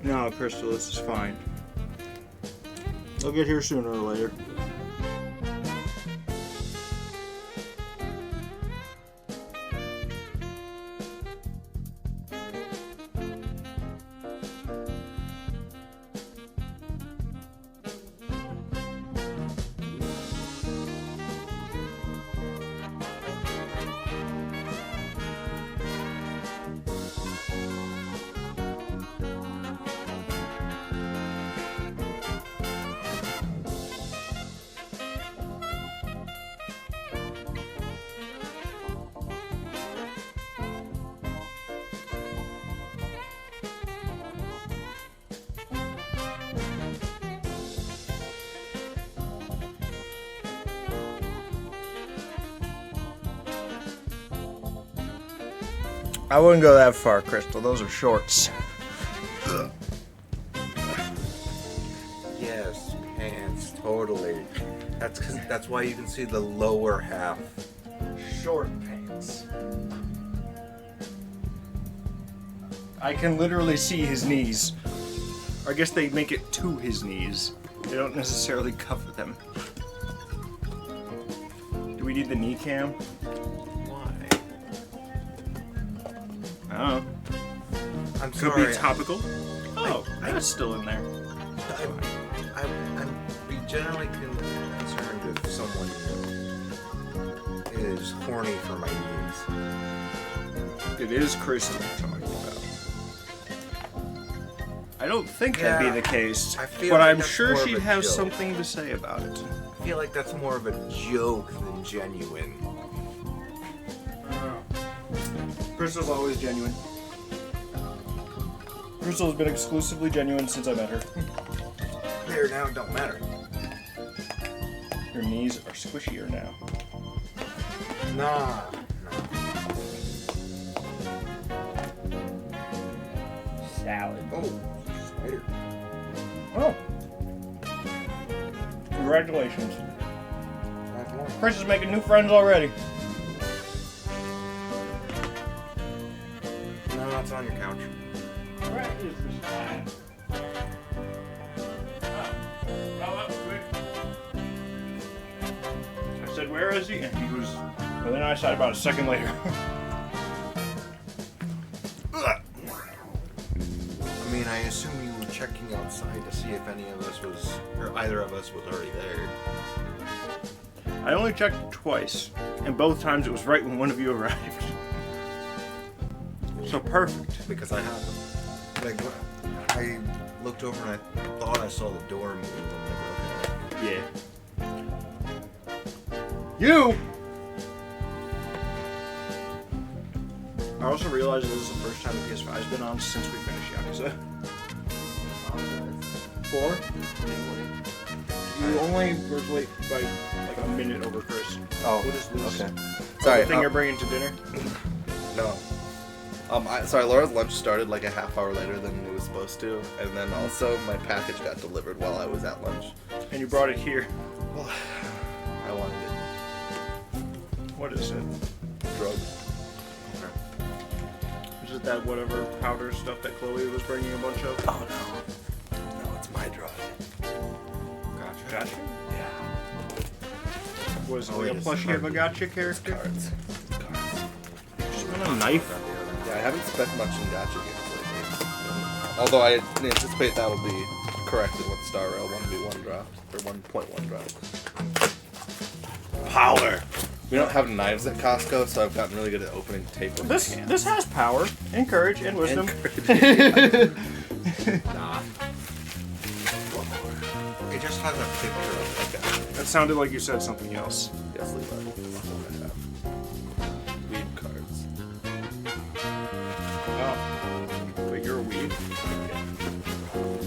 No, Crystal, this is fine. I'll get here sooner or later. I wouldn't go that far, Crystal. Those are shorts. Yes, pants, totally. That's why you can see the lower half. Short pants. I can literally see his knees. I guess they make it to his knees. They don't necessarily cover them. Do we need the knee cam? Why? I don't know. I'm Could sorry. be topical. Oh, that's still in there. We generally concerned if someone is horny for my knees. It is Crystal we're talking about. I don't think that'd be the case, I feel but like I'm that's sure more of she'd a have joke. something to say about it. I feel like that's more of a joke than genuine. Crystal's always genuine. Crystal's been exclusively genuine since I met her. There now, don't matter. Your knees are squishier now. Nah. Salad. Oh, spider. Oh. Congratulations. That's one. Chris is making new friends already. No, that's on your couch. Where is this guy? Oh, that was quick. I said, where is he? And he was... Well, then I said about a second later. I mean, I assume you were checking outside to see if any of us was, or either of us was already there. I only checked twice, and both times it was right when one of you arrived. So perfect. Because I happened. Like, I looked over and I thought I saw the door move. I'm like, okay. Yeah. You! I also realized this is the first time the PS5 has been on since we finished Yakuza. 4? You only were late by like a minute over Chris. Oh, What is this? okay. The Sorry. thing you're bringing to dinner? No. Sorry, Laura's lunch started like a half hour later than it was supposed to, and then also my package got delivered while I was at lunch. And you brought it here. Well, I wanted it. What is it? Drug. Is it that whatever powder stuff that Chloe was bringing a bunch of? Oh no. No, it's my drug. Gotcha. Yeah. Was it Oh, like it a is plushie of a hard. gotcha character? Cards. Just want a knife? Yeah, I haven't spent much in gacha games lately. Although I anticipate that'll be corrected when Star Rail 1v1 dropped, or 1.1 dropped. Power! We don't have knives at Costco, so I've gotten really good at opening tape with This my this has power, and courage, and wisdom. Nah. It just has a picture of like a... That sounded like you said something else. Yes, Levi. That's what I have. Weed cards. Oh. Wait, you're a weed?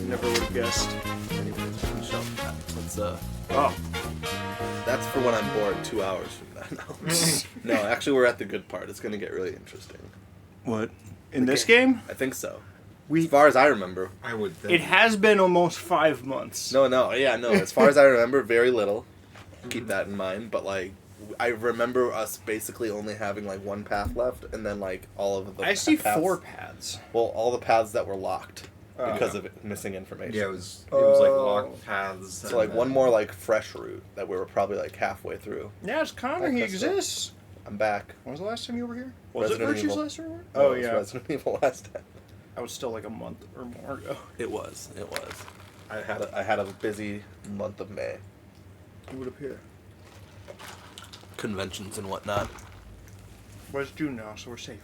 Never would have guessed. Anyways, so let's Oh. that's for when I'm bored 2 hours from now. No, actually we're at the good part. It's gonna get really interesting. What? In this game? I think so. We As far as I remember. I would think. It has been almost 5 months. No. As far as I remember, very little. Keep that in mind. But like, I remember us basically only having like one path left, and then like all of the. I see paths, 4 paths. Well, all the paths that were locked. because of missing information. Yeah, it was like Oh. locked paths. So like one more like fresh route that we were probably like halfway through. Yeah, it's Connor. Hi, He Crystal. exists. I'm back. When was the last time you were here? Was Resident it Virtue's Evil. last time you were here? No, Oh, it was yeah. Resident Evil last time. That was still like a month or more ago. It was. I had a busy month of May. It would appear. Conventions and whatnot. Well, it's June now, so we're safe.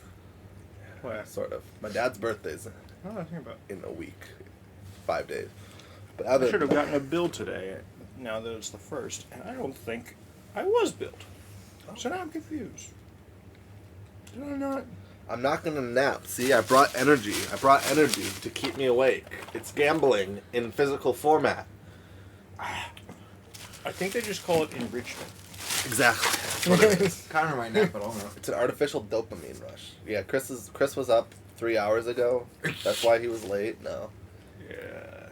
What? Sort of. My dad's birthday's Oh, I think about. in a week. 5 days. But I other should have gotten a bill today. Now that it's the first, and I don't think I was billed. So now I'm confused. Did I not? I'm not gonna nap. See, I brought energy. I brought energy to keep me awake. It's gambling in physical format. I think they just call it enrichment. Exactly. Connor might nap, but I don't know. It's an artificial dopamine rush. Yeah, Chris was up 3 hours ago. That's why he was late. No. Yeah.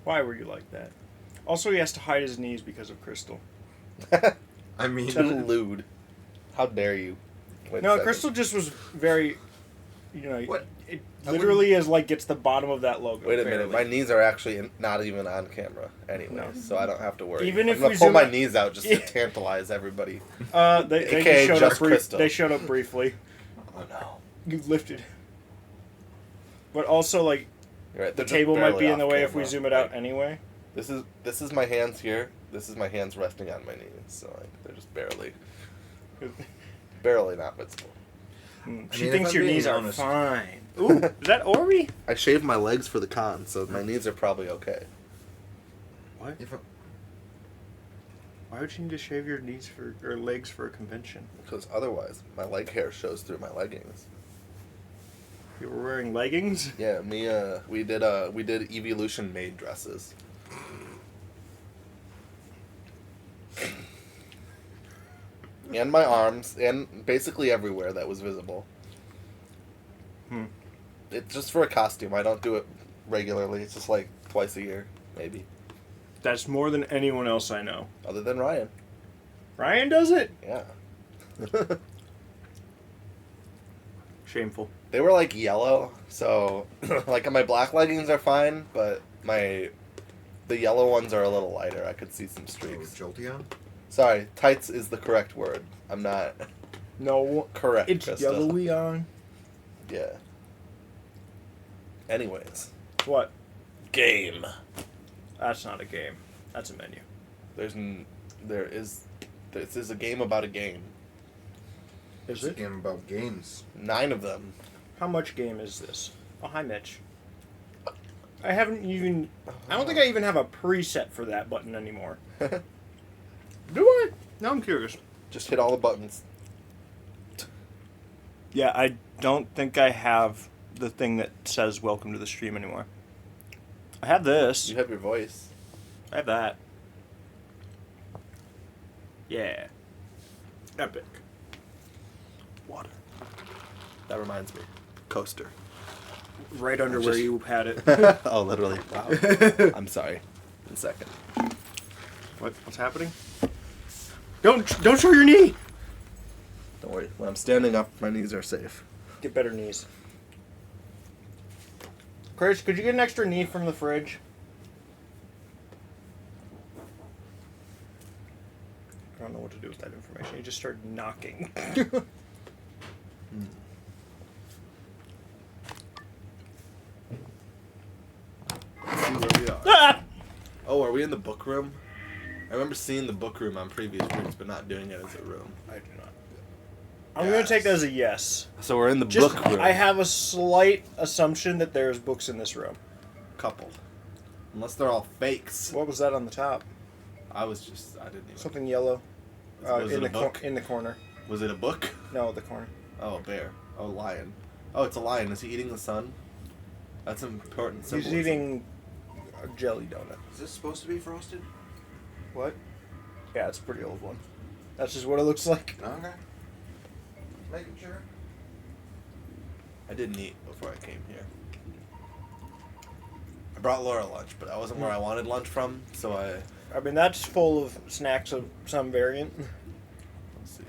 Why were you like that? Also, he has to hide his knees because of Crystal. I mean, Too lewd. How dare you? Wait a No, second. Crystal just was very, What? It I literally is like gets the bottom of that logo. Wait a minute. My barely. knees are actually not even on camera anyway, No. so I don't have to worry. Even I'm if gonna we pull zoom my out- knees out just Yeah. to tantalize everybody. They AKA just showed just up. Crystal. They showed up briefly. Oh no. You lifted. But also, like, You're right. the they're just table might be barely in the off way if we camera. zoom it out Like, anyway. This is my hands here. This is my hands resting on my knees, so like they're just barely not visible. She mean, if thinks I'm your being knees are honest- fine. Ooh, is that Ori? I shaved my legs for the con, so my knees are probably okay. What? if I, Why would you need to shave your knees or legs for a convention? Because otherwise, my leg hair shows through my leggings. You were wearing leggings? Yeah, we did Evolution made dresses. And my arms, and basically everywhere that was visible. Hmm. It's just for a costume. I don't do it regularly. It's just like twice a year, maybe. That's more than anyone else I know. Other than Ryan. Ryan does it? Yeah. Shameful. They were like yellow, so like my black leggings are fine, but the yellow ones are a little lighter. I could see some streaks. Jolteon? Sorry, tights is the correct word. I'm not No, correct. it's Krista. yellowy on. Yeah. Anyways, What? game. That's not a game. That's a menu. This is a game about a game. Is It's a it? game about games. 9 of them. How much game is this? Oh, hi, Mitch. I don't think I even have a preset for that button anymore. Do I? Now I'm curious. Just hit all the buttons. Yeah, I don't think I have the thing that says welcome to the stream anymore. I have this. You have your voice. I have that. Yeah. Epic. Water. That reminds me. Coaster. Right under Just- where you had it. Oh, literally. Wow. I'm sorry. 1 second. What's happening? Don't show your knee! Don't worry. When I'm standing up, my knees are safe. Get better knees. Chris, could you get an extra knee from the fridge? I don't know what to do with that information. He just started knocking. Let's see where we are. Ah! Oh, are we in the book room? I remember seeing the book room on previous rooms, but not doing it as a room. I do not. I'm going to take that as a yes. So we're in the Just, book room. I have a slight assumption that there's books in this room. Couple. Unless they're all fakes. What was that on the top? I didn't even. Something yellow. Was in it a book? in the corner. Was it a book? No, the corner. Oh, a bear. Oh, lion. Oh, it's a lion. Is he eating the sun? That's an important He's symbolism. eating a jelly donut. Is this supposed to be frosted? What? Yeah, it's a pretty old one. That's just what it looks like. Okay. Making sure. I didn't eat before I came here. I brought Laura lunch, but I wasn't where I wanted lunch from, so I mean, that's full of snacks of some variant. let's see.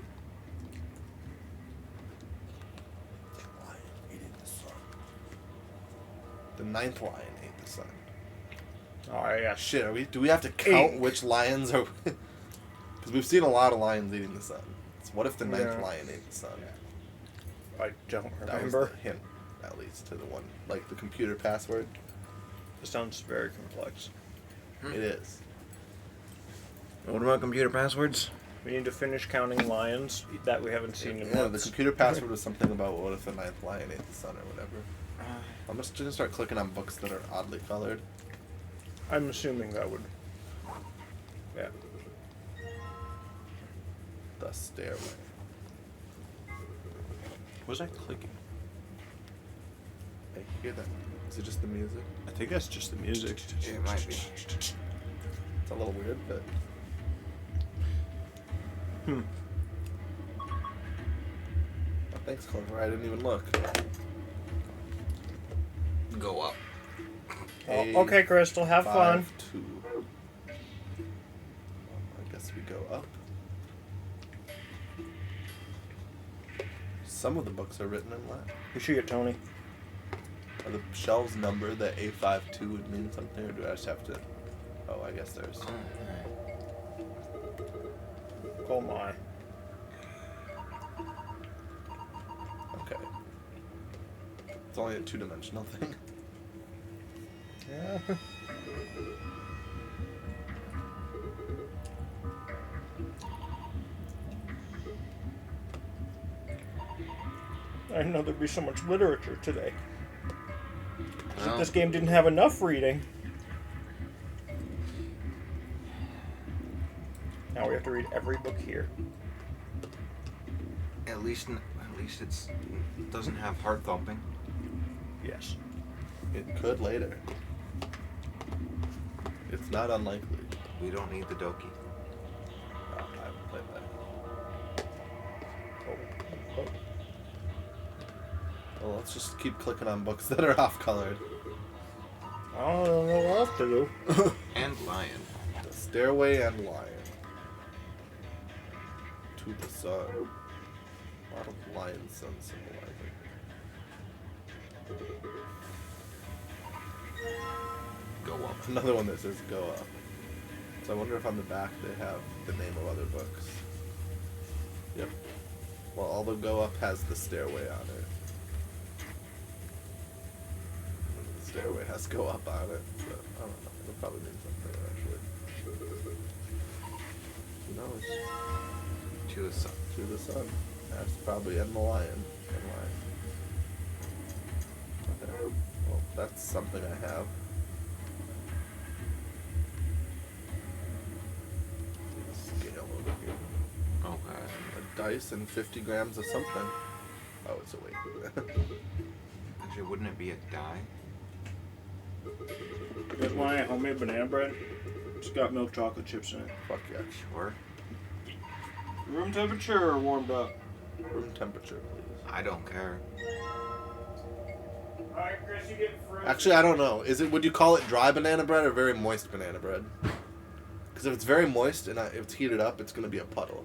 Lion eating the sun. The 9th lion ate Oh yeah. Shit, do we have to count Ink. which lions are... Because we've seen a lot of lions eating the sun. So what if the ninth Yeah. lion ate the sun? I don't That was remember. the hint, at least, to the one. Like the computer password. It sounds very complex. It is. What about computer passwords? We need to finish counting lions that we haven't seen in Yeah, the months. computer password was something about what if the ninth lion ate the sun or whatever. I'm just gonna start clicking on books that are oddly colored. I'm assuming that would. Yeah. The Stairway. Was I clicking? Hey, you hear that? Is it just the music? I think that's just the music. It might be. It's a little weird, but Hmm. oh, thanks, Clover. I didn't even look. Go up. Oh, okay, Crystal, have fun. 5-2. I guess we go up. Some of the books are written in Latin. You should get Tony. Are the shelves numbered that A52 would mean something, or do I just have to... Oh, I guess there's... Oh my. Okay. It's only a two-dimensional thing. Yeah. I didn't know there'd be so much literature today. As if this game didn't have enough reading. Now we have to read every book here. At least it doesn't have heart thumping. Yes. It could later. It's not unlikely. We don't need the Doki. I haven't played that. Oh. Well, let's just keep clicking on books that are off-colored. I don't know what else to do. And lion. The Stairway and Lion. To the Sun. A lot of lion sun symbolizing. Go up. Another one that says go up. So I wonder if on the back they have the name of other books. Yep. Well, all the go up has the Stairway on it. The Stairway has go up on it. So, I don't know. It'll probably mean something, actually. Who knows? To the sun. To the Sun. That's probably and the Lion. And Lion. Okay. Well, that's something I have. Scale over here. Okay. A dice and 50 grams of something. Oh, it's a weight. Actually, wouldn't it be a die? You guys want any homemade banana bread? It's got milk chocolate chips in it. Fuck yeah. Sure. Room temperature or warmed up? Room temperature, please. I don't care. Alright, Chris, you get fruit. Actually, I don't know. Would you call it dry banana bread or very moist banana bread? Because if it's very moist and if it's heated up, it's going to be a puddle.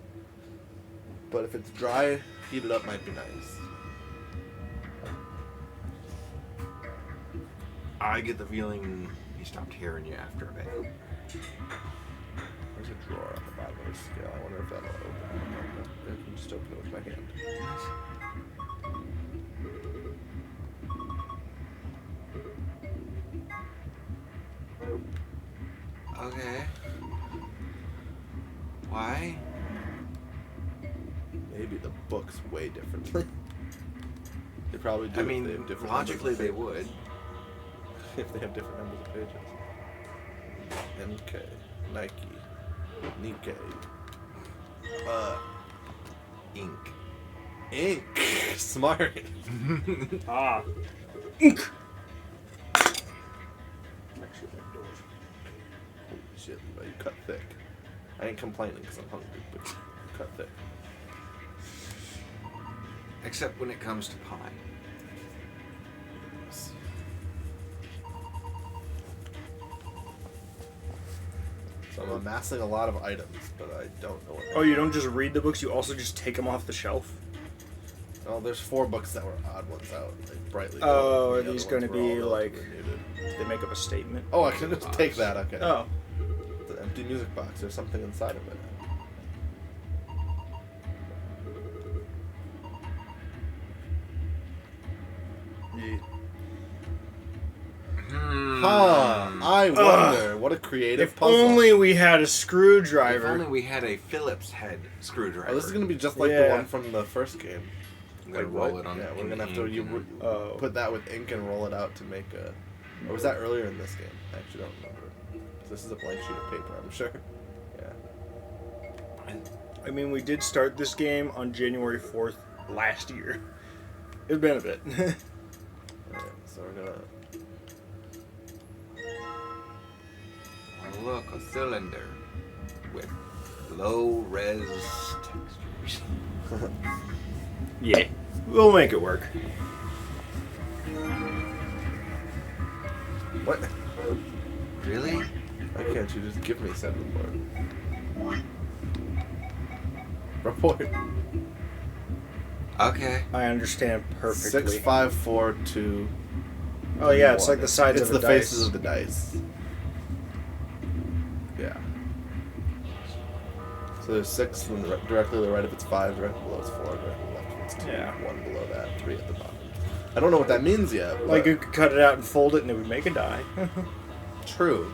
But if it's dry, heated up might be nice. I get the feeling he stopped hearing you after a bit. There's a drawer on the bottom of the scale. I wonder if that'll open. I can just open it with my hand. Okay. Why? Maybe the books weigh differently. They probably do. I if mean, they have different logically numbers they of pages. would. If they have different numbers of pages. NK, Nike, Nikkei, Ink. Ink. Smart. Ah. Ink. Actually, like doors. Holy shit, Levi, you cut thick. I ain't complaining because I'm hungry, but you cut thick. Except when it comes to pie. So I'm amassing a lot of items, but I don't know what. Oh, you don't just read the books, you also just take them off the shelf? Oh, there's 4 books that were odd ones out, like brightly. Oh, colored. are The these other ones gonna were all be, like- relatively muted. Did they make up a statement? Oh, I can just take that. Okay. Oh. It's an empty music box. There's something inside of it. Huh. I wonder. What a creative If puzzle. only we had a If screwdriver. only we had a Phillips head screwdriver. Oh, this is gonna be just like the Yeah. one from the first game. I'm gonna Like roll what? it on. Yeah, we're in gonna have to ink and then- Oh. put that with ink and roll it out to make a. Or was that earlier in this game? I actually don't remember. This is a blank sheet of paper, I'm sure. Yeah. I mean, we did start this game on January 4th last year. It's been a bit. Alright, so we're gonna. Oh, look, a cylinder with low res textures. Yeah. We'll make it work. What? Really? Why can't you just give me said report? Report. Okay. I understand perfectly. 6, 5, 4, 2. Oh yeah, it's 1. like the sides It's of the the dice. faces of the dice. Yeah. So there's 6 and directly to the right if it's 5, directly below it's 4, directly left if it's 2, Yeah. 1 below that, 3 at the bottom. I don't know what that means yet. But Like you could cut it out and fold it and it would make a die. true.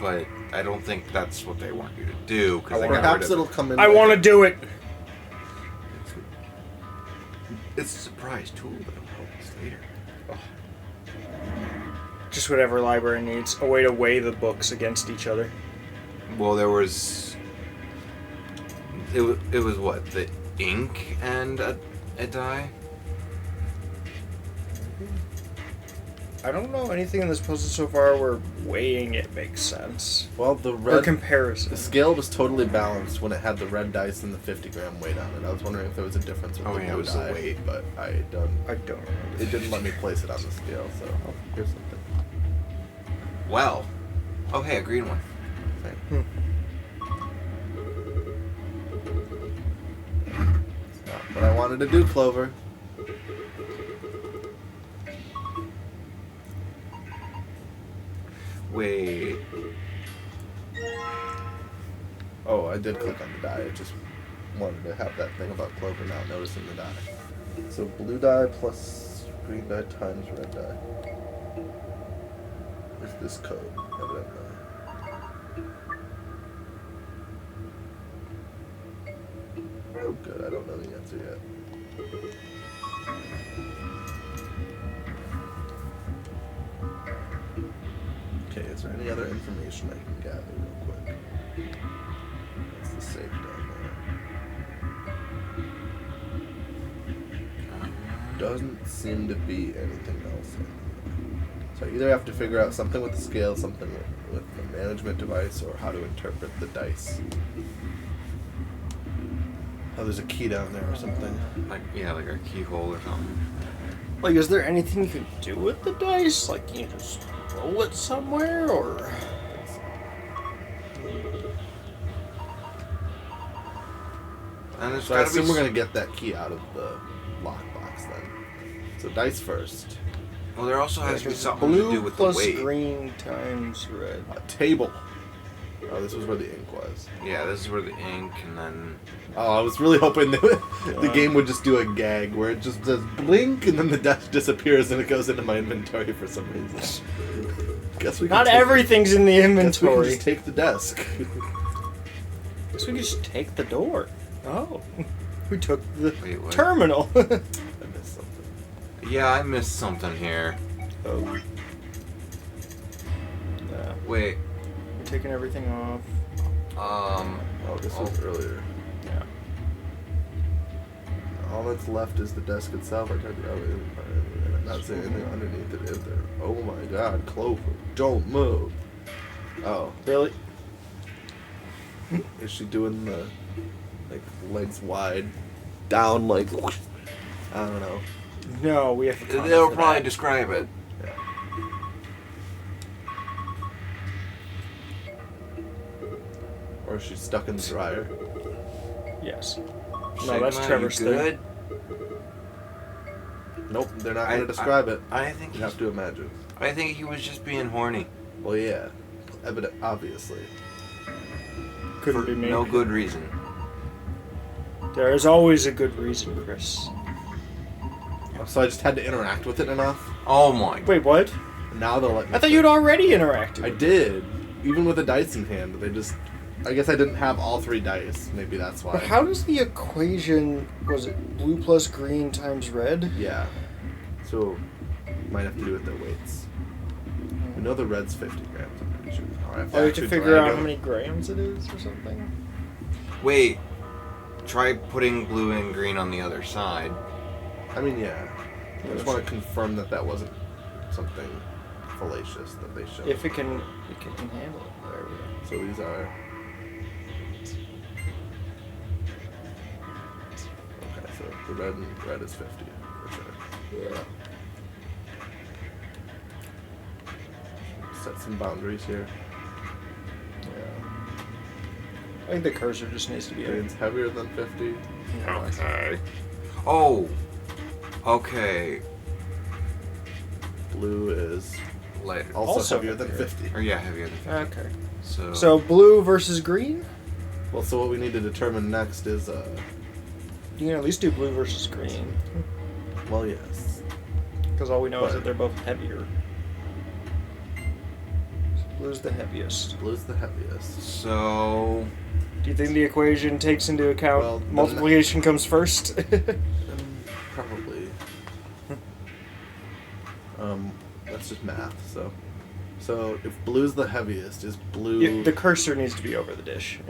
But I don't think that's what they want you to do. Because they got rid Perhaps of it'll come in. I want to do it. It's a surprise tool that'll help us later. Just whatever library needs. A way to weigh the books against each other. Well, there was. It was what? The ink and a die? I don't know anything in this puzzle so far where weighing it makes sense. Well, the Or red. comparison. The scale was totally balanced when it had the red dice and the 50-gram weight on it. I was wondering if there was a difference with Oh, the yeah, it blue was the die, weight. but I don't. I don't remember. It didn't let me place it on the scale, so here's something. Well. Oh, hey, a green one. Thing. It's not what I wanted to do, Clover. Wait. Oh, I did click on the die. I just wanted to have that thing about Clover not noticing the die. So blue die plus green die times red die. Is this code, evidently. Oh, good. I don't know the answer yet. Okay, is there any other information I can gather real quick? That's the safe down there. Doesn't seem to be anything else in here. So I either have to figure out something with the scale, something with the management device, or how to interpret the dice. Oh, there's a key down there or something. Like, yeah, like a keyhole or something. Like, is there anything you can do with the dice? Like, can you just roll it somewhere, or... And there's So I gotta be assume we're gonna get that key out of the lockbox then. So dice first. Well, there also has to be Like, something blue to do with plus the weight. green times red. A table. Oh, this was where the ink was. Yeah, this is where the ink and then. Oh, I was really hoping that the game would just do a gag where it just says blink and then the desk disappears and it goes into my inventory for some reason. Guess we can Not take- everything's in the Guess we can inventory. just take the desk. Guess we can just take the door. Oh. We took the Wait, what? terminal. I missed something. Yeah, I missed something here. Oh. Yeah. Wait. We're taking everything off. Oh, this was earlier. Yeah. All that's left is the desk itself. I tried to. I'm not seeing anything underneath it, is there? Oh my God, Clover, don't move. Oh, Really? is she doing the like legs wide, down like? Whoosh? I don't know. No, we have to comment They'll for probably that. describe it. Yeah. Or is she stuck in the dryer? Yes. Sigma, No, that's you Trevor's thing. good? Nope, they're not I- going to describe it. I think You have he's, to imagine. I think he was just being horny. Well, yeah, obviously. Couldn't For be me. no good reason. There is always a good reason, Chris. So I just had to interact with it enough. Oh my. Wait, what? Now they'll let me. I thought you'd already interacted. I with did, even with a dice in hand. They just. I guess I didn't have all 3 dice. Maybe that's why. But how does the equation, was it blue plus green times red? Yeah. So, might have to do with the weights. We know the red's 50 grams. I'm pretty sure. Oh, I have to Oh, you have actually to figure drag out them. how many grams it is or something? Wait. Try putting blue and green on the other side. I mean, yeah. I just want to confirm that that wasn't something fallacious that they showed. If it can handle it. There we go. So these are. Okay, so the red is 50 for sure. Yeah. Set some boundaries here. Yeah. I think the cursor just needs to be Green's heavier than 50. Okay. Oh. Okay. Blue is Lighter. also, Also heavier than heavier. 50. Or yeah, heavier than 50. Okay. So. So blue versus green? Well, so what we need to determine next is, You can at least do blue versus green. well, yes. Because all we know is But- that they're both heavier. So blue's the heaviest. Blue's the heaviest. So. Do you think the equation takes into account Well, the multiplication comes first? Probably. That's just math. So if blue's the heaviest, is blue The cursor needs to be over the dish.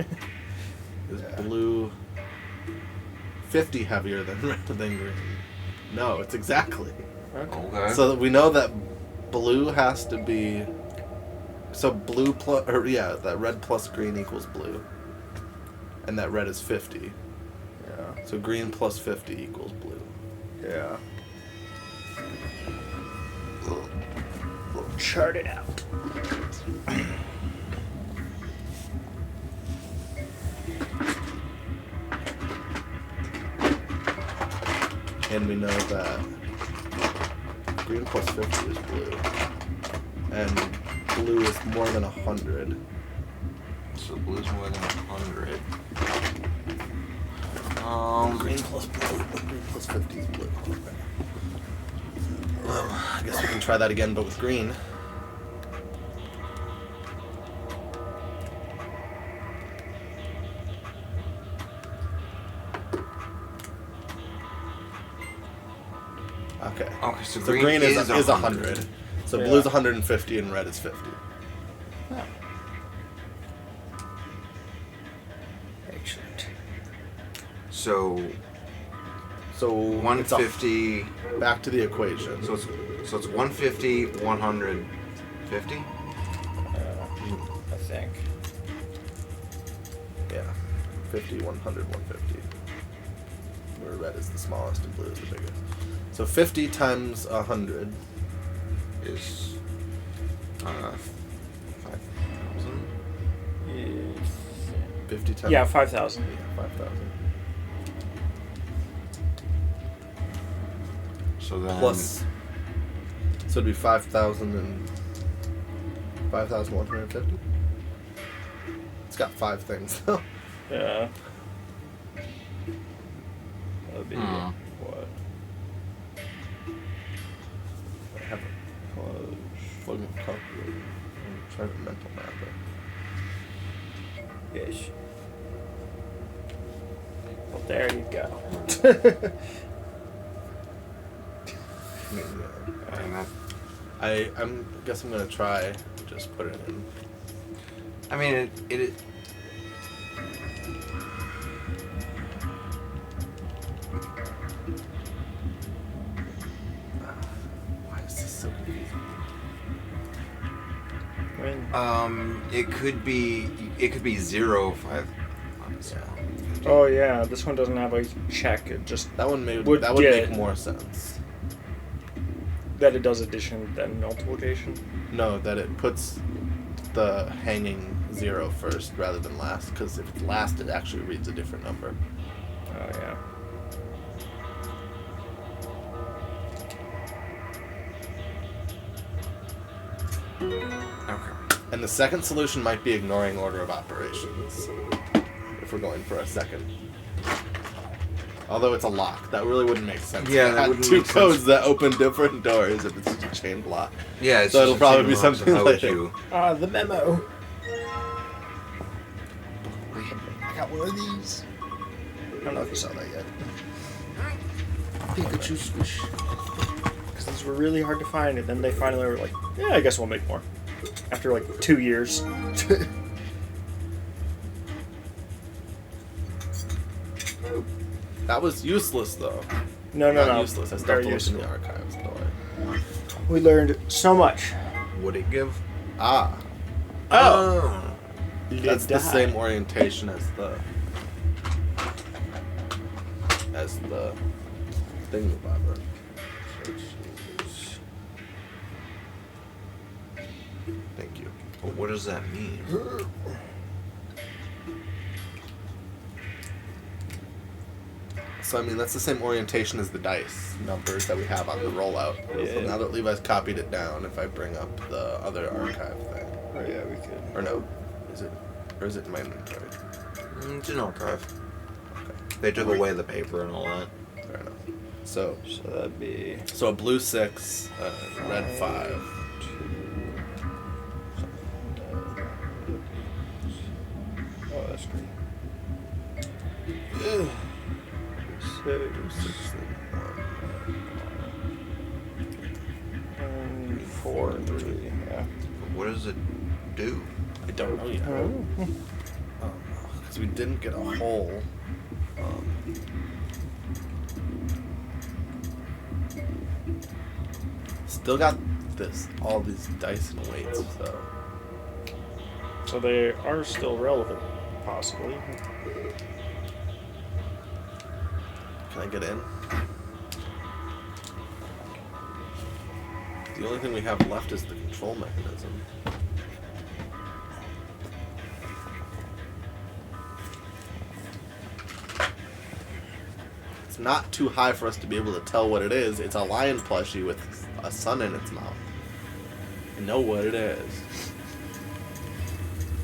is Yeah. blue 50 heavier than green? No, it's exactly. Okay. Okay. So we know that blue has to be. So blue plus, or yeah, that red plus green equals blue, and that red is 50. Yeah. So green plus 50 equals blue. Yeah. We'll chart it out. And we know that green plus 50 is blue. And blue is more than 100. So blue's more than 100. Green plus blue. Green plus 50 is blue. Well, I guess we can try that again, but with green. Okay. Okay, so So green, green is 100. 100. So Yeah. blue's 150 and red is 50. Excellent. So So 150. back to the equation. So it's 150, 150. I think. Yeah. 50, 100, 150. Where red is the smallest and blue is the biggest. So 50 times 100. Is 5,000. 50 times. Yeah, 5,000. Yeah, 5,000. So then Plus. So it'd be 5,000 and 5,150. It's got 5 things though. Yeah. That'd be Hmm. what? I have a floating calculator. I'm trying to mental map it. Ish. Well, there you go. I mean, yeah. and that, I'm guess I'm gonna try just put it in. I mean it Why is this so confusing? I mean, it could be 0, 5. oh yeah, this one doesn't have a check. It just That one Would that would get- make more sense. that it does addition then multiplication. No, that it puts the hanging 0 first rather than last, because if it's last, it actually reads a different number. Oh yeah. Okay. And the second solution might be ignoring order of operations. If we're going for a second. Although it's a lock, that really wouldn't make sense. Yeah, It that had wouldn't two make sense. codes that open different doors if it's just a chain block. Yeah, it's So just it'll a probably chain be lock, so something how would later. you? The memo. I got one of these. I don't know if you saw that yet. Pikachu squish. Because these were really hard to find, and then they finally were like, yeah, I guess we'll make more. After like 2 years. That was useless though. No, Not useless. I still have Very to look in useful. the archives. Though. We learned so much. Would it give? Ah, Oh! that's the same orientation as the thing bobber. Thank you. But what does that mean? So I mean that's the same orientation as the dice numbers that we have on the rollout. So Yeah. now that Levi's copied it down, if I bring up the other archive thing, Oh, yeah, we could. or no, is it in my inventory? It's an archive. Okay, They took away the paper and all that. fair enough. So So that'd be a blue 6, red 5. 2. Oh, that's great. 6. And 4 and 3. Yeah. But what does it do? I don't know yet. Oh. Because we didn't get a hole. Still got all these dice and weights, so. So they are still relevant, possibly. Can I get in? The only thing we have left is the control mechanism. It's not too high for us to be able to tell what it is. It's a lion plushie with a sun in its mouth. I know what it is.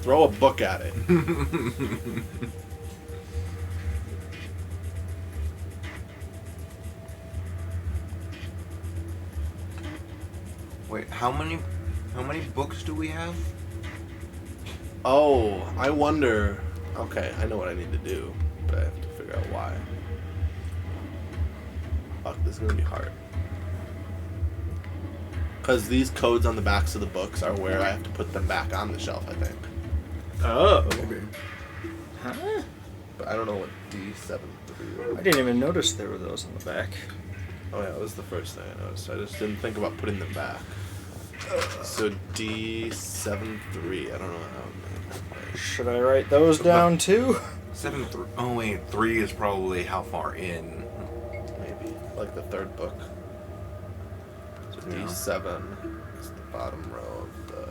Throw a book at it. Wait, how many books do we have? Oh, I wonder. Okay, I know what I need to do, but I have to figure out why. Fuck, this is gonna be hard. Because these codes on the backs of the books are where I have to put them back on the shelf, I think. Oh. Maybe. Huh? But I don't know what D73 I didn't even notice there were those on the back. Oh yeah, that was the first thing I noticed. I just didn't think about putting them back. So D73, I don't know how. Should I write those down too? 7 3. Oh wait, 3 is probably how far in. Maybe. Like the third book. So Yeah. D7 is the bottom row of the.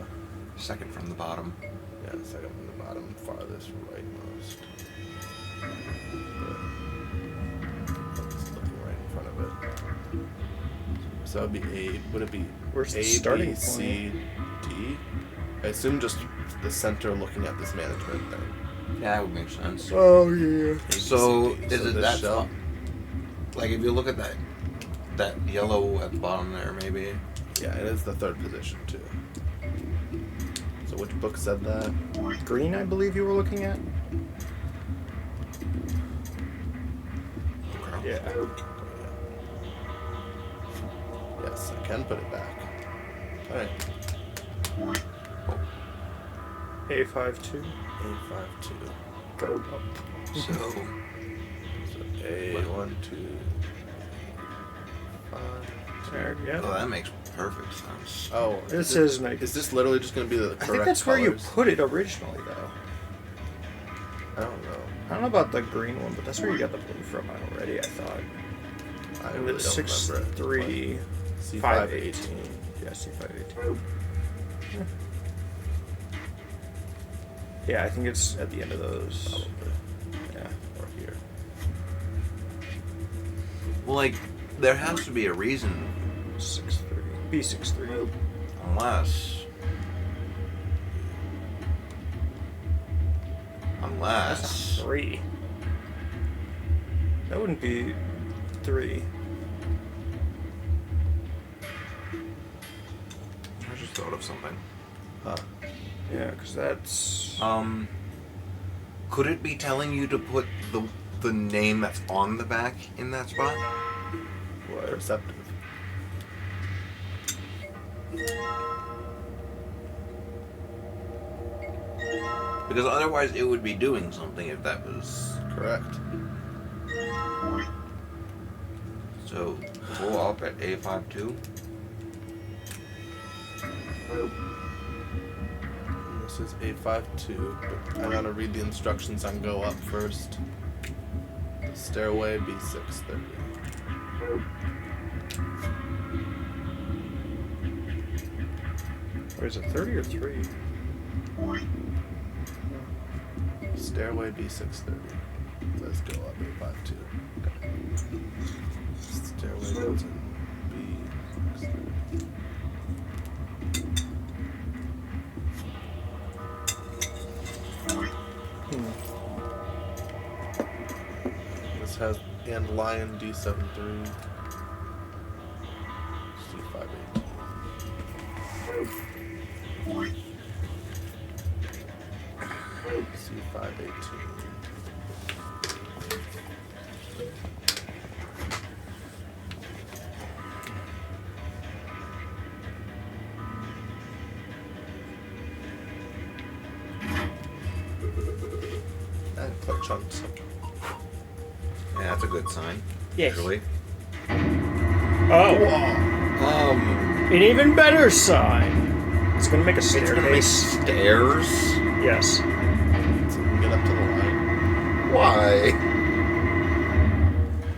Second from the bottom. Yeah, second from the bottom, farthest rightmost. Just looking right in front of it. So that would be A. Would it be Where's the A, starting B, C, D? I assume just the center looking at this management thing. Yeah, that would make sense. Oh yeah. A, B, C, So D. is it this that shell? far? Like if you look at that yellow at the bottom there, maybe. Yeah, it is the third position too. So which book said that? Green, I believe you were looking at. Okay. Yeah. Yes, I can put it back. Alright. A52. A52. Go up. So So A1, 2, 5. There you oh, go. that makes perfect sense. Oh, This is it- is nice. Is this literally just going to be the correct I think that's where you colors? put it originally, though. I don't know. I don't know about the green one, but that's where you got the blue from already, I thought. I And really it's don't 6, remember. 3, C518. 518. Yeah, C518. Yeah, I think it's at the end of those. Probably. Yeah. Or here. Well, like there has to be a reason, 6-3. B6-3. unless Unless. 3. That wouldn't be 3. I just thought of something. Huh. Yeah, because that's. Could it be telling you to put the name that's on the back in that spot? Perceptive. Because otherwise it would be doing something if that was... Correct. So, go up at A52. This is 852, but I gotta read the instructions on go up first. The stairway B630. Or is it 30 or 3? Stairway B630. Let's go up 852. Stairway goes in B630. This has and Lion D73. C518. C518. And click chunks. Yeah, that's a good sign. Yes. Usually. Oh, Um, an even better sign. It's gonna make a it's gonna make staircase. stairs. Yes. So we can get up to the line. Why?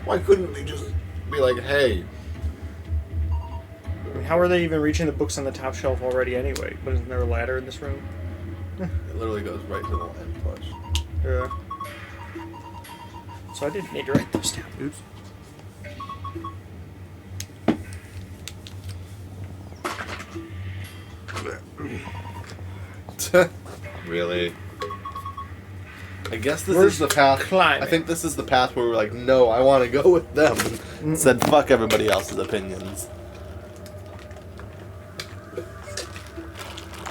Why couldn't they just be like, hey, I mean, how are they even reaching the books on the top shelf already anyway? But isn't there a ladder in this room? It literally goes right to the line push. Yeah. So I didn't need to write those down. Oops. really? I guess this Where's is the path. climbing? I think this is the path where we're like, no, I want to go with them. And said, fuck everybody else's opinions.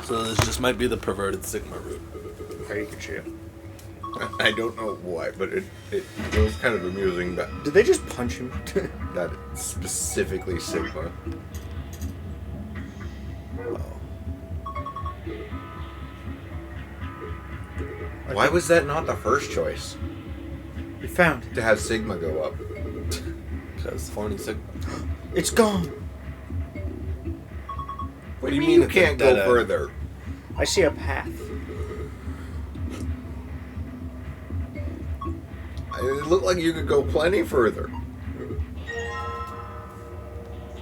So this just might be the perverted Sigma route. Okay, you can shoot. I don't know why, but it was kind of amusing that Did they just punch him? that it's specifically Sigma. Why was that not the first choice? We found it. To have Sigma go up. Because horny Sigma. It's gone. What do you mean you it's a can't dead go end? further? I see a path. It looked like you could go plenty further.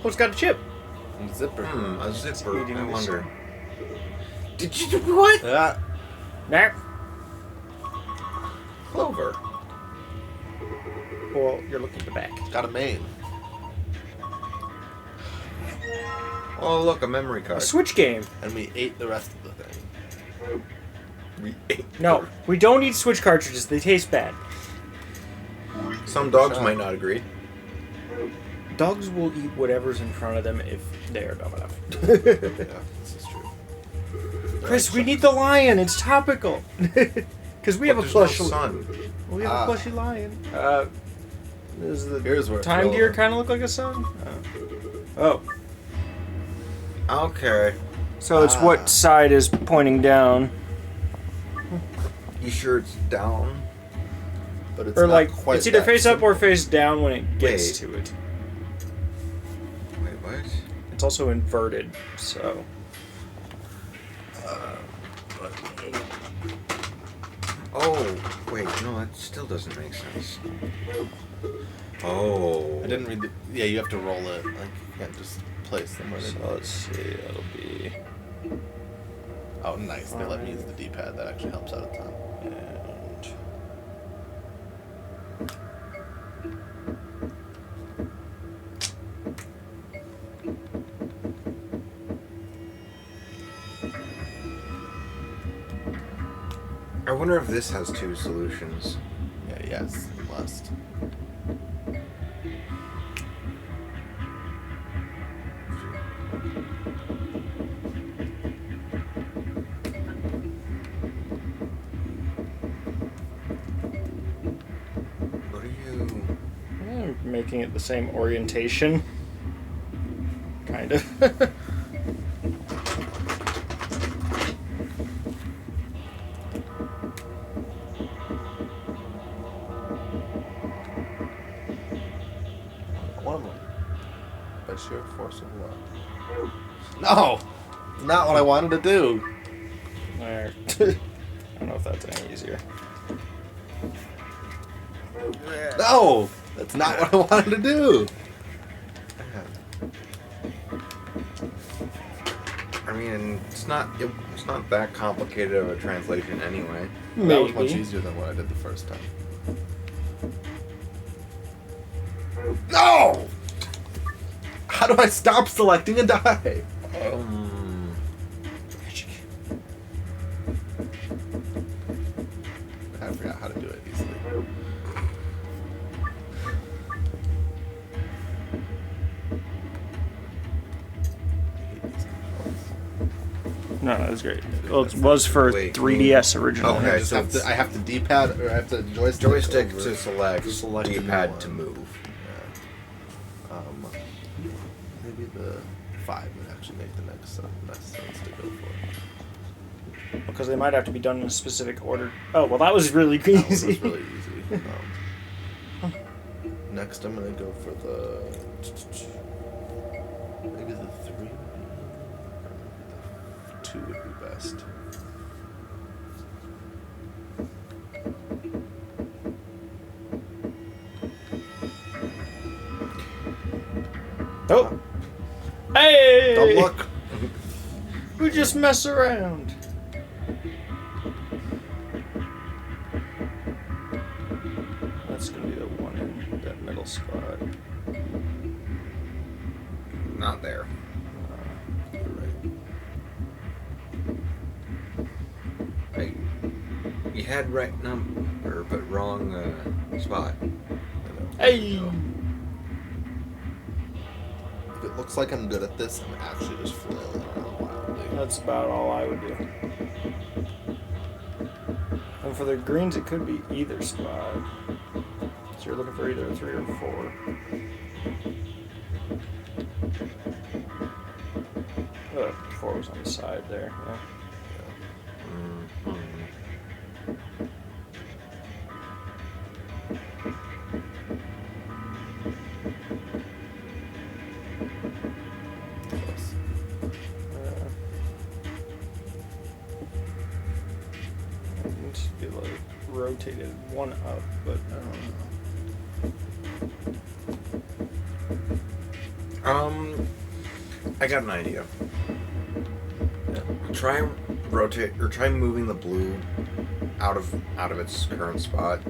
Oh, it's got a chip. Zipper. A zipper. Eating I this. wonder. Did you do what? Yeah. Nah. Clover. Well, you're looking at the back. Got a main. Oh, look, a memory A card. Switch game. And we ate the rest of the thing. We ate No, we don't eat Switch cartridges. They taste bad. Some dogs might not agree. Dogs will eat whatever's in front of them if they are dumb enough. Yeah, this is true. Chris, we need the lion. It's topical. Because we have a There's plush. no sun. We have a plushy lion. Does the Here's where it's time gear relevant. kind of look like a sun? Oh. Okay. So it's what side is pointing down? You sure it's down? But it's Or not like, quite it's either that face up simple. or face down when it gets Wait. to it. Wait, what? It's also inverted, so. Oh, wait, no, that still doesn't make sense. Oh. I didn't read the. Yeah, you have to roll it. Like, you can't just place them where they So let's see, that'll be. Oh, nice. They let me use the D-pad. That actually helps out a ton. And. I wonder if this has 2 solutions. Yeah, yes, it must. What are you... Making it the same orientation. Kind of. One of them. By sheer force of will. No! Not what I wanted to do. There. I don't know if that's any easier. No! That's not what I wanted to do. I mean, it's not that complicated of a translation anyway. That was much Maybe. easier than what I did the first time. No! How do I stop selecting a die? I forgot how to do it easily. I hate these controls. No, that was great. Well, it was for Wait, 3DS originally. Okay, I just so have to. I have to D-pad or I have to joystick over. to select, Select a new D-pad one. to move. Yeah. Maybe the 5 would actually make the next sense to go for. Because they might have to be done in a specific order. Oh, well, that was really That one was easy. really easy. Next, I'm gonna go for the maybe the 3. The 2 would be best. Oh! Hey! Don't look. We just mess around. That's gonna be the one in that middle spot. Not there. You're right. Right. You had right number, but wrong spot. I know. Hey! If it looks like I'm good at this, I'm actually just flailing around wildly. That's about all I would do. And for the greens, it could be either spot. So you're looking for either a 3 or 4. Oh, 4 was on the side there, yeah. Close. It should be like rotated one up, but I don't know. I got an idea. Try moving the blue out of its current spot,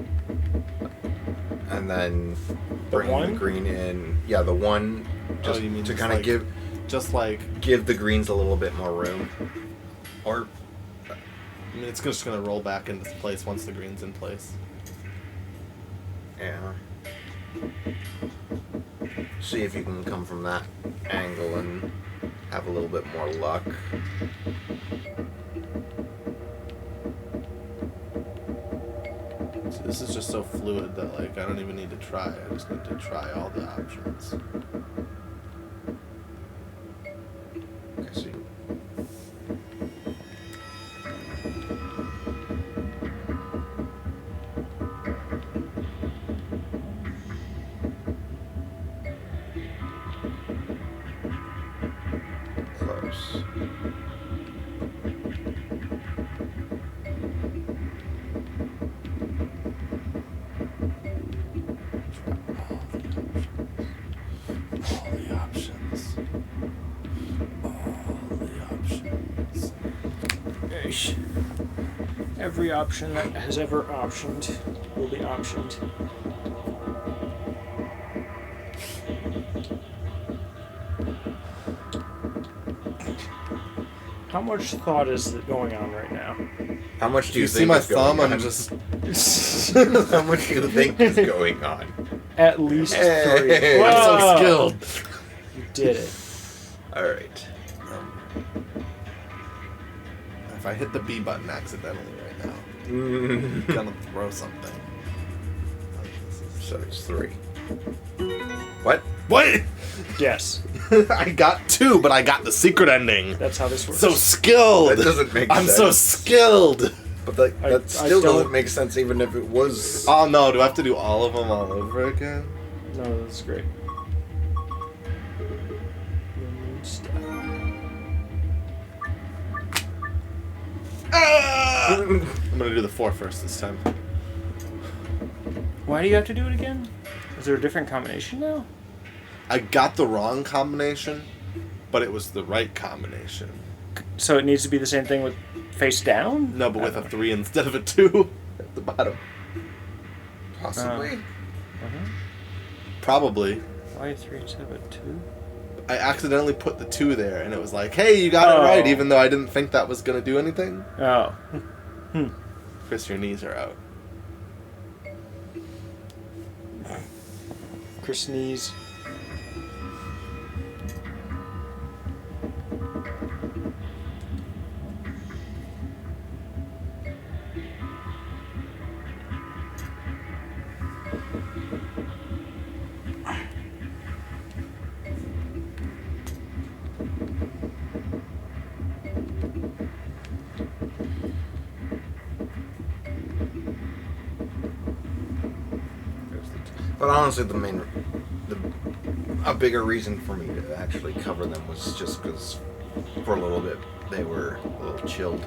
and then The bring one? the green in. Yeah, the one, just you mean to just kind of like- Just like, give the greens a little bit more room. Or I mean, it's just gonna roll back into place once the green's in place. yeah, see if you can come from that angle and have a little bit more luck. So this is just so fluid that like I don't even need to try. I just need to try all the options. Okay, see. Close. All the options. All the options. Yeesh. Every option that has ever optioned will be optioned. How much thought is going on right now? How much do You you see think my is going thumb? I'm on? just. How much do you think is going on? At least Hey. 3. I'm so Whoa! skilled. You did it. All right. If I hit the B button accidentally right now, I'm gonna throw something. So it's 3. What? What? Yes, I got 2, but I got the secret ending. that's how this works. So skilled. That doesn't make I'm sense. so skilled. But that, I that still don't- doesn't make sense even if it was... Oh no, do I have to do all of them all over again? No, that's great. Stop. I'm gonna do the 4 first this time. Why do you have to do it again? Is there a different combination now? I got the wrong combination, but it was the right combination. So it needs to be the same thing with face down? No, but with a 3 instead of a 2 at the bottom. Possibly. Probably. Why 3 instead of a 2? I accidentally put the 2 there, and it was like, hey, you got it right, Oh. even though I didn't think that was gonna do anything. Oh. Chris, your knees are out. Chris sneeze. But honestly, a bigger reason for me to actually cover them was just because for a little bit they were a little chilled.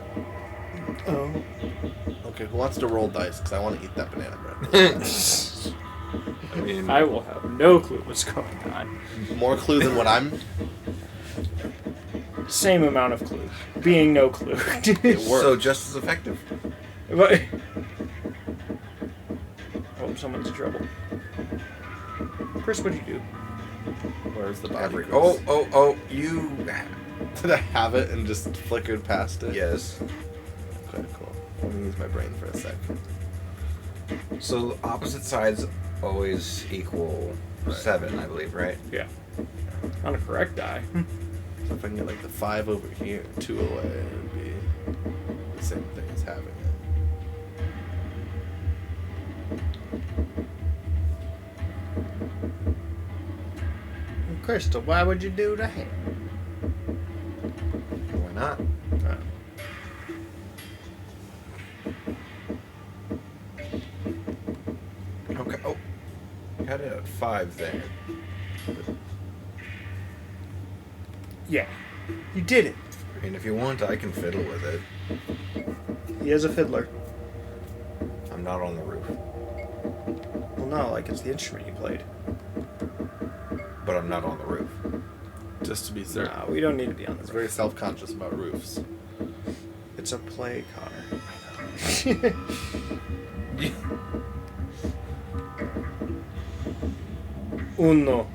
Oh. Okay, who wants to roll dice? Because I want to eat that banana bread. I mean, I will have no clue what's going on. More clue than what I'm. Same amount of clue. Being no clue. It worked. so just as effective. But- oh, someone's in trouble. Chris, what'd you do? Where's the body? Every, Chris? oh, you. Did I have it and just flickered past it? Yes. Okay, cool. Let me use my brain for a sec. So opposite sides always equal Right. 7, I believe, right? Yeah. On a correct die. So if I can get like the 5 over here, 2 away, it would be the same thing as having it. Crystal, why would you do that? Why not? Okay. Oh, got it at 5 there. Yeah. You did it. I mean, if you want, I can fiddle with it. He is a fiddler. I'm not on the roof, Well, no, like it's the instrument you played. but I'm not on the roof. Just to be certain. Nah, we don't need to be on It's the very roof. self-conscious about roofs. It's a play, Connor. Uno.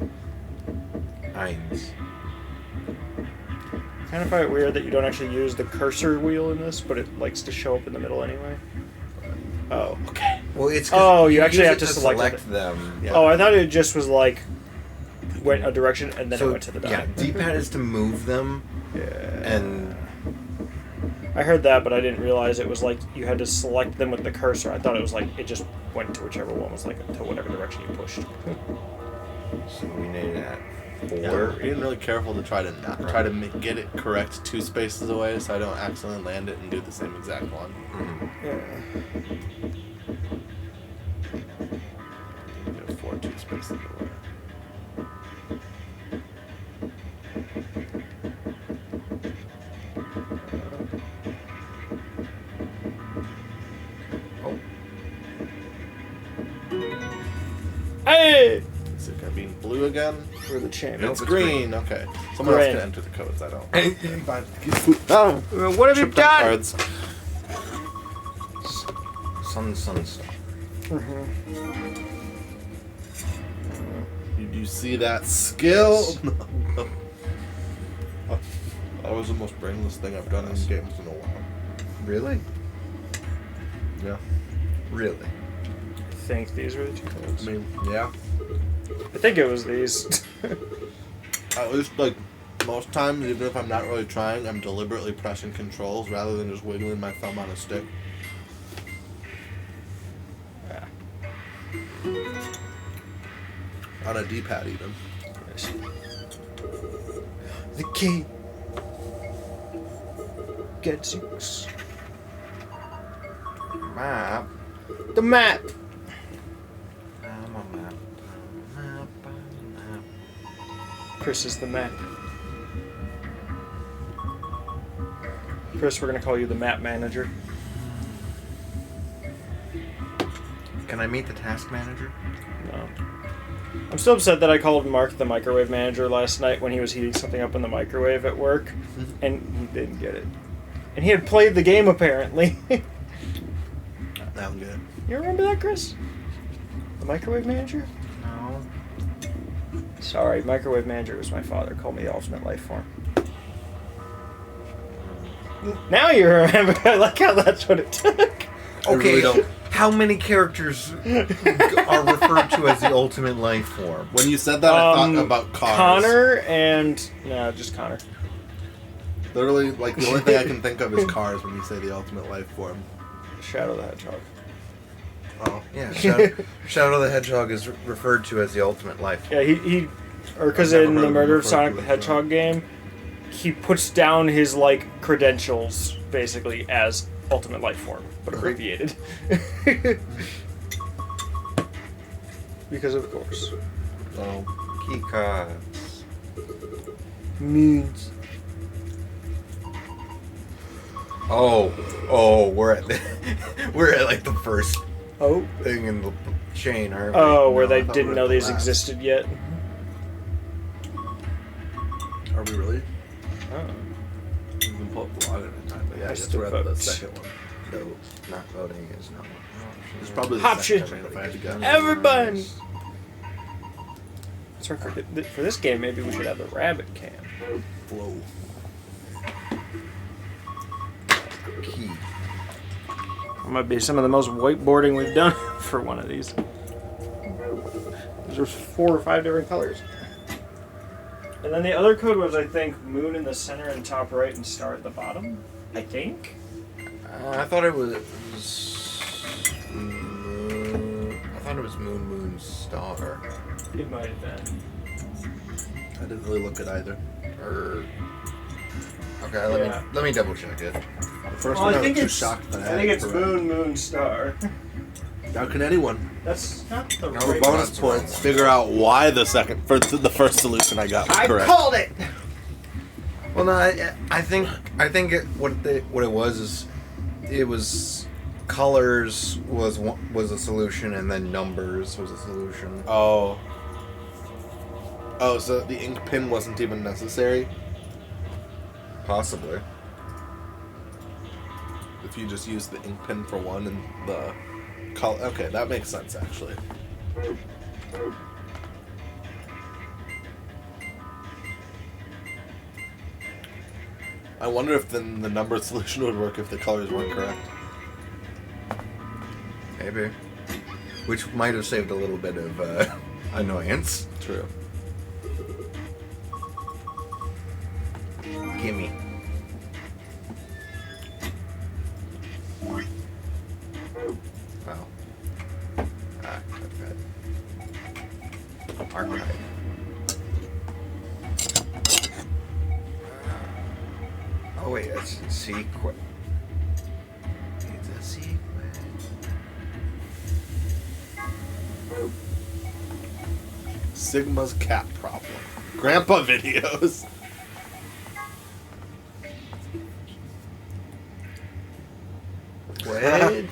Eins. Kind of find it weird that you don't actually use the cursor wheel in this, but it likes to show up in the middle anyway. Oh, okay. Well, it's. Oh, you use actually it have to select them. Yeah. Oh, I thought it just was like went a direction and then it went to the yeah, die. D-pad is to move them, Yeah. and I heard that, but I didn't realize it was like you had to select them with the cursor. I thought it was like it just went to whichever one was like to whatever direction you pushed. so we need it at Yeah, 4. we're being really careful to try to not try to get it correct 2 spaces away, so I don't accidentally land it and do the same exact one. Mhm. Yeah. Get a 4 2 spaces away. Oh, Hey, Is it gonna be blue again? we're the champions. Nope, It's it's green. Okay. Someone else Green. can enter the codes. I don't. Oh, what have you Tripped on done? cards. sun, star. Did you see that skill? That was the most brainless thing I've done in games in a while. Really? Yeah. Really? I think these were the two I codes. mean, yeah. I think it was these. At least, like, most times, even if I'm not really trying, I'm deliberately pressing controls rather than just wiggling my thumb on a stick. Yeah. On a D-pad, even. The key. Gadzooks. Map. The map. I'm a map. Map. Map. Chris is the map. Chris, we're gonna call you the map manager. Can I meet the task manager? No. I'm still upset that I called Mark the microwave manager last night when he was heating something up in the microwave at work, and he didn't get it. And he had played the game apparently. Now I'm good. You remember that, Chris? The microwave manager? No. Sorry, microwave manager was my father. Called me the ultimate life form. Now you remember. I like how that's what it took. I Okay, really don't. how many characters are referred to as the ultimate life form? When you said that, I thought about cars. Connor and no, just Connor. Literally, like, the only thing I can think of is cars when you say the ultimate life form. Shadow the Hedgehog. Oh. Yeah, Shadow the Hedgehog is referred to as the ultimate life form. Yeah, he or because I've never in heard the of Murder him of Sonic the referred to as Hedgehog game, he puts down his like credentials basically as ultimate life form, but abbreviated. Because of course. Oh. Key cards. Means. Oh, we're at like the first Oh. thing in the chain, aren't we? Oh, where No, I they thought didn't we know were these the last. existed yet. Are we really? Oh. We can pull up the log at a time, but yeah, I Nice guess to we're at the vote. second one. No, not voting is not. It's probably the Option. second, I mean, if I had to guess. Everybody. Sorry, for this game, maybe we should have the rabbit cam. Flow. Key. That might be some of the most whiteboarding we've done for one of these. There's 4 or 5 different colors. And then the other code was, I think, moon in the center and top right and star at the bottom. I think. I thought it was. I thought it was Moon Star. It might have been. I didn't really look at either. Or okay, Yeah. let me double check it. The first Well, one I I think was too it's. shocked that I think it's correct. moon, star. How can anyone, That's not the No, for right. bonus that's the wrong points, one. figure out why the the first solution I got was I correct? called it. Well, no, I think what it was is it was colors was a solution, and then numbers was a solution. Oh. Oh, so the ink pen wasn't even necessary Possibly. if you just use the ink pen for one and the color. Okay, that makes sense actually. I wonder if then the number solution would work if the colors weren't correct. Maybe. Which might have saved a little bit of annoyance. True. Gimme. Wow. Okay. Archive. Oh wait, that's sequence. It's a sequence. Sigma's cat problem. Grandpa videos. What?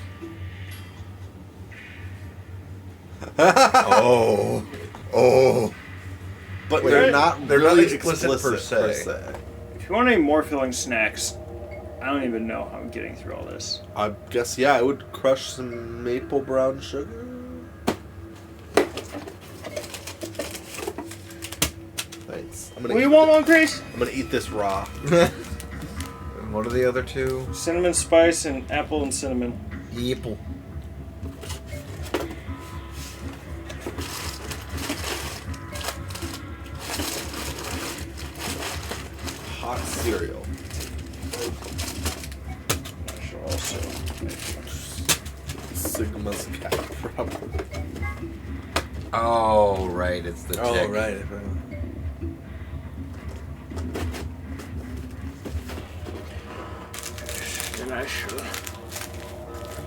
Oh. But Wait, they're not they're not really explicit per se. If you want any more filling snacks, I don't even know how I'm getting through all this. I guess, yeah, I would crush some maple brown sugar. Thanks. We want one, Chris? I'm gonna eat this raw. What are the other two? Cinnamon spice and apple and cinnamon. Apple. Hot cereal. I should also make Sigma's cat, probably. Oh, right. It's the Oh, tick. right. and I should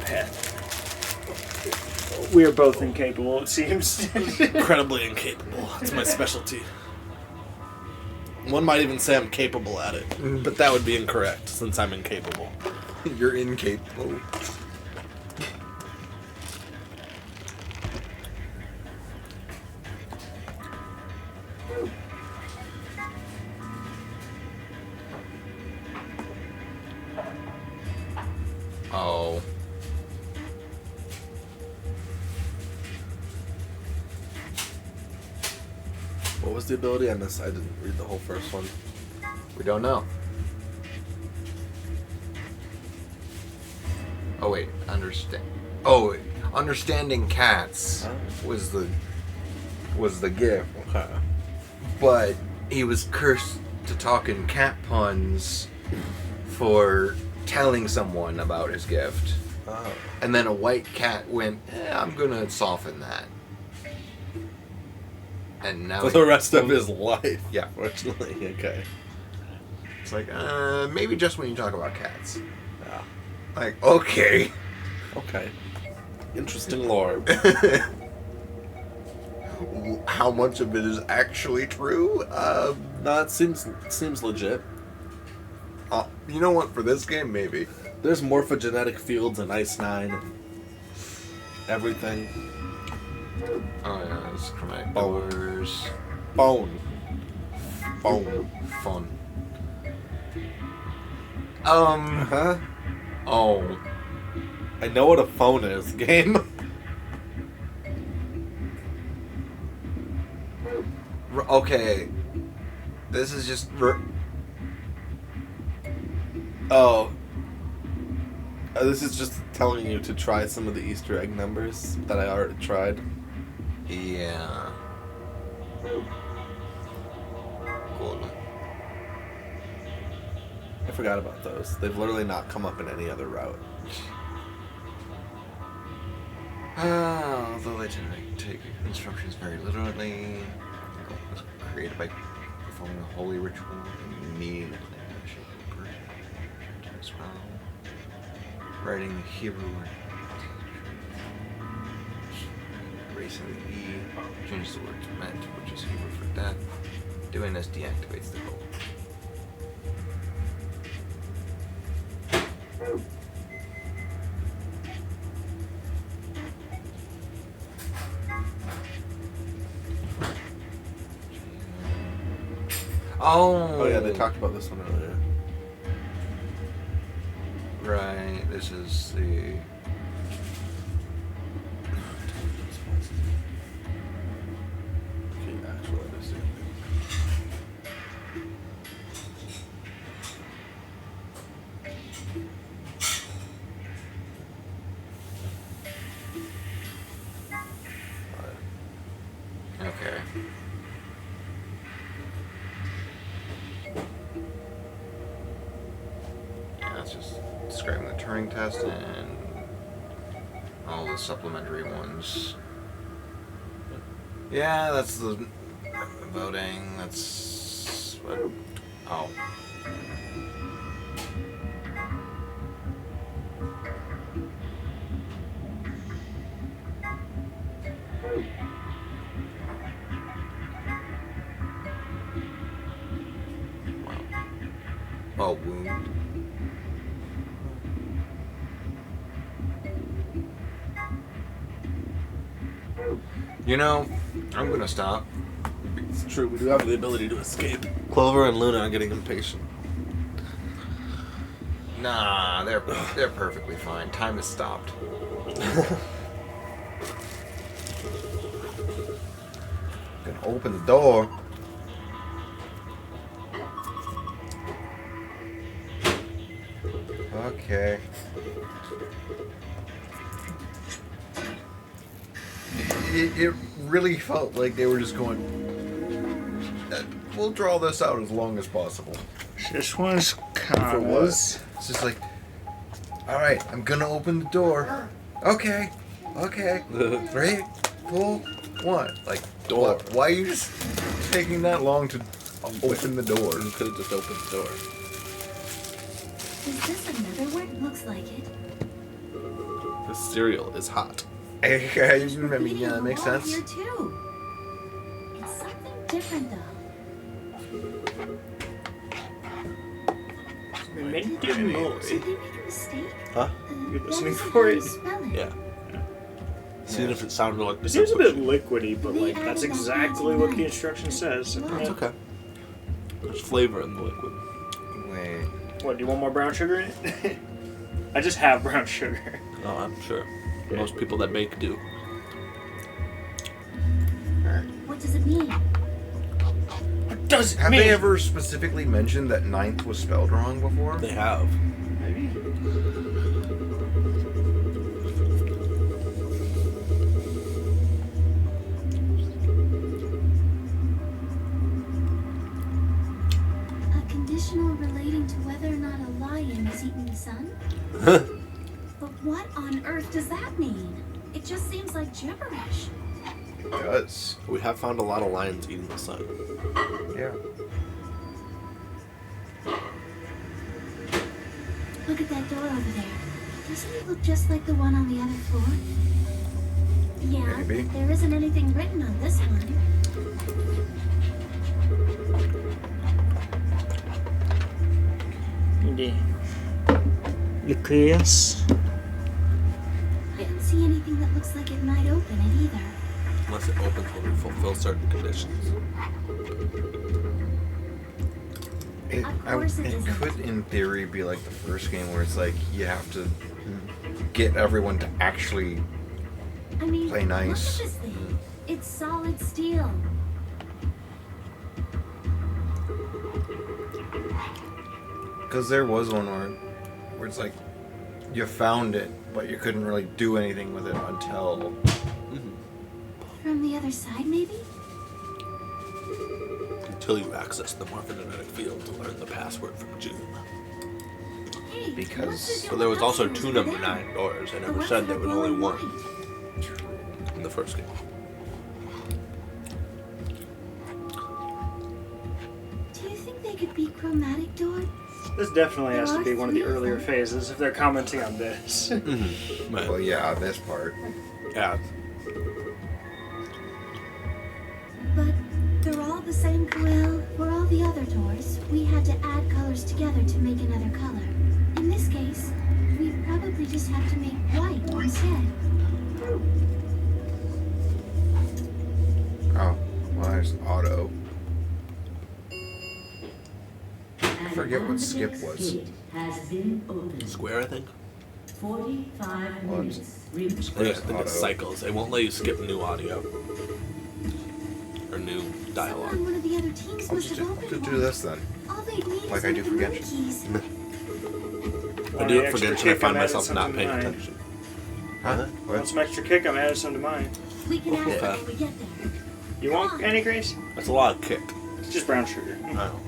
pet. We are both incapable, it seems. Incredibly incapable. That's my specialty. One might even say I'm capable at it, but that would be incorrect since I'm incapable. You're incapable. Oh. What was the ability? I didn't read the whole first one. We don't know. Oh wait, understand. Oh, wait. Understanding cats was the gift, Okay. but he was cursed to talk in cat puns for telling someone about his gift, Oh. and then a white cat went, "I'm gonna soften that," and now For the rest of his life. Yeah. Fortunately. Okay. It's like, maybe just when you talk about cats. Yeah. Like, okay. Okay. Interesting lore. How much of it is actually true? No, it seems legit. You know what? For this game, maybe. There's morphogenetic fields in Ice 9 and everything. Oh yeah, it's chromatic Bone. doors. Bone. Bone. Fun. Huh? Oh. I know what a phone is, game. Okay. This is just. Oh. This is just telling you to try some of the Easter egg numbers that I already tried. Yeah. Cool. I forgot about those. They've literally not come up in any other route. Although they tend to take instructions very literally, it was created by performing a holy ritual and meaning the claim as well. Writing the Hebrew word. Erasing the E, changes the word to meant, which is Hebrew for death. Doing this deactivates the goal. Oh Oh yeah, they talked about this one earlier. Right, this is the. Okay, actual understanding. Okay. Yeah, that's just describing the Turing test and all the supplementary ones. Yeah, that's the voting. That's what. Oh. Oh, wound. You know, I'm gonna stop. It's true, we do have the ability to escape. Clover and Luna are getting impatient. Nah, they're perfectly fine. Time has stopped. Gonna open the door. Okay. It really felt like they were just going, we'll draw this out as long as possible. This one's For what? commas. It's just like, alright, I'm gonna open the door. Okay. 3, 2, 1. Like, Door. what? Why are you just taking that long to open the door? You could have just opened the door. Is this another word? Looks like it. The cereal is hot. I mean, Reading yeah, that on makes the wall sense. Here too. It's something different though. Momentum Did boy. they make a mistake? Huh? You're What listening was it? for How it? do you spell it? Yeah. Seeing if it sounded like It seems a bit liquidy, but We like added that's that exactly into what mine. the instruction says. Wow. It's okay. There's flavor in the liquid. Wait. What, do you want more brown sugar in it? I just have brown sugar. Oh, I'm sure. Most people that bake do. What does it mean? What does it Have mean? they ever specifically mentioned that 9th was spelled wrong before? They have. Maybe. A conditional relating to whether or not a lion is eating the sun? But what on earth does that mean? It just seems like gibberish. It does. We have found a lot of lions eating the sun. Yeah. Look at that door over there. Doesn't it look just like the one on the other floor? Yeah, Maybe. but there isn't anything written on this one. Yeah. Nucleus. I don't see anything that looks like it might open it either. Unless it opens when we fulfill certain conditions. It, Of course it it isn't. could, in theory, be like the first game where it's like you have to get everyone to actually. I mean, Play nice. look at this thing. It's solid steel. Because there was one where it's like you found it, but you couldn't really do anything with it until. From the other side, maybe? Until you access the morphogenetic field to learn the password from June. Hey, Because- what's the So there was also upstairs 2 over number there? 9 doors. I The never ones said that there are was only glowing one white. in the first game. Do you think they could be chromatic doors? This definitely has to be one of the earlier phases if they're commenting on this. Right. Well, yeah, this part. Yeah. But they're all the same. Well, for all the other doors, we had to add colors together to make another color. In this case, we probably just have to make white instead. Oh, well, there's auto. I forget what skip was. Has been opened. Square, I think. 45 What? minutes. Yeah, I Square's think it's auto. cycles. They won't let you skip new audio. Or new Someone dialogue. one of the other teams I'll must just have do, opened just one. do this then. All they need Like is I do one of for the Genshin. keys. I Want do an it for extra Genshin. I kick, find I'm adding myself not something paying to mine. attention. Huh? Want some extra kick? I'm adding some to mine. We can ask Okay. when we get there. You want any, Grace? That's a lot of kick. It's just brown sugar. I know.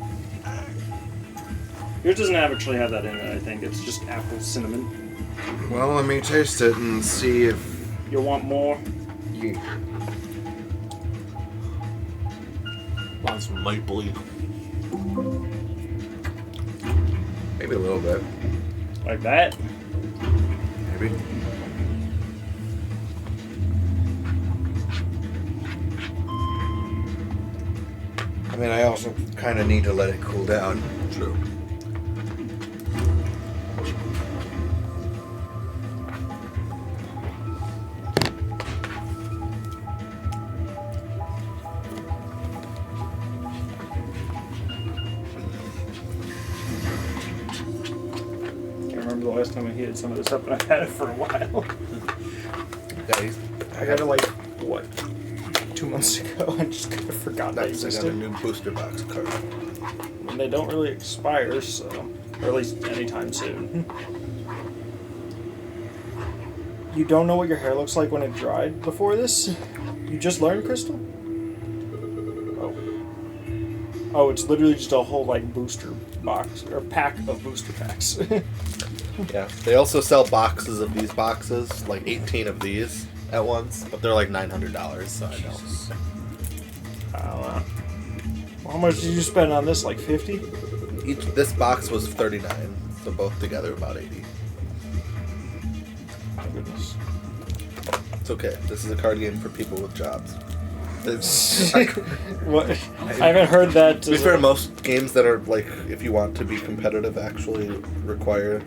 Yours doesn't actually have that in it, I think. It's just apple cinnamon. Well, let me taste it and see if You'll want more? you. Want some maple leaf. Maybe a little bit. Like that? Maybe. I mean, I also kind of need to let it cool down. True. I remember the last time I heated some of this up, and I've had it for a while. I got it like, what, 2 months ago? I just kind of forgot that Nice. I got a existed. new booster box card. And they don't really expire, so. Or at least anytime soon. You don't know what your hair looks like when it dried before this? You just learned, Crystal? Oh. Oh, it's literally just a whole, like, booster box, or pack of booster packs. Yeah. They also sell boxes of these boxes, like 18 of these at once, but they're like $900, so I don't. I don't know. Well, how much did you spend on this? Like 50? This box was 39, so both together about 80. My goodness. It's okay. This is a card game for people with jobs. What? I haven't heard that. To be fair, most games that are like, if you want to be competitive, actually require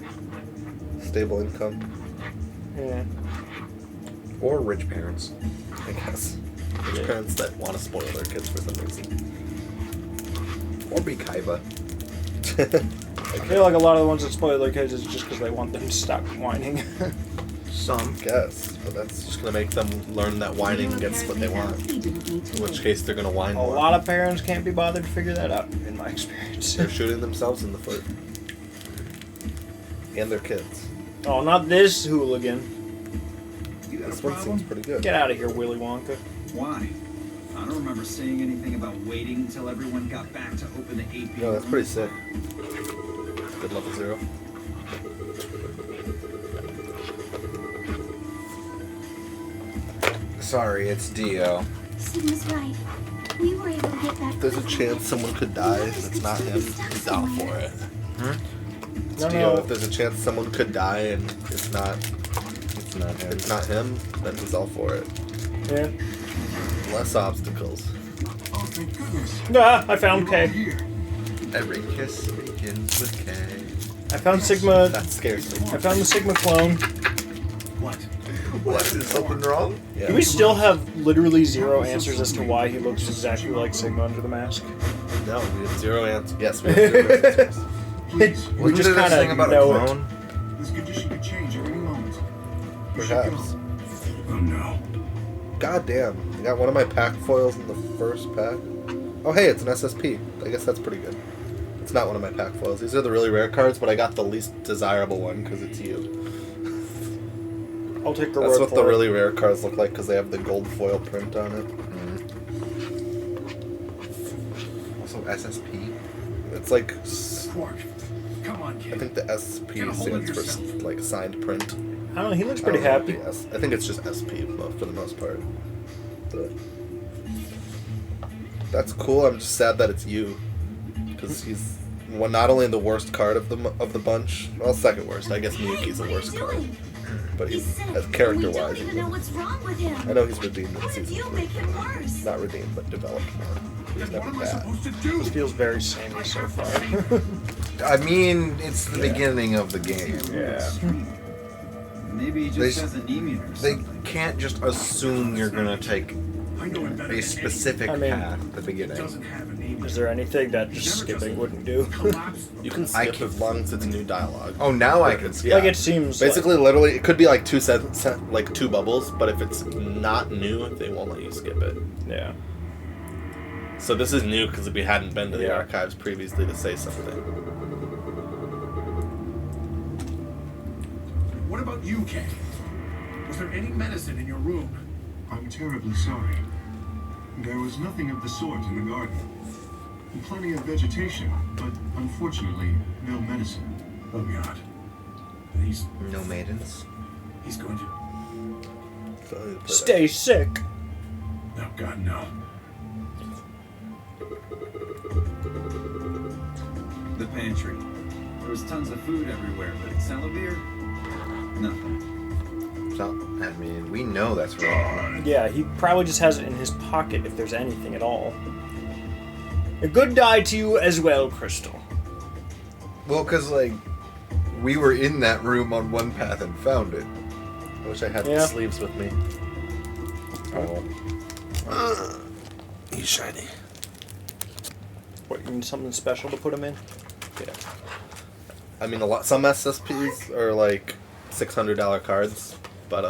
stable income. Yeah. Or rich parents. I guess. There's parents that want to spoil their kids for some reason. Or be Kaiba. I feel like a lot of the ones that spoil their kids is just because they want them to stop whining. Some. Guess, but that's just gonna make them learn that whining gets what they want. In which case, they're gonna whine A more. lot of parents can't be bothered to figure that out, in my experience. They're shooting themselves in the foot. And their kids. Oh, not this hooligan. You got a This one problem? seems pretty good. Get out of here, Willy Wonka. Why? I don't remember saying anything about waiting until everyone got back to open the 8 p.m. No, that's pretty sick. Good level 0. Sorry, it's Dio. Sigma's right. We were able to get back. There's a quickly. chance someone could die. If it's not him, he's down for it. It's No, Dio. no. If there's a chance someone could die and It's not him. it's not him, then he's all for it. Yeah. Less obstacles. Oh, thank goodness. Ah, I found You're all K. here. Every kiss begins with K. I found Sigma. That scares me. I found the Sigma clone. What? What? Is something wrong? Yeah. Do we still have literally zero answers as to why he looks exactly like Sigma under the mask? No, we have 0 answers. Yes, we have 0 answers. Please. We Wasn't just there this kinda thing about a know it. clone? This condition could change at any moment. You should Perhaps. go. Oh no. God damn. I got one of my pack foils in the first pack. Oh, hey, it's an SSP. I guess that's pretty good. It's not one of my pack foils. These are the really rare cards, but I got the least desirable one because it's you. I'll take the That's word what for the it. really rare cards look like because they have the gold foil print on it. Also SSP. It's like, Quark. Come on, I kid. think the SP Get a hold of stands for yourself. like signed print. I don't know. He looks I pretty don't know happy. what the I think it's just SP for the most part. But that's cool. I'm just sad that it's you because he's not only the worst card of the bunch. Well, second worst. I guess Miyuki's the worst card, but He's he's sick. as character We don't wise. even know what's wrong with him. I know he's redeemed in What if season you 3. make him worse? Not redeemed, but developed more. He's Then never what am I bad. supposed to do? This feels very samey so far. I mean, it's the beginning of the game. Yeah. Maybe he just They- has anemia or They something. can't just assume you're gonna take I know him better a than specific I mean- path at the anyone. beginning. Doesn't have a name. Is there anything that just skipping wouldn't do? Collapse. You can I skip can- as long as it's new dialogue. Oh, now I can skip. Yeah. Like it seems. Basically, literally, it could be like like 2 bubbles, but if it's not new, they won't let you skip it. Like, yeah. So this is new because we hadn't been to the Yeah. archives previously to say something. What about you, Kay? Was there any medicine in your room? I'm terribly sorry. There was nothing of the sort in the garden. Plenty of vegetation, but unfortunately, no medicine. Oh God. He's No maidens. going to. So I need to play Stay sick. Oh God, no. The pantry. There was tons of food everywhere, but Celavir? Nothing. So, I mean, we know that's wrong. Yeah, he probably just has it in his pocket if there's anything at all. A good die to you as well, Crystal. Well, because, like, we were in that room on one path and found it. I wish I had Yeah. the sleeves with me. Oh. He's shiny. What, you need something special to put him in? Yeah. I mean, some SSPs are like $600 cards, but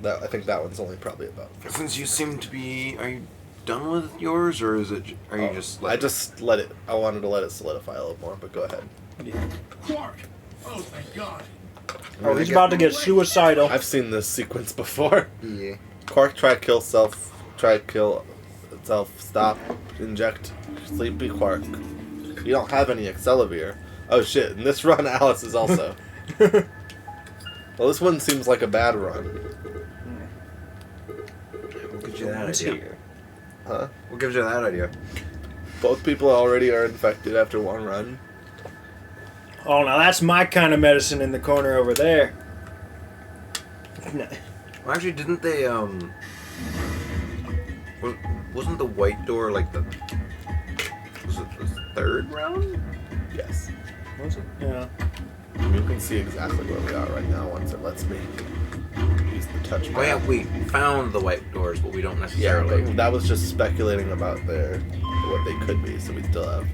I think that one's only probably about. Since you seem to be, are you done with yours, or is it? Are you just? I just let it. I wanted to let it solidify a little more, but go ahead. Quark. Oh, thank God. Oh, he's about to get suicidal. I've seen this sequence before. Yeah. Quark try to kill self. Stop. Inject. Sleepy Quark. You don't have any Accelavir. Oh shit! In this run, Alice is also. Well, this one seems like a bad run. What gives you that What's idea? here? Huh? What gives you that idea? Both people already are infected after one run. Oh, now that's my kind of medicine in the corner over there. Well, actually, didn't they, wasn't the white door like the... Was it the third round? Yes. Was it? Yeah. You can see exactly where we are right now once it lets me use the touchpad. Oh yeah, we found the white doors, but we don't Yeah, necessarily... but that was just speculating about what they could be, so we still have.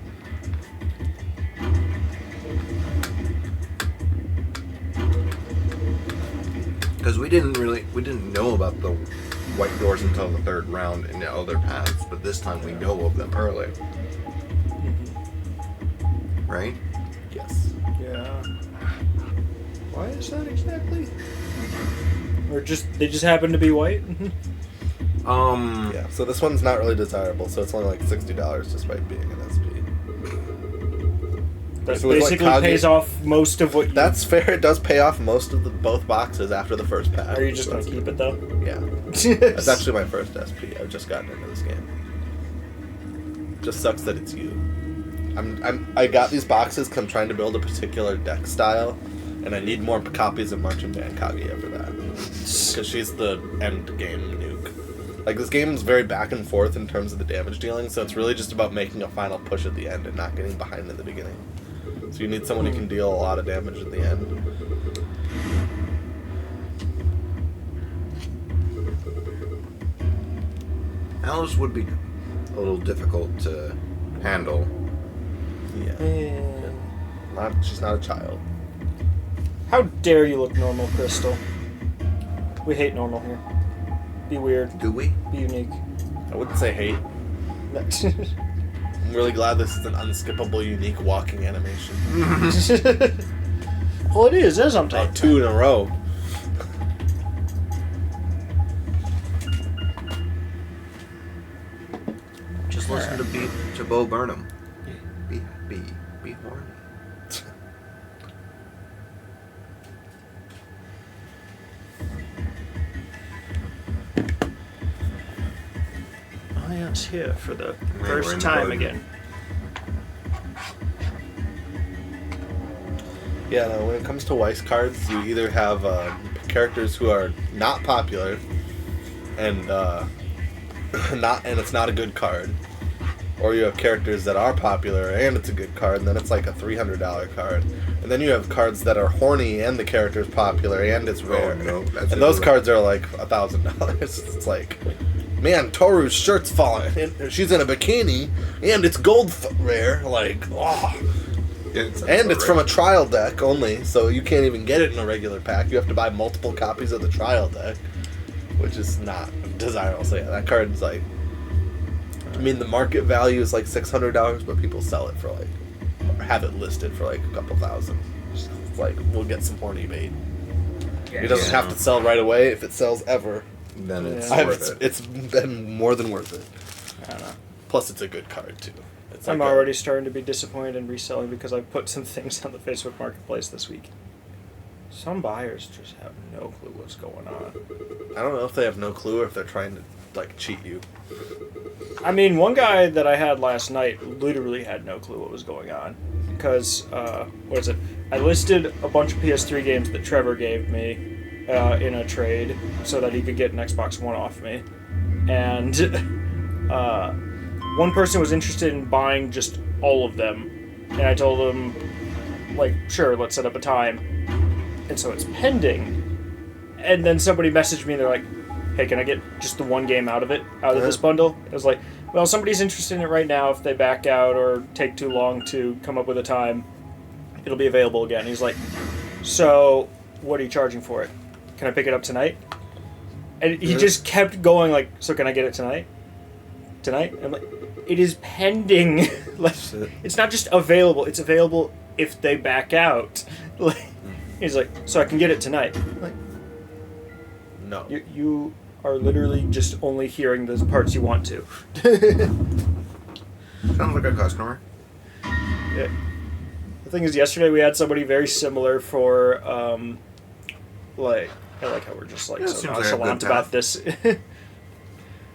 Because we didn't know about the white doors until the third round in the other paths, but this time we know of them early. Right? Yes. Yeah. Why is that exactly? Or they just happen to be white? Yeah, so this one's not really desirable, so it's only like $60 despite being an SP. That If it was like basically Kage- pays off most of what you... That's fair, it does pay off most of both boxes after the first pack. Are you just going to keep it, though? Yeah. That's actually my first SP. I've just gotten into this game. Just sucks that it's you. I got these boxes because I'm trying to build a particular deck style, and I need more copies of Marching Band Kaguya for that. Because she's the end game nuke. Like, this game is very back and forth in terms of the damage dealing, so it's really just about making a final push at the end and not getting behind in the beginning. So you need someone who can deal a lot of damage at the end. Alice would be a little difficult to handle. Yeah. She's not a child. How dare you look normal, Crystal? We hate normal here. Be weird. Do we? Be unique. I wouldn't say hate. I'm really glad this is an unskippable, unique walking animation. Well, it is, isn't Oh, it? 2 in a row. Just listen to Bo Burnham. Be happy. Be horny. Oh, yeah, it's here for the we're in first the time boat. again. Yeah, no, when it comes to Weiss cards, you either have characters who are not popular and it's not a good card, or you have characters that are popular and it's a good card, and then it's like a $300 card. And then you have cards that are horny and the character's popular and it's rare. Oh, no, that's and those it. cards are like $1,000. It's like, man, Toru's shirt's falling. And she's in a bikini and it's gold rare. Like, oh. And it's from a trial deck only, so you can't even get it in a regular pack. You have to buy multiple copies of the trial deck, which is not desirable. So yeah, that card's like, I mean, the market value is like $600, but people sell it for like, or have it listed for like a couple thousand. Just like, we'll get some horny bait. It doesn't have to sell right away. If it sells ever, Then it's Yeah. worth it. it's been more than worth it. I don't know. Plus, it's a good card too. It's I'm like already starting to be disappointed in reselling because I put some things on the Facebook Marketplace this week. Some buyers just have no clue what's going on. I don't know if they have no clue or if they're trying to like cheat you. I mean, one guy that I had last night literally had no clue what was going on. Because, what is it? I listed a bunch of PS3 games that Trevor gave me in a trade so that he could get an Xbox One off me. And one person was interested in buying just all of them. And I told them, like, sure, let's set up a time. And so it's pending. And then somebody messaged me and they're like, hey, can I get just the one game out of this bundle? I was like, well, somebody's interested in it right now. If they back out or take too long to come up with a time, it'll be available again. He's like, so what are you charging for it? Can I pick it up tonight? And he just kept going like, so can I get it tonight? Tonight? I'm like, it is pending. Like, it's not just available. It's available if they back out. Like, He's like, so I can get it tonight. I'm like, No. you are literally just only hearing the parts you want to. Sounds like a customer. Yeah. The thing is, yesterday we had somebody very similar for, like, I like how we're just like Yeah, so seems like a good nonchalant path. about this.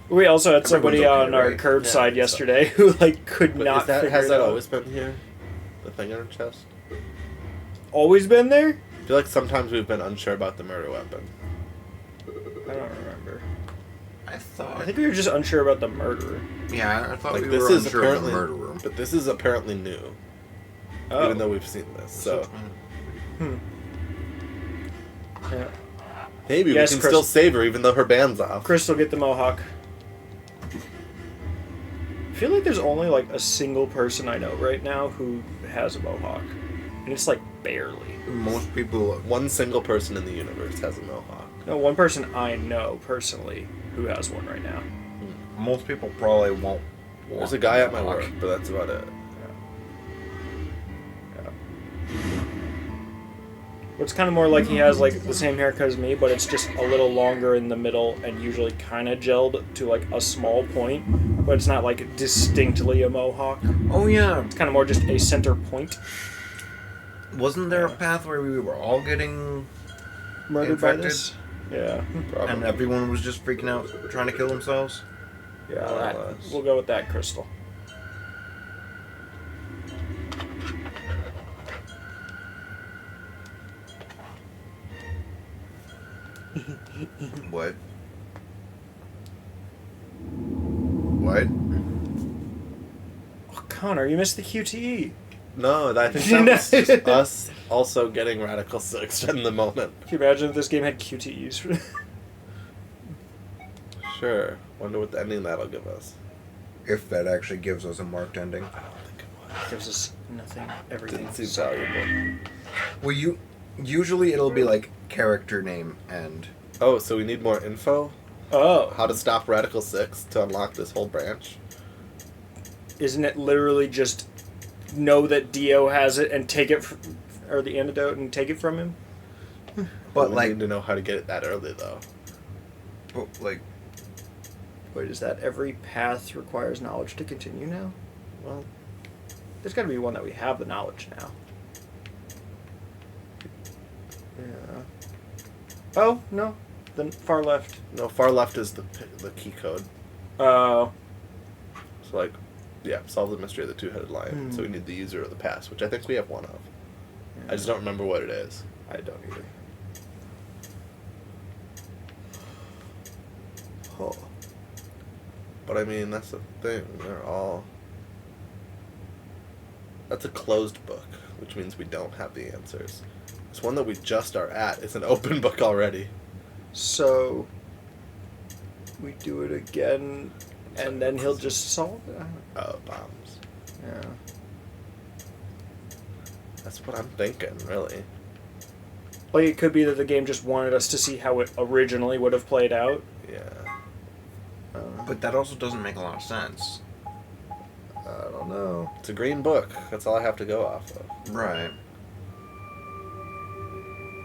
We also had somebody Everyone's okay, on our right? curbside Yeah, yesterday who like could But not is that, figure has it that out. always been here? The thing in her chest? Always been there? I feel like sometimes we've been unsure about the murder weapon. I don't remember. I thought. I think we were just unsure about the murderer. Yeah, I thought Like we this were is unsure of the apparently, murder room. but this is apparently new, Oh. even though we've seen this. So Yeah. maybe Yes, we can Chris. still save her, even though her band's off. Crystal, get the mohawk. I feel like there's only like a single person I know right now who has a mohawk, and it's like barely. Most people. One single person in the universe has a mohawk. No, one person I know personally who has one right now. Most people probably won't. There's a guy at my work, but that's about it. It's kind of more like he has like the same haircut as me, but it's just a little longer in the middle and usually kind of gelled to like a small point, but it's not like distinctly a mohawk. Oh yeah. It's kind of more just a center point. Wasn't there a path where we were all getting Murdered by infected? this? Yeah. Probably. And everyone was just freaking out, trying to kill themselves? Yeah, More or that- less. we'll go with that, Crystal. What? What? Oh, Connor, you missed the QTE. No, I think that was just us also getting Radical 6 in the moment. Can you imagine if this game had QTEs for Sure. Wonder what the ending that'll give us. If that actually gives us a marked ending. I don't think it was. gives us nothing, everything. Didn't seem So- valuable. Well, usually it'll be like character name and. Oh, so we need more info? Oh, How to stop Radical 6 to unlock this whole branch? isn't it literally just know that Dio has it and take it, or the antidote and take it from him? But we like, need to know how to get it that early, though. like, Wait, is that every path requires knowledge to continue now? Well, there's got to be one that we have the knowledge now. Yeah. Oh, no. Then far left. No, far left is the key code. Oh. So, like, yeah, solve the mystery of the two-headed lion. So we need the user of the pass, which I think we have one of. I just don't remember what it is. I don't either. Oh. But I mean, that's the thing. They're all. That's a closed book, which means we don't have the answers. This one that we just are at is an open book already. So we do it again, and then he'll just solve it. Oh, bombs. Yeah. That's what I'm thinking, really. Like it could be that the game just wanted us to see how it originally would have played out. Yeah. but that also doesn't make a lot of sense. I don't know. It's a green book. That's all I have to go off of. Right.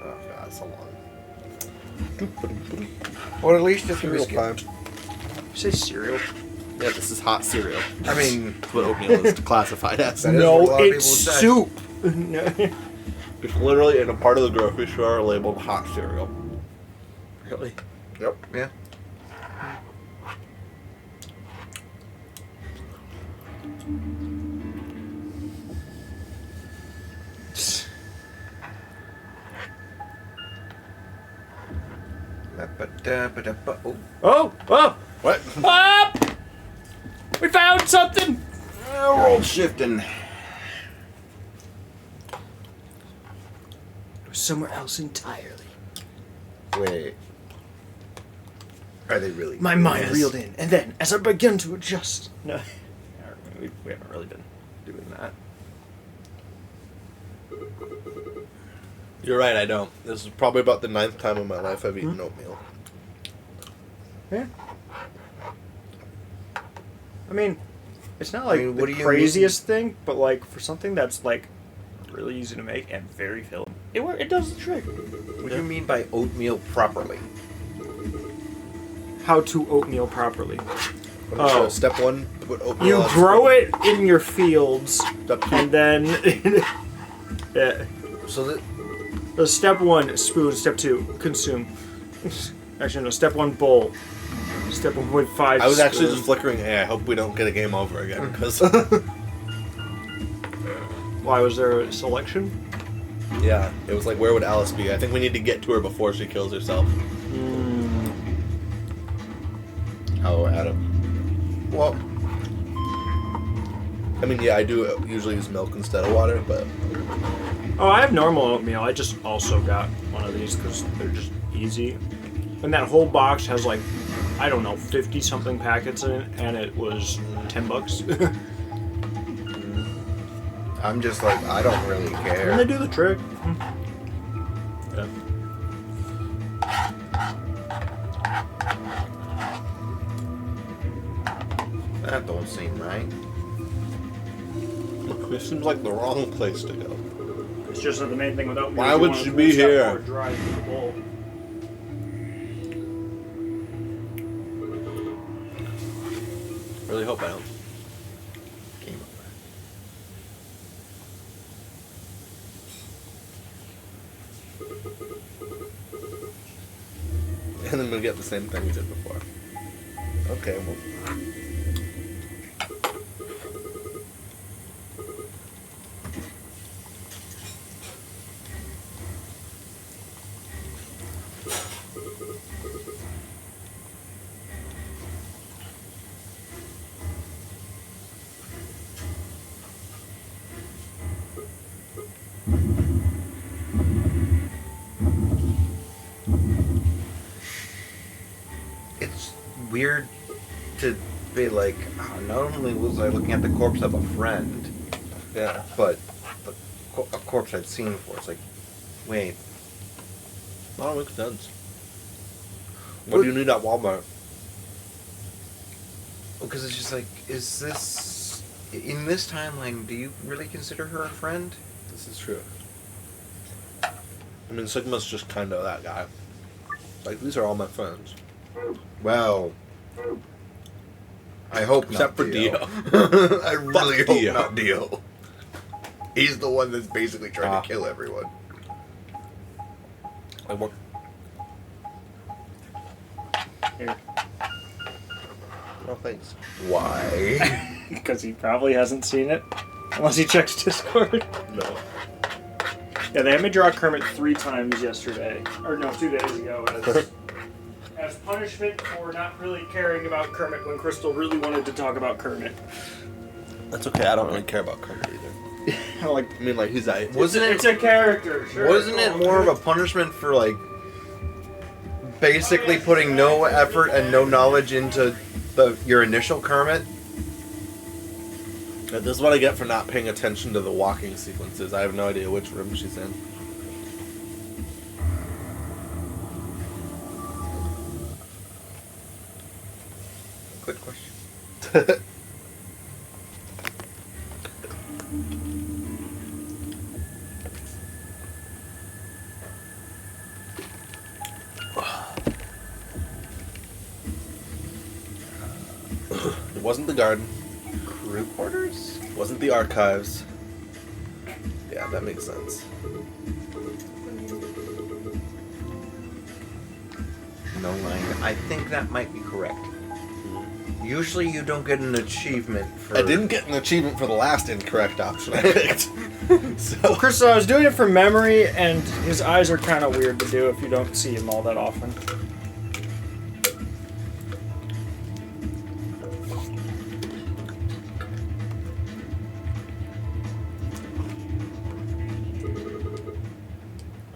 Oh, God, so long. Or at least it's Cereal time. You say cereal? Yeah, this is hot cereal. I mean, That's what oatmeal is classified as. That is what a No, lot of it's people would say. soup. No. It's literally in a part of the grocery store labeled hot cereal. Really? Yep. Yeah. Oh, Oh! Oh! What? Up! We found something! world shifting. It was somewhere else entirely. Wait. Are they really? My mind Yes. reeled in, and then, as I began to adjust... No, we haven't really been doing that. You're right, I don't. This is probably about the 9th time in my life I've eaten oatmeal. Yeah. I mean, it's not like what the do you craziest thing, but like for something that's like really easy to make and very filling. It does the trick. What do you mean by oatmeal properly? How to oatmeal properly. So step 1, put oatmeal You on grow spoon. it in your fields, Step 2. and then yeah. So that So step 1, spoon. Step 2, consume. Actually, no. Step 1, bowl. Step 1.5. I was actually spoon. just flickering. Hey, I hope we don't get a game over again because Why was there a selection? yeah, it was like where would Alice be? I think we need to get to her before she kills herself. how Adam? Well, I mean, yeah, I do usually use milk instead of water, but Oh, I have normal oatmeal. I just also got one of these because they're just easy. And that whole box has like, I don't know, 50 something packets in it, and it was $10. I'm just like, I don't really And care. they do the trick. Yeah. That don't seem right. this seems like the wrong place to go. It's just that the main thing with oatmeal. Why is you would want it she to be push that here? more dry in the bowl. Really hope I don't. Game And then we get the same thing we did before. Okay, well. It's weird to be like, oh, not only was I looking at the corpse of a friend, Yeah. but a corpse I'd seen before. It's like, wait, Oh, makes sense. What do you need at Walmart? because it's just like, is this in this timeline? Do you really consider her a friend? This is true. I mean, Sigma's just kind of that guy. Like, these are all my friends. Well, I hope Except not for Dio. Dio. I really Fuck hope Dio. not Dio. He's the one that's basically trying Ah. to kill everyone. I want. Here. No, thanks. Why? Because he probably hasn't seen it. Unless he checks Discord. No. Yeah, they had me draw Kermit 3 times yesterday. Or no, 2 days ago as punishment for not really caring about Kermit when Crystal really wanted to talk about Kermit. That's okay. I don't really care about Kermit either. I'm like, I mean, like, he's a. Wasn't it's it? a character, sure. Wasn't it more of a punishment for like basically putting no effort and no knowledge into your initial Kermit? This is what I get for not paying attention to the walking sequences. I have no idea which room she's in. Good question. It wasn't the garden. Crew quarters? It wasn't the archives. Yeah, that makes sense. No lying. I think that might be correct. Usually you don't get an achievement for... I didn't get an achievement for the last incorrect option I picked. So Crystal, I was doing it from memory, and his eyes are kind of weird to do if you don't see him all that often.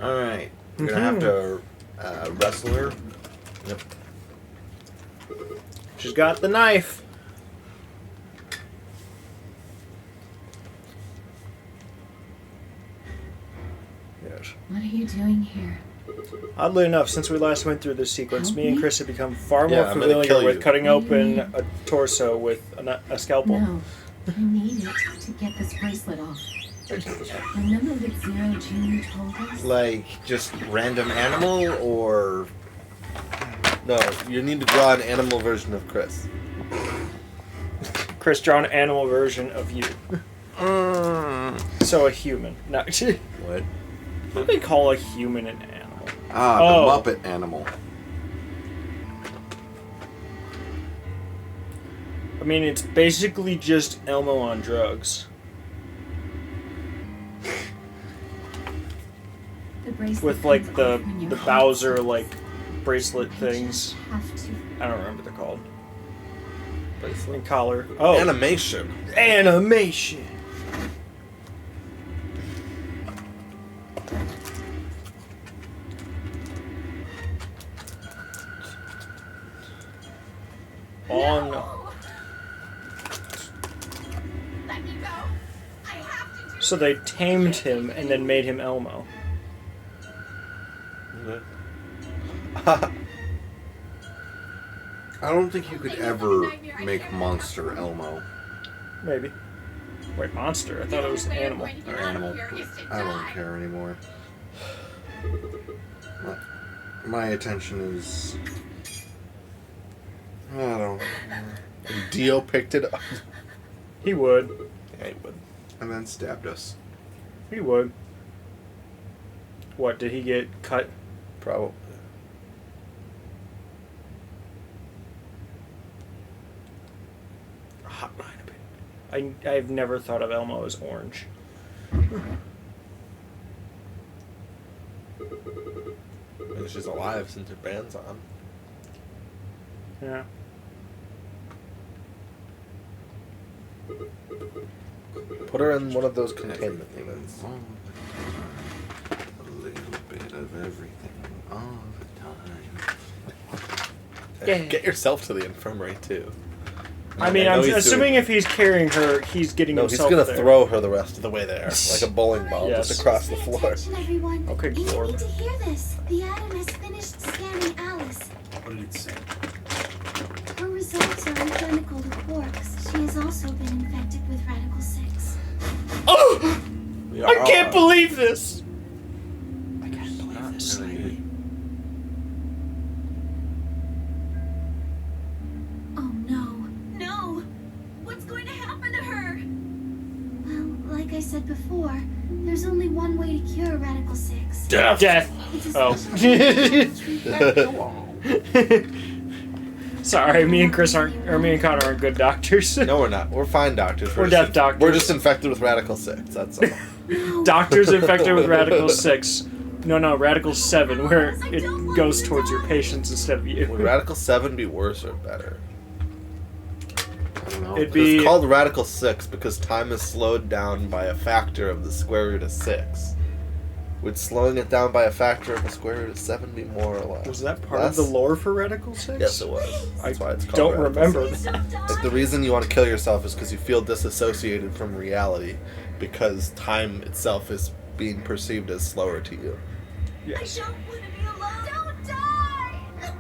Alright. We're gonna have to wrestle her. Yep. She's got the knife. Yes. What are you doing here? Oddly enough, since we last went through this sequence, me and Chris have become far Yeah, more I'm gonna familiar kill with you. cutting open a torso with a scalpel. No, I need it to get this bracelet off. The number that Zero G told us? Like, just random animal, or... No, you need to draw an animal version of Chris. Chris, draw an animal version of you. So a human. No. What? What do they call a human an animal? Ah, Oh. the Muppet animal. I mean, it's basically just Elmo on drugs. The bracelet With like comes the off when you're hot. Bowser like bracelet I things. just have to. I don't remember what they're called. Bracelet? And collar. Oh, Animation. animation. Oh no. Let me go. I have to do. So they tamed him and then made him Elmo. I don't think you could ever make Monster Elmo. Maybe. Wait, monster? I thought it was an animal. Or animal. I don't care anymore. My attention is... I don't... Dio picked it up. He would. Yeah, he would. And then stabbed us. He would. What, did he get cut? Probably. Hot line a bit. I've never thought of Elmo as orange. Maybe she's alive since her band's on. Yeah. Put her in one of those containment units. All the time. A little bit of everything all the time. Yeah. Get yourself to the infirmary too. I mean, I know I'm he's assuming doing- if he's carrying her, he's getting No, he's himself gonna there. throw her the rest of the way there, like a bowling ball, Yes. just across the Pay floor. attention, everyone. Okay, You Lord. need to hear this. The Atom has finished scanning Alice. What did it say? Her results are identical to Quark's. She has also been infected with Radical 6. Oh! Yeah. I can't believe this! I can't Not believe this. really. Oh no. No! What's going to happen to her? Well, like I said before, there's only one way to cure Radical 6. Death. It's a Oh. Sorry, me and Chris aren't, or me and Connor aren't good doctors. No, we're not. We're fine doctors. We're just death doctors. We're just infected with Radical 6, that's all. No. Doctors infected with Radical 6. No, Radical 7, where it goes towards your patients instead of Would you. Radical 7 be worse or better? I don't know. It'd be- It's called Radical 6 because time is slowed down by a factor of the square root of 6. Would slowing it down by a factor of the square root of 7 be more or less? Was that part Less? of the lore for Radical 6? Yes, it was. That's why it's called Don't Radical remember 6. that. Like, the reason you want to kill yourself is because you feel disassociated from reality because time itself is being perceived as slower to you. Yes. don't want to be alone. Don't die!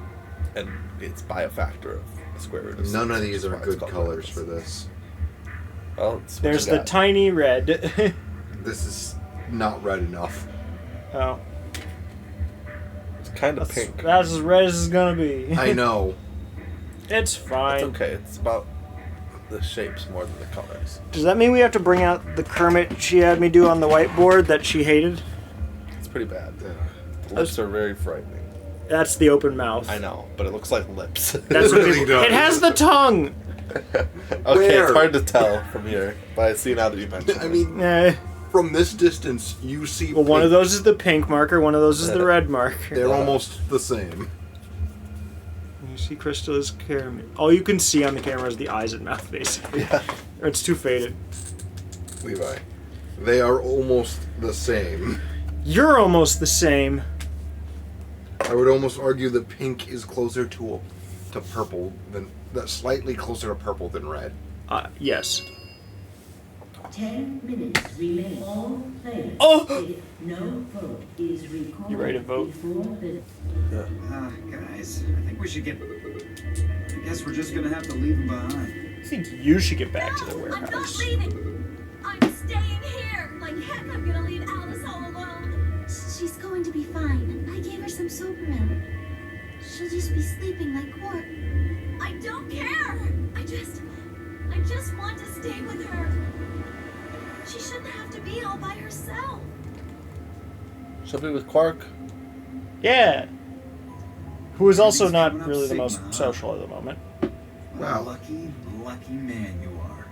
And it's by a factor of the square root of 6. None of these That's are why it's good called colors Radical for 6. this. Well, it's what There's you the got. tiny red. This is not red enough. Oh. It's kind of That's, pink. that's as red as it's gonna be. I know. It's fine. It's okay. It's about the shapes more than the colors. Does that mean we have to bring out the Kermit she had me do on the whiteboard that she hated? It's pretty bad. The lips are very frightening. That's the open mouth. I know, but it looks like lips. That's what really people, does. it has the tongue! Okay, Where? it's hard to tell from here, but I see now that you mentioned I it. mean, Eh. from this distance, you see. Well, one of pink. those is the pink marker, one of those is the red marker. They're almost the same. You see Crystal is Kermit. All you can see on the camera is the eyes and mouth, basically. Yeah. Or it's too faded. Levi. They are almost the same. You're almost the same. I would almost argue that pink is closer to purple than that, slightly closer to purple than red. Yes. 10 minutes remain. All players. Oh! If no vote is recorded You ready to vote? before the Guys, I think we should get... I guess we're just gonna have to leave him behind. I think you should get back to the I'm not warehouse. leaving. I'm staying here, like heck I'm gonna leave Alice all alone. She's going to be fine. I gave her some Soberil. She'll just be sleeping like Quark. I don't care. I just want to stay with her. She shouldn't have to be all by herself. She'll be with Quark. Yeah. Who is also Everything's not coming up really the Sigma, most huh? social at the moment. What a lucky man you are.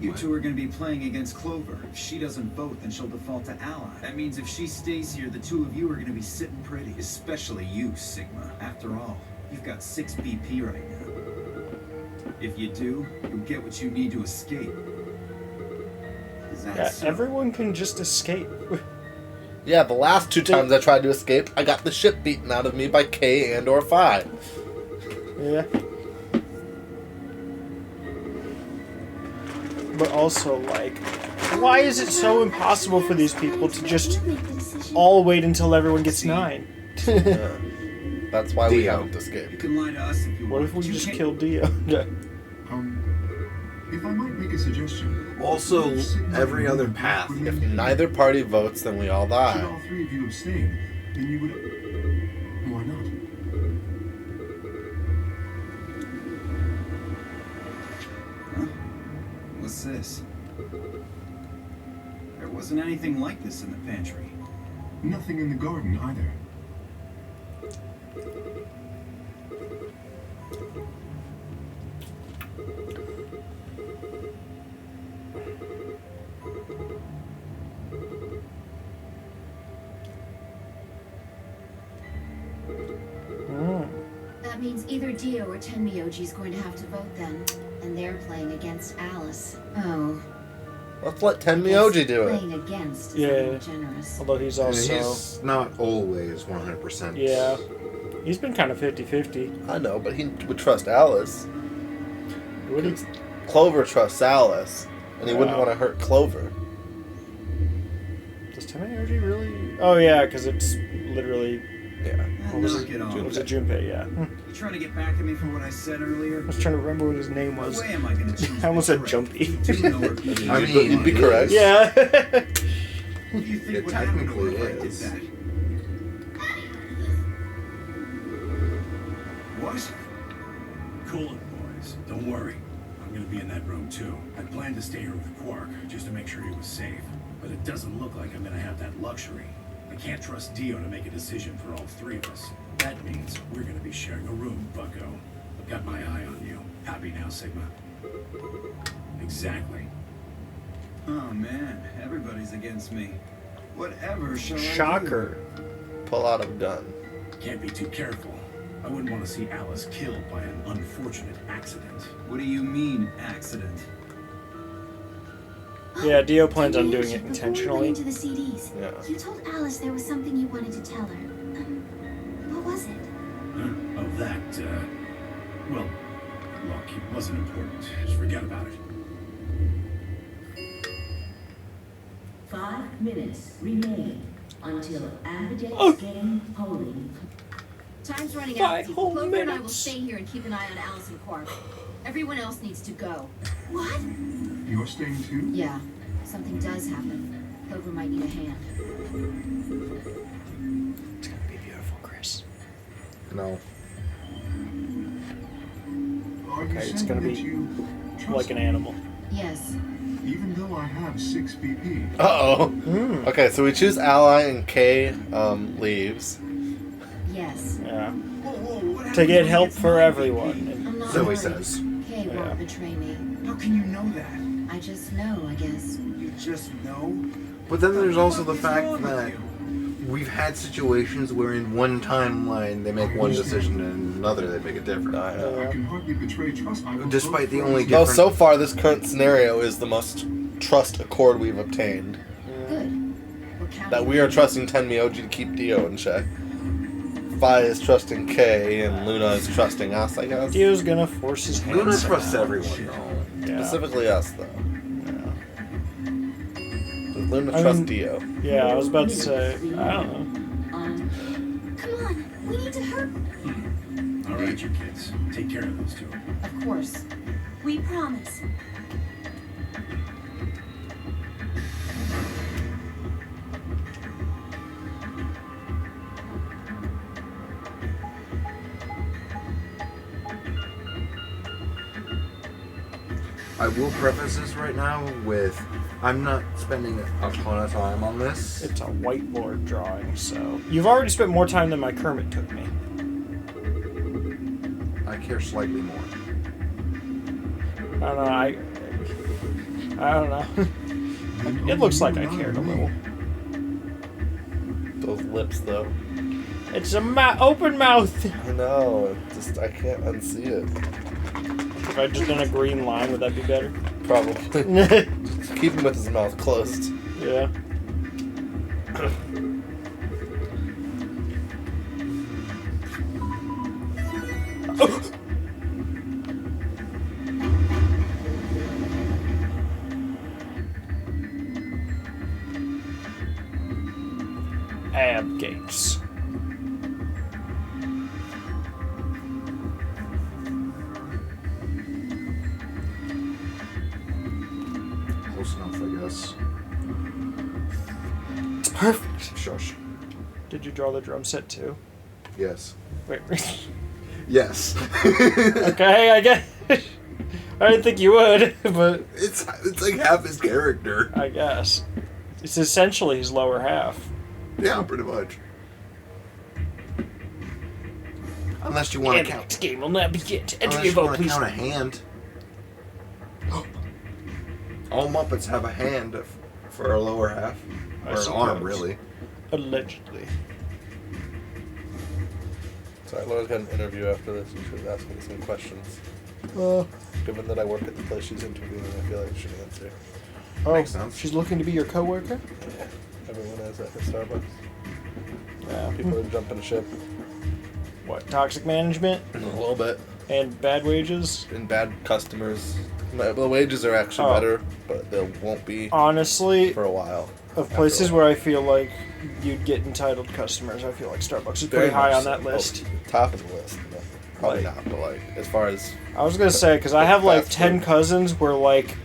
You two are going to be playing against Clover. If she doesn't vote, then she'll default to Ally. That means if she stays here, the two of you are going to be sitting pretty. Especially you, Sigma. After all, you've got 6 BP right now. If you do, you'll get what you need to escape. Is that Yeah, so? everyone can just escape. Yeah, the last 2 times I tried to escape, I got the shit beaten out of me by K and or Phi. Yeah. But also, like, why is it so impossible for these people to just You make the decision. all wait until everyone gets 9? Yeah. That's why we Dio. haven't You escaped. can lie to us if you What want. if we but you just can't- kill Dio? Yeah. If I might make a suggestion. Also, every other path. If neither party votes, then we all Should die. all 3 of you abstain, then you would. Why not? Huh? What's this? There wasn't anything like this in the pantry. Nothing in the garden either. That means either Dio or Tenmyoji's going to have to vote then. And they're playing against Alice. Oh. Let's let Tenmyoji do it. Playing against is Yeah. a little generous. Although he's also... He's not always 100%. Yeah. He's been kind of 50-50. I know, but he would trust Alice. Would he? Clover trusts Alice, and he wouldn't Wow. want to hurt Clover. Does Tenmyoji really... Oh, yeah, because it's literally... Yeah. What was Knock it? it off. It was a Junpei, yeah. You trying to get back at me for what I said earlier? I was trying to remember what his name No was. way am I going to choose I almost said correct. Jumpy. You do know where people I are. mean, You'd be it correct. is. Yeah. What do you think It would happen to her if I technically did is. that? What? Cool it, boys. Don't worry. I'm gonna be in that room too. I planned to stay here with Quark, just to make sure he was safe. But it doesn't look like I'm gonna have that luxury. I can't trust Dio to make a decision for all 3 of us. That means we're gonna be sharing a room, bucko. I've got my eye on you. Happy now, Sigma? Exactly. Oh man, everybody's against me. Whatever shall I do? Shocker. Pull out a gun. Can't be too careful. I wouldn't want to see Alice killed by an unfortunate accident. What do you mean, accident? Yeah, Dio plans on Tenmyoji, doing it before we intentionally. went into the CDs, Yeah. you told Alice there was something you wanted to tell her. What was it? Huh? Oh, that, well, look, it wasn't important. Just forget about it. 5 minutes remain until Abidex Oh. game polling. Time's running 5 out, Steve. whole Clover and I will minutes. stay here and keep an eye on Alice and Quark. Everyone else needs to go. What? You're staying too? Yeah, something does happen. Clover might need a hand. It's gonna be beautiful, Chris. No. Are you Okay, it's saying gonna that be you trust Like an me, animal. Yes. even though I have 6 BP? Uh-oh. Mm. Okay, so we choose Ally and K leaves. Yes. Yeah. Whoa, whoa, what To happens get when he help gets for my everyone. BP? And I'm not So he worried. says. Kay Yeah. won't betray me. How can you know that? I just know, I guess. You just know? But then there's also the What is fact wrong with that you? we've had situations where in one timeline they make one decision and in another they make it different. I know. I can hardly betray trust. I will Despite vote the for only you. No, different- so far this current scenario is the most trust accord we've obtained. Good. We're counting That we are trusting Tenmyoji to keep Dio in check. Phi is trusting K, and Luna is trusting us, I guess. Dio's gonna force his hand. Luna trusts somehow. everyone, though. Yeah. Specifically us, though. Does Luna I trust mean- Dio? Yeah, I was about to say, I don't know. Come on, we need to hurry. All right, you kids. Take care of those 2. Of course. We promise. I will preface this right now with I'm not spending a ton of time on this. It's a whiteboard drawing, so you've already spent more time than my Kermit took me. I care slightly more. I don't know. I don't know. It looks like I cared a little. Those lips, though. It's a open mouth. I know. I can't unsee it. If I just done a green line, would that be better? Probably. Just keep him with his mouth closed. Yeah. Ab gates. Close enough, I guess. It's perfect. Shush. Did you draw the drum set too? Yes. Wait. Yes. Okay, I guess. I didn't think you would, but It's like half his character. I guess. It's essentially his lower half. Yeah, pretty much. Unless you want And to the count. next game will not begin. Enter Unless your you vote, want to please. count a hand. All Muppets have a hand for a lower half. I Or an suppose. arm, really. Allegedly. So I learned an interview after this. You should ask me some questions. Given that I work at the place she's interviewing, I feel like I should answer. Oh, Makes sense. she's looking to be your coworker? Yeah. Everyone has at her Starbucks. Yeah. People are jumping ship What, toxic management a little bit. and bad wages? And bad customers. The wages are actually Oh. better, but they won't be Honestly, for a while. of places where I feel like you'd get entitled customers, I feel like Starbucks is Very pretty high much on that so. list. Oh, top of the list. No, probably Like- not, but like as far as I was gonna say, because I have like Fast 10 food. cousins where like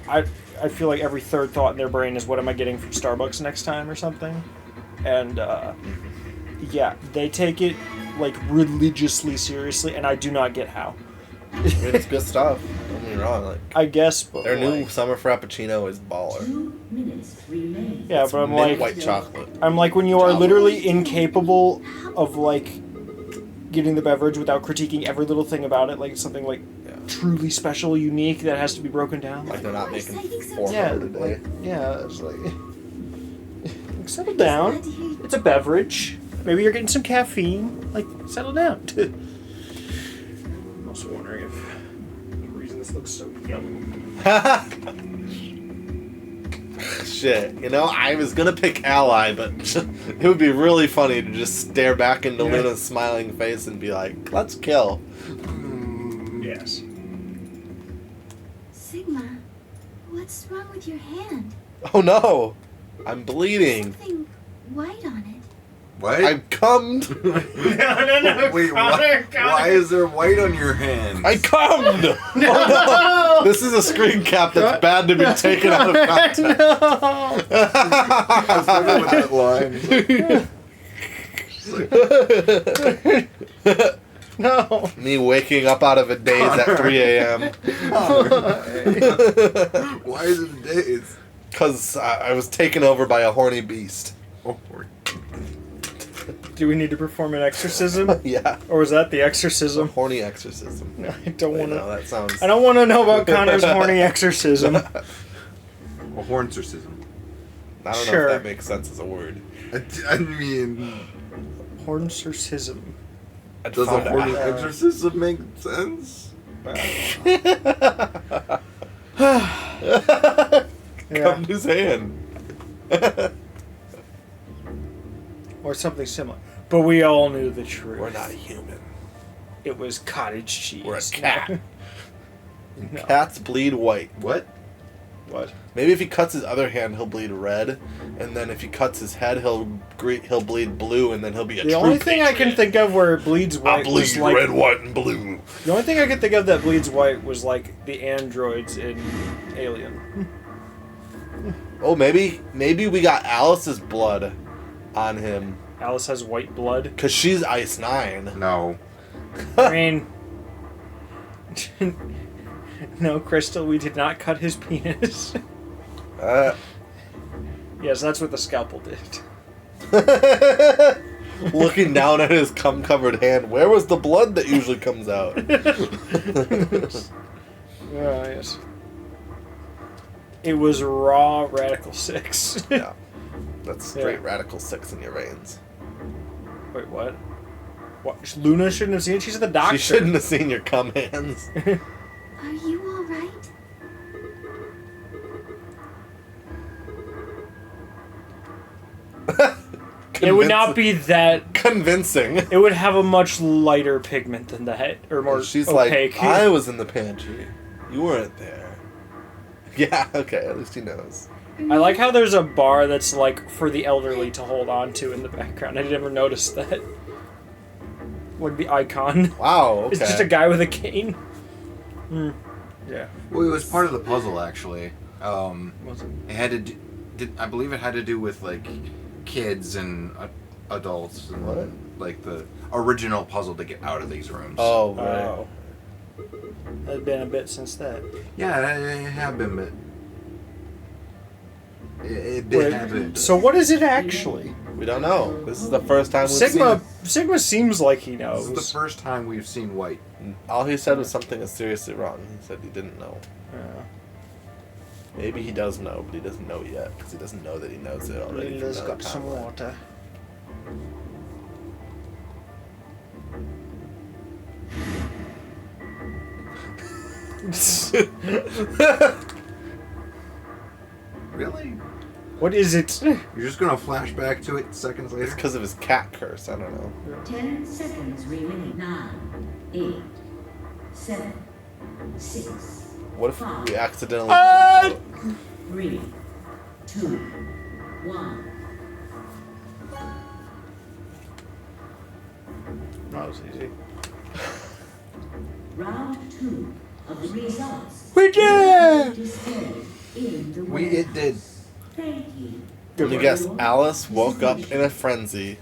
I feel like every third thought in their brain is, what am I getting from Starbucks next time or something? And yeah, they take it like religiously seriously, and I do not get how. I mean, it's good stuff. Don't get me wrong. Like I guess, but their new like, summer frappuccino is baller. 2 minutes remain. yeah, It's but I'm mint like, white chocolate. I'm like when you are literally incapable of like getting the beverage without critiquing every little thing about it, like something like Yeah. truly special, unique that has to be broken down. Like they're not course, making I think so, 400 a day. Like, yeah, it's like settle Glad down. to hear you. It's a beverage. Maybe you're getting some caffeine. Like, settle down. I'm also wondering if the reason this looks so yellow. Shit, you know, I was gonna pick Ally, but it would be really funny to just stare back into Luna's smiling face and be like, let's kill. Yes. Sigma, what's wrong with your hand? Oh no! I'm bleeding. Something white on it. What? I'm cummed! no. Wait, why is there white on your hand? I cummed! Oh no! This is a screen cap that's bad to be taken out of context. I was looking at that line. No. Me waking up out of a daze at 3 a.m. Why is it a daze? Because I was taken over by a horny beast. Oh, Do we need to perform an exorcism? Yeah. Or was that the A exorcism? horny exorcism. No, I don't I want know, to. that sounds... I don't want to know about Connor's horny exorcism. a horncercism. I don't know Sure. if that makes sense as a word. I mean, Horncercism. I'd does a find horny out. exorcism make sense? Yeah. Come to his hand. Or something similar. But we all knew the truth. We're not human. It was cottage cheese. We're a cat. No. Cats bleed white. What? What? Maybe if he cuts his other hand, he'll bleed red, and then if he cuts his head, he'll bleed blue, and then he'll be a The true only thing I can think of where it bleeds I white bleed was like red, white, and blue. the only thing I could think of that bleeds white was like the androids in Alien. Oh, maybe we got Alice's blood on him, Alice has white blood. because she's Ice 9. No. I mean, No, Crystal, we did not cut his penis. Yes, that's what the scalpel did. Looking down at his cum-covered hand, where was the blood that usually comes out? Yes. It was raw Radical 6. Yeah. That's straight Yeah. Radical 6 in your veins. Wait, what? What? Luna shouldn't have seen it? She's the doctor. She shouldn't have seen your cum hands. Are you all right? It would not be that convincing. It would have a much lighter pigment than that, or more She's opaque. like, I was in the pantry. You weren't there. Yeah, okay, at least he knows. I like how there's a bar that's like for the elderly to hold on to in the background. I never noticed that. Like the icon. Wow, okay. It's just a guy with a cane. Yeah. Well, it was part of the puzzle actually. Was it? It had to I believe it had to do with like kids and adults and What? like the original puzzle to get out of these rooms. Oh, right. Oh. It's been a bit since that. Yeah, it had been, but it did happen. So what is it actually? We don't know. This is the first time we've Sigma seen Sigma seems like he This knows. is the first time we've seen white. it. All he said was something is seriously wrong. He said he didn't know. Yeah. Maybe he does know, but he doesn't know yet because he doesn't know that he knows it already. Lila's from got another some timeline. water. Really? What is it? You're just gonna flash back to it seconds It's later? because of his cat curse. I don't know. 10 seconds remaining. 9, 8, 7, 6, What if we accidentally? 3, 2, 1. That was easy. Round 2 of the results. We did! Displayed in the It did. Thank you. Let me guess. Alice woke up in a frenzy,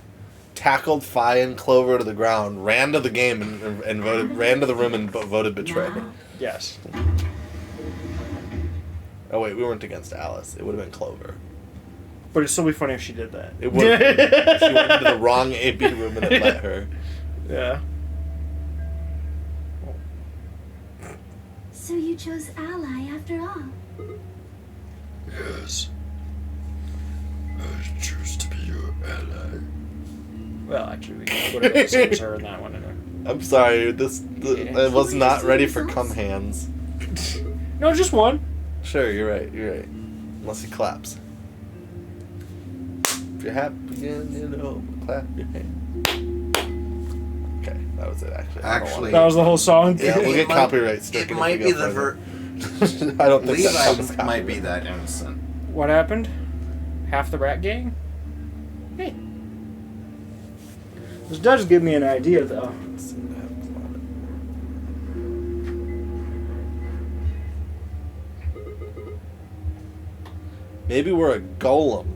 tackled Fi and Clover to the ground, ran to the game and voted, ran to the room and voted betray. Yes. Oh wait, we weren't against Alice. It would have been Clover. But it'd still be funny if she did that. It would. She went into the wrong AB room and it let her. Yeah. So you chose Ally after all. Yes. I choose to be your ally. Well, actually, we would have been her in that one. I'm sorry. I was not ready for cum hands. No, just one. Sure, you're right. You're right. Unless he claps. If you're happy, clap your hand. Okay, that was it. Actually, I don't Actually, That was the whole song. Yeah, we'll get might- copyright stricken. It if might we be go the further. I don't think that counts as Levi might be copyright. that innocent. What happened? Half the rat gang? Hey. This does give me an idea, though. Maybe we're a golem.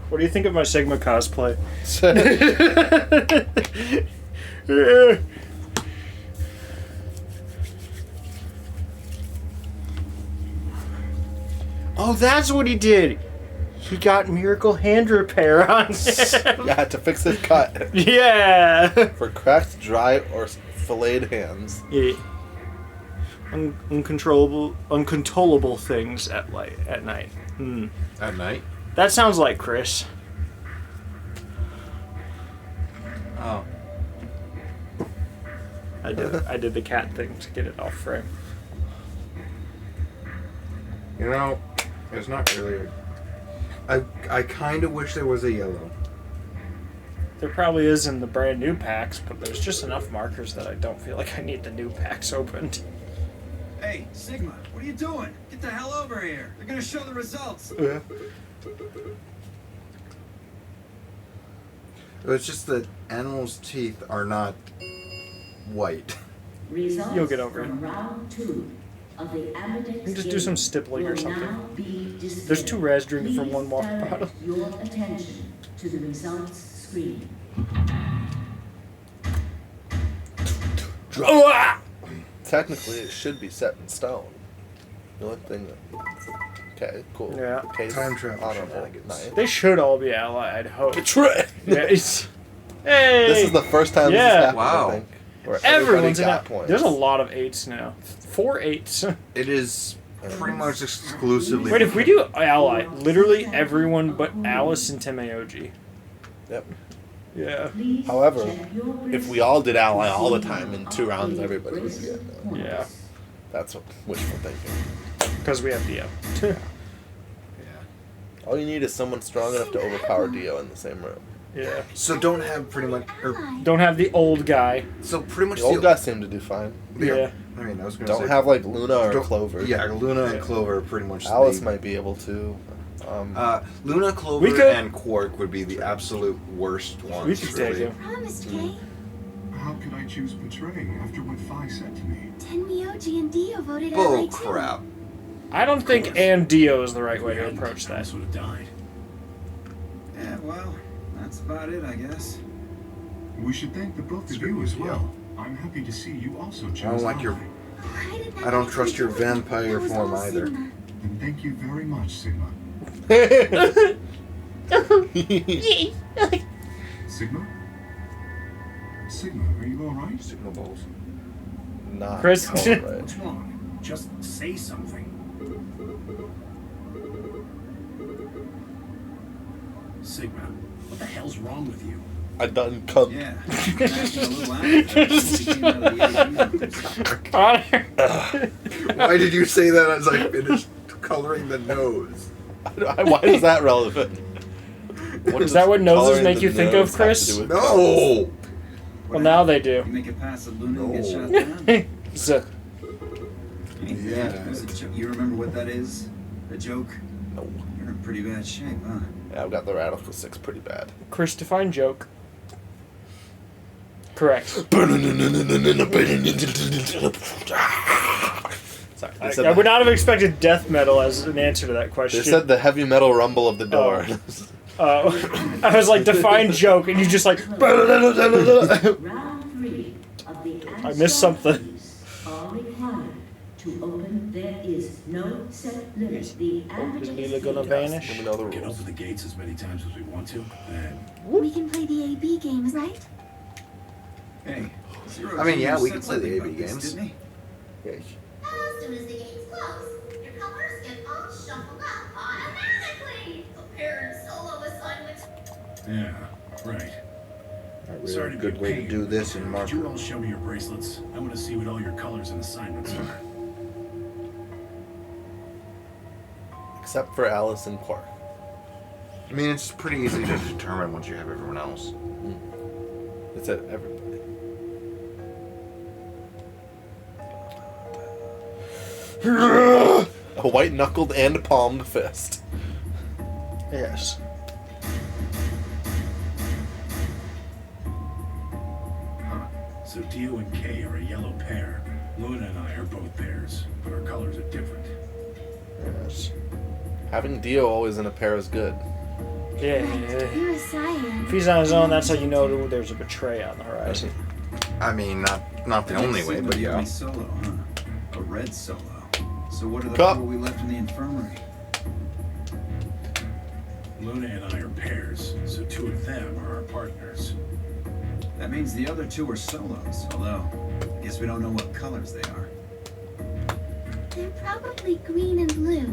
What do you think of my Sigma cosplay? Oh, that's what he did. He got miracle hand repair on him. Yeah, to fix his cut. Yeah. For cracked, dry, or filleted hands. Yeah. Uncontrollable things at night. Hmm. At night? That sounds like Chris. Oh. I did the cat thing to get it off frame. You know, it's not really. I kind of wish there was a yellow. There probably is in the brand new packs, but there's just enough markers that I don't feel like I need the new packs opened. Hey, Sigma, what are you doing? Get the hell over here. They're gonna show the results. It's just that animals' teeth are not white. Results You'll get over it. from round 2 of the Amadeus You can just do game some stippling or will something. now be displayed. There's 2 Raz drinking from Please 1 water direct bottle. your attention to the results screen. technically it should be set in stone. The only thing that... Okay, cool. Yeah. Case, Time travel honorable. shenanigans. Nice. They should all be ally, I'd hope. Betray! Yeah, it's, hey! This is the first time this Yeah. has happened, Wow. I think. Where everybody Everyone's in got it. points. There's a lot of 8s now. 4 8s. It is pretty much exclusively. Wait, if we do ally, literally everyone but Alice and Tamayoji. Yep. Yeah. Please However, check your if we all did ally all the time in 2 rounds, everybody would get it. Yeah. That's what wishful thinking. Because we have Dio. Yeah. All you need is someone strong enough to overpower Dio in the same room. Yeah. So don't have pretty much. Or, Don't have the old guy. so pretty much The old guys seem to do fine. Yeah. I mean, I was gonna Don't say. have like Luna or don't- Clover. Yeah, Luna Yeah. and Clover are pretty much. Alice the, might be able to. Luna, Clover, We could- and Quark would be the absolute worst ones. We could take really. him. Promised, Kay. How could I choose Betray after what Phi said to me? Tenmyoji and Dio voted ally Bull too. crap. I don't think and Dio is the right way to approach that. Alice would have died. Yeah, well, that's about it, I guess. We should thank the both of you as well. I'm happy to see you also chose I don't like your. ally. Why did that I don't make trust me your do it? vampire That was form all either. Sigma. Then thank you very much, Sigma. Sigma? Sigma, are you alright? Signal balls. Not Chris? quite right. What's wrong? Just say something. Sigma, what the hell's wrong with you? I done come. Yeah. Acting a little out since he came out of the AAV. Connor. Why did you say that as I finished coloring the nose? Why is that relevant? What Is does that what noses coloring make the you think nose of, have to Chris? do with No. Well, now they do. You make it past the Luna and get No. shot down? So, Yeah. It was a jo- you remember what that is? A joke? No. You're in pretty bad shape, huh? Yeah, I've got the Radical 6 pretty bad. Chris, define joke. Correct. Sorry, they said I would not have expected death metal as an answer to that question. They said the heavy metal rumble of the door. I was like, define joke, and you just like. Round 3 of the I missed something. Astar are required to open. There is no set limit. The average Lila gonna vanish? Let me know the We can rules. open the gates as many times as we want to, and We can play the AB games, right? Hey. Zero I mean, yeah, G we said can play the something AB about this, games. didn't he? As soon as the gates close, your colors get all shuffled up automatically. A pair and solo assignments. yeah, right. A real Sorry to good be a way to pain, do this in Could marker. you all show me your bracelets? I want to see what all your colors and assignments are. Except for Alice and Quark. I mean, it's pretty easy to determine once you have everyone else. It's at everybody. A white knuckled and palmed fist. Yes. Huh. So Dio and Kay are a yellow pair. Luna and I are both pairs, but our colors are different. Yes. Having Dio always in a pair is good. Yeah. You're a cyan. If he's on his own, that's how you know there's a betray on the horizon. I mean, not the only way, Sigma but gave yeah. me solo, huh? A red solo. So what are the Cup. four we left in the infirmary? Luna and I are pairs, so 2 of them are our partners. That means the other 2 are solos, although I guess we don't know what colors they are. They're probably green and blue.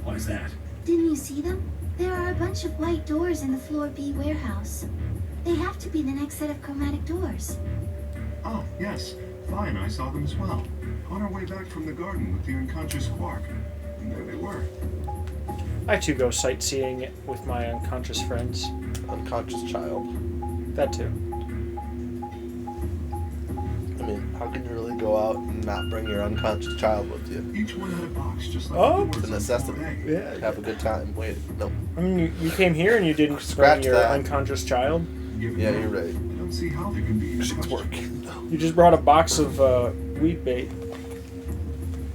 Why's that? Didn't you see them? There are a bunch of white doors in the floor B warehouse. They have to be the next set of chromatic doors. Oh, yes. Phi and I saw them as well. On our way back from the garden with the unconscious Quark. And there they were. I too go sightseeing with my unconscious friends. Unconscious child. That too. I mean, how can you really go out and not bring your unconscious child with you? Each one had a box just like Oh. the doors It's a on necessity. floor A. Yeah. Have a good time. Wait, no. I mean, you came here and you didn't Scratch bring your that. unconscious child. Given Yeah, that, you're right. I don't see how there can be any Shit's question. working. You just brought a box of weed bait.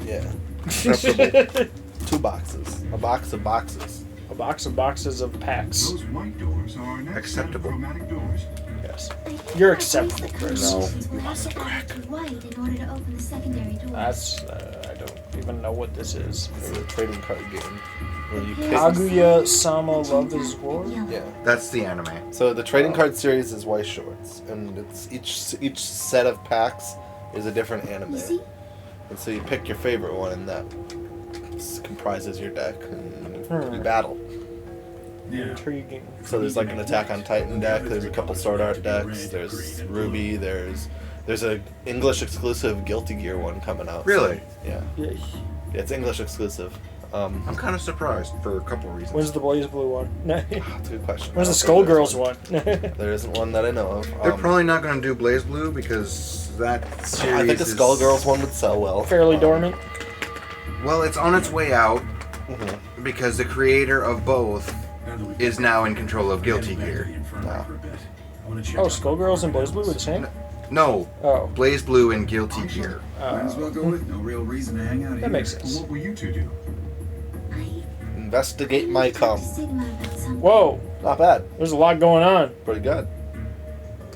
Yeah. Preferable. 2 boxes. A box of boxes. A box of boxes of packs. Those white doors are our next set of Acceptable. chromatic doors. Yes. I think You're that acceptable, bracelet Chris. combinations will have to add to white in order to open the secondary doors. That's I don't even know what this is. It's a trading card game where you pick. Kaguya Sama Love is War. Yeah. That's the anime. So the trading card series is White Shorts, and it's each set of packs is a different anime. You see? And so you pick your favorite one, and that comprises your deck, and you battle. Yeah. Intriguing. So there's like an Attack on Titan deck. There's a couple Sword Art decks. There's Ruby. There's a English exclusive Guilty Gear one coming out. Really? Yeah. Yeah. It's English exclusive. I'm kind of surprised for a couple reasons. When's the Blaze Blue one? That's a good question. When's the I don't think Skullgirls one? there isn't one that I know of. They're probably not going to do Blaze Blue because that series I think the is- Skullgirls one would sell well. Fairly dormant. Well, it's on its way out Mhm. because the creator of both is now in control of Guilty Gear. Wow. Oh, Skullgirls and Blaze Blue were the same? No, Oh. Blaze Blue and Guilty Gear. Might as well go with no real reason to hang out here. That makes sense. What will you two do? Investigate my cum. Whoa, Not bad. there's a lot going on. Pretty good.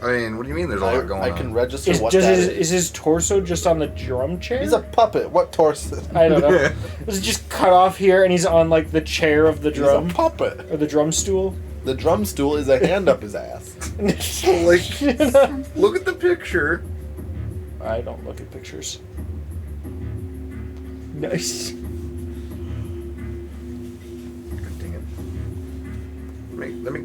I mean, what do you mean there's a lot going I on? can register Is, what just, that is his torso just on the drum chair? He's a puppet. What torso? I don't know. Is it just cut off here and he's on like the chair of the He's drum? a puppet. Or the drum stool? The drum stool is a hand up his ass. Like, look at the picture. I don't look at pictures. Nice. Dang it. Let me.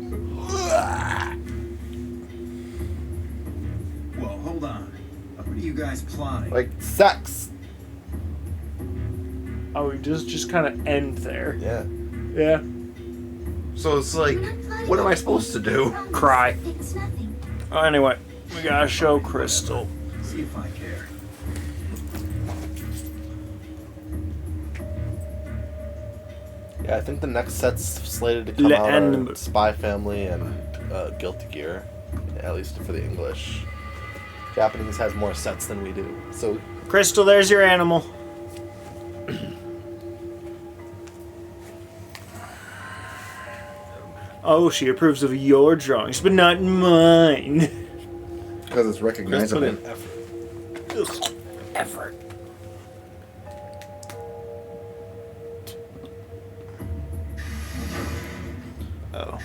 Well, hold on. What are you guys plotting? Like sex. Oh, we just kind of end there. Yeah. Yeah. So it's like, what am I supposed to do? Cry. It's nothing. Oh, anyway, we gotta show Crystal. See if I care. Yeah, I think the next set's slated to come Le out Animal. are Spy Family and Guilty Gear, at least for the English. Japanese has more sets than we do, so Crystal, there's your animal. Oh, she approves of your drawings, but not mine. Because it's Chris put recognizable. in effort. Effort. Oh.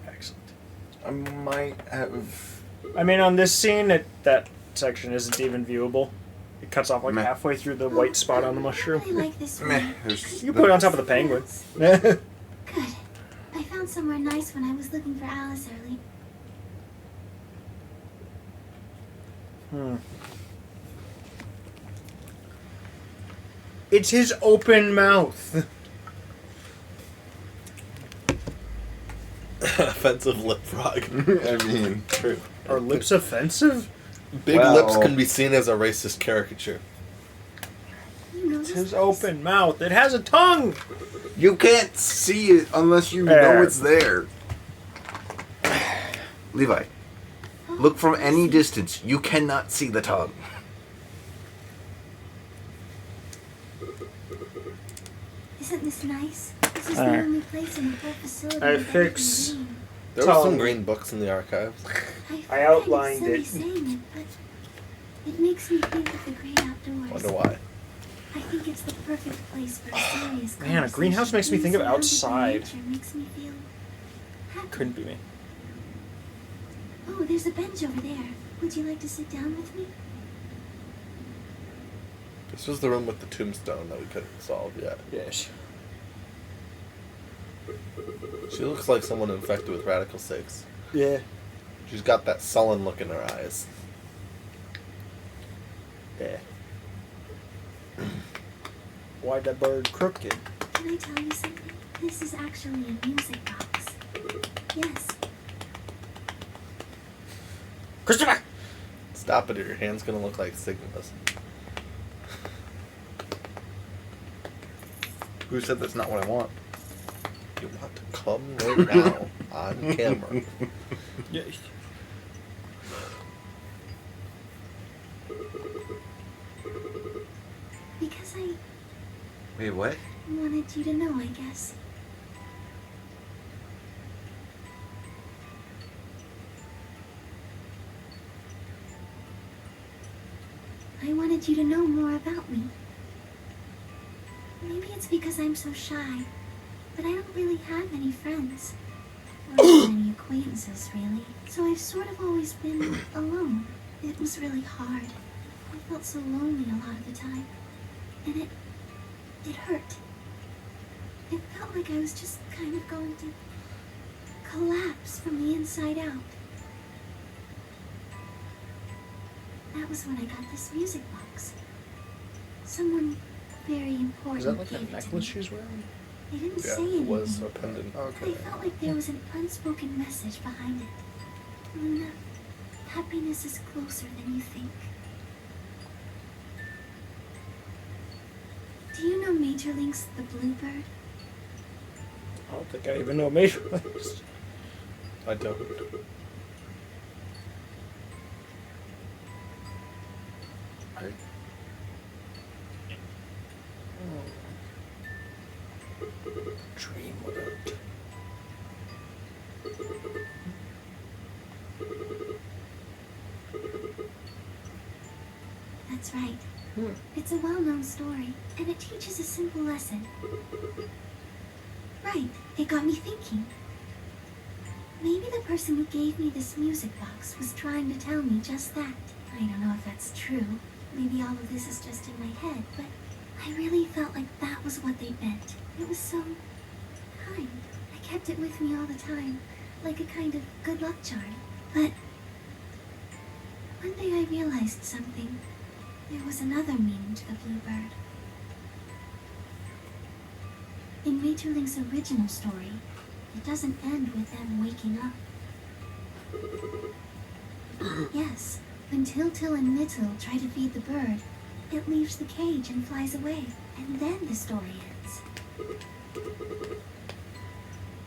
Excellent. I might have. I mean, on this scene, that section isn't even viewable. It cuts off like Meh. halfway through the white spot on the mushroom. I like this Meh. room. There's, You put it on top of the penguin. Good. I found somewhere nice when I was looking for Alice early. It's his open mouth. Offensive lip frog. I mean, True. Are lips offensive? Big Well- lips can be seen as a racist caricature. You know It's this his place. open mouth. It has a tongue. you can't see it unless you There. know it's there. Levi, look from any distance. You cannot see the tongue. Isn't this nice? This is Alright. the only place in the whole facility I with fix- everything green. There were some Tongue. green books in the archives. I outlined find it. silly saying it, but it makes me think of the great outdoors. Wonder why. I think it's the perfect place for a serious Man, a greenhouse makes me think of conversation. outside. Nature makes me feel happy. Couldn't be me. Oh, there's a bench over there. Would you like to sit down with me? This was the room with the tombstone that we couldn't solve yet. Yes. She looks like someone infected with Radical 6. Yeah. She's got that sullen look in her eyes. Yeah. Why'd that bird crooked? Can I tell you something? This is actually a music box. Yes. Christopher! Stop it or your hand's gonna look like Sigma's. Who said that's not what I want? You want to come right now on camera. Yeah. Because Wait, what? Wanted you to know, I guess. I wanted you to know more about me. Maybe it's because I'm so shy, but I don't really have any friends. Or any acquaintances, really. So I've sort of always been alone. It was really hard. I felt so lonely a lot of the time. And it hurt. It felt like I was just kind of going to collapse from the inside out. That was when I got this music box. Someone very important Is that like gave a it to necklace me. she's wearing? They didn't Yeah, say it anything. was a pendant. I felt like there was an unspoken message behind it. Luna, happiness is closer than you think. Do you know Majorlink's The Bluebird? I don't think I even know Major Links. I don't. Dream without. That's right. It's a well-known story, and it teaches a simple lesson. Right, it got me thinking. Maybe the person who gave me this music box was trying to tell me just that. I don't know if that's true. Maybe all of this is just in my head, but I really felt like that was what they meant. It was so kind. I kept it with me all the time, like a kind of good luck charm. But one day I realized something. There was another meaning to the Bluebird. In Majorlink's original story, it doesn't end with them waking up. Yes, when Tiltil and Mittil try to feed the bird, it leaves the cage and flies away, and then the story ends.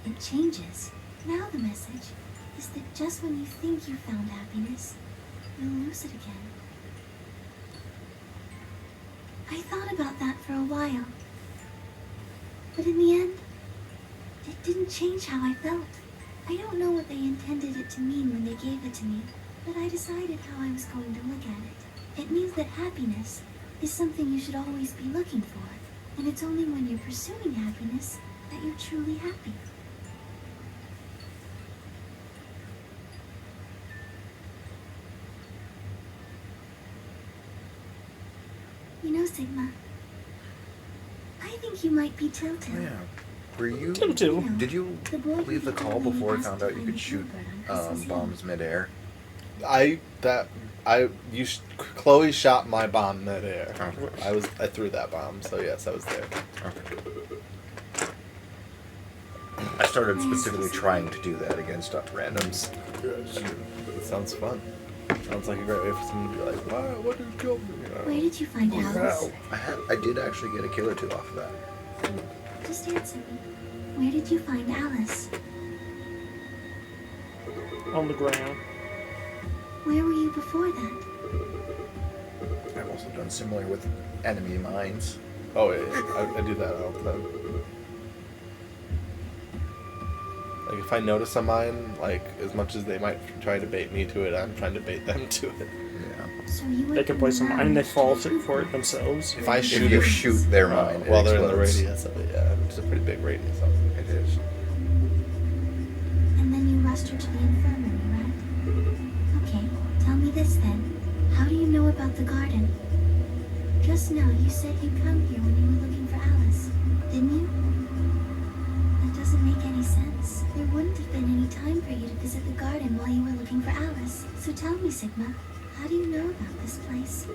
It changes. Now the message is that just when you think you found happiness, you'll lose it again. I thought about that for a while, but in the end, it didn't change how I felt. I don't know what they intended it to mean when they gave it to me, but I decided how I was going to look at it. It means that happiness is something you should always be looking for, and it's only when you're pursuing happiness that you're truly happy. You know, Sigma, I think you might be Tiltil. Yeah. Were you? Tiltil. Did you The boy leave the who call told me before I asked found to out you find could the shoot Bluebird on Christmas Eve. bombs midair? Chloe shot my bomb midair. Okay. I threw that bomb, so yes, I was there. Okay. I started specifically trying to do that against randoms. It sounds fun. Sounds like a great way for someone to be like, "Wow, what did you kill me?" You know? Where did you find Alice? I did actually get a kill or two off of that. Just answer me. Where did you find Alice? On the ground. Where were you before that? I've also done similar with enemy mines. Oh yeah, I do that all the time. Like if I notice a mine, like as much as they might try to bait me to it, I'm trying to bait them to it. Yeah. So you were They can place a mine and they fall around for it themselves. If I If shoot you it shoot their mine, it while they're in the explodes. radius of it, yeah, it's a pretty big radius. Of it. It is. And then you rushed her to the infirmary, right? Okay, tell me this then. How do you know about the garden? Just now you said you'd come here when you were looking for Alice, didn't you? That doesn't make any sense. There wouldn't have been any time for you to visit the garden while you were looking for Alice. So tell me, Sigma, how do you know about this place?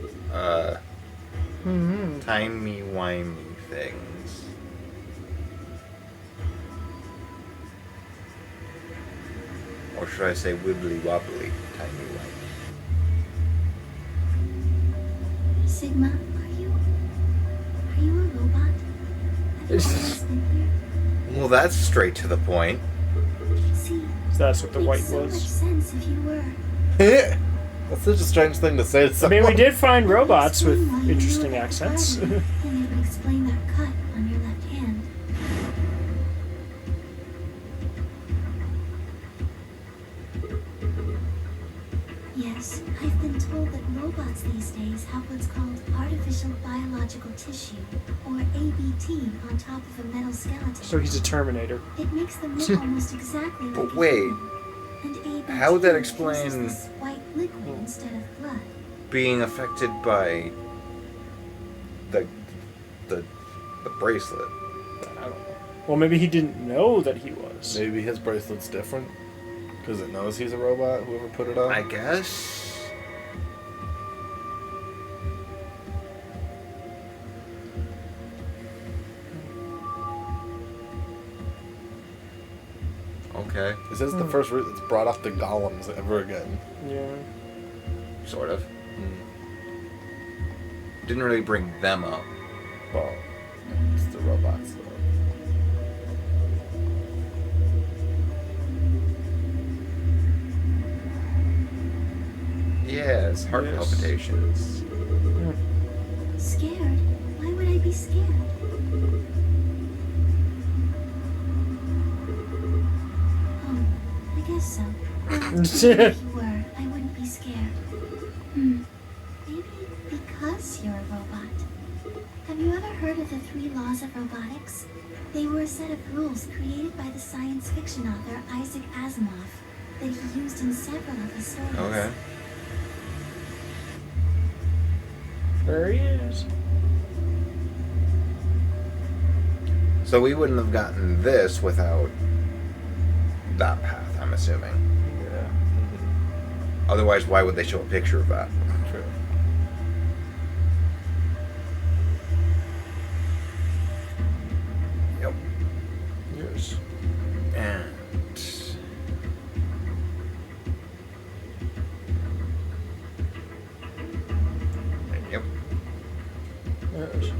Timey-wimey things. Or should I say wibbly-wobbly timey-wimey? Sigma, are you a robot? Have you always been here? Well, that's straight to the point. See, So that's what the it white makes so much was. sense if you were. That's such a strange thing to say to I someone. mean, we did find robots with Explain why you interesting knew about the accents. garden, and it would explain that cut on Yes, I've been told that robots these days have what's called artificial biological tissue, or ABT, on top of a metal skeleton. So he's a Terminator. It makes them look almost exactly like But a wait, human. And ABT how would that produces explain this white liquid instead of blood. being affected by the bracelet? I don't know. Well, maybe he didn't know that he was. Maybe his bracelet's different because it knows he's a robot. Whoever put it on. I guess. Okay. This is the first route that's brought up the golems ever again. Yeah. Sort of. Didn't really bring them up. Well, it's the robots though. Yes, heart Yes. palpitations. Scared? Why would I be scared? Oh, I guess so. Well, if you were, I wouldn't be scared. Maybe because you're a robot. Have you ever heard of the 3 laws of robotics? They were a set of rules created by the science fiction author Isaac Asimov that he used in several of his stories. Okay. There he is. So we wouldn't have gotten this without that path, I'm assuming. Yeah. Otherwise, why would they show a picture of that? True. Yep. Yes. And yep. Yes.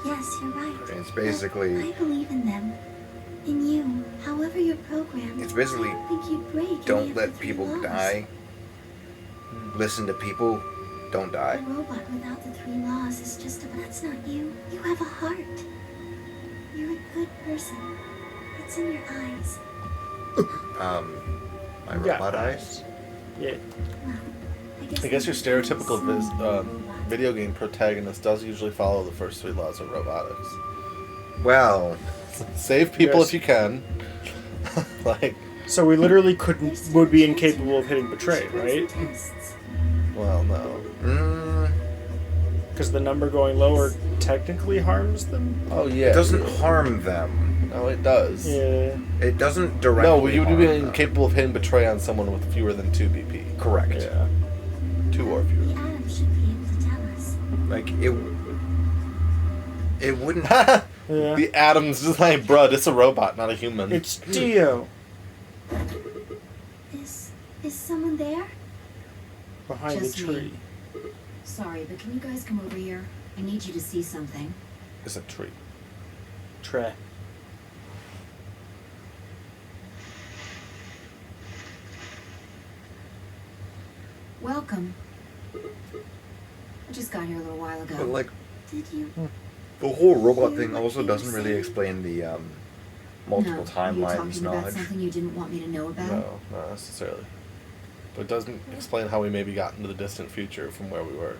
Yes, you're right. It's But basically I believe in them. In you. However you're programmed. It's basically I don't think you'd break any don't of the let 3 people laws. die. Listen to people. Don't die. A robot without the 3 laws is just a... That's not you. You have a heart. You're a good person. It's in your eyes. My Yeah. robot eyes. Yeah. Well, I guess your stereotypical robot. video game protagonist does usually follow the first 3 laws of robotics. Well, Save people Yes. if you can. Like, So we literally would be incapable of hitting betray, right? well, no. Because the number going lower technically harms them. Oh yeah. it doesn't harm them. No, it does. Yeah. It doesn't directly. No, you would harm be them. incapable of hitting betray on someone with fewer than 2 BP. Correct. Yeah. 2 or fewer. The Atom should be able to tell us. Like it wouldn't. Yeah. The Atom's just like, bruh, it's a robot, not a human. It's Dio Is someone there? behind Just the me. tree. Sorry, but can you guys come over here? I need you to see something. It's a tree. Trey. Welcome. I just got here a little while ago. But like Did you? the whole robot thing also doesn't really explain the multiple no, timelines you talking about knowledge. something you didn't want me to know about? No, not necessarily. But it doesn't explain how we maybe got into the distant future from where we were.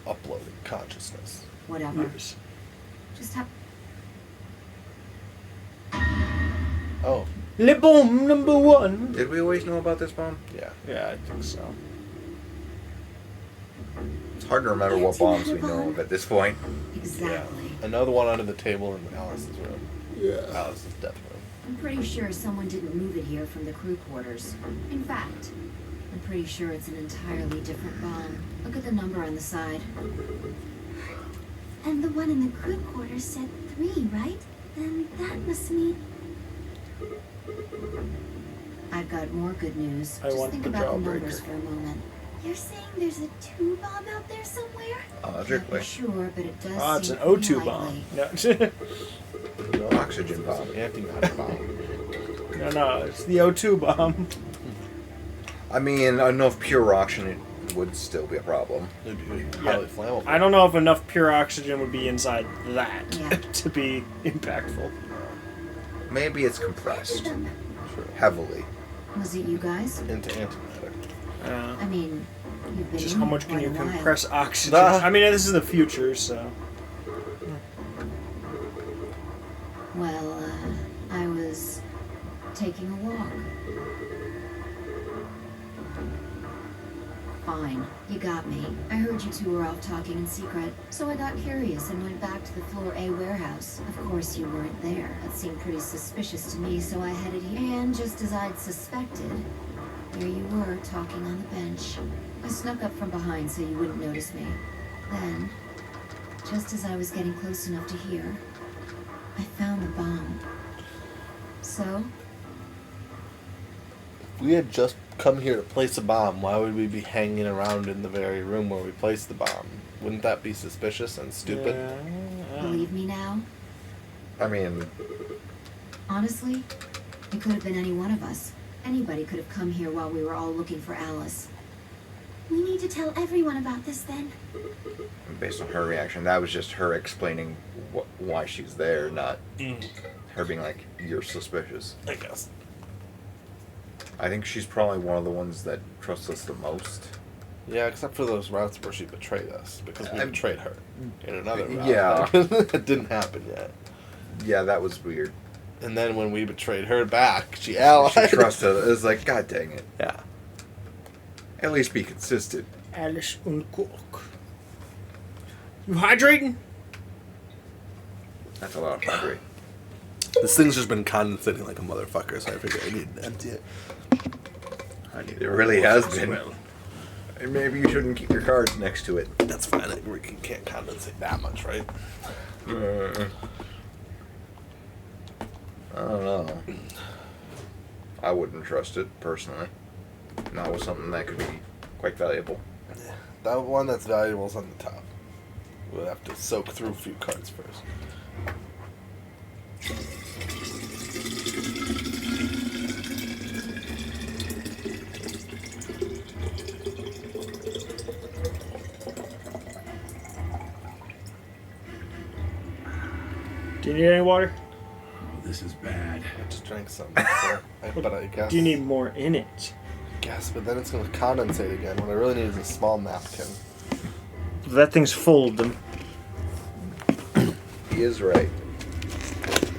Uploading consciousness. Whatever. Yes. Just have. Oh, Le bomb number 1. Did we always know about this bomb? yeah. Yeah, I think so. It's hard to remember what bombs we know of at this point. Exactly. Another one under the table in Alice's room. Yeah. Alice's death room. I'm pretty sure someone didn't move it here from the crew quarters. In fact, I'm pretty sure it's an entirely different bomb. Look at the number on the side. And the one in the crew quarters said 3, right? Then that must mean... I've got more good news. I Just want think the about the Jawbreaker. numbers for a moment. You're saying there's a 2 bomb out there somewhere? Can't Logically. be sure, but it does Oh, it's seem an pretty O2 bomb. likely. No. Oxygen bomb. Antimatter bomb. No, it's the O2 bomb. I mean, enough pure oxygen would still be a problem. It'd be Yeah. highly flammable. I don't know if enough pure oxygen would be inside that Yeah. to be impactful. Maybe it's compressed heavily. Was it you guys? Into antimatter. I mean, you've been Just in how here much can quite you a while. compress oxygen? Nah. I mean, this is the future, so. Well, I was taking a walk. Fine, you got me. I heard you two were off talking in secret, so I got curious and went back to the Floor A warehouse. Of course, you weren't there. That seemed pretty suspicious to me, so I headed here. And just as I'd suspected, here you were, talking on the bench. I snuck up from behind so you wouldn't notice me. Then, just as I was getting close enough to hear, I found the bomb. So, If we had just come here to place a bomb, why would we be hanging around in the very room where we placed the bomb? Wouldn't that be suspicious and stupid? believe me now? I mean, Honestly, it could have been any one of us. Anybody could have come here while we were all looking for Alice. We need to tell everyone about this then. based on her reaction, that was just her explaining why she's there, not her being like, "You're suspicious." I guess. I think she's probably one of the ones that trusts us the most. Yeah, except for those routes where she betrayed us, because we betrayed her in another route. Yeah. It didn't happen yet. Yeah, that was weird. And then when we betrayed her back, she allied. She trusted us. It was like, God dang it. Yeah. At least be consistent. Alice und Cook. You hydrating? That's a lot of hydrate. This thing's just been condensating like a motherfucker, so I figured I needed to empty it. It really has been. And maybe you shouldn't keep your cards next to it. That's fine. We can't condensate that much, right? I don't know. I wouldn't trust it, personally. Not with something that could be quite valuable. Yeah. That one that's valuable is on the top. We'll have to soak through a few cards first. Do you need any water? Oh, this is bad. I just drank some, so but I guess. Do you need more in it? I guess, but then it's going to condensate again. What I really need is a small napkin. That thing's full of them. He is right.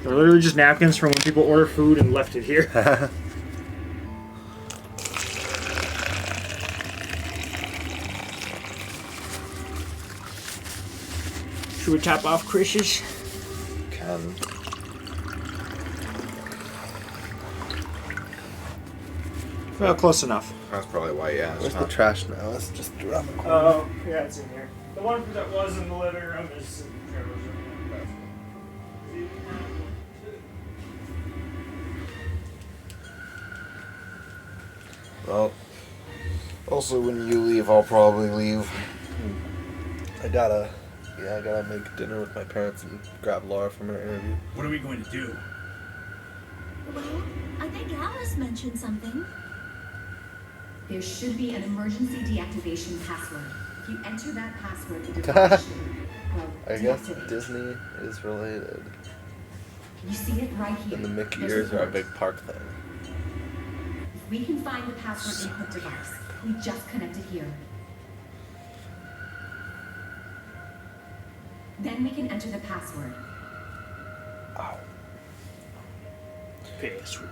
They're literally just napkins from when people order food and left it here. Should we top off Chris's? Can. Well, close enough. That's probably why you asked. Where's huh? the trash now? Let's just around the corner. Oh, yeah, it's in here. The one that was in the living room is in Trevor's room. Well, also when you leave, I'll probably leave. I gotta make dinner with my parents and grab Laura from her interview. What are we going to do? Well, I think Alice mentioned something. There should be an emergency deactivation password. If you enter that password, the device should, well, I guess deactivate. Disney is related. You see it right here. And the Mickey There's ears the are a port. big park thing. If we can find the password input device, we just connect it here. Then we can enter the password. Ow. Password.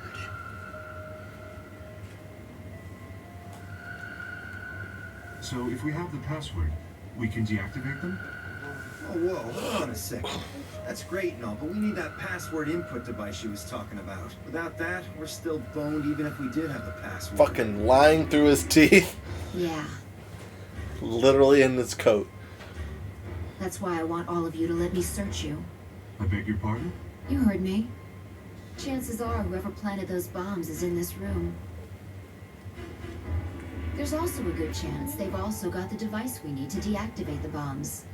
So if we have the password, we can deactivate them? Oh, whoa, hold on a second. That's great and all, but we need that password input device she was talking about. Without that, we're still boned even if we did have the password. Fucking lying through his teeth. Yeah, Literally in his coat. that's why I want all of you to let me search you. I beg your pardon? You heard me. Chances are whoever planted those bombs is in this room. There's also a good chance they've also got the device we need to deactivate the bombs.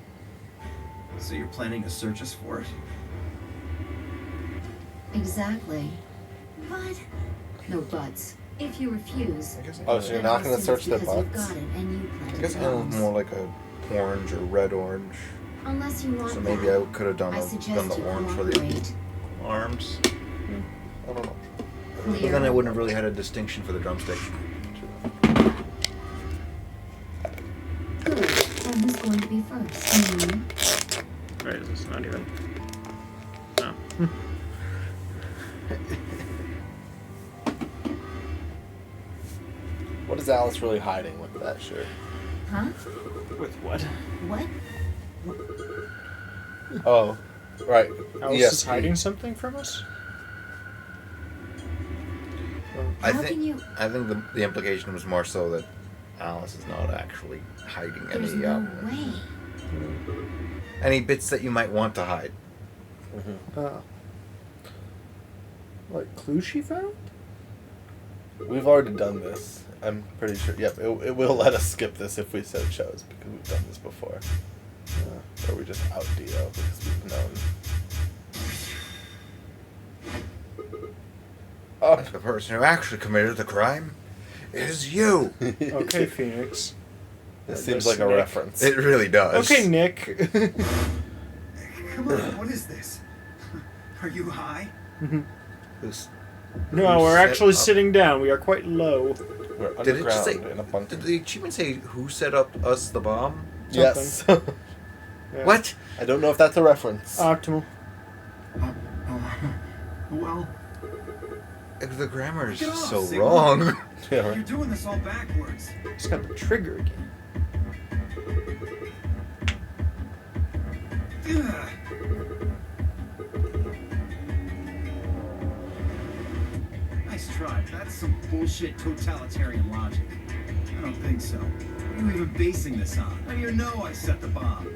So you're planning to search us for it? Exactly. But No buts. If you refuse, Oh, so you're then not I gonna assume search it's their because you've butts? got it and you planted I guess I was more like a orange or red orange. Unless you want So maybe that, I could have done I done suggest the you orange for the cooperate. arms. I don't know. Clear. But then I wouldn't have really had a distinction for the drumstick. Good. Then who's going to be first? Right, it's not even. No. What is Alice really hiding with that shirt? Huh? With what? What? Oh, right. Alice Yes, is hiding something from us? I How think can you? I think the implication was more so that Alice is not actually hiding There's any no way. any bits that you might want to hide. What clue she found? We've already done this. I'm pretty sure. Yep, it will let us skip this if we so chose because we've done this before. Or we just out Dio because we've known. Oh, The person who actually committed the crime is you. Okay, Phoenix. This seems like a Nick. reference. It really does. Okay, Nick. Come on, what is this? Are you high? Who's- No, who we're set actually up- sitting down. We are quite low. We're Did it just underground say? in a bunker. Did the achievement say who set up us the bomb? Yes. Yeah. What? I don't know if that's a reference. Optimal. Well, The grammar is Get just off, so Sigma. wrong. Yeah, You're right. doing this all backwards. It's got the trigger again. Ugh. Nice try. That's some bullshit totalitarian logic. I don't think so. What are you even basing this on? How do you know I set the bomb?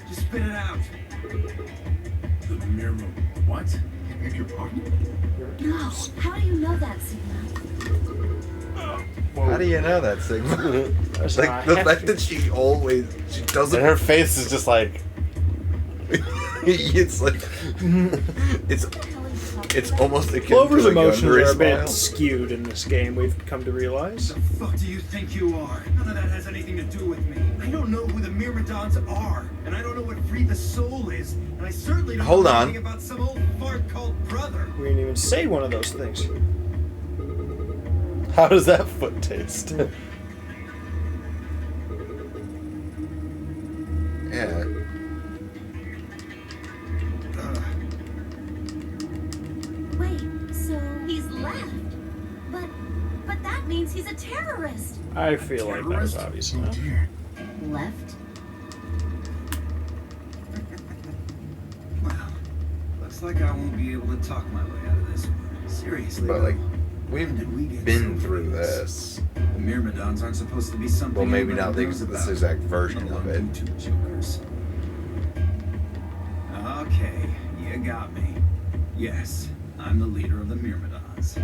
Just spit it out. The mirror. What? I beg your pardon? No. How do you know that, Sigma? How do you know that, Sigma? That's Like not the hefty. fact that she doesn't. And her face is just like. It's like it's almost akin Clover's to a emotions Yandere are a bit smile. skewed in this game, we've come to realize. The fuck do you think you are? None of that has anything to do with me. I don't know who the Myrmidons are, and I don't know what Free the Soul is, and I certainly don't Hold know on. anything about some old fart called brother. We didn't even say one of those things. How does that foot taste? Yeah. Wait, so he's left? But that means he's a terrorist. I feel like that was obvious enough. Dear. Left? Well, looks like I won't be able to talk my way out of this one. Seriously, But though, like when did we we've get been so through famous? this. The Myrmidons aren't supposed to be something. Well, maybe anybody not knows this about. exact version Along of it. you two jokers. Okay, you got me. Yes, I'm the leader of the Myrmidons.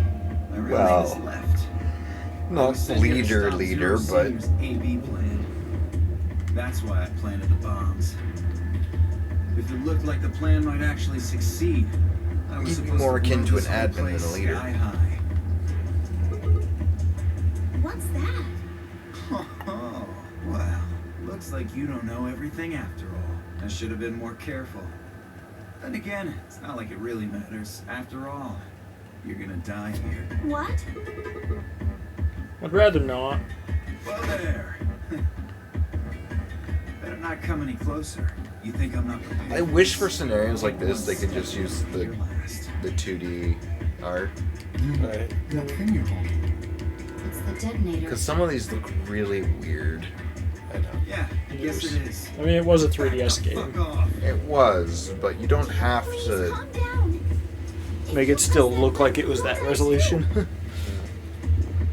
My real name is Well, Left. I Not was sent here to leader, stop leader, Zero but Senior's AB plan. That's why I planted the bombs. If it looked like the plan might actually succeed, I was You'd be supposed more to akin blow to this an whole admin than a place leader. sky high. What's that? Oh, well, looks like you don't know everything after all. I should have been more careful. Then again, it's not like it really matters. After all, you're gonna die here. What? I'd rather not. Well, there. Better not come any closer. You think I'm not prepared? I wish for scenarios like this they could just use You're last. the 2D art, Right. That thing you're holding. It's the detonator. because some of these look really weird. I know. Yeah, yes it is. I mean, it was a 3DS game. Fuck off. It was, but you don't have Please to. calm down. Make it still look like it was that resolution.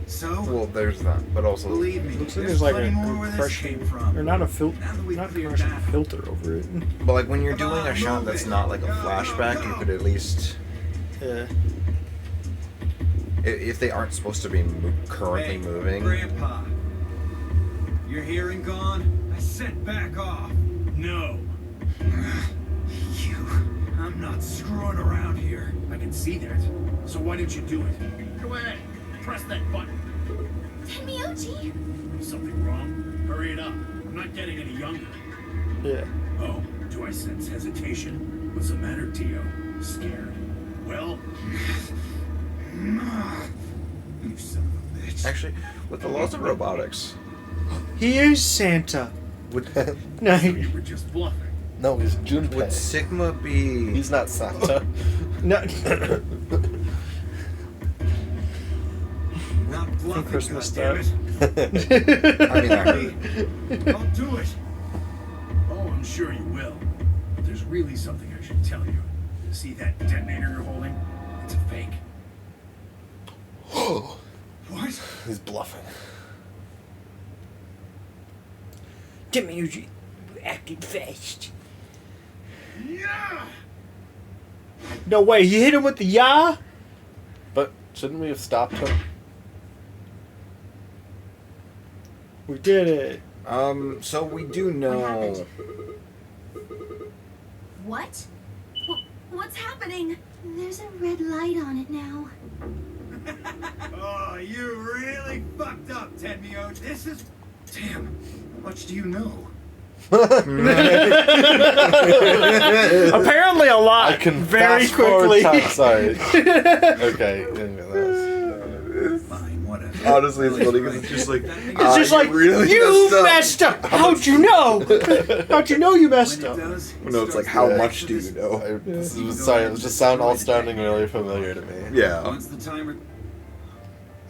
So, Well, there's that, but also believe me, Looks like there's there's like plenty more a where this compression, came from. or not a filter, Now that we've not cleared compression, that. filter over it. But like when you're Come doing on, a shot move that's it. not like a Go, flashback, go, you go. could at least, Yeah. if they aren't supposed to be currently Hey, moving. Grandpa. You're here and gone? I said back off. No. You. I'm not screwing around here. I can see that. So why didn't you do it? Go ahead. Press that button. Tenmyuchi! Something wrong? Hurry hurry it up. I'm not getting any younger. Yeah. Oh, do I sense hesitation? What's the matter, Dio? Scared? Well, You son of a bitch. Actually, with the laws of robotics, He is Santa. would No, you were just bluffing. No, he's Junpei. would Sigma be? He's not Santa. no. Not bluffing, Christmas goddammit. stuff. I mean, I'll do it. Oh, I'm sure you will. But there's really something I should tell you. See that detonator you're holding? It's a fake. What? He's bluffing. Get me, Eugene. Acting fast. Yeah! No way, he hit him with the ya? But shouldn't we have stopped him? We did it. so we do know. What? What's happening? There's a red light on it now. Oh, you really fucked up, Tenmyo. This is... Damn, how much do you know? Apparently a lot. I can very fast forward quickly. time. Sorry. Okay. Fine, whatever. Honestly, it's funny because it's just like It's just like, really you messed up. messed up. How'd you know? How'd you know you messed When up? it does, No, it's like starts how to much react do to you this- know? This was, sorry, it was just all sounding really familiar to me. Yeah. Once the timer...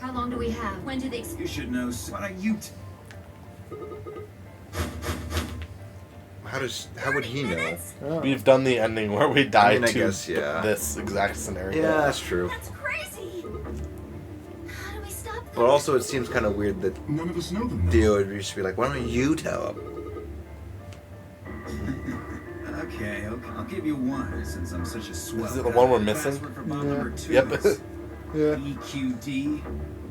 How long do we have? When do they You should know... What are you... How would he know? Oh. We've done the ending where we die I mean, I to guess, yeah. this exact scenario. Yeah, that's true. That's crazy. How do we stop them? But also, it seems kind of weird that None of us know them. Dio would just be like, "Why don't you tell him?" Okay, I'll give you one, since I'm such a swell. Is it the guy. one we're missing? Password for bomb number 2 Yep. is Yeah. EQD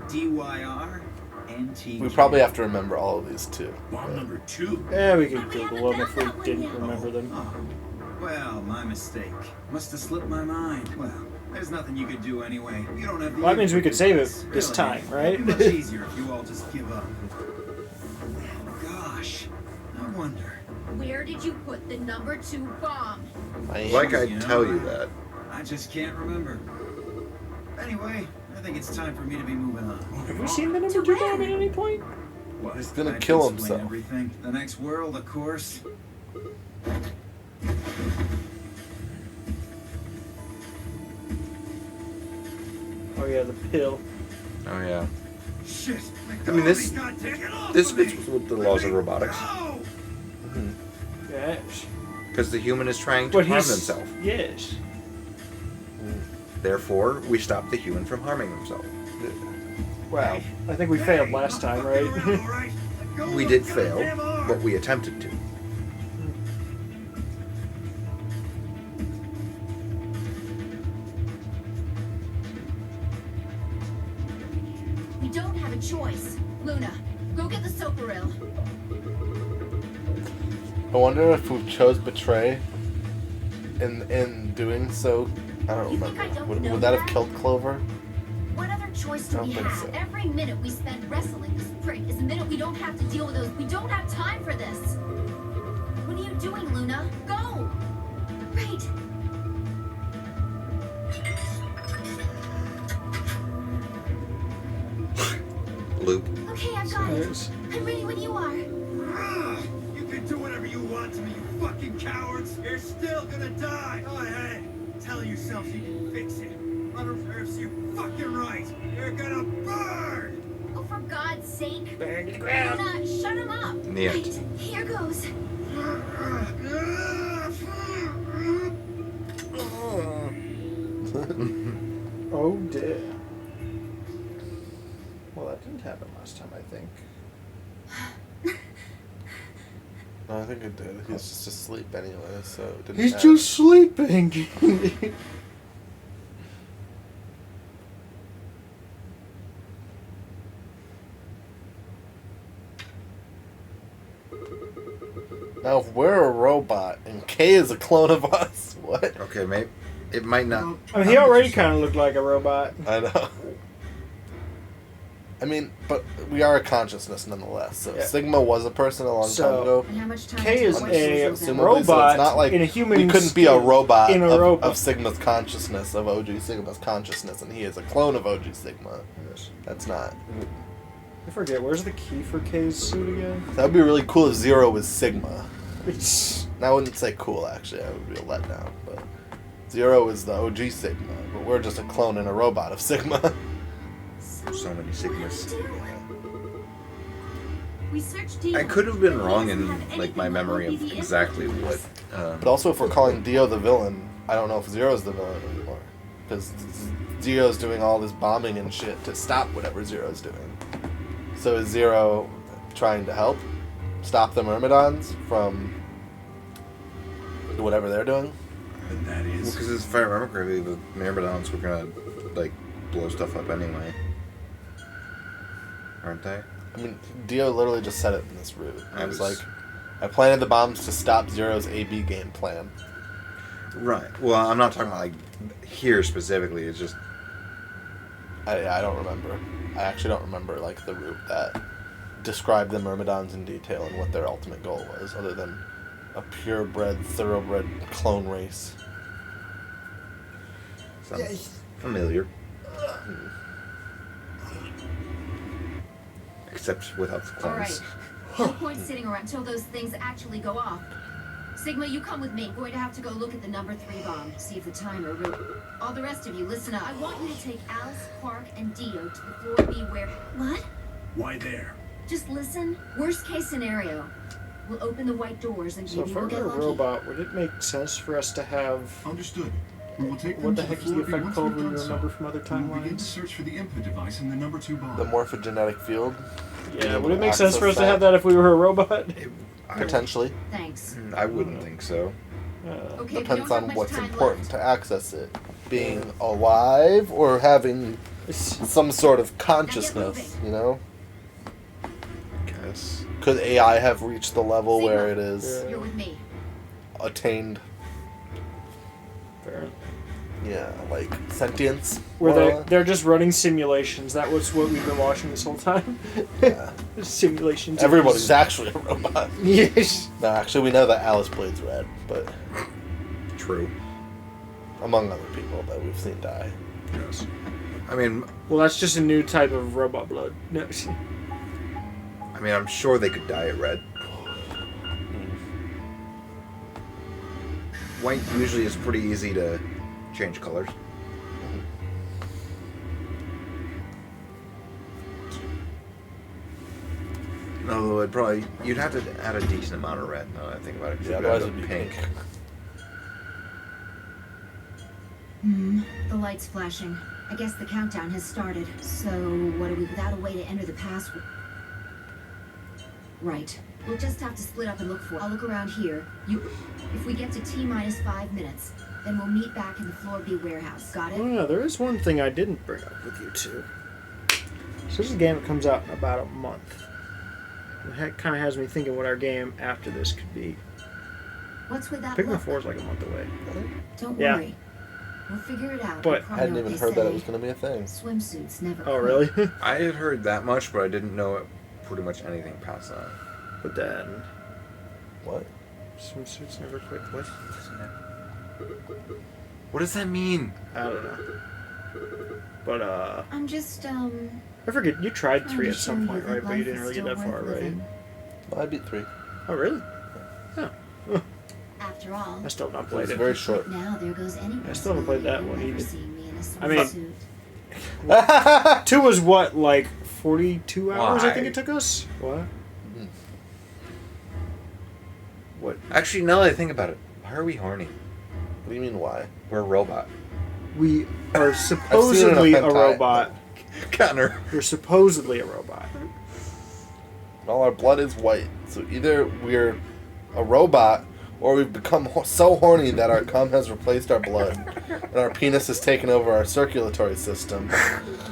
DYR NT. We probably have to remember all of these too. Bomb number 2. Yeah, we could Google them if we didn't remember them. Oh, well, my mistake. Must have slipped my mind. Well, there's nothing you could do anyway. You don't have the Well, that means we could save it Really, this time, right? It'd be much easier if you all just give up. Gosh, I wonder. Where did you put the number 2 bomb? Like I You know, tell you that. I just can't remember. Anyway, I think it's time for me to be moving on. Have we seen the number 2 bomb at any point? What? He's gonna I kill can explain himself. Everything. The next world, of course. Oh yeah, the pill. Oh yeah. Shit. I mean, this This fits with the laws of robotics Yes. because the human is trying to But harm he's himself. Yes. Therefore, we stop the human from harming himself. Wow. I think we failed last time, right? We did fail, but we attempted to. We don't have a choice. Luna, go get the Soparil. I wonder if we chose betray. In doing so, I don't You think remember. I don't Would know that have that? killed Clover? What other choice do I we don't think have? so. Every minute we spend wrestling this prick is a minute we don't have to deal with those. We don't have time for this. What are you doing, Luna? Go! Right. Loop. Okay, I've got it. Yes. I'm ready when you are. You can do whatever you want to me, you fucking cowards. You're still gonna die. Go ahead. Tell yourselves you can fix it. Mother serves you fucking right. You're gonna burn. Oh, for God's sake. Burn to the ground. Luna, shut him up. Yeah. Right. Here goes. Oh dear. Well, that didn't happen last time, I think. No, I think it did. He's just asleep anyway, so it didn't He's matter. just sleeping. Now, if we're a robot and Kay is a clone of us, what? Okay, mate. It might not. I mean, he already kind of looked like a robot. I know. I mean, but we are a consciousness nonetheless. So Yeah. Sigma was a person a long So- time ago. And how much time K until is one a seals in? Assumably, so robot it's not like in a human we couldn't be a skin robot in a of, robot. of Sigma's consciousness, of OG Sigma's consciousness, and he is a clone of OG Sigma. That's not. I forget, where's the key for K's suit again? That would be really cool if Zero was Sigma. It's... I wouldn't say cool, actually. I would be a letdown. But Zero is the OG Sigma, but we're just a clone and a robot of Sigma. So many Sigmas. We searched Dio. I could have been wrong in Doesn't have like my anything memory that of would be the exactly what. But also, if we're calling Dio the villain, I don't know if Zero's the villain anymore. Because Zero's doing all this bombing and shit to stop whatever Zero's doing. So is Zero trying to help stop the Myrmidons from whatever they're doing? And that is. Because if I remember correctly, the Myrmidons were gonna like blow stuff up anyway, aren't they? I mean, Dio literally just said it in this route. I It was was- like, I planted the bombs to stop Zero's AB game plan. Right. Well, I'm not talking about like here specifically. It's just I don't remember. I actually don't remember like the route that described the Myrmidons in detail and what their ultimate goal was, other than a purebred, thoroughbred clone race. sounds familiar. Except without the All clones. right. No point sitting around until those things actually go off. Sigma, you come with me. Going to have to go look at the number 3 bomb. See if the timer really... All the rest of you, listen up. I want you to take Alice, Quark, and Dio to the floor B where... What? Why there? Just listen. Worst case scenario. We'll open the white doors and So maybe if we'll we're get a lucky. robot, would it make sense for us to have... Understood. We will take them What the to heck is floor the B effect once code we've when you done so. remember from other We will begin to timelines? search for the input device in the number 2 bomb. The morphogenetic field? Yeah, would it make sense for us to have that if we were a robot? Potentially. Thanks. I wouldn't think so. Okay, we Depends don't have on much what's time important left. to access it. Being alive or having some sort of consciousness, you know? Guess. Could AI have reached the level Sigma, where it is You're with me. attained, Fair. yeah, like sentience? Where Well, they're just running simulations. That was what we've been watching this whole time. yeah. Simulations. of Everybody's just- actually a robot. Yes. No, actually, we know that Alice Blade's red, but True. among other people that we've seen die. Yes. I mean, Well, that's just a new type of robot blood. No. I'm sure they could dye it red. White usually is pretty easy to change colors. Although you'd have to add a decent amount of red. Now that I think about it, 'cause Yeah, you'd otherwise end it'd up be pink. The light's flashing. I guess the countdown has started. So, what are we without a way to enter the password? Right. We'll just have to split up and look for it. I'll look around here. If we get to T-minus 5 minutes, then we'll meet back in the floor B warehouse. Got it? Oh yeah, there is one thing I didn't bring up with you two. So this is a game that comes out in about a month. It kind of has me thinking what our game after this could be. What's with that Pikmin look? 4 is like a month away. Don't Yeah. worry. We'll figure it out. But- I hadn't even heard that it was going to be a thing. Swimsuits never Oh quit. really? I had heard that much, but I didn't know it pretty much anything past that. But then What? swimsuits never quit. What? What does that mean? I don't know. But I'm just, I forget. You tried 3 I'm at some sure point, that right? But you life didn't is really get still that far, worth right? living. Well, I beat 3. Oh really? Oh, After all, I still have not It played was it. very short. now there goes any I still haven't played that possibility one of ever either. seeing me in a I mean- swimsuit. 2 was what, like 42 hours? I think Why? it took us. What? Mm. What? Actually, now that I think about it, why are we horny? What do you mean, why? We're a robot. We are supposedly a hentai. robot. Connor. We're supposedly a robot. All our blood is white. So either we're a robot or we've become so horny that our cum has replaced our blood and our penis has taken over our circulatory system.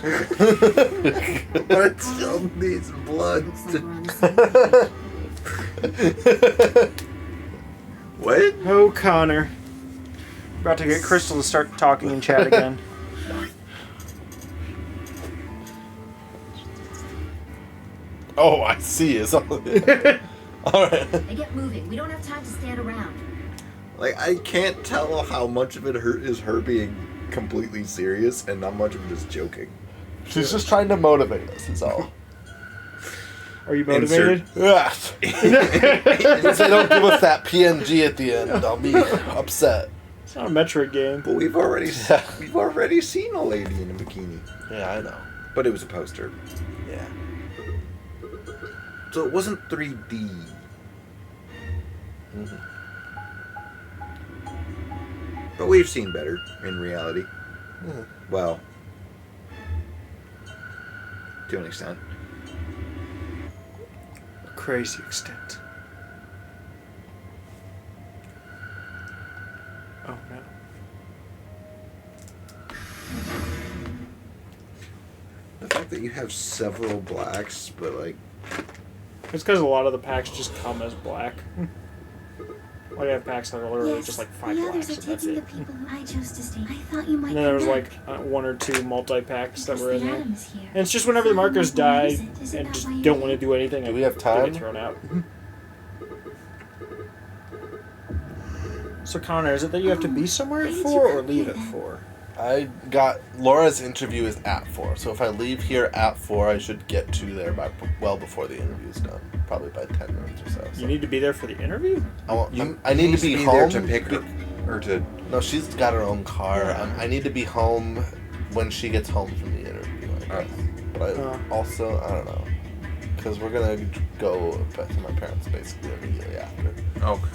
But it still needs blood. Looks like we're on the same page. What? Oh, Connor. About to get Crystal to start talking in chat again. Oh, I see. It's all right. They get moving. We don't have time to stand around. Like, I can't tell how much of it is her being completely serious and how much of it is joking. She's just trying to motivate us, is all. Are you motivated? Yes. If they don't give us that PNG at the end, I'll be upset. It's not a Metroid game. But we've already seen a lady in a bikini. Yeah, I know. But it was a poster. Yeah. So it wasn't 3D. Mm-hmm. But we've seen better in reality. Mhm. Well, to an extent. A crazy extent. Oh no. The fact that you have several blacks, but like... It's because a lot of the packs just come as black. Well, you have packs that are literally just like 5 the blacks others are and that's taking it. the people who I chose to stay. I thought you might And then there was come like back. 1 or 2 multi-packs that Because were in the there. Atom is here. And it's just whenever the markers Is that why die you isn't? Isn't and that just why you don't hate want to do anything, Do we have they time? get thrown out. So Connor, is it that you have to be somewhere at 4 or leave at 4? I got Laura's interview is at 4, so if I leave here at 4, I should get to there by well before the interview's done, probably by 10 minutes or so. You need to be there for the interview? I need to be home there to pick her, or to... No, she's got her own car. I need to be home when she gets home from the interview, I guess. But I also, I don't know, because we're gonna go back to my parents basically immediately after. Okay.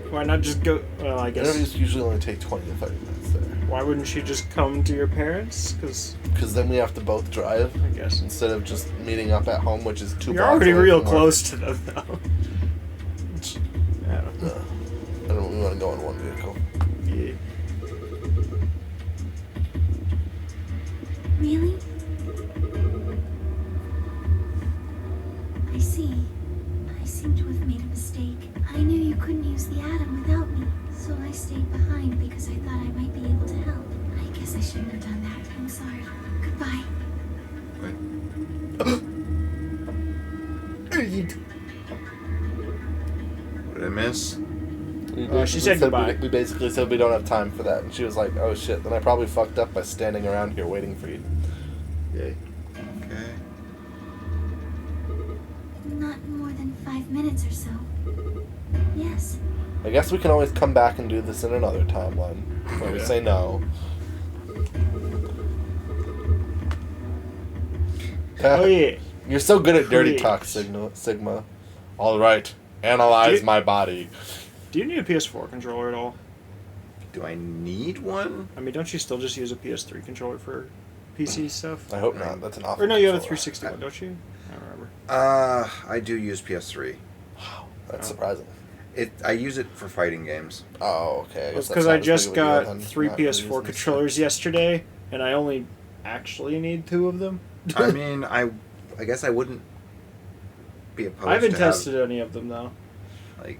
Why not just go? Well, I guess. Interviews usually only take 20 to 30 minutes there. Why wouldn't she just come to your parents? Because then we have to both drive. I guess. Instead of just meeting up at home, which is 2 You're blocks already away real from close to them, though. I don't know. I don't really want to go in one vehicle. Yeah. Really? I see. I seem to have made a mistake. I knew you couldn't use the Atom without me, so I stayed behind because I thought I might be able to help. I guess I shouldn't have done that. I'm sorry. Goodbye. What did I miss? She said goodbye. We basically said we don't have time for that, and she was like, "Oh shit!" Then I probably fucked up by standing around here waiting for you. Yay. Okay. Not more than 5 minutes or so. Yes. I guess we can always come back and do this in another timeline where we say no. Oh yeah. You're so good at dirty Great. talk, Sigma. All right, analyze my body. Do you need a PS4 controller at all? Do I need one? I mean, don't you still just use a PS3 controller for PC stuff? I hope not. That's an awful. Or no, you have a controller. 360 one, don't you? I don't remember. I do use PS3. Wow, that's surprising. I use it for fighting games. Oh, okay. It's because I just got 3 PS4 controllers yesterday, and I only actually need 2 of them. I mean, I guess I wouldn't be opposed I haven't to tested any of them, though. Like,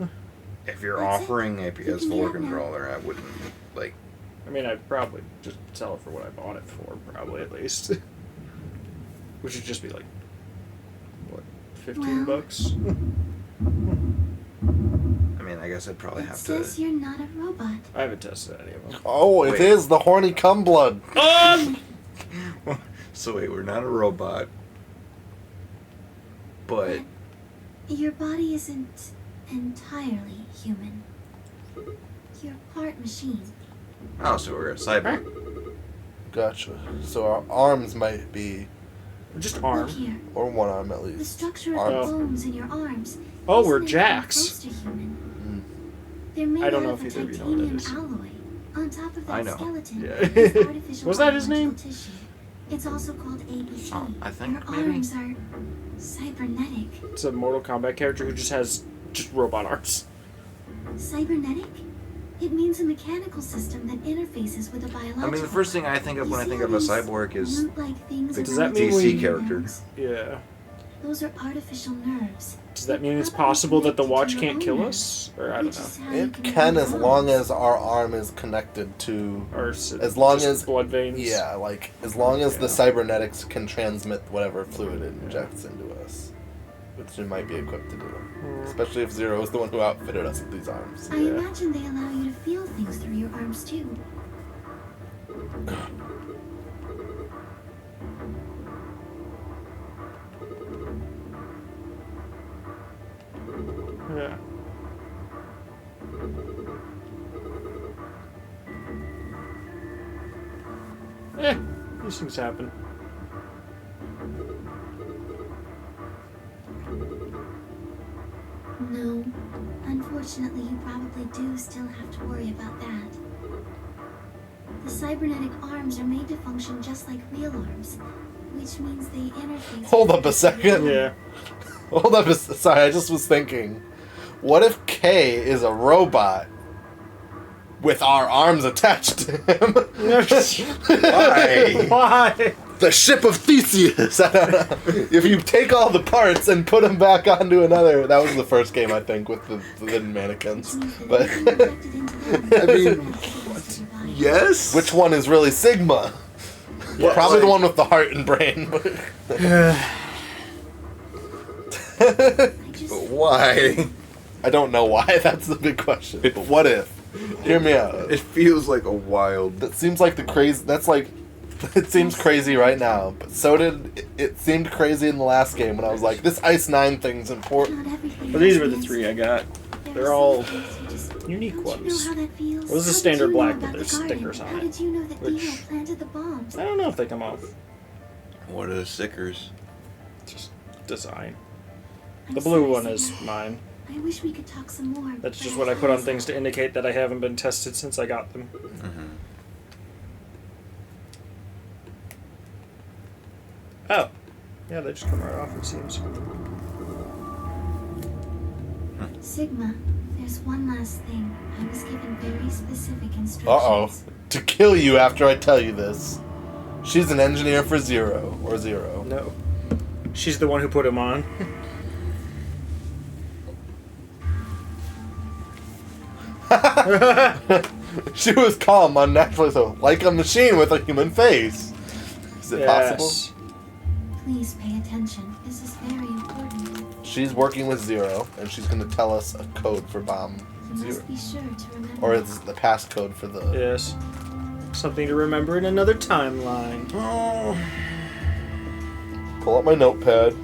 if you're That's it. offering a You can PS4 get controller, I wouldn't, like... I mean, I'd probably just sell it for what I bought it for, probably at least. Which would just be like, what, 15 bucks? I mean, I guess I'd probably It have to... says you're not a robot. I haven't tested any of them. Oh, it is the horny cum blood. So wait, we're not a robot, but... Your body isn't entirely human. You're part machine. Oh, so we're a cyborg. Gotcha. So our arms might be, Just Look arm. here. or one arm at The least. structure of Arms. the bones in your arms. Oh, we're isn't even Jax. close to human. They're I made don't out know of if a either of you know what that titanium is. alloy. On top of I that know. skeleton Yeah. is artificial Was that his biological name? tissue. It's also called ABT. Oh, I think Your maybe. arms are cybernetic. It's a Mortal Kombat character who just has just robot arms. Cybernetic? It means a mechanical system that interfaces with a biological. I mean, the first thing I think of when I think of a cyborg is like things the Does that mean DC we- character. Yeah. Those are artificial nerves. Does that mean it's possible that the watch can't kill us? Or I don't know. It can as long as our arm is connected to... Or as long just as... blood veins. Yeah, like, as long as the cybernetics can transmit whatever fluid it injects into us. Which we might be equipped to do. Especially if Zero is the one who outfitted us with these arms. I imagine they allow you to feel things through your arms too. Yeah. These things happen. No. Unfortunately, you probably do still have to worry about that. The cybernetic arms are made to function just like real arms, which means they interface... Hold up a second. Yeah. Hold up a... Sorry, I just was thinking. What if K is a robot with our arms attached to him? Why? Why? The ship of Theseus. I don't know. If you take all the parts and put them back onto another, that was the first game I think with the mannequins. But I mean, yes. Which one is really Sigma? Yeah, probably the one with the heart and brain. But why? I don't know why. That's the big question. But what if? Hear me out. It feels like a wild. That seems like the crazy. That's like. It seems crazy right now, but so did it seemed crazy in the last game when I was like, this Ice 9 thing's important. Well, these were the three I got. They're all unique ones. How that feels? Well, this is standard black, but there's stickers on How it. did you know that Which Dio planted the bombs? I don't know if they come off. What are the stickers? Just design. I'm The blue sorry, one is Sigma. mine. I wish we could talk some more. That's but just I what I have put on to- things to indicate that I haven't been tested since I got them. Mm-hmm. Oh. Yeah, they just come right off, it seems. Sigma, there's one last thing. I was given very specific instructions. Uh-oh. To kill you after I tell you this. She's an engineer for Zero. Or Zero. No. She's the one who put him on. She was calm, unnaturally so. Like a machine with a human face. Is it possible? Please pay attention. This is very important. She's working with Zero, and she's going to tell us a code for Bomb You Zero. must be sure to remember. Or it's the passcode for the... Yes. Something to remember in another timeline. Pull up my notepad.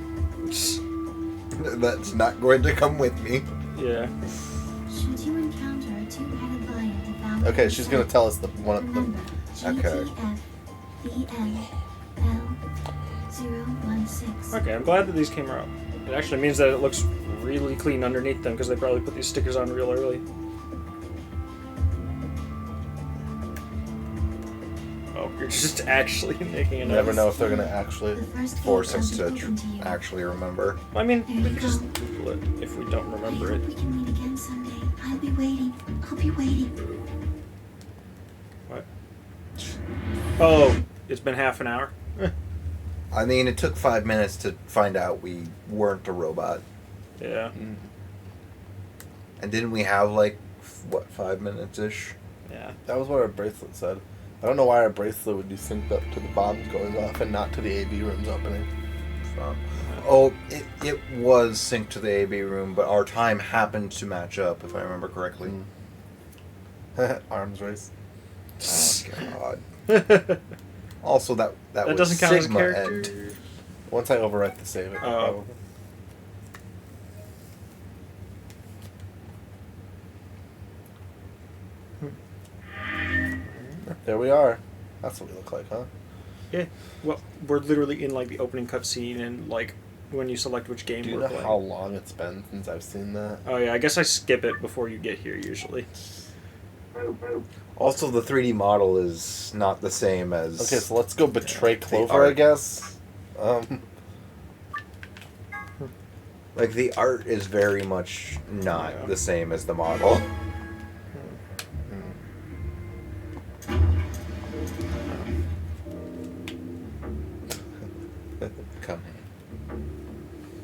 That's not going to come with me. Yeah. Should you encounter a two-headed lion devouring... Okay, she's going to tell us the one of them. Okay. GTFBN-L016. Okay, I'm glad that these came out. It actually means that it looks really clean underneath them because they probably put these stickers on real early. Oh, you're just actually making a You never noise. know if they're going to actually... Force us to actually remember. I mean, There we you can just go. Google it if we don't I remember hope it. we can meet again someday. I'll be waiting. I'll be waiting. What? Oh, it's been half an hour? I mean, it took 5 minutes to find out we weren't a robot. Yeah. And didn't we have, like, what, 5 minutes-ish? Yeah. That was what our bracelet said. I don't know why our bracelet would be synced up to the bombs going off and not to the AV rooms opening. Oh, it was synced to the AB room, but our time happened to match up, if I remember correctly. Arms race. Oh, God. Also, that was doesn't count Sigma as a character. and... Once I overwrite the save, it will Oh. probably. There we are. That's what we look like, huh? Yeah. Well, we're literally in like the opening cutscene and like when you select which game Do you we're know playing. how long it's been since I've seen that? Oh yeah, I guess I skip it before you get here usually. Also, the 3D model is not the same as... Okay, so let's go betray the Clover, I art. guess. Like, the art is very much not Yeah. the same as the model. Come in.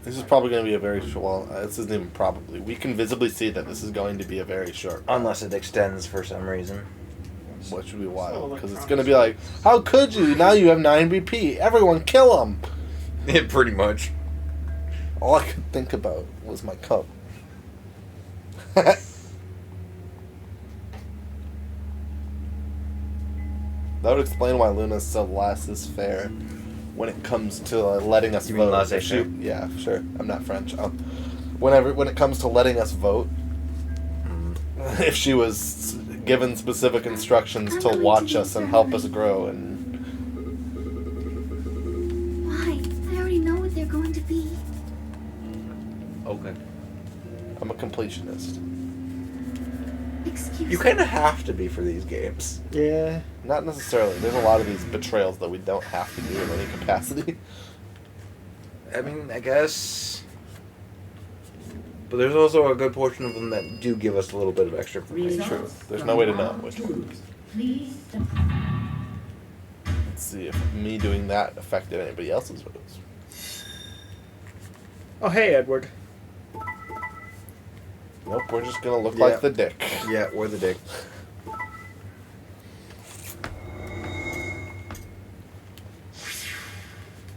This is probably going to be a very short. Well, this isn't even probably. We can visibly see that this is going to be a very short. Unless it extends for some reason. Which would be wild, because it's going to be like, how could you? Now you have 9 BP. Everyone kill him. Yeah, pretty much. All I could think about was my cup. That would explain why Luna's so laissez-faire when it comes to letting us You mean vote. laissez-faire? Yeah, sure. I'm not French. When it comes to letting us vote, if she was given specific instructions to watch us and help us grow, and Why? I already know what they're going to be. Okay. I'm a completionist. Excuse You kind of have to be for these games. Yeah, not necessarily. There's a lot of these betrayals that we don't have to do in any capacity. I mean, I guess. But there's also a good portion of them that do give us a little bit of extra information. True. There's no way to know which ones. Please Let's see if me doing that affected anybody else's votes. Oh, hey, Edward. Nope, we're just gonna look Yeah. like the dick. Yeah, we're the dick.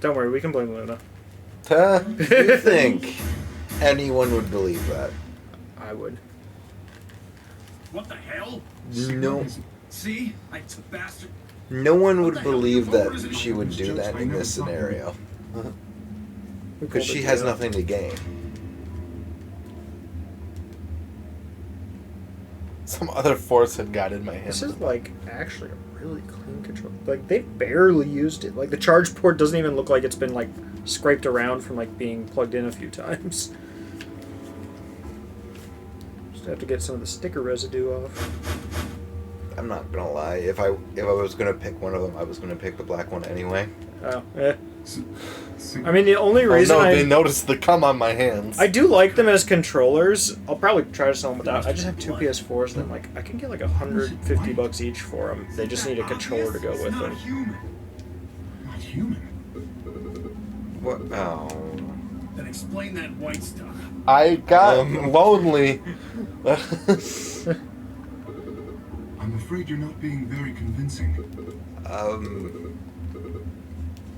Don't worry, we can blame Luna. You think anyone would believe that? I would. What the hell? No. See? I bastard. No one would believe that she would do that in this scenario. Because she has nothing to gain. Some other force had got in my hand. This is like actually a really clean control. Like they barely used it. Like the charge port doesn't even look like it's been like scraped around from like being plugged in a few times. Just have to get some of the sticker residue off. I'm not gonna lie. If I was gonna pick one of them, I was gonna pick the black one anyway. Oh, eh. I mean, the only reason they noticed the cum on my hands. I do like them as controllers. I'll probably try to sell them without. I just have 2 PS4s, and I'm like, I can get like $150 each for them. They just need a controller to go with them. Not human. What? Oh. Then explain that white stuff. I got lonely. I'm afraid you're not being very convincing.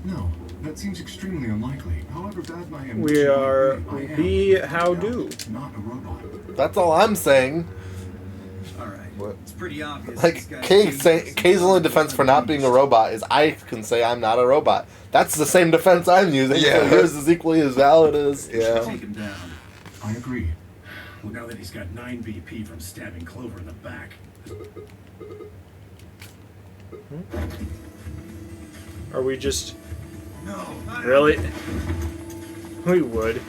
No, that seems extremely unlikely. However bad my ambition We are might be how do. not a robot. That's all I'm saying. Alright. It's pretty obvious. Like, Kay's only defense for not being a robot is I can say I'm not a robot. That's the same defense I'm using, Yeah. so yours is equally as valid as... Yeah. Take him down. I agree. Well, now that he's got 9 BP from stabbing Clover in the back. Are we just... No. Really? We would.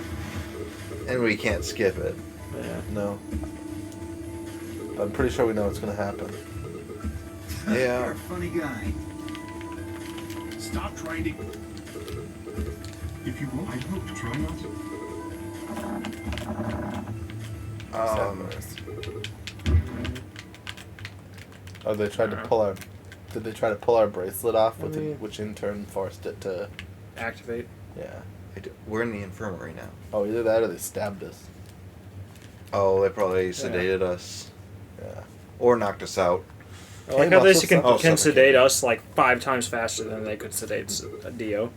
And we can't skip it. Yeah. No. I'm pretty sure we know what's going to happen. You're Yeah. a funny guy. Stop trying to... If you want, I'd hope to try not to. Oh, they tried to pull our... Did they try to pull our bracelet off, with Maybe. it, which in turn forced it to... Activate. Yeah. We're in the infirmary now. Oh, either that or they stabbed us. Oh, they probably sedated us. Yeah. Or knocked us out. I like how they can, Oh, can suffocate. sedate us like 5 times faster than they could sedate a Dio.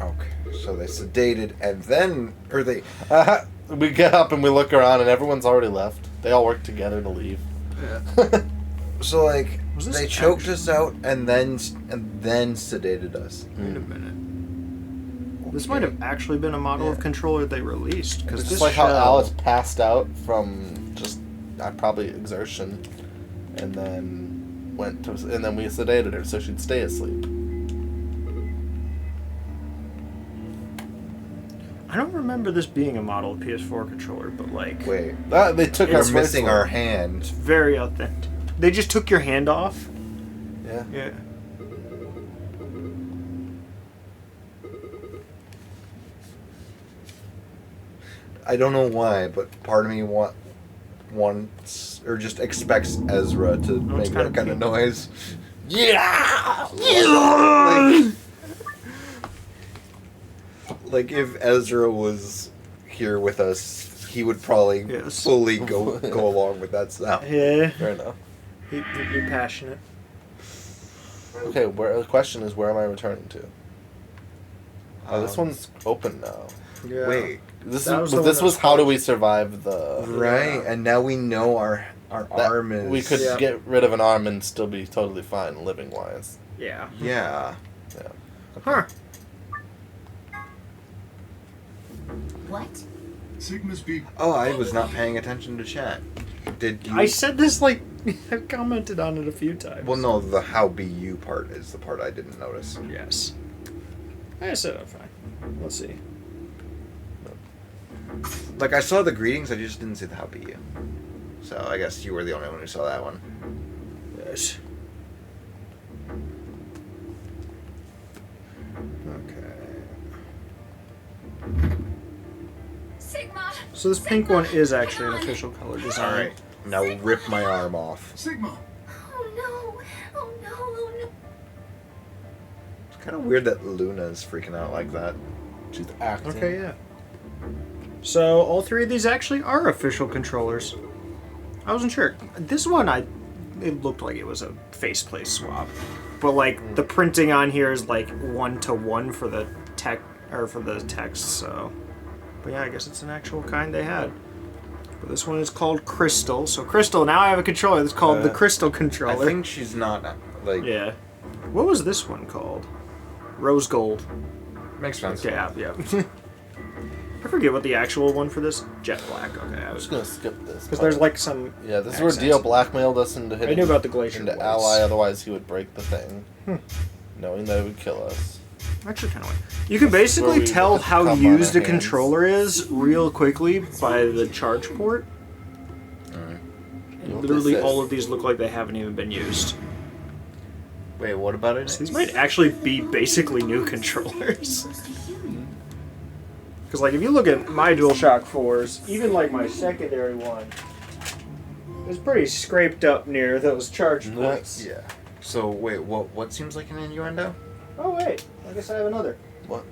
Okay. So they sedated and then... Or they... We get up and we look around and everyone's already left. They all work together to leave. So, like, Was this they choked us out and then sedated us. Wait a minute. This might have actually been a model of controller they released. Because It's this just like how shell- Alice passed out from just probably exertion, and then and then we sedated her so she'd stay asleep. I don't remember this being a model of PS4 controller, but like... Wait. They took our We're missing bracelet. our hand. It's very authentic. They just took your hand off? Yeah. Yeah. I don't know why, but part of me wants or just expects Ezra to make kinda that kind of cute. noise. Yeah! Like if Ezra was here with us, he would probably Yes. fully go along with that sound. Yeah. Fair enough. He'd be passionate. Okay, the question is, where am I returning to? Oh, this one's open now. Yeah. Wait, This That was was the one this that was was how do closed. we survive the right? And now we know our that arm is. we could Yeah. get rid of an arm and still be totally fine living wise. Yeah. Yeah. Yeah. Huh. What? Sigma's beak. Oh, I was not paying attention to chat. Did you? I said this like I've commented on it a few times. Well, no, the how be you part is the part I didn't notice. Yes. I said I'm fine. Let's see. Like I saw the greetings, I just didn't see the how be you. So I guess you were the only one who saw that one. Yes. Okay. Sigma! So this pink one is actually an official color design. All right, now rip my arm off. Sigma! Oh no! Oh no! Oh no! It's kind of weird that Luna's freaking out like that. She's acting. Okay, yeah. So all three of these actually are official controllers. I wasn't sure. This one, it looked like it was a faceplate swap, but like the printing on here is like 1-to-1 for the text. So, but yeah, I guess it's an actual kind they had. But this one is called Crystal. So Crystal. Now I have a controller that's called the Crystal I controller. think she's not like. Yeah. What was this one called? Rose Gold. Makes sense. Yeah, yeah. I forget what the actual one for this. Jet Black. Okay, I I'm was just gonna skip this. because there's like some. Yeah, this is accents. where Dio blackmailed us into hitting. I knew about the glacier into blades. ally, otherwise he would break the thing, knowing that it would kill us. Actually, kind of weird. You can Where basically we tell put the how cup on used our a hands. controller is real quickly by the charge port. And What literally, this is. all of these look like they haven't even been used. Wait, what about it? So these might actually be basically new controllers. Because, like, if you look at my DualShock 4s, even like my secondary one, it's pretty scraped up near those charge ports. Yeah. So wait, what seems like an innuendo? Oh wait, I guess I have another. What?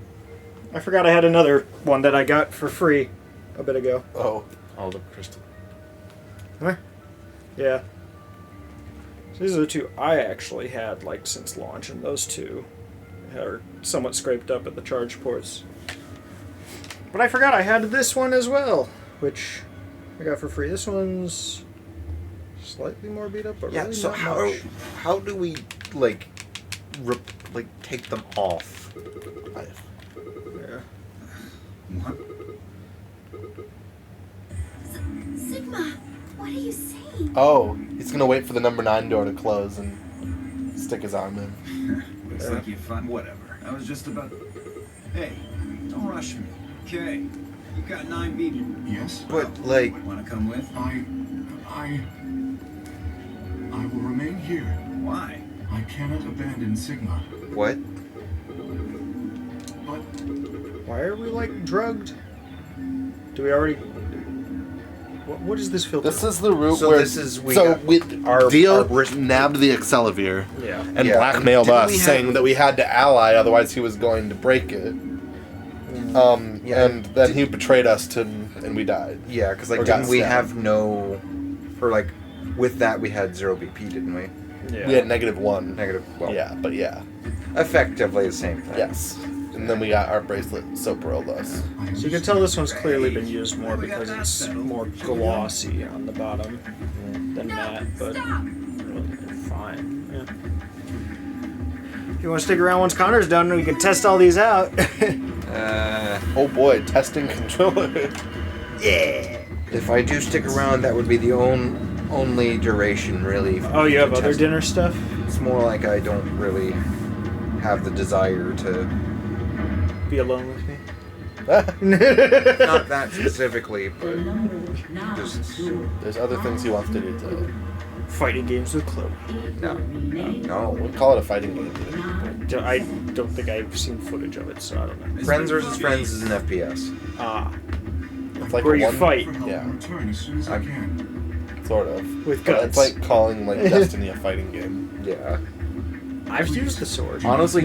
I forgot I had another one that I got for free a bit ago. Oh. Oh, the crystal. Huh? Yeah. So these are the two I actually had like since launch, and those two are somewhat scraped up at the charge ports. But I forgot I had this one as well, which I got for free. This one's slightly more beat up, but Yeah. really So not how much. how do we like take them off? Yeah. What? Sigma, what are you saying? Oh, he's gonna wait for the number 9 door to close and stick his arm in. Looks like you found whatever. I was just about. Hey, don't rush me. Okay, you got 9B. Yes? But like, Want to come with? I will remain here. Why? I cannot abandon Sigma. what? But Why are we like drugged? Do we already? What is this filter? This is the route So where this is- we so got we our Dio wrist- nabbed the Accelevier Yeah. and Yeah, blackmailed didn't us, we have- saying that we had to ally, otherwise he was going to break it. Yeah. And then he betrayed us and we died. Yeah, because like Or got didn't we stabbed. have no, or like with that we had 0 BP, didn't we? Yeah. We had -1. Negative. Well, Yeah, but yeah. effectively the same thing. Yes. And then we got our bracelet so pearled us. So you can tell this one's clearly been used more because it's more glossy on the bottom than matte, but they're fine. Yeah. If you want to stick around once Connor's done, we can test all these out. Oh boy, testing controller. Yeah. If I do stick around, that would be the only duration, really. for Oh, me you to have other test. dinner stuff? It's more like I don't really have the desire to. Be alone with me? Not that specifically, The but number now just. stored. There's other things he wants to do too. Fighting games with Chloe. It No. will remain No. We'll call it a fighting game. I don't think I've seen footage of it, so I don't know. Friends vs. Friends is an FPS. Ah. It's like Where a you one- fight. for help Yeah. and return as soon as I can. Sort of. With But it's guns. like calling like Destiny a fighting game. Yeah. I've used the sword. Honestly,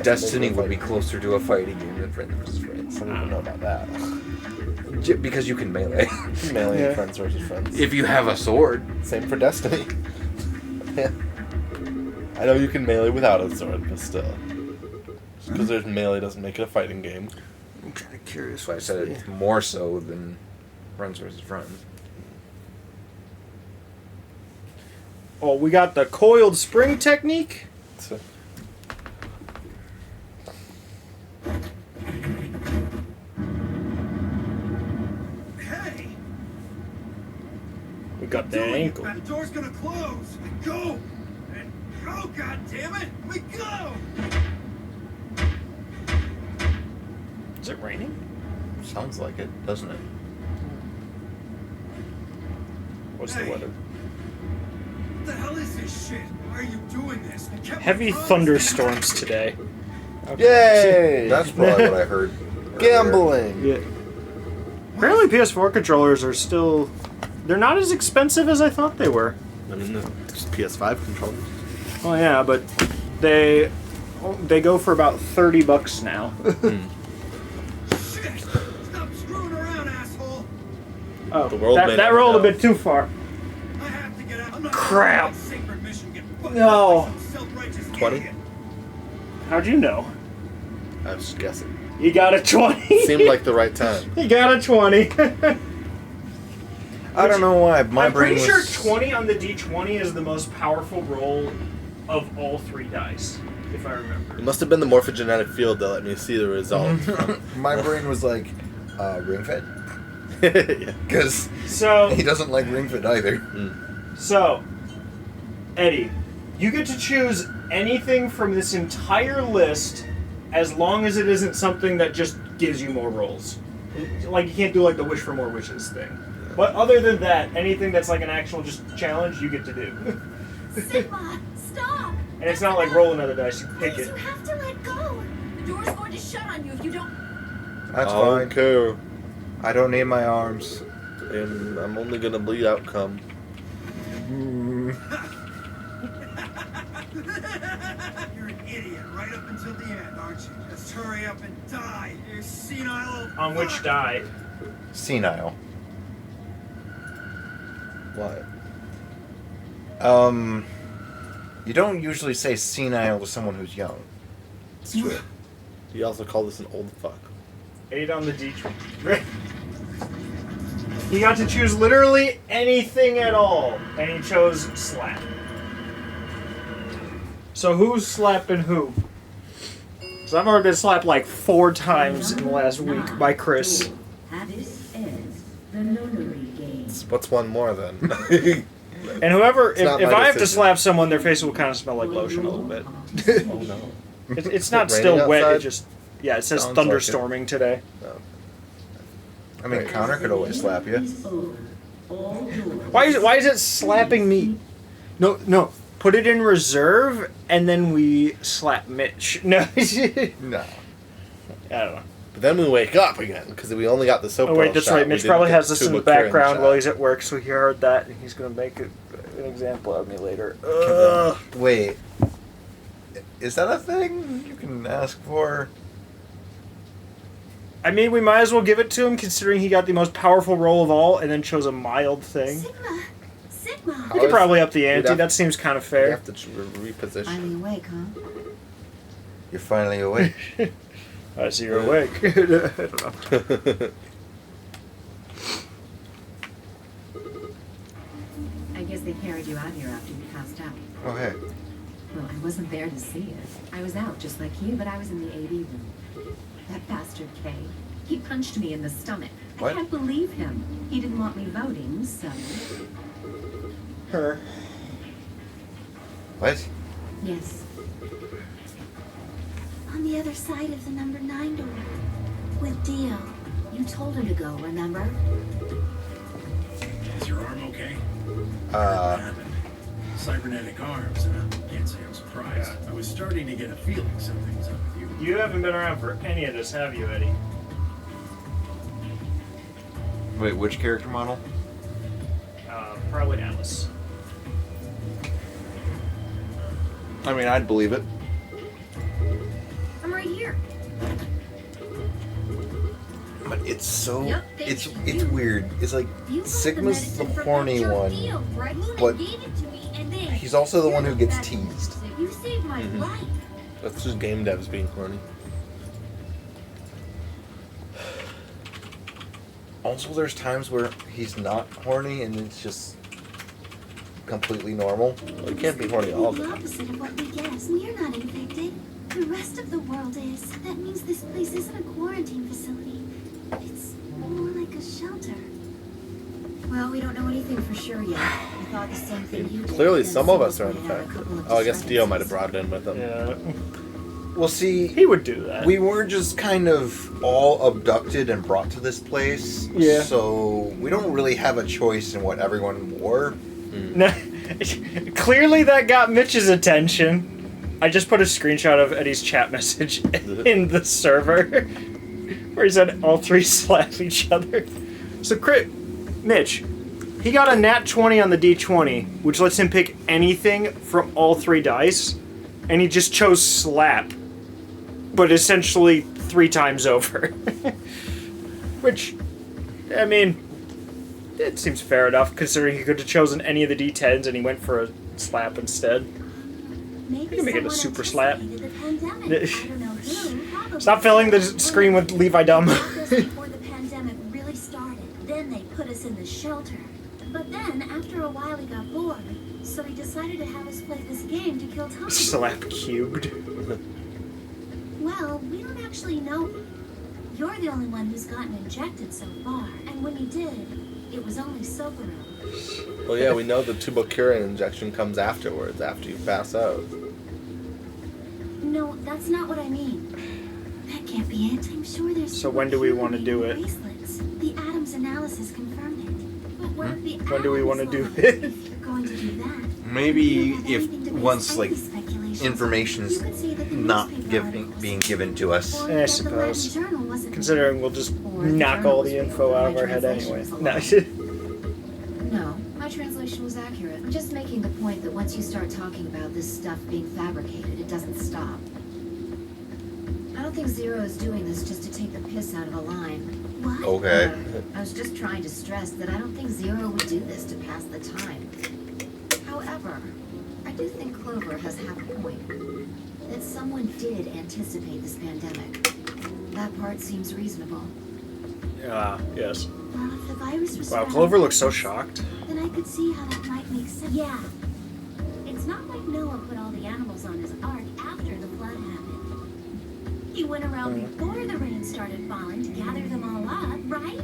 Destiny would be closer to a fighting game than Friends vs. Friends. I don't even know about that. Because you can melee. Melee Yeah. Friends versus Friends. If you have a sword. Same for Destiny. Yeah. I know you can melee without a sword, but still. Just because there's melee doesn't make it a fighting game. I'm kind of curious. So I said it's more so than Friends vs. Friends. Oh, we got the coiled spring technique. So, Hey! We got the Do it. ankle. That door's gonna close. Go! And go, goddammit! We go! Is it raining? Sounds like it, doesn't it? What's the Hey. weather? What the hell is this shit? Why are you doing this? You kept Heavy my promise. thunderstorms today. yay! That's probably what I heard. Gambling! Yeah. Apparently PS4 controllers are still... They're not as expensive as I thought they were. I mean, there's PS5 controllers. Oh yeah, but they go for about $30 now. Shit! Stop screwing around, asshole! Oh, The world may that never rolled a know. bit too far. I have to get out. I'm not Crap. letting that sacred mission get fucked No. up by some self-righteous 20? idiot. How'd you know? I was just guessing. You got a 20. Seemed like the right time. You got a 20. I don't know why. My I'm brain pretty was... sure 20 on the D20 is the most powerful roll of all 3 dice, if I remember. It must have been the morphogenetic field that let me see the result. My brain was like, Ring Fit? Yeah. Because So, he doesn't like Ring Fit either. so, Eddie, you get to choose anything from this entire list as long as it isn't something that just gives you more rolls. Like, you can't do like the wish for more wishes thing. But other than that, anything that's like an actual just challenge, you get to do. Sigma, stop! And it's not like roll another dice, you pick Please, it. you have to let go. The door's going to shut on you if you don't. That's fine. Okay. I don't need my arms. And I'm only gonna bleed outcome. You're an idiot right up until the end, aren't you? Just hurry up and die, you senile old On which fuck. die? Senile. What? You don't usually say senile to someone who's young. It's true. You also call this an old fuck. 8 on the D20. He got to choose literally anything at all, and he chose slap. So who's slapping who? Because I've already been slapped like 4 times in the last week by Chris. This ends the notary game. What's one more then? And whoever, It's not if my I have to decision. slap someone, their face will kind of smell like lotion a little bit. Oh no. It's not Is it still raining wet, it outside? just, yeah, it says Sounds like it. thunderstorming today. I mean, Connor could always slap you. Is over. All doors. Why is it slapping me? No. Put it in reserve, and then we slap Mitch. No. I No. don't know. But then we wake up again because we only got the soap. Oh wait, that's shot. right. We Mitch didn't probably get has this in the tuba Karen background shot. while he's at work, so he heard that, and he's gonna make an example of me later. Ugh. Wait. Is that a thing you can ask for? I mean, we might as well give it to him, considering he got the most powerful roll of all, and then chose a mild thing. Sigma. We could probably up the We'd ante. have- That seems kind of We fair. have to reposition. Finally awake, huh? You're finally awake. I see you're awake. I don't know. I guess they carried you out here after you passed out. Oh, hey. Well, I wasn't there to see it. I was out just like you, but I was in the AV room. That bastard Kay. He punched me in the stomach. What? I can't believe him. He didn't want me voting, so... Her. What? Yes. On the other side of the number 9 door. With Dio. You told him to go, remember? Is your arm okay? What Uh, happened? Cybernetic arms, huh? Can't say I'm surprised. I was starting to get a feeling something's up with you. You haven't been around for any of this, have you, Eddie? wait, which character model? Alice. I mean, I'd believe it. I'm right here. But it's so Yep, thank it's you. weird. It's like You got Sigma's the medicine from horny that one, Joe right? but Gave it to me, and then he's also the one who gets that- teased. You saved my Mhm. life. That's just game devs being horny. Also, there's times where he's not horny and it's just completely normal. Well, you can't be horny all the The time. opposite of what we guessed. We're not infected. The rest of the world is. That means this place isn't a quarantine facility. It's more like a shelter. Well, we don't know anything for sure yet. We thought the same thing you did. Clearly, then some of us are pointed out a infected. couple of Oh, I guess Dio might have discrepancies. brought it in with him. Yeah. Well, see, He would do that. we were just kind of all abducted and brought to this place. Yeah. So we don't really have a choice in what everyone wore. No, clearly that got Mitch's attention. I just put a screenshot of Eddie's chat message in the server where he said all three slap each other. So Mitch, he got a nat 20 on the d20, which lets him pick anything from all three dice, and he just chose slap, but essentially 3 times over. Which, I mean, it seems fair enough, considering he could have chosen any of the d10s and he went for a slap instead. Maybe can make it a someone super slap. anticipated the pandemic. I don't know who. Probably Stop filling the screen with Levi Dumb. Just before the pandemic really started. Then they put us in the shelter. But then, after a while, he got bored. So he decided to have us play this game to kill time. Slap cubed. Well, we don't actually know. You're the only one who's gotten injected so far. And when you did, it was only Socorro. Well, yeah, we know the tubocurin injection comes afterwards, after you pass out. No, that's not what I mean. That can't be it. I'm sure there's. So when do we want to do it? Bracelets. The Adams analysis confirmed it. But what if the When do we want to Adams do lab- it? If you're going to do that, Maybe you don't have if anything to base once any like speculations on. information's You could say that the not newspaper articles, being given to us. or I that the suppose. Latin journal wasn't Considering we'll just Or the knock all the journals info out of my our head anyway. translation No. No, my translation was accurate. I'm just making the point that once you start talking about this stuff being fabricated, it doesn't stop. I don't think Zero is doing this just to take the piss out of a line. What? Okay. I was just trying to stress that I don't think Zero would do this to pass the time. However, I do think Clover has half a point. That someone did anticipate this pandemic. That part seems reasonable. Yes. Well, if the virus was Wow, spreading Clover looks so fast, shocked. then I could see how that might make sense. Yeah. It's not like Noah put all the animals on his ark after the flood happened. He went around before the rain started falling to gather them all up, right?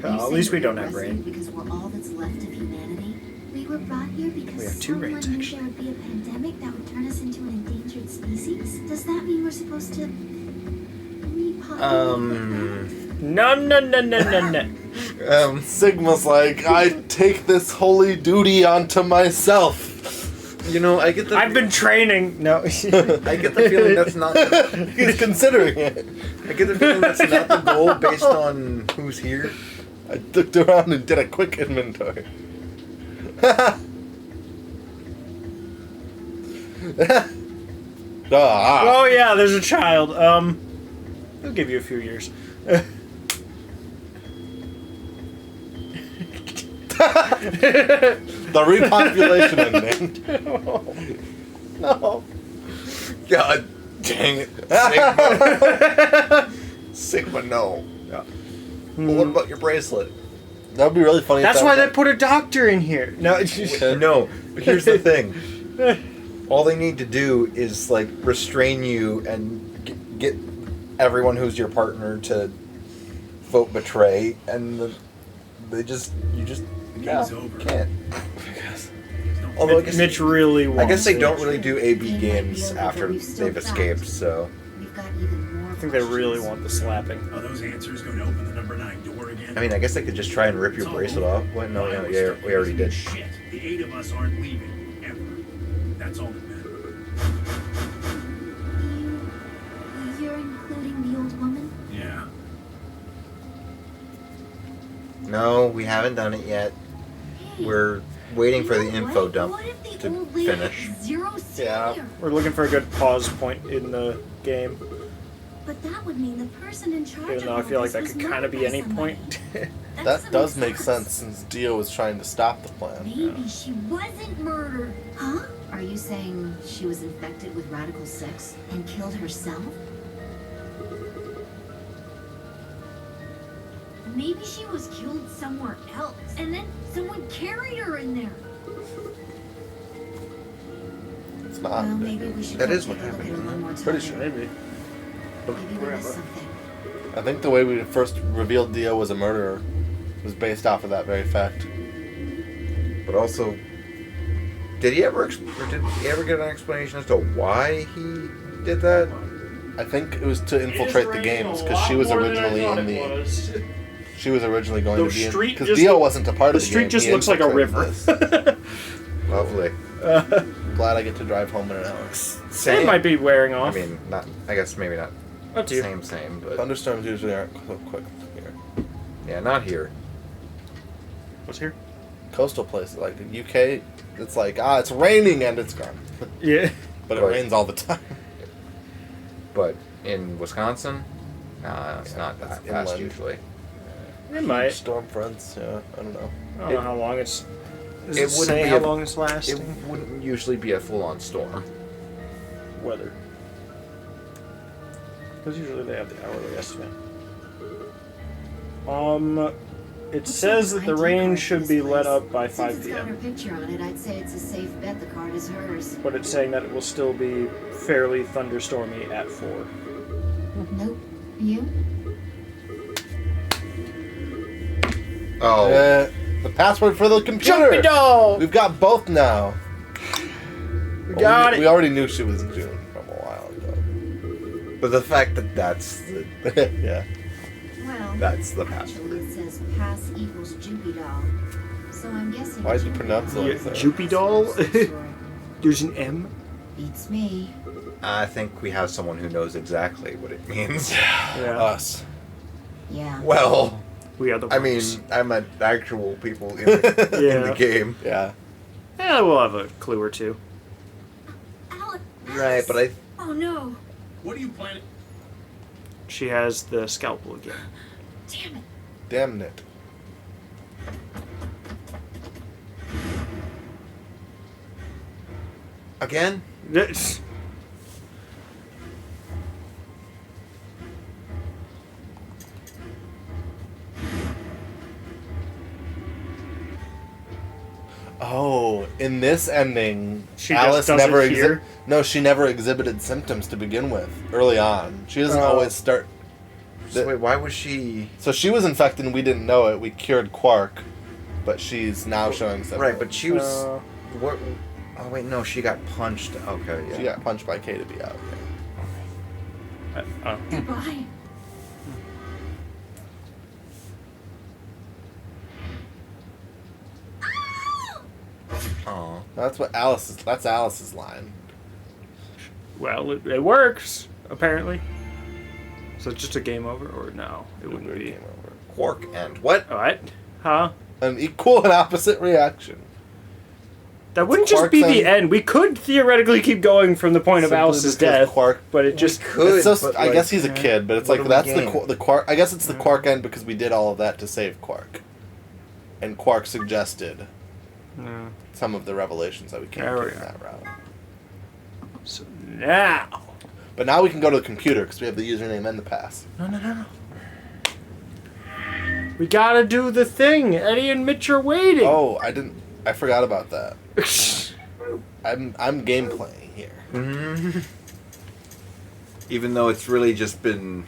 At least we don't have rain. Because we're all that's left of humanity. We were brought here because We have 2 someone rains, knew actually. there would be a pandemic that would turn us into an endangered species. Does that mean we're supposed to repopulate? No. Sigma's like, I take this holy duty onto myself. You know, I get the I've been training. No. I get the feeling that's not. He's considering it. I get the feeling that's not the goal based on who's here. I looked around and did a quick inventory. Oh yeah, there's a child. I'll give you a few years. The repopulation ending. No. God dang it. Sigma. Sigma, no. Yeah. Well, what about your bracelet? That would be really funny. That's if why that they put a doctor in here. No. No, but here's the thing. All they need to do is like restrain you and get everyone who's your partner to vote betray, and you just Game's over. can't. There's no Although I guess, Mitch really wants I guess they it. don't really do AB Game might games be over, after but we've still they've got- escaped, so We've got even more. I think they really want the slapping. Are those answers going to open the number 9 door again? I mean, I guess they could just try and rip your bracelet off. Well, no, yeah, we already did. Shit. The 8 of us aren't leaving ever. That's all that matters. You're including the old woman? Yeah. No, we haven't done it yet. Hey, We're waiting for the You know info what? dump What if the to old lady finish. had Zero Yeah, senior? we're looking for a good pause point in the game. But that would mean the person in charge Even though of I all feel like this that was could kind of be murdered by any somebody. point. That doesn't does make sense since Dio was trying to stop the plan. Maybe she wasn't murdered. Huh? Are you saying she was infected with Radical 6 and killed herself? Maybe she was killed somewhere else, and then someone carried her in there. It's not. Well, maybe we should That go is take what a look at happened, her one more time. Pretty sure. Maybe. Maybe we missed something. I think the way we first revealed Dio was a murderer was based off of that very fact. But also, did he ever get an explanation as to why he did that? I think it was to infiltrate the games because she was originally in the. She was originally going The to be in street because just Dio look- wasn't a part The of the street game. just He looks like a infiltrated river. this. Lovely. Glad I get to drive home in an hour. It might be wearing I off. mean, not. I guess maybe not. Up to you. Same, but Thunderstorms usually aren't so quick here. yeah, not here. What's here? Coastal places like the UK, it's like it's raining and it's gone. Yeah. But it Right. rains all the time. But in Wisconsin, nah, it's not it's that fast inland. usually. It might. Storm fronts, yeah, I don't know. I don't know how long it's. Does It it, wouldn't say be how a- long it's lasting? It wouldn't usually be a full-on storm. Weather. Because usually they have the hourly estimate. It says that the rain should be let up by Since 5 it's got her p.m. picture on it, I'd say it's a safe bet the card is hers. But it's saying that it will still be fairly thunderstormy at 4. Nope. You? Oh, The password for the computer! Jumpy doll! We've got both now. We got it! We already knew she was June from a while ago. but the fact that that's the Yeah. Well, that's the actually password. it says pass equals Jupy doll. So I'm guessing. Why'd you Jupy pronounce doll it is like that? Jupy doll? some sort. There's an M? Beats me. I think we have someone who knows exactly what it means. Yeah. Us. Yeah. Well, We are the I mean, ones. I meant actual people in the, in the Yeah. game. Yeah. Yeah, we'll have a clue or two. Alex. Right, but I Oh no. What are you planning? She has the scalpel again. Damn it. Damn it. again. That's- Oh, in this ending, She just Alice doesn't never hear? No, she never exhibited symptoms to begin with. Early on, she doesn't Oh. always start. So wait, why was she? So she was infected, and we didn't know it. We cured Quark, but she's now showing symptoms. Right, but she was. Uh, What? Oh wait, no, she got punched. Okay, yeah. she got punched by K to be out. Yeah. Goodbye. Aw. That's what Alice's. That's Alice's line. well, it works, apparently. So it's just a game over, or no? It wouldn't be. Game over. Quark and what? Alright. Huh? An equal and opposite reaction. That wouldn't just be Quark's the end. end. We could theoretically keep going from the point of Simply Alice's because death, Quark. but it just could. It's just, but, I like, guess he's a kid, but it's what like do we that's gain? the Quark. I guess it's the Quark end because we did all of that to save Quark, and Quark suggested No. some of the revelations that we came There to we in are. that route. So now. But now we can go to the computer because we have the username and the pass. No. We gotta do the thing. Eddie and Mitch are waiting. Oh, I forgot about that. I'm game playing here. Mm-hmm. Even though it's really just been.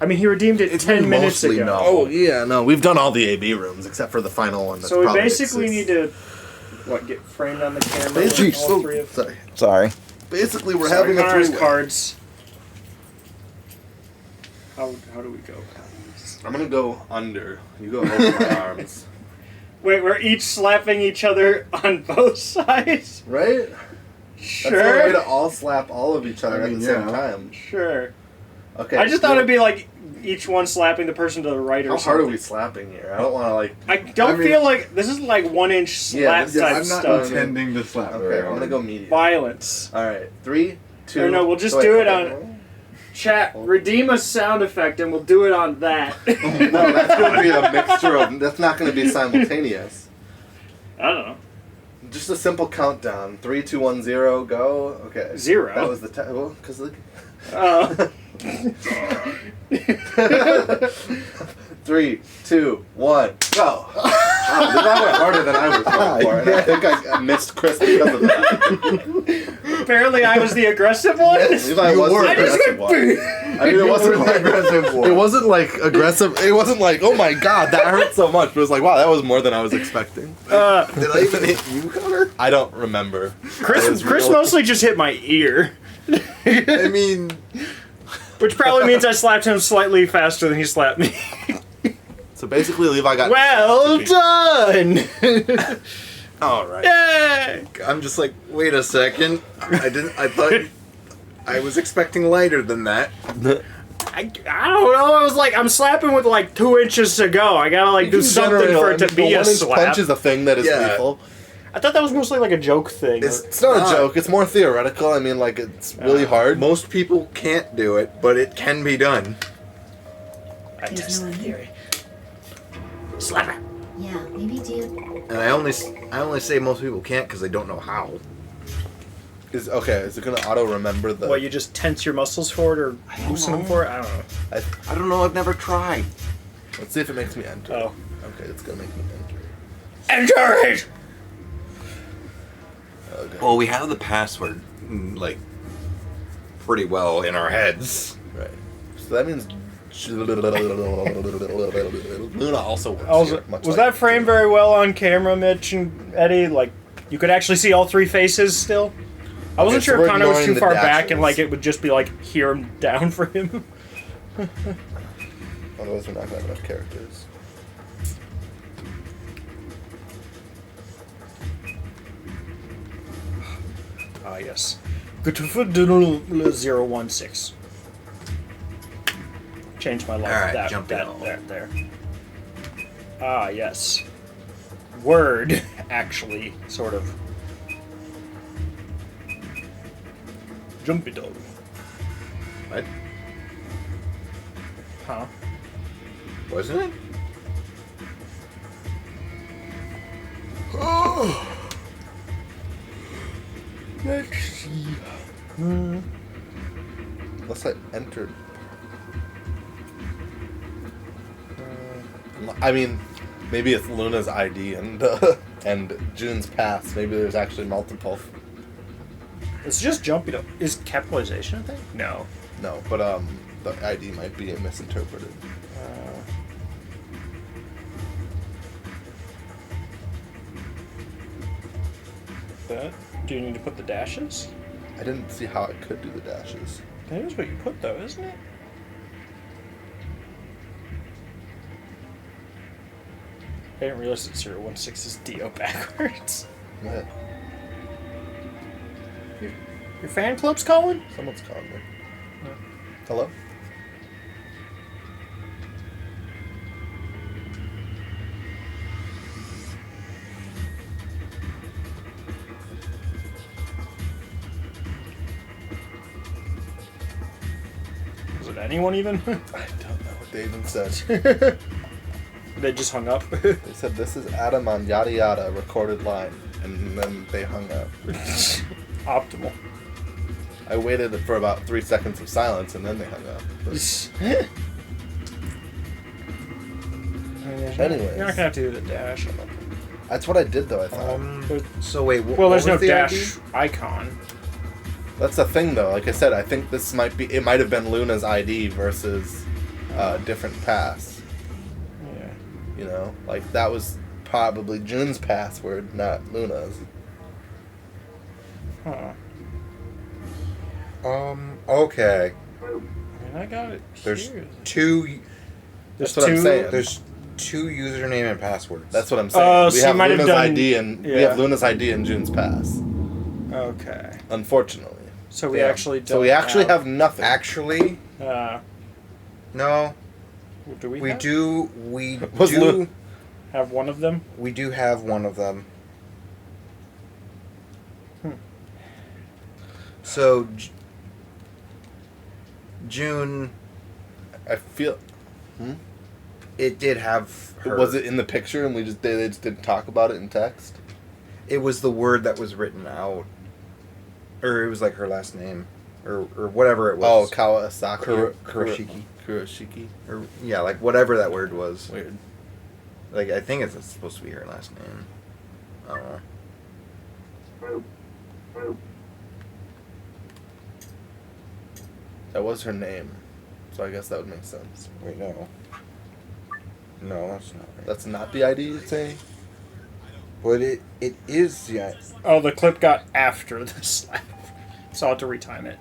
I mean, he redeemed it It's 10 minutes mostly ago. no. Oh yeah, no, we've done all the AB rooms except for the final one. That's So we probably basically need exists. to, get framed on the camera? Basically, with all three of sorry. Sorry. Basically, we're Sorry, having a Connors three-way. cards. How do we go? I'm gonna go under. You go over my arms. Wait, we're each slapping each other on both sides? Right? Sure. That's the way to all slap all of each other I mean, at the same yeah. time. Sure. Okay. I just thought it'd be like each one slapping the person to the right or How something. hard are we slapping here? I don't want to like. I don't feel like this is like 1 inch slap type I'm not stuff. intending to slap. Okay, I'm gonna go medium. Violence. All right, 3, 2. Or no, we'll just wait, do it okay. on chat. Redeem a sound effect, and we'll do it on that. No, that's gonna be a mixture of. That's not gonna be simultaneous. I don't know. Just a simple countdown. 3, 2, 1, 0, go. Okay. 0. That was the well, because look. 3, 2, 1, go. Wow, that went harder than I was going for, and I think I missed Chris because of that. Apparently, I was the aggressive one. Levi was the aggressive one. I mean, it wasn't like aggressive. It wasn't like aggressive. It wasn't like, oh my god, that hurt so much. It was like, wow, that was more than I was expecting. Did I even hit you, Connor? I don't remember. Chris mostly just hit my ear. I mean, which probably means I slapped him slightly faster than he slapped me. So basically, Levi got. Well done. All right. Yay! I'm just like, wait a second. I thought I was expecting lighter than that. I don't know. I was like, I'm slapping with like 2 inches to go. I gotta like do something for it to be a slap. Punch is a thing that is lethal. I thought that was mostly like a joke thing. It's not a joke. It's more theoretical. I mean, like it's really hard. Most people can't do it, but it can be done. I test the theory. Slap her. Yeah, maybe Dio. And I only say most people can't because they don't know how. Is it gonna auto remember the? What, you just tense your muscles for it or loosen them for it? I don't know. I don't know. I've never tried. Let's see if it makes me enter. Oh. Okay, it's gonna make me enter. Enter it. Okay. Well, we have the password like pretty well in our heads. Right. So that means Luna also works here, much was like that framed very well on camera, Mitch and Eddie? Like, you could actually see all 3 faces still? I wasn't so sure we're if Connor was ignoring too the far back and dashes. like it would just be like here him down for him. Otherwise, we're not gonna have enough characters. Ah, yes. Good016. Change my life. Alright, that, jump that, in. there. Ah, yes. Word, actually, sort of. Jumpy dog. What? Huh? Wasn't it? Oh. Let's see. Unless I entered. I mean, maybe it's Luna's ID and June's pass. Maybe there's actually multiple. It's just jumpy dog. Is capitalization a thing? No. No, but the ID might be misinterpreted. That? Do you need to put the dashes? I didn't see how I could do the dashes. That is what you put, though, isn't it? I didn't realize that 016 is Dio backwards. What? Your fan club's calling? Someone's calling me. Hello? Was it anyone even? I don't know what they even said. They just hung up. They said, this is Adam on yada yada, recorded line. And then they hung up. Optimal. I waited for about 3 seconds of silence and then they hung up. Anyways. You're not gonna have to do the dash. That's what I did though, I thought. So wait, Well, there's no was the dash ID? icon. That's the thing though, like I said, I think this might have been Luna's ID versus different pass. Yeah. You know? Like that was probably June's password, not Luna's. Huh. Okay. I mean, I got it. There's here. two. That's what I'm saying. There's two username and passwords. That's what I'm saying. So you might have done- ID and we yeah. have Luna's ID and June's pass. Okay. Unfortunately. So we Yeah. actually don't So we actually have nothing. Actually, do no. we We have? do. We Was do. Lu- Have one of them? We do have one of them. So, June, I feel. it did have her. Was it in the picture and they just didn't talk about it in text? It was the word that was written out, or it was like her last name, or whatever it Oh, was. Kawasaki. Kurashiki. Kurashiki. Or yeah, like whatever that word was. Weird. Like I think it's supposed to be her last name. I don't know. That was her name, so I guess that would make sense. Wait, no. No, that's not right. That's not the ID you're saying? But it is, yeah. Oh, the clip got after the slap. So I'll have to retime it.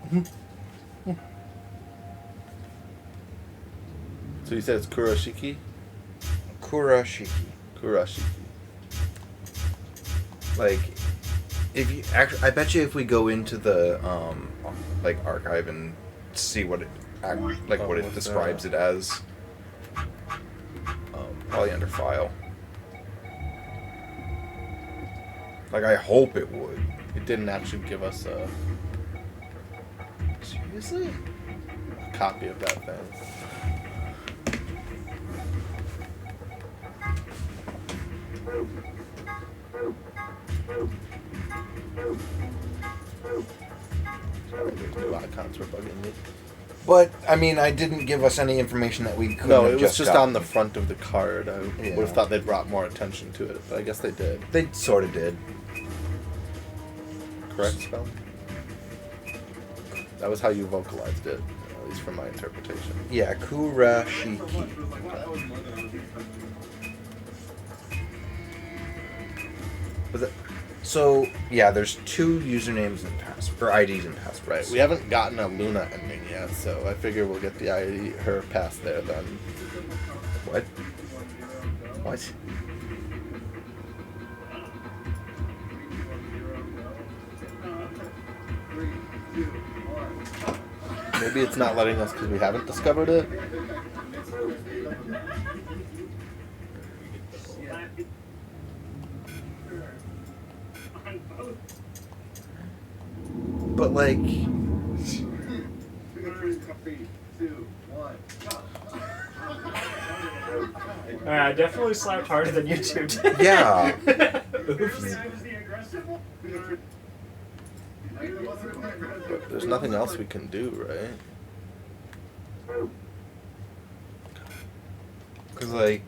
So you said it's Kurashiki? Kurashiki. Kurashiki. Like, if you actually, I bet you if we go into the like archive and see what it what it what's describes it as, probably under file. Like I hope it would. It didn't actually give us a Seriously? copy of that thing. New icons were bugging me. But I mean, I didn't give us any information that we couldn't No, have it was just got. on the front of the card. I Yeah. would have thought they'd brought more attention to it, but I guess they did. They sort of did. Correct spell? That was how you vocalized it, at least from my interpretation. Yeah, Kurashiki. Was it? So yeah, there's 2 usernames and or IDs and passwords. Right, we haven't gotten a Luna ending yet, so I figure we'll get the ID, her pass there then. What? What? Maybe it's not letting us because we haven't discovered it. But like, I definitely slapped harder than you two did. yeah. But there's nothing else we can do, right? Cause like,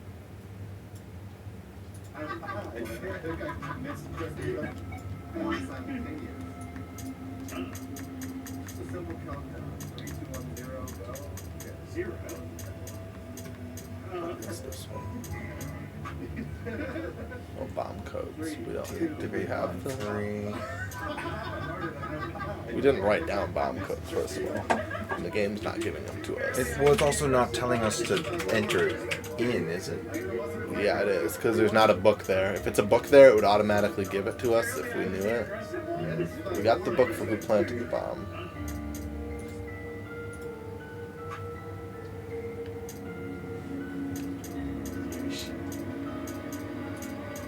What's this one? Oh, bomb codes. We don't. Did we have them? 3. We didn't write down bomb codes, first of all. And the game's not giving them to us. It's also not telling us to enter it in, is it? Yeah, it is, because there's not a book there. If it's a book there, it would automatically give it to us if we knew it. We got the book for who planted the bomb.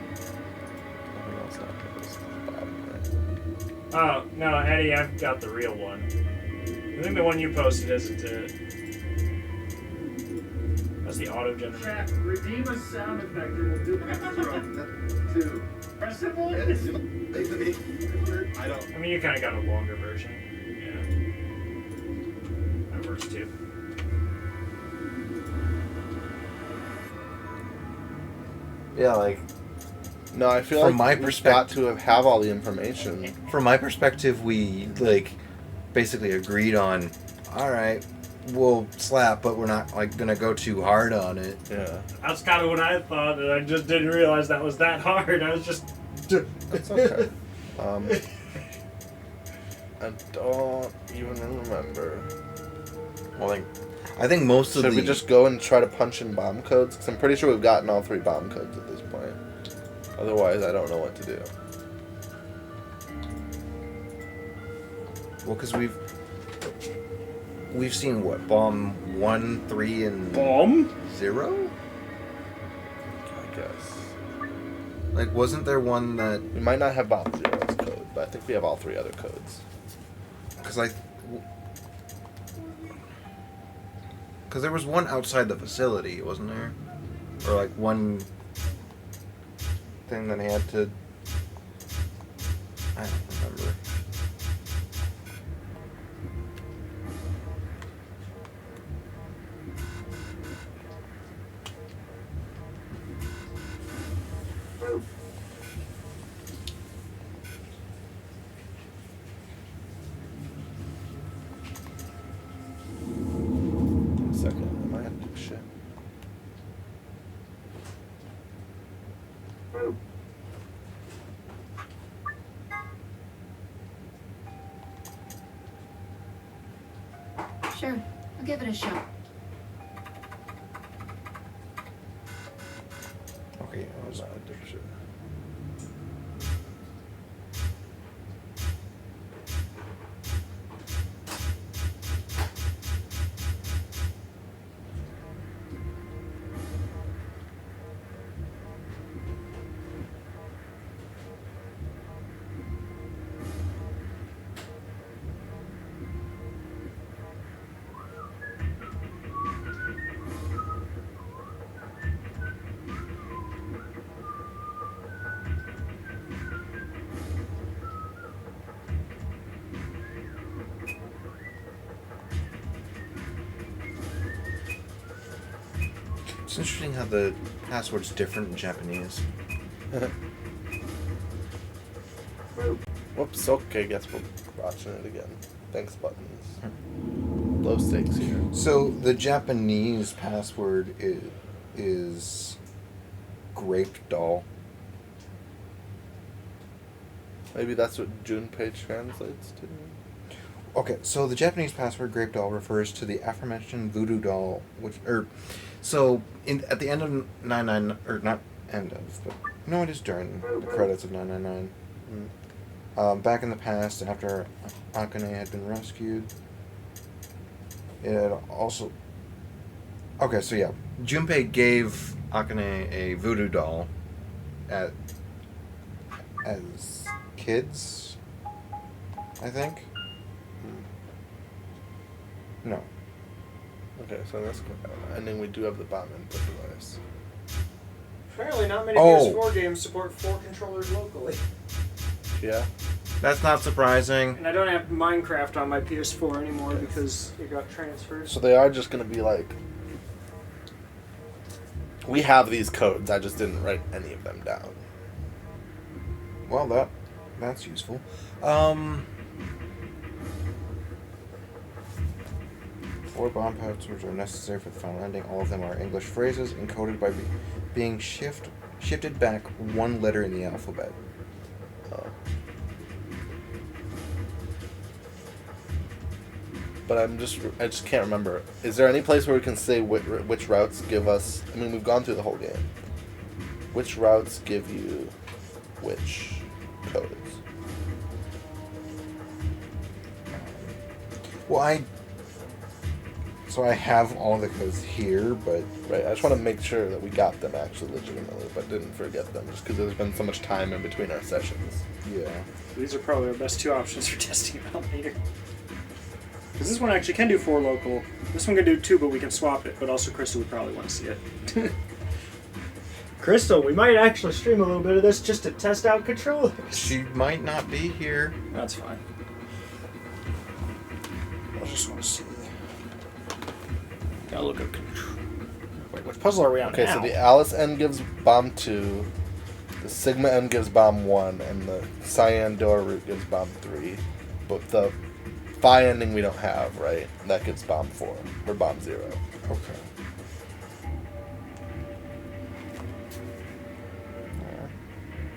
Nothing else not give us the bomb, right? Oh, no, Eddie, I've got the real one. I think the one you posted isn't it. That's the auto generator. Redeem a sound effect and we'll do it. 2. Press it once. I don't. I mean, you kind of got a longer version. Yeah. That works too. Yeah, like No, I feel From like my we've got perspective- to have all the information. from my perspective, we like basically agreed on. All right, we'll slap, but we're not like gonna go too hard on it. Yeah. That's kind of what I thought, and I just didn't realize that was that hard. I was just. That's okay. I don't even remember. Well, like, I think most of Should the we just go and try to punch in bomb codes? Because I'm pretty sure we've gotten all 3 bomb codes at this point. Otherwise, I don't know what to do. Well, because we've seen what, bomb 1, 3, and Bomb? 0. I guess. Like, wasn't there one that? We might not have bomb 0's code, but I think we have all 3 other codes. Because there was one outside the facility, wasn't there? Or like one thing that he had to. I don't remember. One second, I might have to do shit. Sure, I'll give it a shot. Okay, I was It's interesting how the password's different in Japanese. Whoops, okay, guess we're watching it again. Thanks, buttons. Low stakes here. So the Japanese password is grape doll. Maybe that's what Junpei translates to. Okay, so the Japanese password grape doll refers to the aforementioned voodoo doll, at the end of 99, or not end of, but no, it is during the credits of 999. Back in the past, after Akane had been rescued, it had also. Okay, so yeah, Junpei gave Akane a voodoo doll as kids, I think. No. Okay, so that's ending. We do have the bomb input device. Apparently, not many Oh. PS4 games support 4 controllers locally. Yeah. That's not surprising. And I don't have Minecraft on my PS4 anymore because it got transferred. So they are just going to be like... We have these codes, I just didn't write any of them down. Well, that's useful. 4 bomb passwords are necessary for the final ending. All of them are English phrases encoded by being shifted back 1 letter in the alphabet. But I just can't remember. Is there any place where we can say which routes give us... I mean, we've gone through the whole game. Which routes give you which codes? Well, So I have all the codes here, but... Right, I just want to make sure that we got them actually legitimately, but didn't forget them, just because there's been so much time in between our sessions. Yeah. These are probably our best 2 options for testing it out later. Because this one actually can do 4 local. This one can do 2, but we can swap it, but also Crystal would probably want to see it. Crystal, we might actually stream a little bit of this just to test out controllers. She might not be here. That's fine. I just want to see. Gotta look at control. Wait, which puzzle are we on Okay, now? so the Alice N gives bomb 2, the Sigma N gives bomb 1, and the Cyan Door route gives bomb 3. But the Phi ending we don't have, right? That gives bomb 4, or bomb 0. Okay.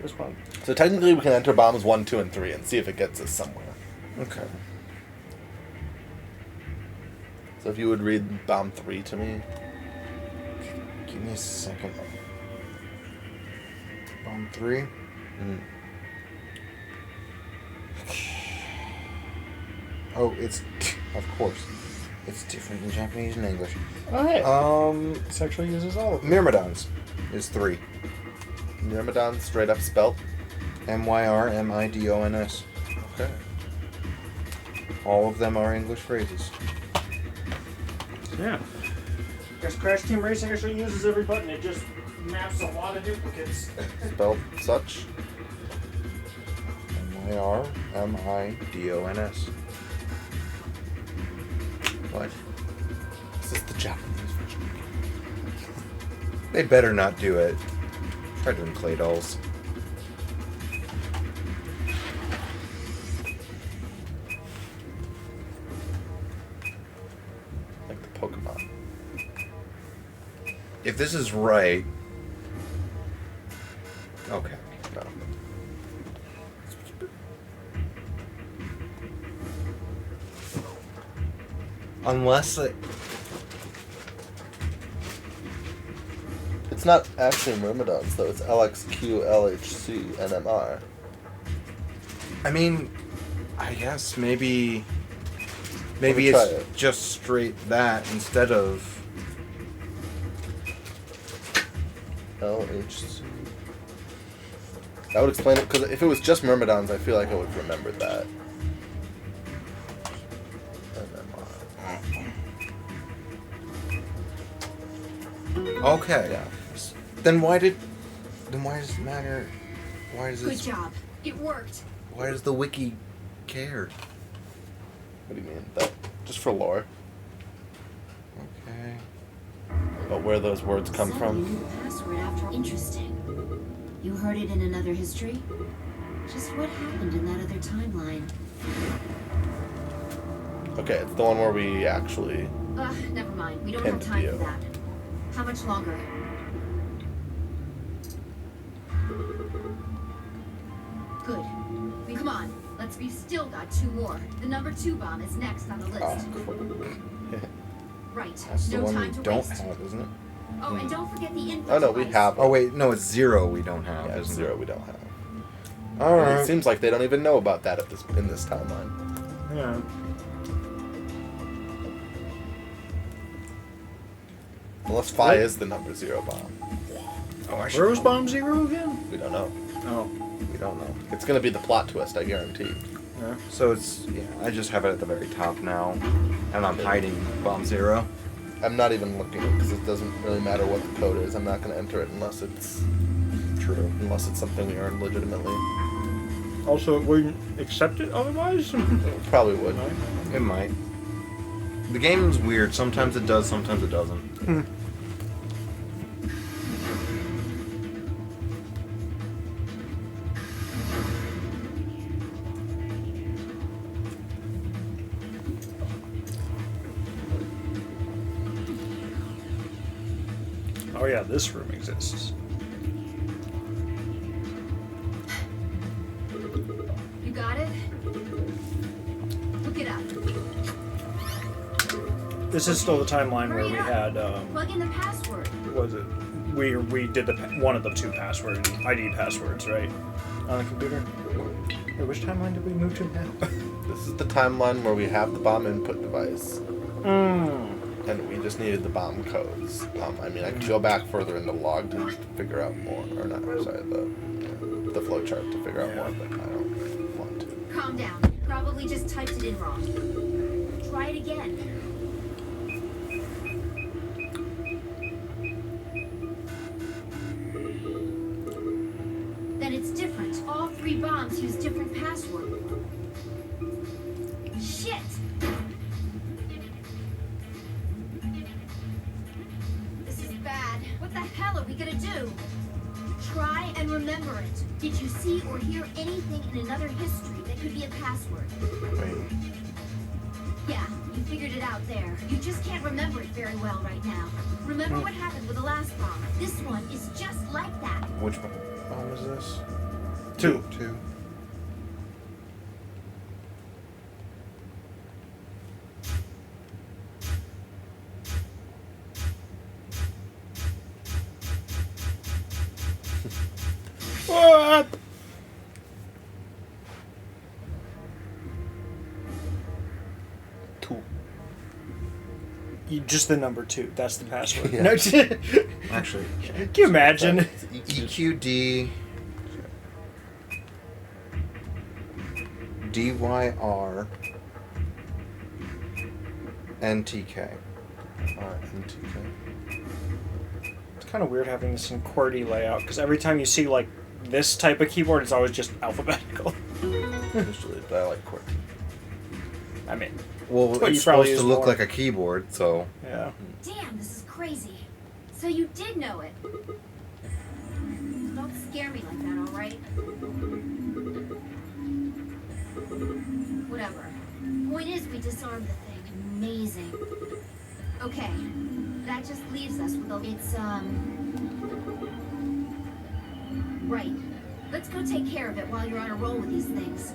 This one. So technically we can enter bombs 1, 2, and 3 and see if it gets us somewhere. Okay. So if you would read bomb 3 to me. Give me a second. Bomb 3? Oh, it's of course, it's different in Japanese and English. Oh, hey. This actually uses all of them. Myrmidons is 3. Myrmidon straight up spelt. Myrmidons. Okay. All of them are English phrases. Yeah. Guess Crash Team Racing actually uses every button. It just maps a lot of duplicates. Spelled such. Myrmidons. What? This is the Japanese version. They better not do it. Try doing clay dolls. Like the Pokemon. If this is right... Okay. No. Unless it... It's not actually Myrmidons though. It's LXQLHCNMR. I mean, I guess maybe me it's try it. just straight that instead of... LHC. That would explain it, because if it was just Myrmidons, I feel like I would have remembered that. Okay. Yeah. Then why does it matter? Why does Good this... job. It worked. Why does the wiki care? What do you mean? That just for lore. Okay. But where those words come Suddenly from. new password after. Interesting. You heard it in another history? Just what happened in that other timeline? Okay, it's the one where we actually. Never mind. We don't Pinned have time you. for that. How much longer? Good. Come on. We still got 2 more. The number 2 bomb is next on the list. Oh, cool. Right. That's the no one time we to don't waste. have, isn't it? Oh, and don't forget the input Oh no, we device. have. Oh wait, no, it's 0 we don't have, Yeah, it's isn't 0 it? we don't have. Alright. It seems like they don't even know about that in this timeline. Yeah. Unless Phi is the number 0 bomb. Oh, I Where was Bomb Zero again? We don't know. Oh. We don't know. It's gonna be the plot twist, I guarantee. Yeah. So it's, yeah, I just have it at the very top now. And I'm hiding Bomb 0. I'm not even looking because it doesn't really matter what the code is. I'm not gonna enter it unless it's True. unless it's something we earned legitimately. Also, it wouldn't accept it otherwise? It probably would. It might. The game's weird. Sometimes it does, sometimes it doesn't. Oh yeah, this room exists. You got it? Look it up. This is still the timeline where Hurry we up. had, Plug in the password. what was it? We did one of the 2 password ID passwords, right? On the computer. Wait, which timeline did we move to now? This is the timeline where we have the bomb input device, and we just needed the bomb codes. I mean, I could go back further into log to figure out more, or not. Sorry, the flowchart to figure out more, but I don't want to. Calm down. Probably just typed it in wrong. Try it again. Then it's different. All 3 bombs use different passwords. Shit! This is bad. What the hell are we gonna do? Try and remember it. Did you see or hear anything in another history that could be a password? Wait. Yeah, you figured it out there. You just can't remember it very well right now. Remember what happened with the last bomb. This one is just like that. Which bomb is this? 2. 2. What? 2. Just the number 2. That's the password. Yeah. No, Actually, can you imagine? EQD DYR NTK. It's kind of weird having this in QWERTY layout because every time you see like this type of keyboard, it's always just alphabetical. Usually, but I like QWERTY. I mean, Well, what you it's probably supposed to use look more. like a keyboard, so yeah. Damn, this is crazy. So you did know it. Don't scare me like that, alright? Whatever. Point is, we disarmed the thing. Amazing. Okay. That just leaves us with a... It's, Right. Let's go take care of it while you're on a roll with these things.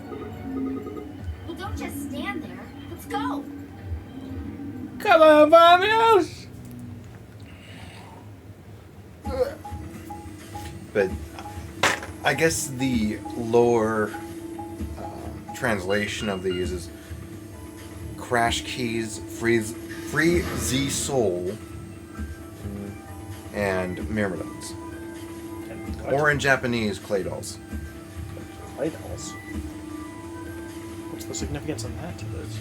Well, don't just stand there. Let's go! Come on, Vamos! but I guess the lower translation of these is Crash Keys, Free Z Soul, and Myrmidons. Or in Japanese, Clay Dolls. Clay dolls. What's the significance of that to this?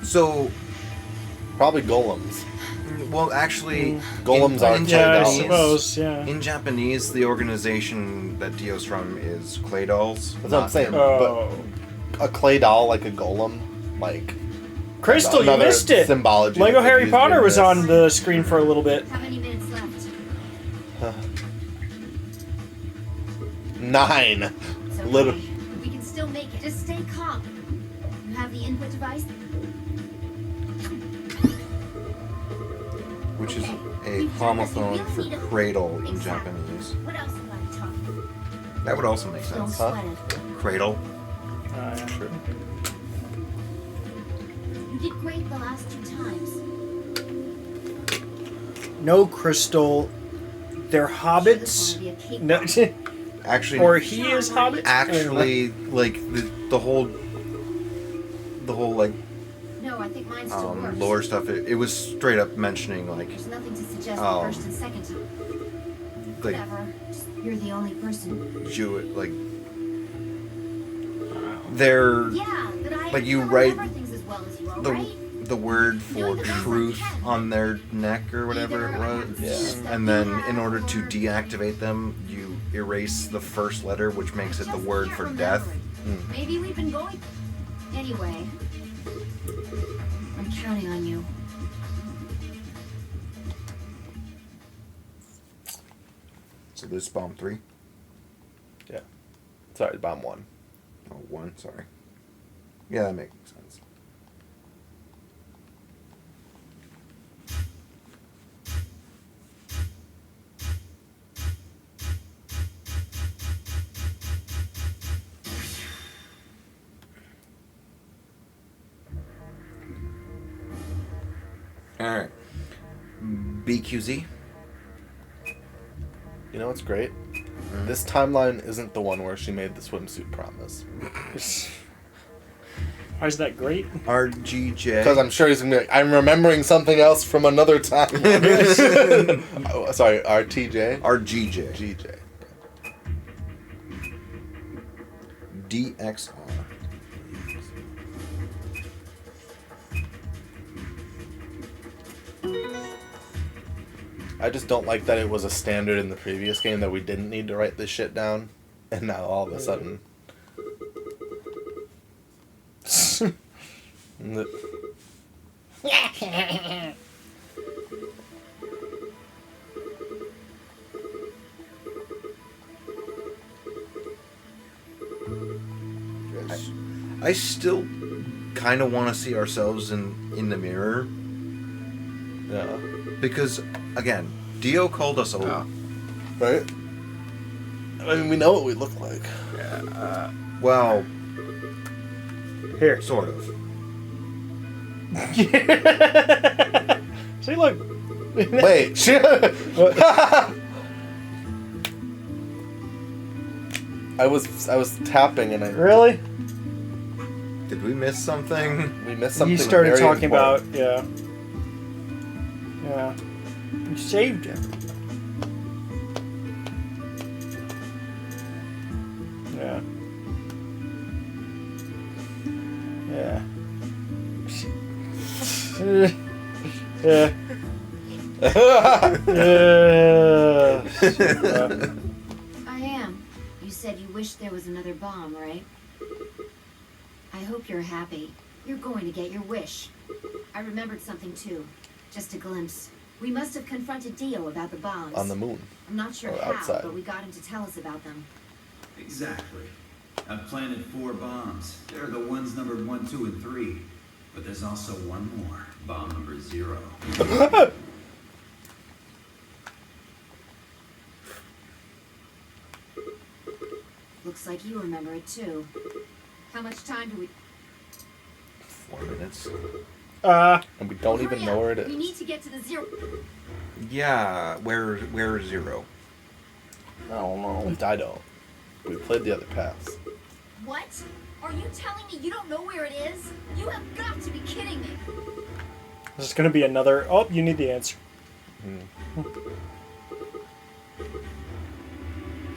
So, Probably golems. well, actually, Golems are in clay Yeah, I dolls. suppose. Yeah. In Japanese, the organization that Dio's from is Clay Dolls. That's what I'm saying. Oh, But a clay doll, like a golem, like Crystal, you another missed it. symbology Lego that they Harry used Potter in was this. on the screen for a little bit. How many minutes left? 9. It's okay. Literally. We can still make it. Just stay calm. You have the input device? Which is Okay. a We've done this. You homophone really for need a- cradle in Exactly. Japanese. What else have I taught you? That would also make Don't sense. sweat it. Cradle. Yeah, sure. You did great the last 2 times. No, Crystal. They're This hobbits. will be a cake. No, Actually, or he is hobbit. actually, like the whole like No, I think mine still works. lore stuff. It was straight up mentioning like There's nothing to suggest Oh. the first and second time. like Whatever. Just, you're the only person. Jew like they're Yeah, but I Like, you don't write remember things as well as you, the alright? the word for truth on their neck or whatever it was. Yeah. And then in order to deactivate them, you erase the first letter, which makes it the word for death. Maybe we've been going. Anyway, I'm counting on you. So this is bomb 3. Yeah. Sorry, bomb 1. Oh, 1, sorry. Yeah, that makes sense. Alright. BQZ. You know what's great? This timeline isn't the one where she made the swimsuit promise. Why is that great? RGJ. Because I'm sure he's gonna be like, I'm remembering something else from another time. Oh, sorry, RTJ? RGJ. GJ. DXR. I just don't like that it was a standard in the previous game that we didn't need to write this shit down, and now all of a sudden. I still kind of want to see ourselves in the mirror. Yeah. Because, again, Dio called us old. Right? I mean, we know what we look like. Well, Here. sort of. See, look. Wait, shit. I was tapping and I. Really? Did we miss something? We missed something. He started very talking important. about, yeah. You saved him. Yeah. Yeah. Yeah. I am. You said you wish there was another bomb, right? I hope you're happy. You're going to get your wish. I remembered something too. Just a glimpse. We must have confronted Dio about the bombs. On the moon. I'm not sure Or how, outside. but we got him to tell us about them. Exactly. I've planted 4 bombs. They're the ones numbered 1, 2, and 3. But there's also one more. Bomb number 0. Looks like you remember it too. How much time do we... 4 minutes. And we don't even Hurry know up. where it is. We need to get to the 0. Yeah, where is 0? I don't know. I don't. We played the other paths. What? Are you telling me you don't know where it is? You have got to be kidding me. This is going to be another... Oh, you need the answer.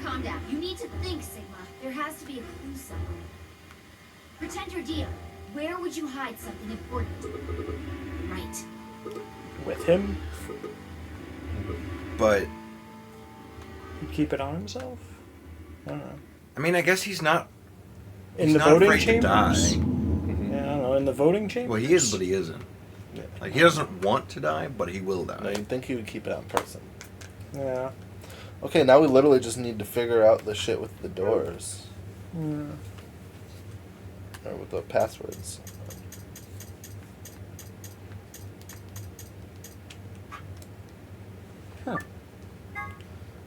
Calm down. You need to think, Sigma. There has to be a clue somewhere. Pretend you're Dio. Where would you hide something important? Right. With him? But He'd keep it on himself? I don't know. I mean, I guess he's not. In He's the not voting afraid to die. chambers? Yeah, I don't know. In the voting chambers? Well, he is, but he isn't. Yeah. Like he doesn't want to die, but he will die. No, you'd think he would keep it on person. Yeah. Okay, now we literally just need to figure out the shit with the doors. Yeah. Or with the passwords.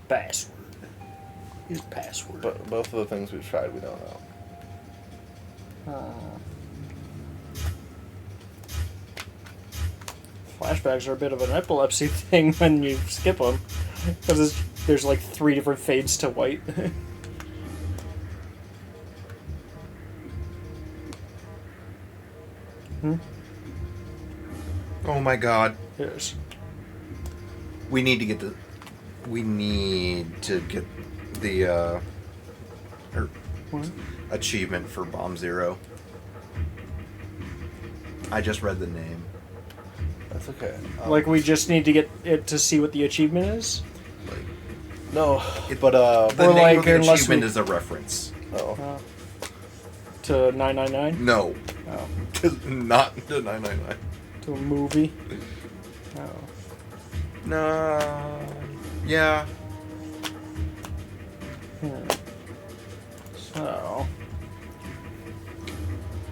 Password. His password. But both of the things we've tried, we don't know. Flashbacks are a bit of an epilepsy thing when you skip them. Because there's like 3 different fades to white. Oh my god. Yes. We need to get the. We need to get the What? achievement for Bomb Zero. I just read the name. That's okay. Like, we just need to get it to see what the achievement is? No, It- but The Or name like, of the unless achievement we- is a reference. To 999? No, Oh. not the 999. To a movie? Oh. No. Yeah. So...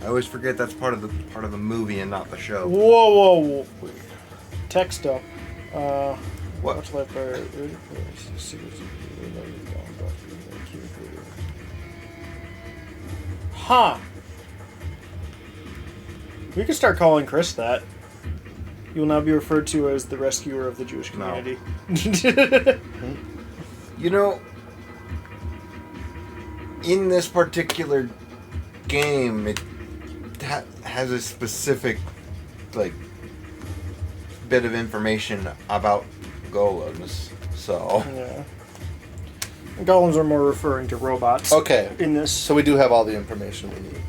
I always forget that's part of the movie and not the show. Whoa. Text up. What? Much life for... Huh. We could start calling Chris that. You will now be referred to as the rescuer of the Jewish No. community. You know, in this particular game, it has a specific, like, bit of information about golems. So, Yeah. Golems are more referring to robots. okay. In this. So we do have all the information we need.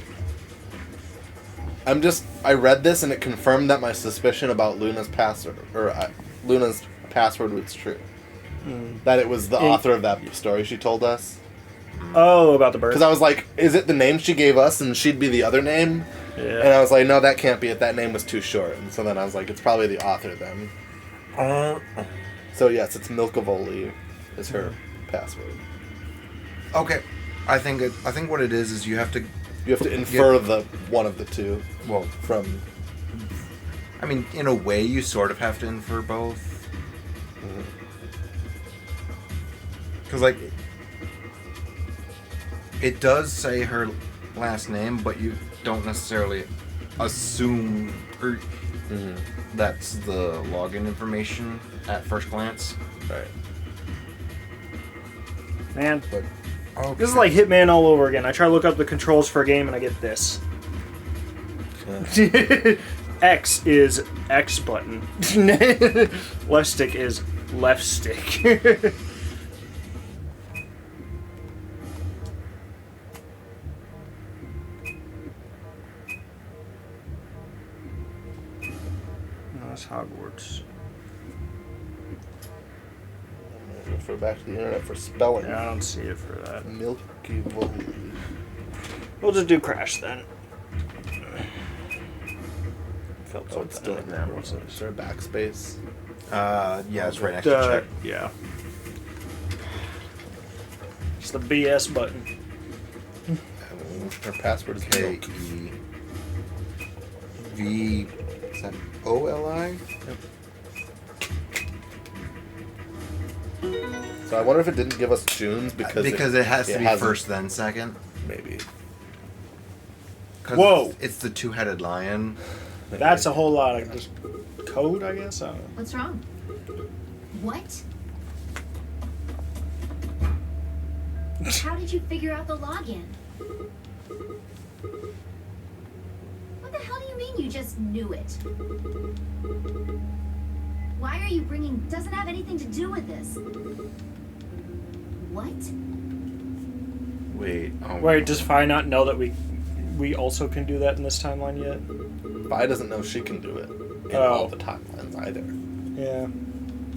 I read this and it confirmed that my suspicion about Luna's password, Luna's password was true. That it was the author of that story she told us. Oh, about the bird. Because I was like, is it the name she gave us and she'd be the other name? Yeah. And I was like, no, that can't be it. That name was too short. And so then I was like, it's probably the author then. So yes, it's Milkavoli is her password. okay, I think what it is you have to. You have to infer the one of the two. Well, From I mean, in a way, you sort of have to infer both. Because, like, it does say her last name, but you don't necessarily assume that's the login information at first glance. right. Man, But this is like Hitman all over again. I try to look up the controls for a game and I get this. X is X button. Left stick is left stick. No, that's Hogwarts. Refer back to the internet for spelling. Yeah, I don't see it for that. Milky Way. We'll just do Crash then. Felt Oh, it's still in there. Is there a backspace? Yeah, it's right next to check. Yeah. It's the BS button. Her password is K milk. E V. Is that O L I? So I wonder if it didn't give us June's because it has to be hasn't- first then second. Maybe. 'Cause Whoa! It's the two-headed lion. That's a whole lot of just code, I guess. I don't know. What's wrong? What? How did you figure out the login? What the hell do you mean you just knew it? Why are you bringing... Doesn't have anything to do with this. What? Wait. Oh. Wait, does Fi not know that we also can do that in this timeline yet? Vi doesn't know she can do it in Oh. all the timelines either. Yeah.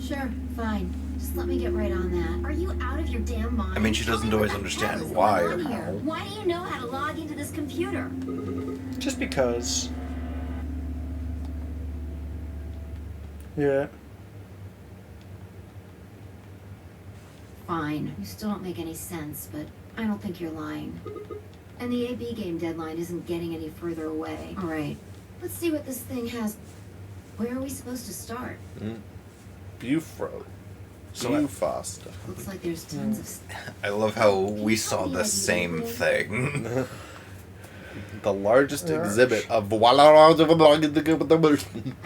Sure, fine. Just let me get right on that. Are you out of your damn mind? I mean, she doesn't always understand why or how. Why do you know how to log into this computer? Just because. Yeah. Fine. You still don't make any sense, but I don't think you're lying. And the AB game deadline isn't getting any further away. All right. Let's see what this thing has. Where are we supposed to start? Bufro. So Bufast. Looks like there's tons of... I love how we saw the same thing. The largest Yeah. exhibit of I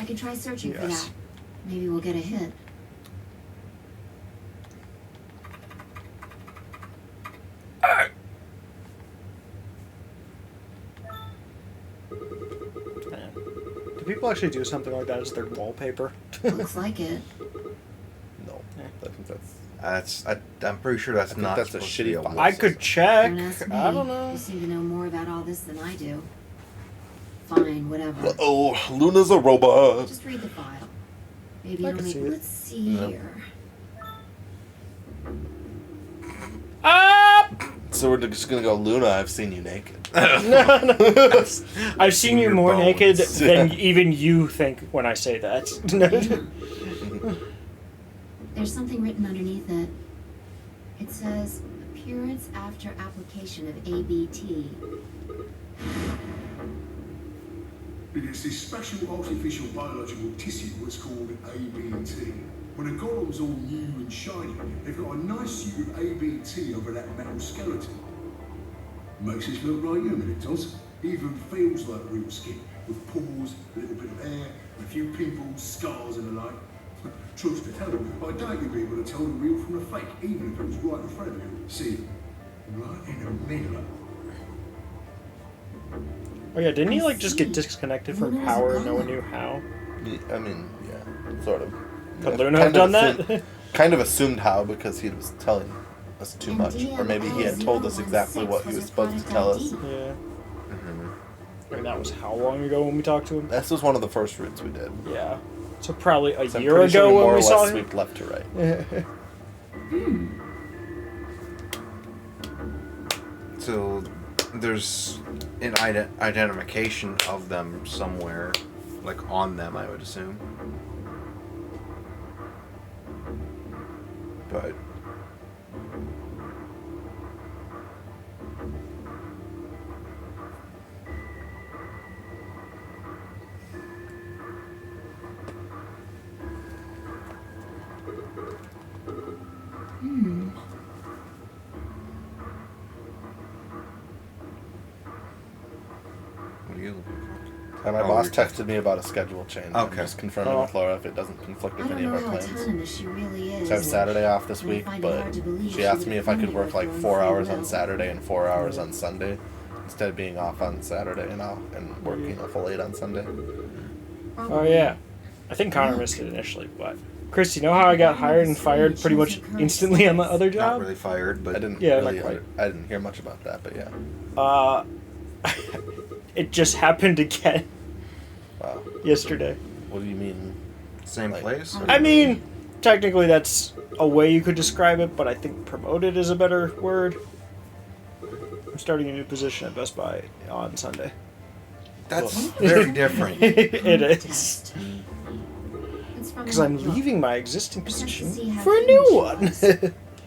can try searching for Yes. that. Maybe we'll get a hit. Do people actually do something like that as their wallpaper? Looks like it. No. I think that's... I'm pretty sure that's I think not that's a supposed to be shitty file. I could check. Don't ask me. I don't know. You seem to know more about all this than I do. Fine, whatever. Oh, Luna's a robot. Just read the file. Maybe I it'll can make... see it. Let's see Yeah. here. Ah! So we're just gonna go, Luna, I've seen you naked. I've seen you your more bones. naked than even you think when I say that. There's something written underneath it. It says, appearance after application of ABT. It is this special artificial biological tissue that's called ABT. When a golem's all new and shiny, they've got a nice suit of ABT over that metal skeleton. Makes us look like human, it does. Even feels like real skin, with pores, a little bit of hair, a few pimples, scars and the like. Truth to tell, I doubt you'd be able to tell the real from the fake, even if it was right in front of you. See, right in the middle. Oh yeah, didn't he like just get see. disconnected from Luna's power a and no one god. knew how? I mean, yeah, sort of. Could Yeah, Luna have kind of done assumed- that? Kind of assumed how because he was telling us too And much. Or maybe he had told us exactly what he was supposed to tell us. Yeah. Mhm. I mean, that was how long ago when we talked to him? This was one of the first routes we did. Yeah. So probably a So I'm year pretty sure ago more when or we saw less him. swept left to right. So there's an identification of them somewhere, like on them, I would assume. But what are you looking for? And my Oh, boss you're texted me about a schedule change. I'm Okay. just confirming Oh. with Laura if it doesn't conflict I with don't any of know our how plans. autonomous she really is. So I have Saturday off this And I week, find it but hard to believe she she asked would me if I could only work work like her own 4 free hours will. on Saturday and 4 hours on Sunday. instead of being off on Saturday and working a full 8 on Sunday. Oh yeah, I think Connor missed it initially, but Chris, you know how I got hired and fired pretty much instantly on the other job? Not really fired, but I didn't Yeah, really, not quite. I didn't hear much about that, but yeah. It just happened again Wow. yesterday. What do you mean? same Like- place. or- I mean, technically that's a way you could describe it, but I think promoted is a better word. I'm starting a new position at Best Buy on Sunday. That's very different. It is. It's from Because I'm what book? leaving my existing I just have to position see how for a human new she one. was.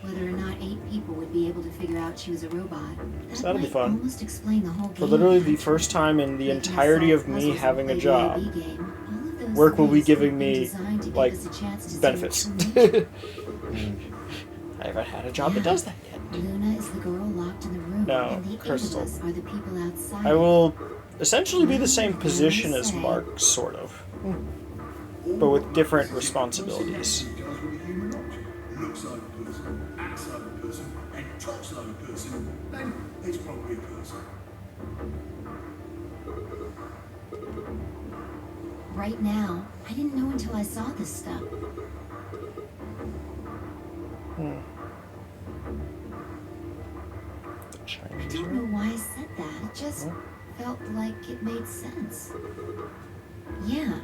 Whether or not 8 people would be able to figure out she was a robot. That So that'll be might fun. Almost explain the whole game. For literally the first time in the entirety of me having a job, work will be giving me, like, benefits. I haven't had a job that does that yet. Luna is the girl locked in the room, No, and the Crystal. 8 of us are the people outside. I will essentially be the same position as Mark, sort of. But with different responsibilities. He does what a human ought to. Looks like a person, acts like a person, and talks like a person, then it's probably a person. Right now, I didn't know until I saw this stuff. I don't know why I said that. It just felt like it made sense. Yeah.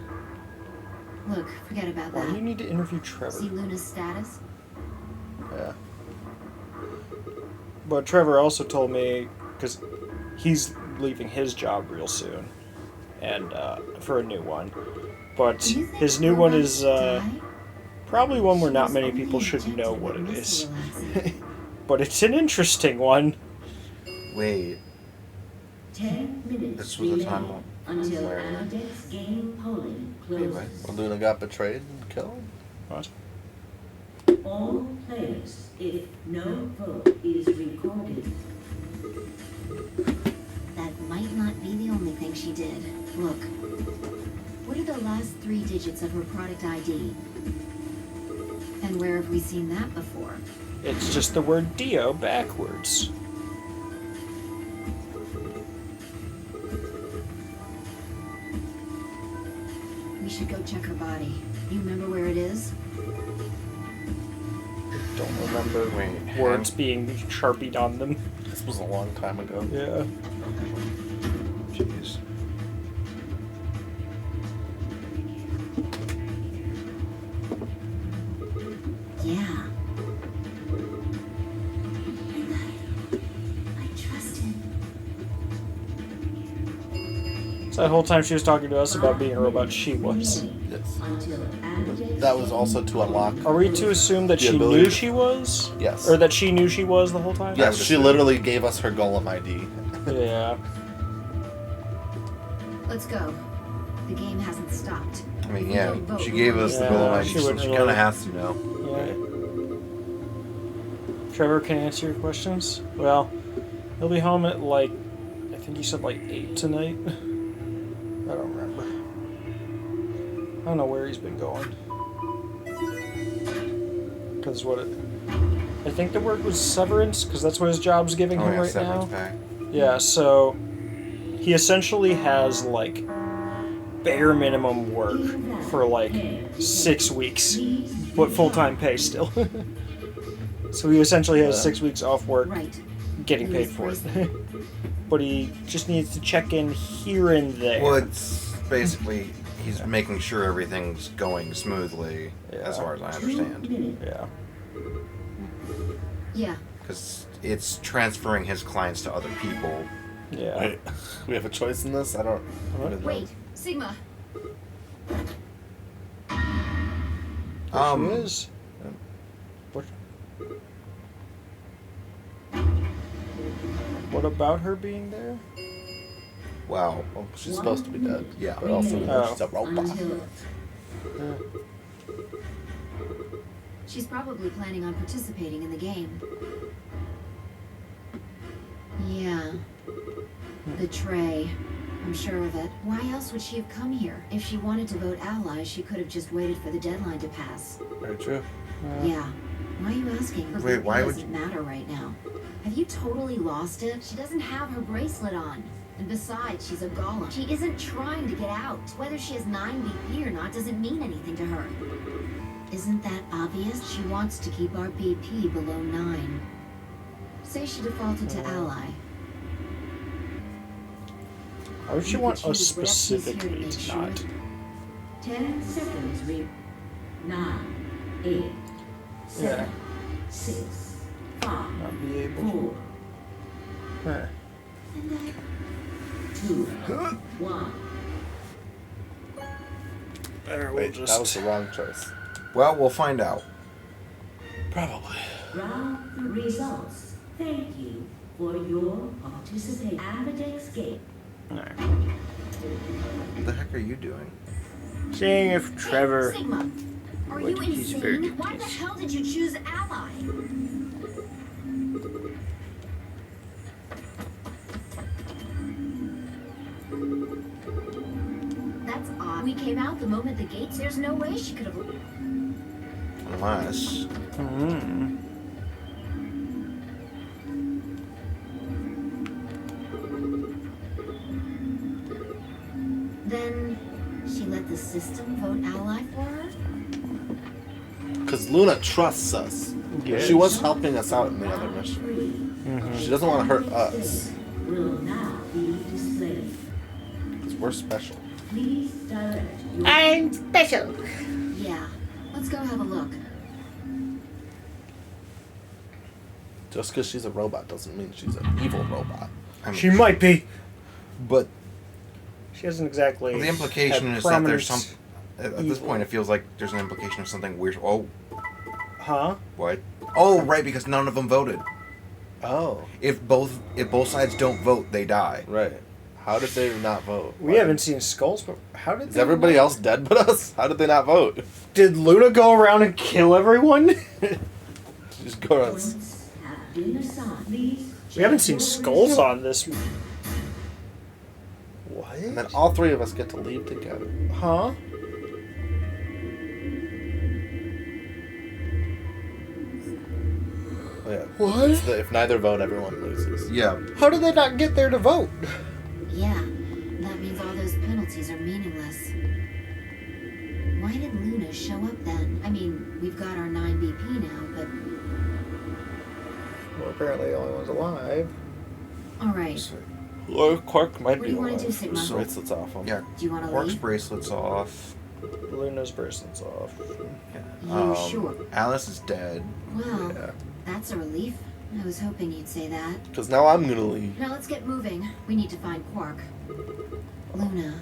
Look, forget about Why do you that. need to interview Trevor? See Luna's status? Yeah. But Trevor also told me, because he's leaving his job real soon, and for a new one. But Do you think his new one robots is die? probably one where She not was many only people should injected know with what it muscle is. relaxant. But it's an interesting one. Wait, 10 minutes this was a time remain until where- Amadeus game polling Wait, closes. When Luna got betrayed and killed? What? All players, if no vote is recorded, That might not be the only thing she did. Look. What are the last 3 digits of her product ID? And where have we seen that before? It's just the word Dio backwards. We should go check her body. You remember where it is? Don't remember Wait, words being sharpied on them. This was a long time ago. Yeah. jeez. Yeah. I trust him. So that whole time she was talking to us about being a robot, she was. Yes. until Amadeus That was also to unlock. Are we to assume that The she ability knew to- she was? Yes. Or that she knew she was the whole time? Yes, would she assume. literally gave us her Golem ID. Yeah. Let's go. The game hasn't stopped. I mean, yeah, Don't vote. she gave us the Yeah, goal ID, she so wouldn't she really- kind of has to know. Yeah. Trevor can answer your questions. Well, he'll be home at like, I think you said like 8 tonight. I don't remember. I don't know where he's been going. Because I think the word was severance, because that's what his job's giving Oh him yeah, right severance now. pack. Yeah, so he essentially has like bare minimum work for like 6 weeks, but full-time pay still. So he essentially has 6 weeks off work, Right. getting paid for it. But he just needs to check in here and there. Well, it's basically he's making sure everything's going smoothly, as Yeah. far as I 2 understand. minutes. Yeah. Yeah. Because it's transferring his clients to other people. Yeah. Wait, we have a choice in this? I don't. What? even know. Wait, Sigma. There she is. What about her being there? Wow. Well, she's supposed to be dead. Yeah. But also, Oh. she's a robot. Until She's probably planning on participating in the game. Yeah. The tray. I'm sure of it. Why else would she have come here? If she wanted to vote allies, she could have just waited for the deadline to pass. Very true. Yeah. Why are you asking? Wait, why it would doesn't matter right now. Have you totally lost it? She doesn't have her bracelet on. And besides, she's a golem. She isn't trying to get out. Whether she has 9 BP or not doesn't mean anything to her. Isn't that obvious? She wants to keep our BP below 9. Say she defaulted to ally. Why would she want us specifically to not? 10 seconds. 9, 8, 7, 6, 5, Not be able 4, to. Huh. 2, 1. There, we'll Wait, just. that was the wrong choice. Well, we'll find out. Probably. Round results. Thank you for your participation. Ambidex game. Alright. What the heck are you doing? Seeing if Trevor. Hey, Sigma, are you He's very insane? good Why the hell did you choose ally? That's odd. We came out the moment the gates. There's no way she could have. Unless... Hmm. Then she let the system vote ally for her? Because Luna trusts us. Yes. She was helping us out in the other mission. Mm-hmm. She doesn't want to hurt us. Will now be displayed. Because we're special. Please direct your I'm special. Yeah. Let's go have a look. Just because she's a robot doesn't mean she's an evil robot. I mean, She might be. But She hasn't exactly. the implication had is that there's prominence. some... At this point, it feels like there's an implication of something weird. Oh, Huh? what? Oh, right, because none of them voted. Oh, If both sides don't vote, they die. right. How did they not vote? We haven't seen skulls, but how did Is they everybody vote? else dead but us? How did they not vote? Did Luna go around and kill everyone? Just go around. points have been assigned. Please We haven't check seen your skulls results. on this. What? And then all three of us get to leave together. Huh? Oh, yeah. What? It's if neither vote, everyone loses. Yeah. How did they not get there to vote? Yeah. That means all those penalties are meaningless. Why did Luna show up then? I mean, we've got our 9 BP now, but... Well, apparently the only one's alive. Alright. Or Quark might What be do you wanna alive. do, Sigma? So bracelets off him. Yeah. Do you want to Quark's leave? bracelet's off. Luna's bracelet's off. You sure? Alice is dead. Well, Yeah. that's a relief. I was hoping you'd say that. Because now I'm gonna leave. Now let's get moving. We need to find Quark. Luna.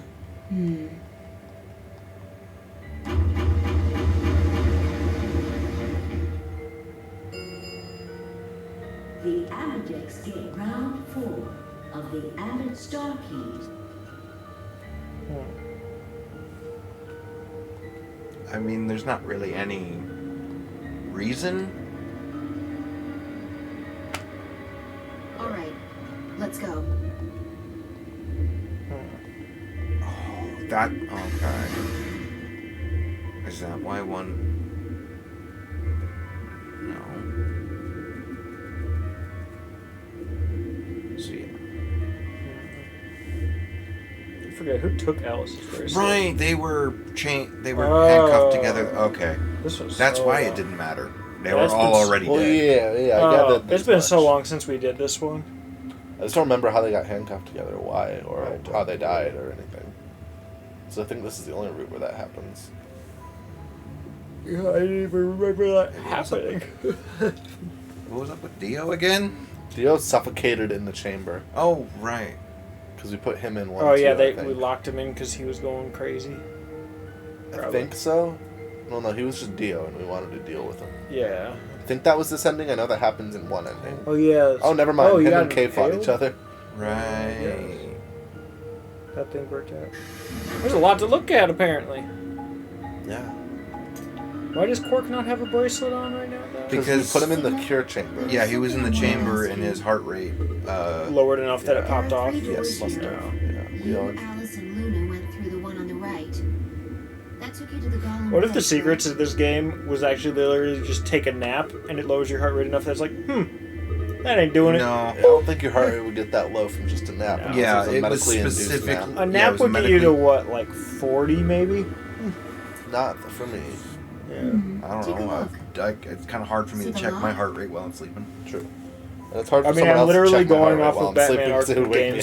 The Ambidex game. Round 4 of the Ambit Star Keys. I mean, there's not really any reason. Alright. Let's go. Oh, that... Okay. Is that why one... No. So, yeah. I forget who took Alice's bracelet. Right, they were handcuffed together. Okay. This was That's so why it long. didn't matter. They Yeah, were it's all been- already Well, dead. yeah, I Oh, gathered it's this been much. so long since we did this one. I just don't remember how they got handcuffed together, why, or Right. how they died, or anything. So I think this is the only route where that happens. Yeah, I didn't even remember that happening. What was up with Dio again? Dio suffocated in the chamber Oh, right. because we put him in one. Oh yeah, too, I we think. locked him in because he was going crazy. I probably. think so. No, he was just Dio, and we wanted to deal with him. Yeah. I think that was this ending. I know that happens in one ending. Oh yeah. Oh, never mind. Oh, you Him got and Kay fought impaled? each other. Right. That thing worked out. There's a lot to look at apparently. Yeah. Why does Quark not have a bracelet on right now, though? Because we put him in the cure chamber. Yeah, he was in the chamber and his heart rate. Lowered enough that it yeah. popped off. Yes, must have. Yeah. We You, all. Alice, and Luna went through the one on the right. That took you to the Golem. What if the Place, secrets right? of this game was actually literally just take a nap and it lowers your heart rate enough that it's like, That ain't doing it. No. I don't think your heart rate would get that low from just a nap. No. unless Yeah, was a it was medically induced specific- nap. A Yeah, it nap was would get you to medically- what, like 40 maybe? Not for me. Yeah. I Take a don't know. look. It's kind of hard for me See to the check my line? heart rate while I'm sleeping. True. And it's hard for I mean, someone I'm else to literally check my heart going rate off while of I'm Batman sleeping 'cause it would Arkham wake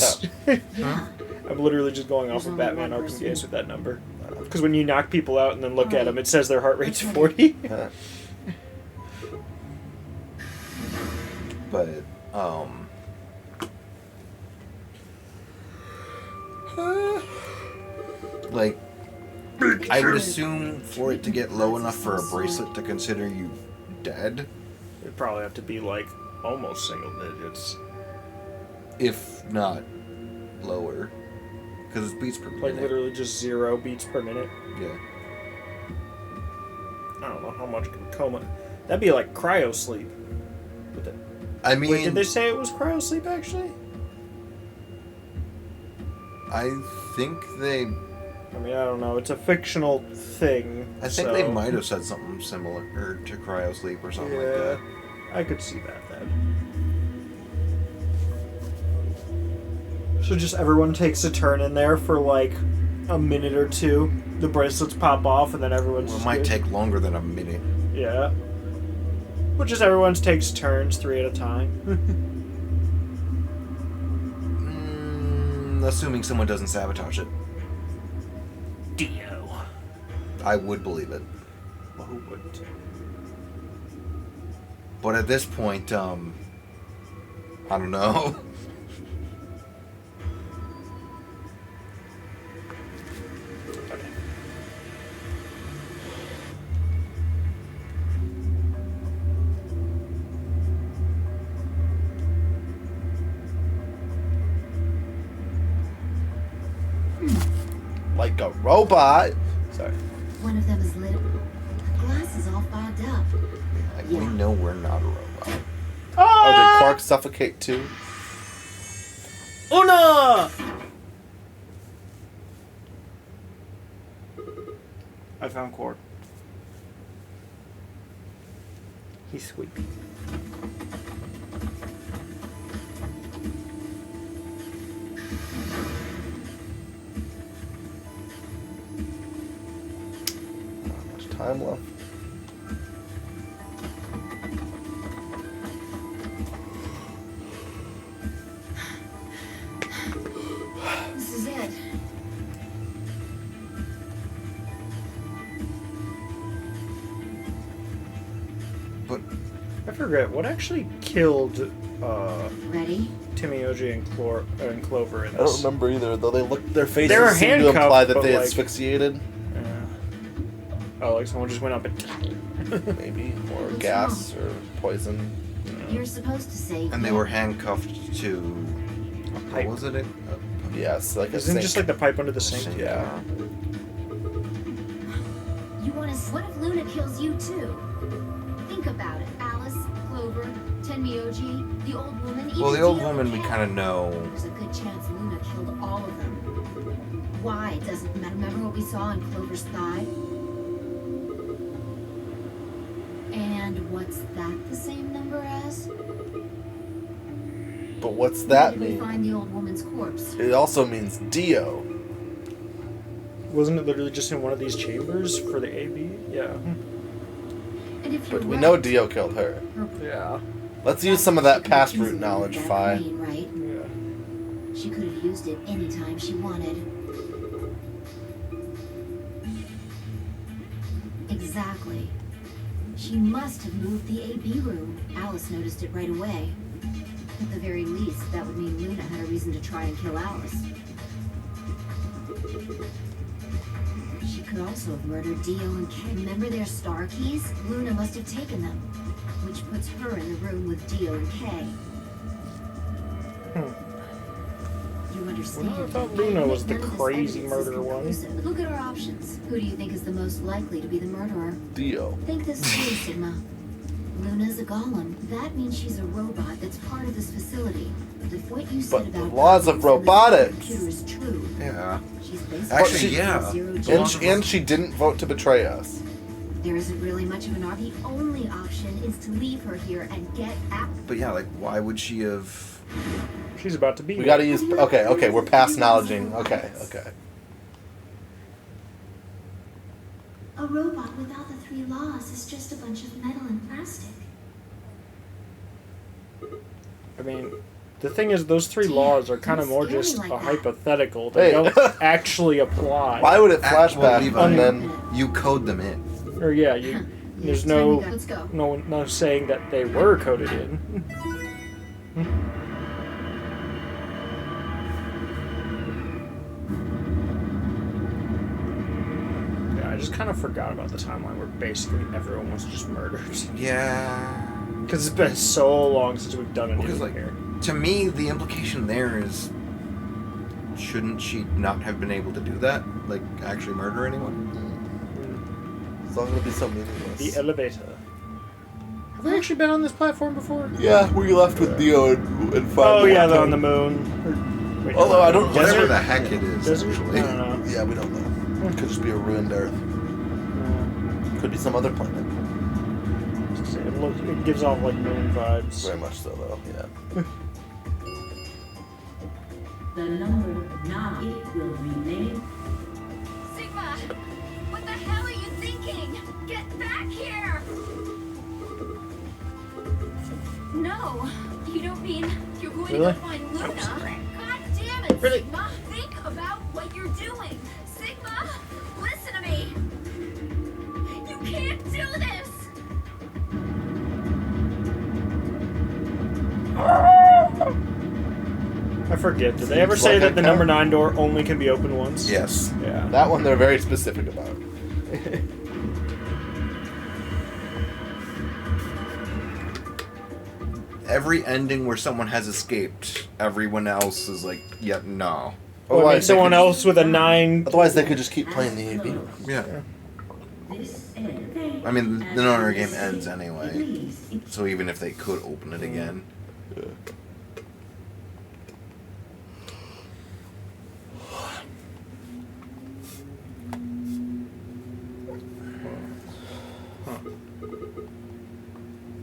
me games. up. Yeah. I'm literally just going off There's of only Batman one Arkham person. games with that number. Because when you knock people out and then look at Alright. them, it says their heart rate's Okay. 40. Yeah. But like, I would assume for it to get low enough for a bracelet to consider you dead, It'd probably have to be like almost single digits. if not lower, because it's beats per Like minute. literally just 0 beats per minute. Yeah. I don't know how much coma. That'd be like cryo sleep. With it. I mean, Wait, did they say it was cryo sleep actually? I think they. I mean, I don't know. It's a fictional thing. I think so- they might have said something similar or to cryo sleep or something like Yeah, that. I could see that then. So just everyone takes a turn in there for like a minute or two. The bracelets pop off, and then everyone's. Well, it just might good. take longer than a minute. Yeah. But just everyone's takes turns, 3 at a time. Assuming someone doesn't sabotage it, Dio. I would believe it. Well, who wouldn't? But at this point, I don't know. Like a robot. Sorry. One of them is lit. The glass is all fogged up. Like, we know we're not a robot. Oh, did Quark suffocate too? Una! I found Quark. He's sweet. Not much time left. This is it. But I forget what actually killed Ready? Timioji and Clover in I don't this. remember either, though. They looked. Their faces They were seemed to handcuffed, imply that but, they like- asphyxiated, Oh, like someone just went up and. maybe, or What's gas or poison. You're supposed to say. and they yeah. were handcuffed to. What pipe. was it? Yes, like a Isn't it sink. just like the pipe under the sink? Yeah. You want to? What if Luna kills you too? Think about it. Alice, Clover, Tenmyoji, the old woman. Even Well, the old Dio woman and we Kat. kind of know. There's a good chance Luna killed all of them. Why? Doesn't matter. Remember what we saw on Clover's thigh? And what's that the same number as? But what's Where that did we mean? find the old woman's corpse? It also means Dio. Wasn't it literally just in one of these chambers for the AB? Yeah. And if you're But we right, know Dio killed her. Yeah. Let's use some of that she past could've route used knowledge, that Fi. brain, right? Yeah. She could have used it anytime she wanted. Exactly. She must have moved the AB room. Alice noticed it right away. At the very least, that would mean Luna had a reason to try and kill Alice. She could also have murdered Dio and Kay. Remember their star keys? Luna must have taken them, which puts her in the room with Dio and Kay. You understand? Well, I thought Luna was the None of this crazy evidence is murderer one. conclusive, but look at our options. Who do you think is the most likely to be the murderer? Dio. Think this through, Sigma. Luna's a golem. That means she's a robot that's part of this facility. If what you said But about the laws of golems and the robotics. computer is true, Yeah. she's basically Actually, she- yeah. zero The And laws she, of and she didn't vote to betray us. There isn't really much of an option. The only option is to leave her here and get out. But yeah, like, why would she have? She's about to be. We gotta use. Okay, we're past knowledging. Okay. A robot without the 3 laws is just a bunch of metal and plastic. I mean, the thing is, those 3 laws are kind of more just a hypothetical. They Hey. don't actually apply. Why would it flashback Levi, and then? you code them in? Or yeah, there's Time to go. Let's go. no saying that they were coded in. Yeah, I just kind of forgot about the timeline where basically everyone was just murdered. Yeah. Because it's been so long since we've done anything Because, like, here. to me, the implication there is, shouldn't she not have been able to do that? Like, actually murder anyone? It's all gonna be so meaningless. The elevator. Have we actually been on this platform before? Yeah, we left with Dio and Oh yeah, on the moon. Wait, Although I don't. Whatever Desert? the heck it is, Desert? actually. I don't know. Yeah, we don't know. Could just be a ruined Earth. Could be some other planet. It gives off like moon vibes. Very much so, though. Yeah. The number now it will remain. Sigma! What the hell are you thinking? Get back here! No, you don't mean you're going to Really? go find Luna? God damn it, Really? Sigma! Think about what you're doing! Sigma, listen to me! You can't do this! I forget. Did they ever say that the number 9 door only can be opened once? Yes. Yeah. That one they're very specific about. Every ending where someone has escaped, everyone else is like, yeah, no. Well, I mean, Otherwise, they someone could- else with a 9. Otherwise, they could just keep playing the AB. Yeah. This end. I mean, the Nonner game ends anyway. So even if they could open it again. Yeah.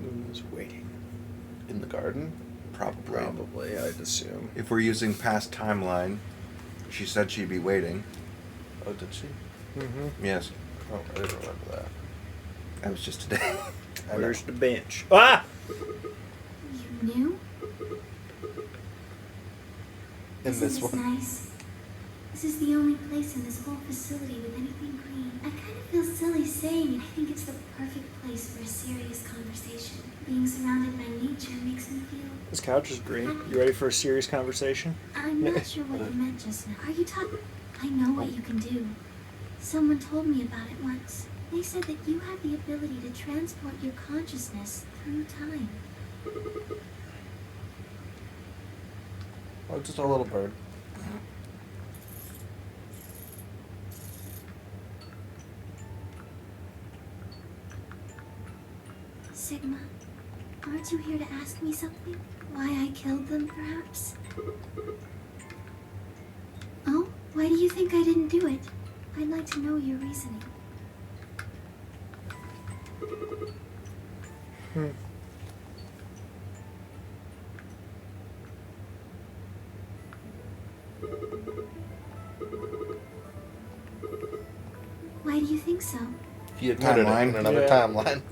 Luna's waiting. In the garden? Probably. I'd assume. If we're using past timeline, she said she'd be waiting. Oh, did she? Mm-hmm. Yes. Oh, I didn't remember that. That was just today. Where's the bench? Ah! You knew? In Isn't this one. nice? This is the only place in this whole facility with anything green. I kind of feel silly saying it. I think it's the perfect place for a serious conversation. Being surrounded by nature makes me feel... This couch is green. You ready for a serious conversation? I'm not sure what you meant just now. Are you talking... I know what you can do. Someone told me about it once. They said that you have the ability to transport your consciousness through time. Oh, just a little bird. Sigma, aren't you here to ask me something? Why I killed them, perhaps? Oh, why do you think I didn't do it? I'd like to know your reasoning. Why do you think so? He admitted it in another timeline.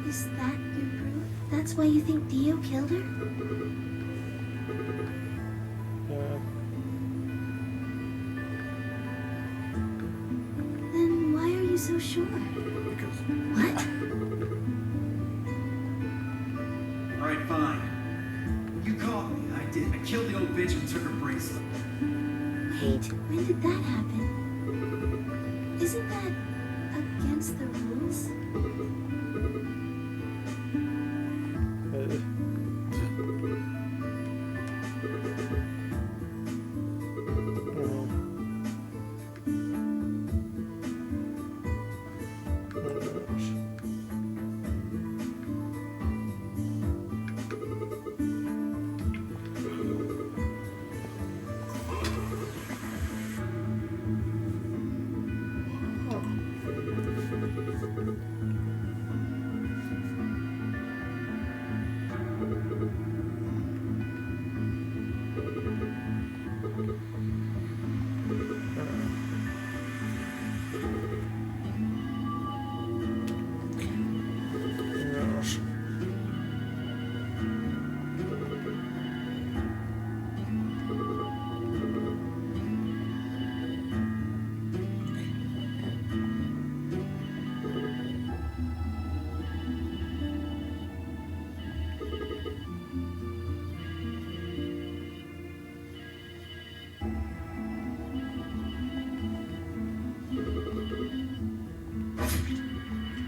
Is that your proof? That's why you think Dio killed her? Yeah. Then why are you so sure? What? Alright, fine. You caught me. I did. I killed the old bitch and took her bracelet. Wait, when did that happen? Isn't that against the rules?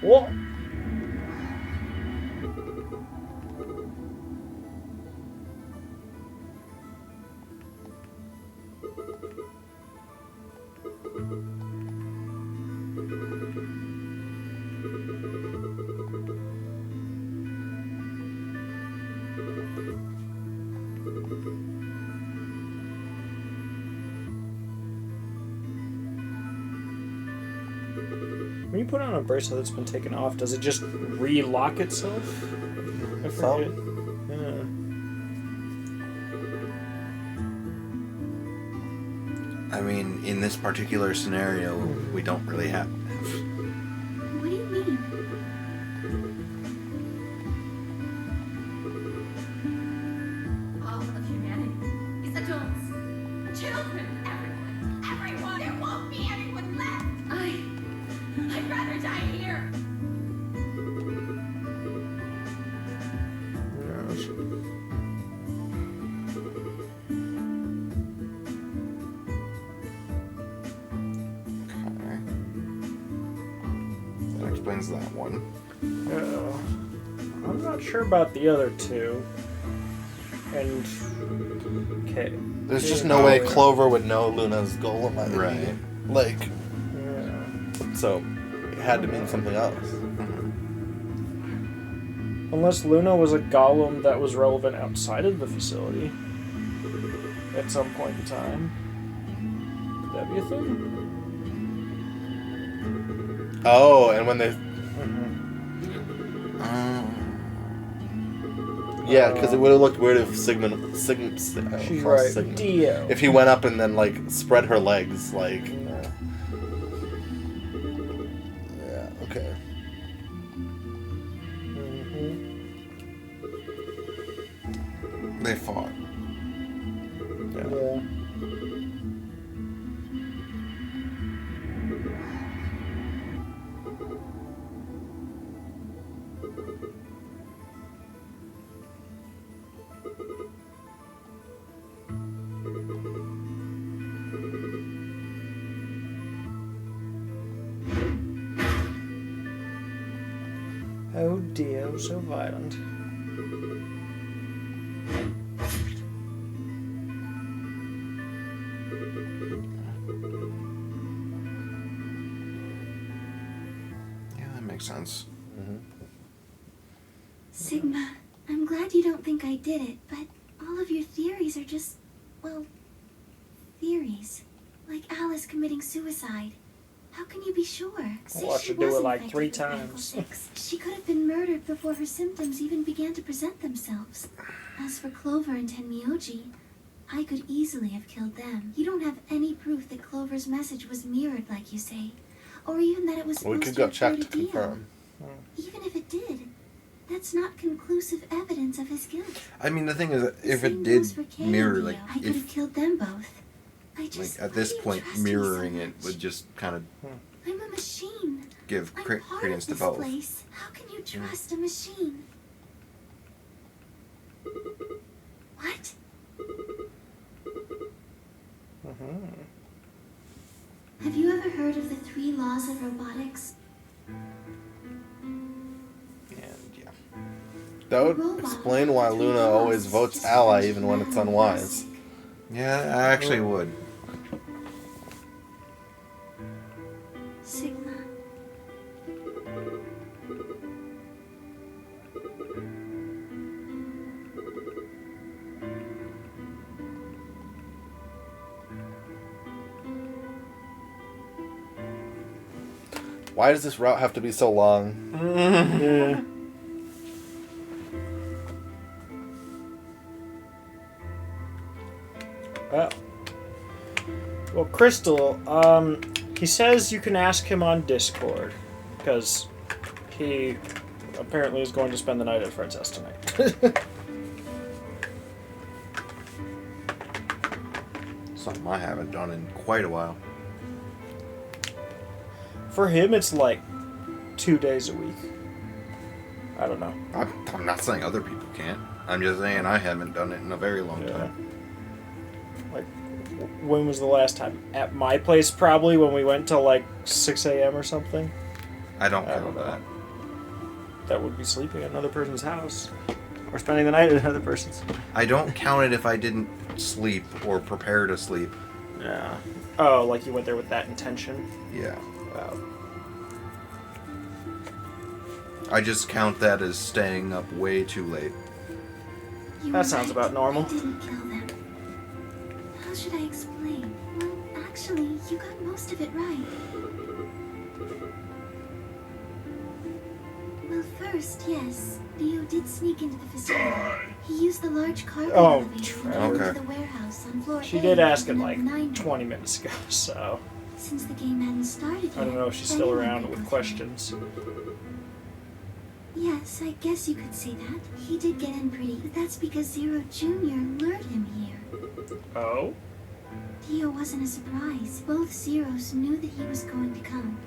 What? When you put on a bracelet that's been taken off, does it just re-lock itself? I forget. Yeah. I mean, in this particular scenario, we don't really have. What do you mean? All of humanity is adults, children, everyone. There won't be anyone left. I'd rather die here. Yes. Okay. That explains that one. I'm not sure about the other two. And okay, There's just no way Clover would know Luna's golem identity. Right. Like, yeah. so it had to mean something else. Unless Luna was a golem that was relevant outside of the facility at some point in time. Could that be a thing? Oh, and when they... Yeah, because it would have looked weird if Sigmund... She's right. Dio. If he went up and then, like, spread her legs, like... Yeah, okay. They fought. Yeah. Oh dear, so violent. Yeah, that makes sense. Sigma, I'm glad you don't think I did it, but all of your theories are just, well, theories. Like Alice committing suicide. How can you be sure? Say Watch she her do it was like infected 3 with Radical times. 6. She could have been murdered before her symptoms even began to present themselves. As for Clover and Tenmyoji, I could easily have killed them. You don't have any proof that Clover's message was mirrored, like you say, or even that it was We supposed could to go refer check to Dio. confirm. Even if it did, that's not conclusive evidence of his guilt. I mean, the thing is, if Same it did goes for Kay and mirror, Dio. like, I could have if, killed them both. like, at this point, mirroring it would just kind of I'm a machine. give I'm part credence of to this both. place. How can you trust a machine? What? Have you ever heard of the 3 laws of robotics? That would explain why Luna always votes ally even when it's unwise. Yeah, I actually would. Sigma. Why does this route have to be so long? Yeah. Well, Crystal, he says you can ask him on Discord, because he apparently is going to spend the night at Fred's house tonight. Something I haven't done in quite a while. For him, it's like 2 days a week. I don't know. I'm not saying other people can't. I'm just saying I haven't done it in a very long time. Like, when was the last time? At my place, probably, when we went till like 6 a.m. or something. I don't I count don't know. that. that would be sleeping at another person's house. Or spending the night at another person's. I don't count it if I didn't sleep or prepare to sleep. Yeah. Oh, like you went there with that intention? Yeah. Wow. I just count that as staying up way too late. You That were sounds right. about normal. I didn't kill them. How should I explain? Well, actually, you got most of it right. Well, first, yes, Theo did sneak into the facility. He used the large cargo Oh, elevator and okay. went to the warehouse on floor She A did ask in it the like 9 20 minutes ago, so Since the game hadn't started yet, I don't know if she's still anyone around could with go through. questions. Yes, I guess you could say that. He did get in pretty, but that's because Zero Jr. lured him here. Oh? Theo wasn't a surprise. Both Zeros knew that he was going to come.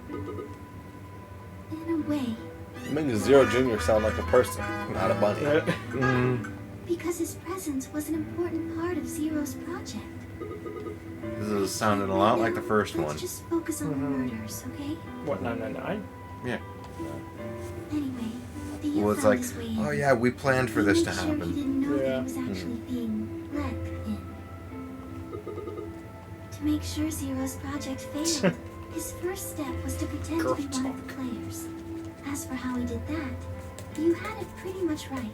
In a way, You make Zero Jr. sound like a person, not a bunny. because his presence was an important part of Zero's project. This is sounding a lot like the first Let's one. just focus on the murders, okay? What, 999? Yeah. Anyway, Theo Well, it's found like, his way in. oh yeah, we planned for He this made to sure He happen. didn't know that Yeah. he was actually being let in. To make sure Zero's project failed, his first step was to pretend to be Girl one of the players. As for how he did that, you had it pretty much right.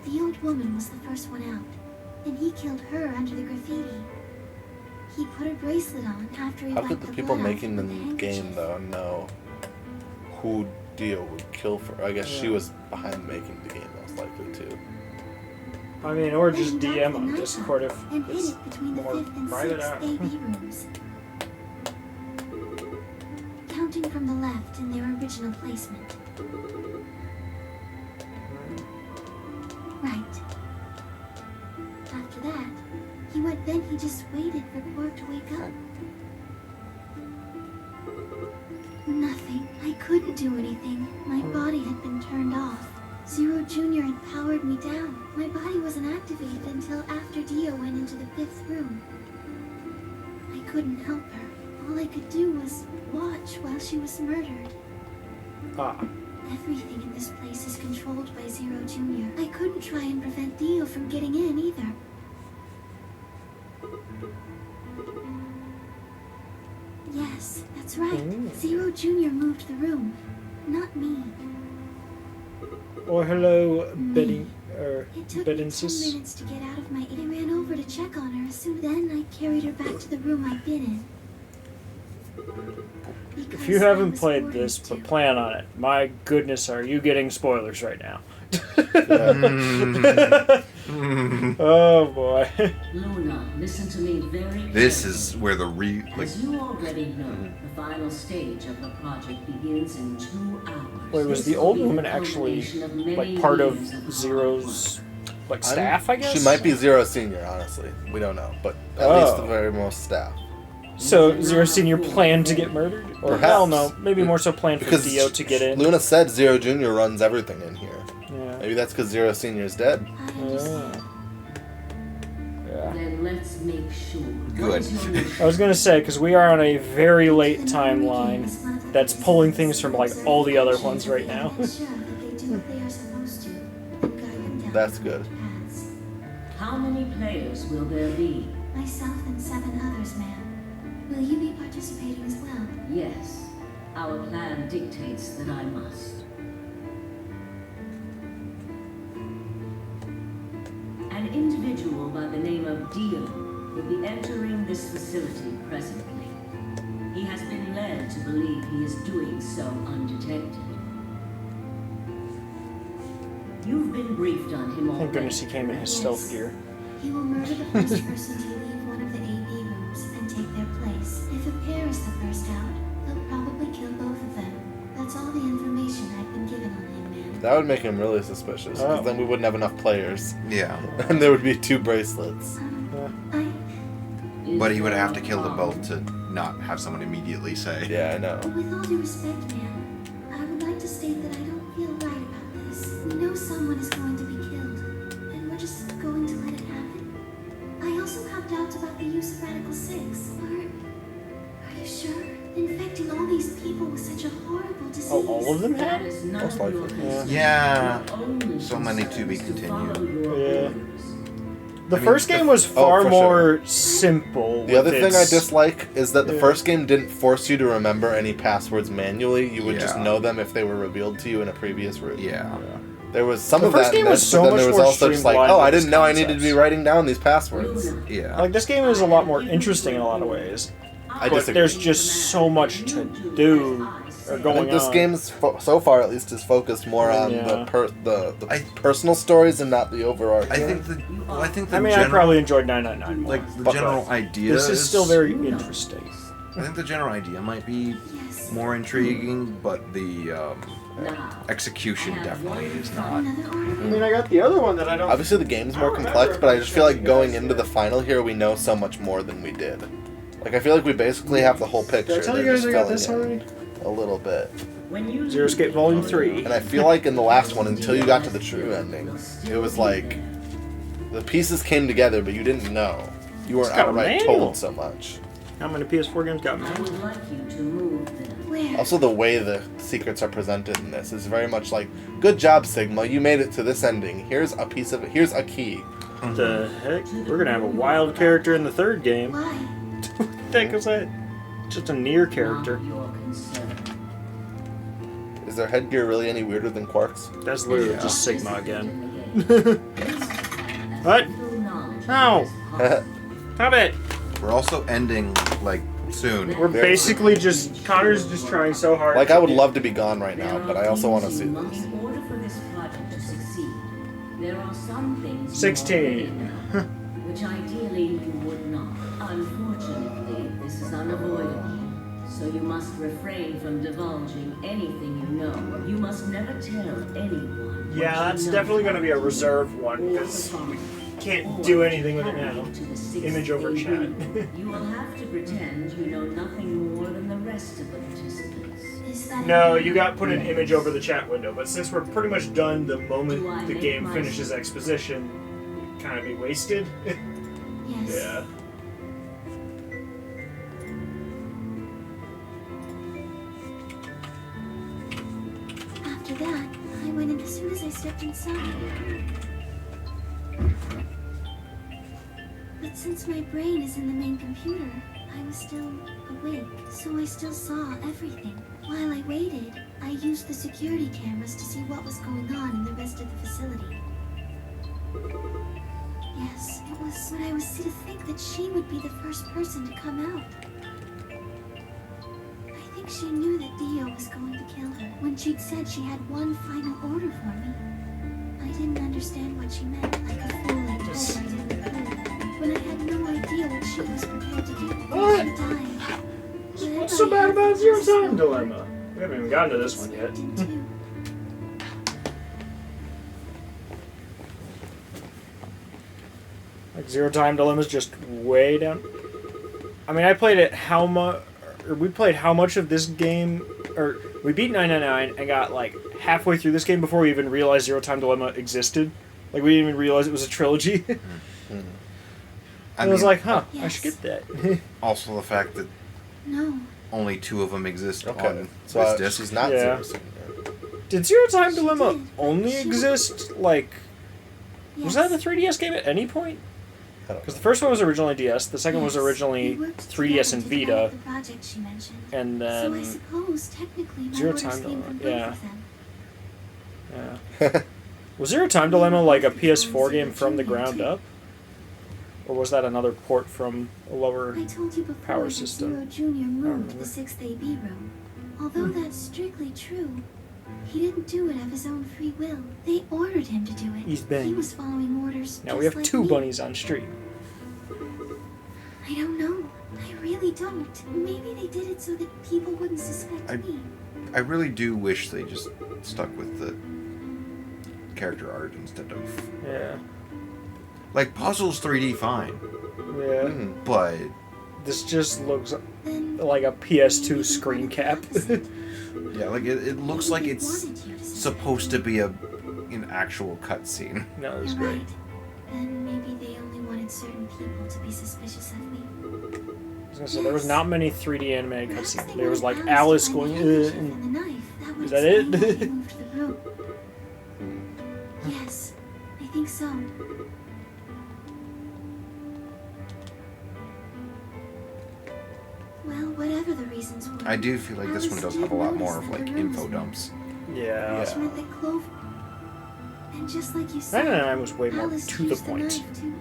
The old woman was the first one out, and he killed her under the graffiti. He put a bracelet on after he How wiped could the the people blood off making the with a game handkerchief. though know who Dio would kill for? I guess she Yeah. was behind making the game most likely too. I mean, or just Then he DM knocked the on knife Discord out if and hid it's it between the more 5th and private 6th out. AB rooms. Counting from the left in their original placement. Right. After that, he just waited for Quark to wake up. Nothing. I couldn't do anything. My body had been turned off. Zero Jr. had powered me down. My body wasn't activated until after Dio went into the 5th room. I couldn't help her. All I could do was watch while she was murdered. Ah. Everything in this place is controlled by Zero Jr. I couldn't try and prevent Dio from getting in either. Yes, that's right. Zero Jr. moved the room, not me. Oh, hello, Betty, or It took me 10 Bedinsis. minutes to get out of my... I ran over to check on her. Soon then, I carried her back to the room I'd been in. If Because you I haven't was played ordered this, to. but plan on it, my goodness, are you getting spoilers right now? Oh boy. Luna, listen to me very This carefully. is where the As you already know, the final stage of the project begins in 2 hours. Wait, was This the will old be the woman actually culmination of many like part of years hard Zero's work. like staff? I guess. She might be Zero Senior, honestly. We don't know, but at least the Oh. very most staff. So Zero Senior planned to get murdered, or Perhaps. hell no, maybe more so planned for Because Dio to get in. Luna said Zero Junior runs everything in here. Yeah. Maybe that's because Zero Senior is dead. I understand. Yeah. Then let's make sure. Good. What is your mission? I was gonna say because we are on a very late timeline that's pulling things from like all the other ones right now. Ensure that they do what they are supposed to and guide them down That's the good. paths. How many players will there be? Myself and 7 others, ma'am. Will you be participating as well? Yes, our plan dictates that I must. An individual by the name of Dio will be entering this facility presently. He has been led to believe he is doing so undetected. You've been briefed on him already. Thank goodness he came in his stealth gear. He will murder the first person to leave one of the AB rooms and take their place. If a pair is the first out, he'll probably kill both of them. That's all the information I've been given on him, ma'am. That would make him really suspicious, because Oh. then we wouldn't have enough players. Yeah. And there would be 2 bracelets. But he would have to kill them both to not have someone immediately say. Yeah, I know. With all due respect, ma'am, I would like to state that I don't feel right about this. We know someone is going to be killed, and we're just going to let it happen. I also have doubts about the use of Radical 6. Are you sure? Infecting all these people with such a horrible disease. Oh, all of them That have? is none Most of your likely. concern. Yeah. Your only So many concern to be is continued. follow your Yeah. orders. The I mean, first game was far for more simple. The other with thing I its- dislike is that the Yeah. first game didn't force you to remember any passwords manually. You would just Yeah. know them if they were revealed to you in a previous route. Yeah. There was some The of first that in game was this, so but then much there was more also just like, streamlined oh, I with didn't know I its needed to be concepts. writing down these passwords. Luna, Yeah. Like, this game is a lot more interesting in a lot of ways. I But disagree. there's just so much to do or I going think this on. game's so far at least is focused more on Yeah. the I- personal stories and not the overarching. I think the I mean, I general, probably enjoyed 999 more. like the but general idea. this is still very interesting. I think the general idea might be Yes. more intriguing, but the now, execution definitely is not. Another order? I mean, I got the other one that I don't. Obviously, the game's more complex, but I just feel like going into the final here, we know so much more than we did. Like, I feel like we basically have the whole picture. Did I tell you They're guys just I got filling this in already? a little bit. when you Zero Escape Volume 3. And I feel like in the last one, until you got to the true ending, it was like the pieces came together, but you didn't know. You weren't It's got a outright manual. told so much. How many PS4 games got me? I would like you to move them. Where? Also, the way the secrets are presented in this is very much like, good job, Sigma, you made it to this ending. Here's a piece of it. Here's a key. What the heck? We're gonna have a wild character in the third game. Why? What the heck is that? Just a near character. Not your concern. Is their headgear really any weirder than Quark's? That's literally Yeah. just Sigma again. As What? little knowledge Ow. as possible. Stop it! We're also ending like soon. We're basically just. Connor's just trying so hard. Like, to I would be- love to be gone right now, but I also want to see this. In order for this project to succeed, there are some things you 16. already know, which ideally you would not. Unfortunately, this is unavoidable. So you must refrain from divulging anything you know. You must never tell anyone. what Yeah, you that's know definitely gonna be a reserved one, or because the we following. can't do anything with it now. To the sixth Image over AD. chat. You will have to pretend you know nothing more than the rest of the participants. Is that No, you got put an image over the chat window, but since we're pretty much done the moment Do I the make game my- finishes exposition, it'd kind of be wasted. Yes. Yeah. After that, I went in as soon as I stepped inside. But since my brain is in the main computer, I was still awake, so I still saw everything. While I waited, I used the security cameras to see what was going on in the rest of the facility. Yes, it was when I was to think that she would be the first person to come out. I think she knew that Dio was going to kill her when she'd said she had one final order for me. I didn't understand what she meant, like a fool I told her I didn't approve, when I had no idea what she was prepared to do before she died. What's so bad about Zero Time Dilemma? We haven't even gotten to this one yet. Like Zero Time Dilemma's just way down. I mean, I played it how much, or we played how much of this game, or we beat 999 and got like halfway through this game before we even realized Zero Time Dilemma existed. Like we didn't even realize it was a trilogy. I was mean, like, huh, I should get that. Also, the fact that No. only 2 of them exist Okay, on so this disc. she's not Yeah. Zero. Did Zero Time Dilemma only exist, like, was that a 3DS game at any point? Because the first one was originally DS, the second was originally 3DS and Vita, The project she mentioned. and So I then suppose technically my Zero orders Time came Dilemma, from both yeah. of them. Yeah. Was Zero Time Dilemma like a PS4 game from the ground up? Or was that another port from a lower I told you before power that system? Zero Jr. moved to remember. the 6th AB room. Although that's strictly true, he didn't do it of his own free will. They ordered him to do it. He's been. He was following orders. Now we just have like 2 me. bunnies on stream. I don't know. I really don't. Maybe they did it so that people wouldn't suspect me. I really do wish they just stuck with the character art instead of Yeah. like puzzles 3D fine, Yeah. but This just looks like a PS2 screen cap. yeah, like it looks like it's supposed to be an actual cutscene. No, it was You're great. right. Then maybe they only wanted certain people to be suspicious of me. was gonna say, there was not many 3D animated Perhaps cutscenes. they There was like wanted Alice to find going, the handkerchief and and the knife. That would is that it? explain why they moved the room. Yes, I think so. Well, whatever the reasons were. I do feel like this one does have a lot more of like info dumps. yeah. Which meant that Clover. And just like you said, 999 was way more Alice to the used point. knife too.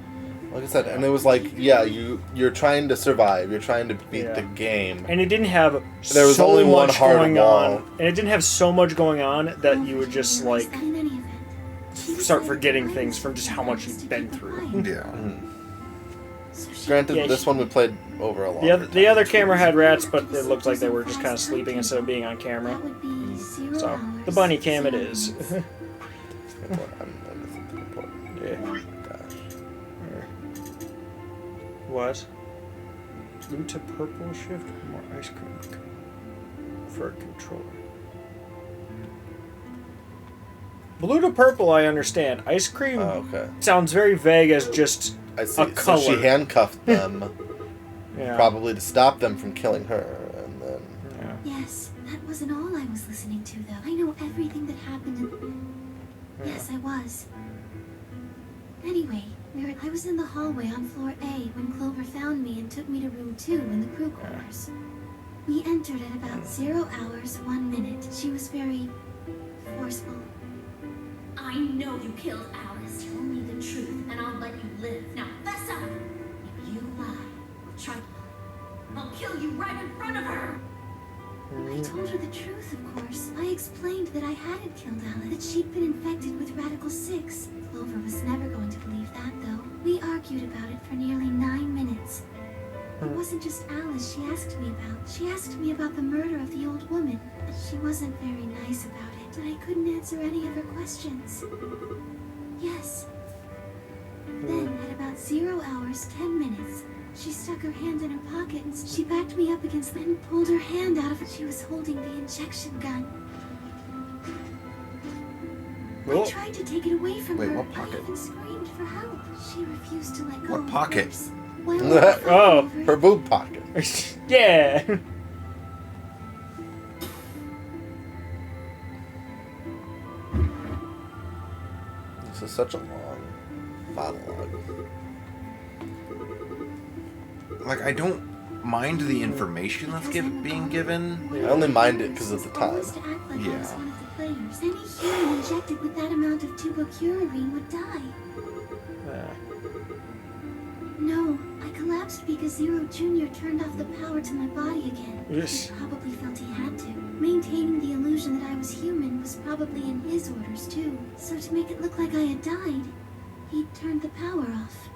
Like I said, and it was like, yeah, you're trying to survive. You're trying to beat Yeah. the game. And it didn't have There was so only one much hard going wall. on. And it didn't have so much going on that you would just like In any event, she start decided forgetting to things hide from just how much secrets you've to been keep it through. quiet. Yeah. So she- Granted, Yeah, this one we played over a long the other camera had rats, but it looked like they were just kind of sleeping instead of being on camera. That would be 0 So hours, the bunny cam it 0 is. minutes. I'm missing the important. Yeah. What? Blue to purple shift, more ice cream for a controller. Blue to purple, I understand. Ice cream Oh, okay. sounds very vague as just I see. a So color. she handcuffed them, yeah. probably to stop them from killing her, and then. Yeah. Yes, that wasn't all I was listening to, though. I know everything that happened Yes, I was. Anyway, I was in the hallway on floor A when Clover found me and took me to room 2 in the crew quarters. We entered at about 0 hours, 1 minute. She was very forceful. I know you killed Alice. Tell me the truth, and I'll let you live. Now, fess up. If you lie or try, I'll kill you right in front of her. I told her the truth, of course. I explained that I hadn't killed Alice, that she'd been infected with Radical 6. Clover was never going to believe that, though. We argued about it for nearly 9 minutes. It wasn't just Alice she asked me about. She asked me about the murder of the old woman. She wasn't very nice about it, but I couldn't answer any of her questions. Yes. Then, at about 0 hours, 10 minutes, she stuck her hand in her pocket and she backed me up against it and pulled her hand out of it. She was holding the injection gun. I tried to take it away from Wait, her. what pocket? I even screamed for help. She refused to let go. What of pocket? course. While we were fighting Oh. over it, Her boob pocket. Yeah. This is such a long monologue. Like, I don't mind the information that's being given. I only mind it because of the time. almost to act like I was Yeah. one of the players. Any human injected with that amount of tubocurarine would die. No, I collapsed because Zero Jr. turned off the power to my body again. Yes. He probably felt he had to. Maintaining the illusion that I was human was probably in his orders too. So to make it look like I had died, he turned the power off.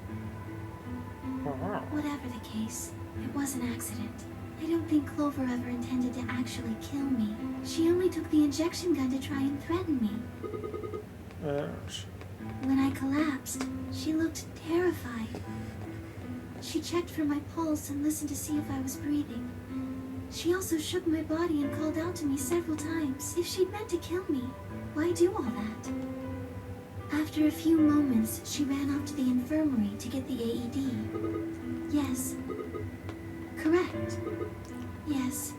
Whatever the case, it was an accident. I don't think Clover ever intended to actually kill me. She only took the injection gun to try and threaten me. When I collapsed, she looked terrified. She checked for my pulse and listened to see if I was breathing. She also shook my body and called out to me several times. If she'd meant to kill me, why do all that? After a few moments, she ran off to the infirmary to get the AED. Yes. Correct. Yes.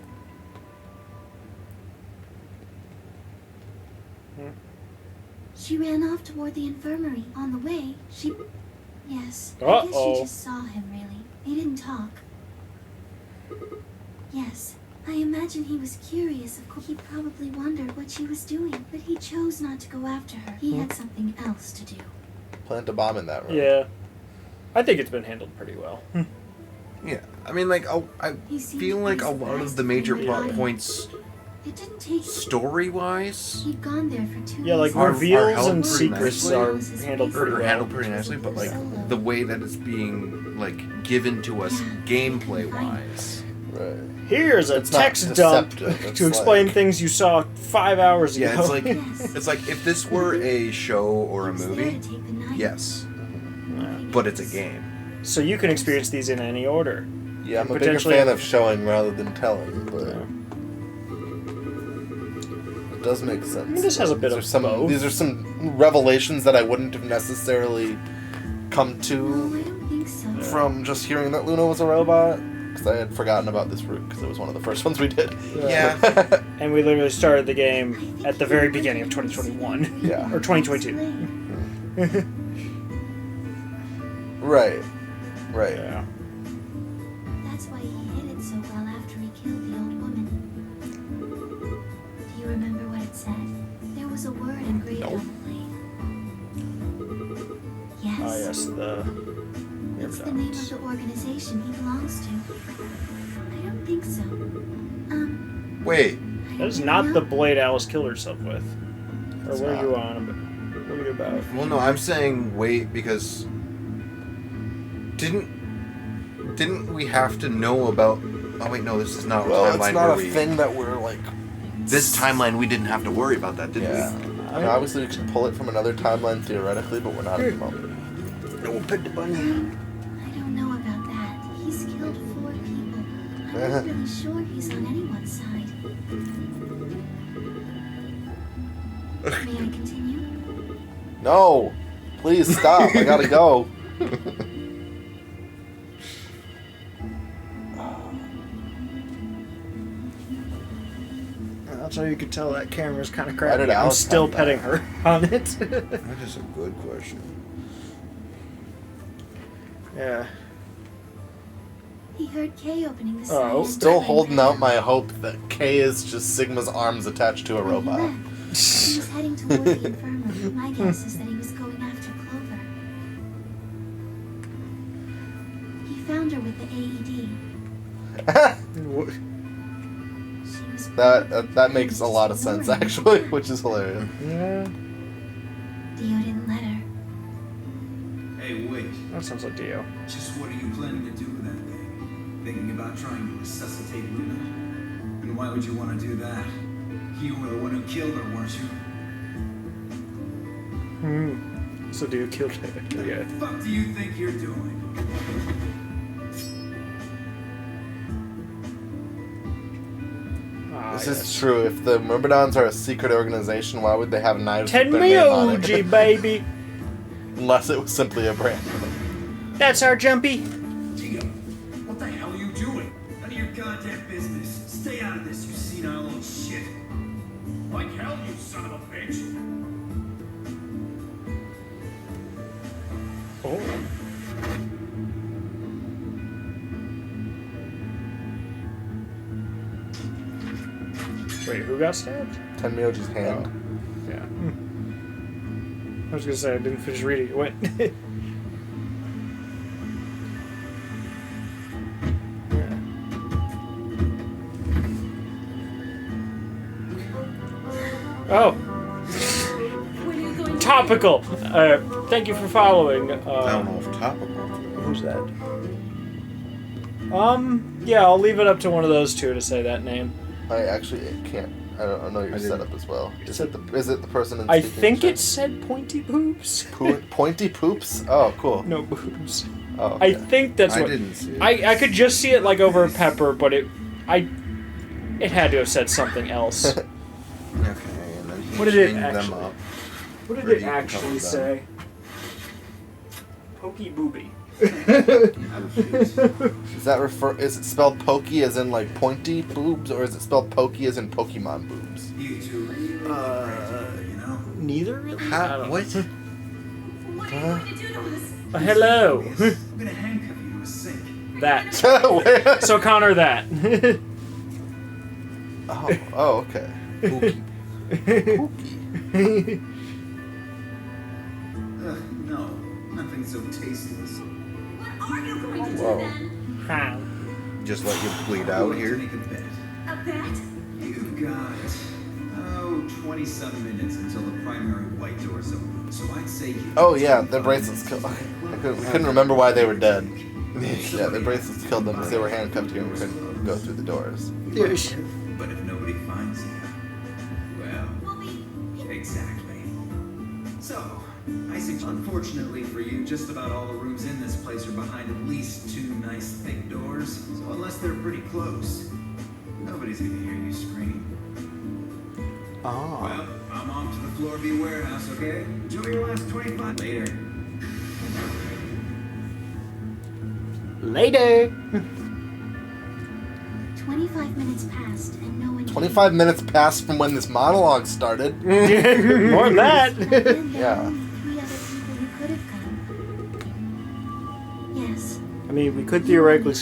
She ran off toward the infirmary. On the way, she... Yes. I guess she just saw him, really. They didn't talk. Yes. I imagine he was curious. Of course, he probably wondered what she was doing, but he chose not to go after her. He had something else to do. Plant a bomb in that room. Yeah. I think it's been handled pretty well. Yeah, I mean, like, I He seemed feel like a pretty lot of surprised the to major find plot me. points, It didn't take... story-wise, He'd gone there for 2 Yeah, like weeks. Are reveals held and pretty secrets nicely. are handled pretty are well. handled pretty nicely, but, like, the way that it's being, like, given to us gameplay-wise. Right. Here's a It's not text dump deceptive, it's to explain like- things you saw 5 hours ago. Yeah, it's like, Yes. it's like, if this were a show or He a was there movie, to take the knife. yes, but it's a game. So you can experience these in any order. Yeah, I'm a bigger Potentially- fan of showing rather than telling, but it does make sense. I mean, this has a bit These of are some, both. These are some revelations that I wouldn't have necessarily come No, to I don't think so. from just hearing that Luna was a robot. because I had forgotten about this route because it was one of the first ones we did. Yeah. And we literally started the game at the very beginning of 2021. Yeah. Or 2022. Right. Right. Yeah. That's why he hid it so well after he killed the old woman. Do you remember what it said? There was a word engraved on the blade. Yes. Ah, yes, the What's the name of the organization he belongs to? I don't think so. Wait. That is not the blade Alice killed herself with. Or It's what are not. you on? What are you about? Well, no, I'm saying wait because didn't we have to know about? Oh wait, no, this is not a Well, timeline it's not where a we. thing that we're like. This timeline we didn't have to worry about that, did Yeah. we? I mean, obviously, we could pull it from another timeline theoretically, but we're not at the moment. No, pet the bunny. I don't know about that. He's killed 4 people. I'm not really sure he's on anyone's side. May I continue? No! Please stop. I gotta go. That's how you could tell that camera's kind of Why crappy. did I'm Alice still come petting back? her on it. That is a good question. Yeah. He heard Kay opening the Oh. side. Still holding out my hope that Kay is just Sigma's arms attached to a When he robot. left, he was heading toward the infirmary. My guess is that he was going after Clover. He found her with the AED. She was That makes a lot of sense, actually, which is hilarious. Yeah. Dio didn't let her. Hey, wait. That sounds like Dio. Just what are you planning to do with that thing? Thinking about trying to resuscitate Luna? And why would you want to do that? You were the one who killed her, weren't you? So Dio killed her. What Yeah. the fuck do you think you're doing? Ah, This yes. is true. If the Myrmidons are a secret organization, why would they have knives Ten with their name on it? Mioji, baby. Unless it was simply a brand. That's our Jumpy. Dio, what the hell are you doing? None of your goddamn business. Stay out of this, you senile little shit. Like hell, you son of a bitch. Oh. Wait, who got stabbed? Tenmyoji's hand. Yeah. I was gonna say I didn't finish reading. What? Oh. Topical. Thank you for following. I don't know if topical. Who's that? Yeah, I'll leave it up to one of those two to say that name. I actually can't. I don't know your I didn't- setup as well. Is it the person in I Speaking think Chat? it said pointy boobs. Pointy poops? Oh, cool. No boobs. Oh, I okay. think that's I what. didn't see it. I could just see it like over a pepper, but it had to have said something else. Okay, and then he What did it chained them actually- up. What did Where it do you come actually from? say? Pokey booby. Is that is it spelled pokey as in like pointy boobs, or is it spelled pokey as in Pokemon boobs? You two really look great together, you know? Neither really. I How, don't- what? What are you going to do to us? Hello. I'm gonna handcuff you to a sink. That. Wait. So Connor, that. Oh, okay. Pookie. Pokey. No, nothing so tasteless. What are you going to do Whoa. then? How? Just let you bleed out I'm going to here. make a bet. A bet? You've got, 27 minutes until the primary white door's open. So I'd say you... Oh yeah, their bracelets killed. I couldn't remember why they were dead. Yeah, their bracelets killed them because they were handcuffed here and we couldn't go through the doors. Yes. But if nobody finds you, well, We'll be... exactly. So, I suggest, unfortunately for you, just about all the rooms in this place are behind at least 2 nice thick doors. So unless they're pretty close, nobody's gonna hear you scream. Oh. Well, I'm off to the Floor B warehouse, okay? Enjoy your last 25 later. Later. 25 minutes passed and no one 25 minutes passed from when this monologue started. More than that. Then there Yeah. were only 3 other people who could have come. Yes. I mean, we could theoretically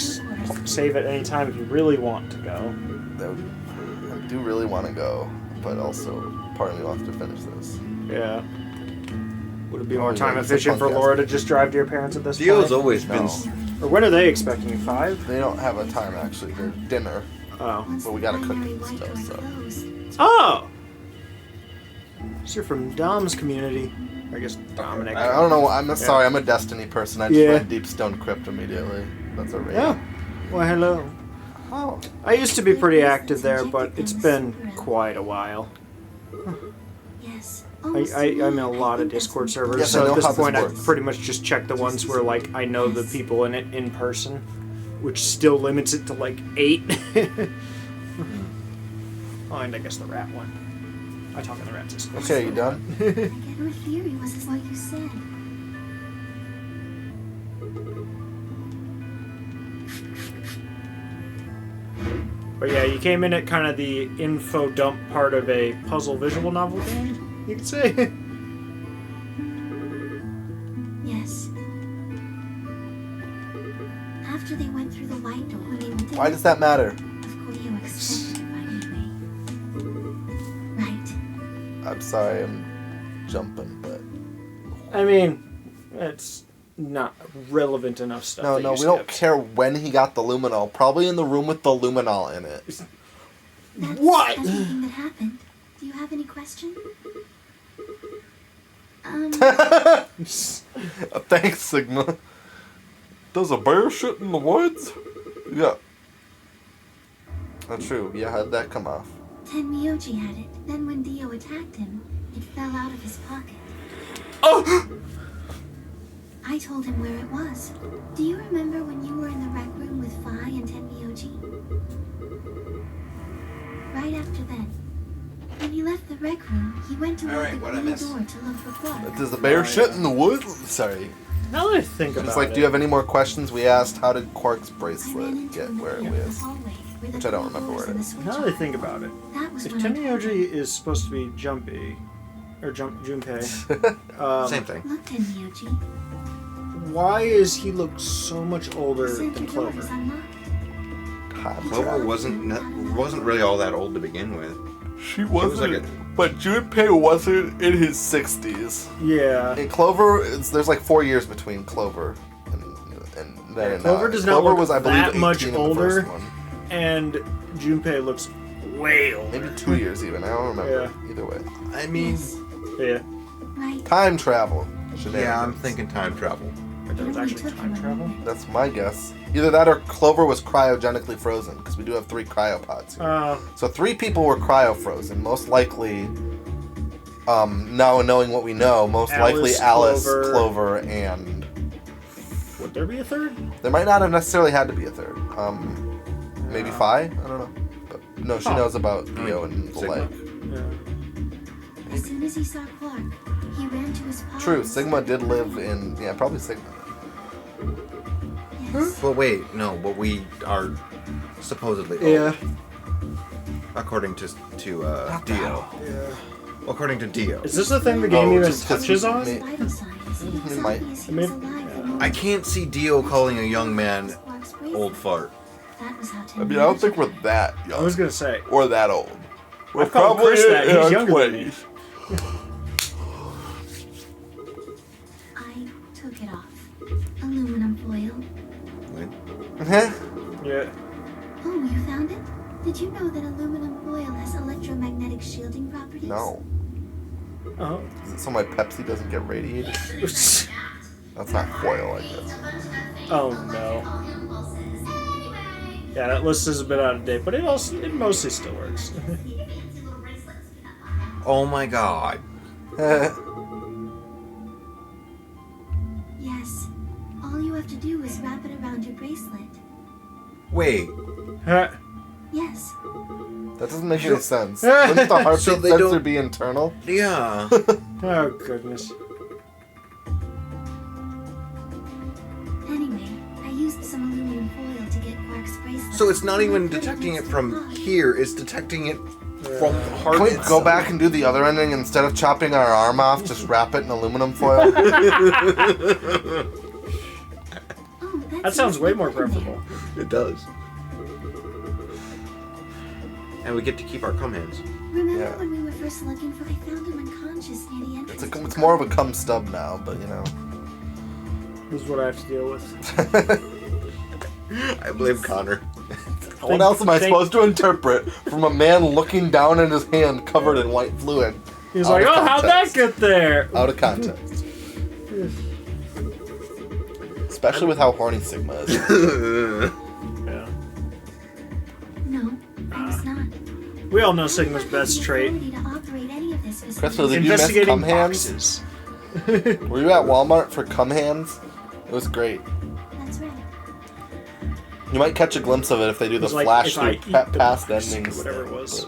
save at any time if you really want to go. I do really want to go, but also part of me wants to finish this. Yeah. Would it be Oh, more yeah, time it's a efficient for punk Laura ass. to just drive to your parents at this Dio's point? always been. No. Or when are they expecting you? 5? They don't have a time actually. They're dinner, Oh. Once but we the gotta cook primary it white still. door So closed, Oh! So you're from Dom's community. I guess Dominic. I don't know. I'm Yeah. sorry. I'm a Destiny person. I just Yeah. read Deep Stone Crypt immediately. That's a raid. Yeah. Well, hello. Oh. I used to be pretty active there, but it's been quite a while. yes. I'm in a lot of Discord servers, Yes, I so know at this how this point I works. pretty much just check the ones where like I know the people in it in person, which still limits it to like 8. Oh, and I guess the rat one. I talk in the rat Discord. Okay, you done? I get her theory was what you said. But yeah, you came in at kind of the info dump part of a puzzle visual novel game, you could say. Yes. After they went through the white door, I mean, Why does that matter? Of course, you expected it right anyway. Right. I'm sorry. I'm jumping, but I mean, it's not relevant enough stuff. no, that no. you We don't skipped. care when he got the luminol. Probably in the room with the luminol in it. That's What? everything that happened. Do you have any question? Thanks, Sigma. Does a bear shit in the woods? Yeah. That's true. Yeah, how'd that come off? Tenmyoji had it. Then when Dio attacked him, it fell out of his pocket. Oh! I told him where it was. Do you remember when you were in the rec room with Fi and Tenmyoji? Right after then. When he left the rec room, he went to Alright, the what'd I green miss? door to look for Clark. Does a bear shit in the woods? Sorry. Now that I think about It's like, it, do you have any more questions? We asked, how did Quark's I ran bracelet into get him where it in the is? hallway, where the Which I don't three remember doors where it and the is. switch now that I are. think about it, That was if when I told him. Tenmyoji is supposed to be Jumpy, or Junpei, Same thing. Look, Tenmyoji. why is he look so much older The than center door is Clover? unlocked. Clover wasn't really all that old to begin with. She was like a- but Junpei wasn't in his 60s. Yeah. And Clover, there's like 4 years between Clover and then Clover does not Clover look was, I believe, that 18 much in the older. first one. And Junpei looks way older. Maybe 2 years even. I don't remember. Either way, I mean, Yeah. Right. time travel. yeah, I'm Shenanigans. thinking time travel. But that was actually time travel. That's my guess. Either that or Clover was cryogenically frozen because we do have 3 cryopods here. So 3 people were cryo-frozen. Most likely, now knowing what we know, most likely Alice, Clover, and... Would there be a third? There might not have necessarily had to be a third. Maybe Fi? I don't know. But no, she knows about Dio and the Sigma. lake. Yeah. As soon as he saw Clark, he ran to his pod. True, Sigma did live in... Yeah, probably Sigma. Yes. But wait, no, but we are supposedly old, Yeah. according to Dio. Yeah. According to Dio. Is this the thing the game even just 'cause touches he on? made- Vital signs. It's It might. obvious he I was mean, alive the moment I can't see Dio calling a young man Clark's bracelet. old fart. That was how I mean, I don't think we're that young. I was gonna say. or that old. We're I've called probably Chris that. in He's our younger than me. 20s. I took it off. Aluminum foil. Yeah. Oh, you found it? Did you know that aluminum foil has electromagnetic shielding properties? No. Oh. Is it so my Pepsi doesn't get radiated? That's not foil, I guess. Oh no. Yeah, that list is a bit out of date, but it mostly still works. Oh my god. Yes. All you have to do is wrap it around your bracelet. Wait. Yes. That doesn't make any sense. Wouldn't the heartbeat So they sensor don't- be internal? Yeah. Oh goodness. Anyway, I used some aluminum foil to get Clark's bracelet. So it's not even detecting it from here, it's detecting it from the heart Can we itself. go back and do the other ending instead of chopping our arm off? Just wrap it in aluminum foil. Oh, That sounds way more preferable. It does. And we get to keep our cum hands. Remember Yeah. when we were first looking for? I found him unconscious near the entrance. It's more of a cum stub now, but you know. This is what I have to deal with. I blame Connor. What else am I supposed to interpret from a man looking down at his hand covered in white fluid? He's Out like, of oh, how'd that context. get there? Out of context. Especially with how horny Sigma is. Yeah. No, I was not. We all know Sigma's best trait. Authority to operate any of this Crystal, did you miss Investigating cum hands? boxes. Were you at Walmart for cum hands? It was great. That's right. You might catch a glimpse of it if they do the It's like, flash if I through eat the past box, endings. whatever it was.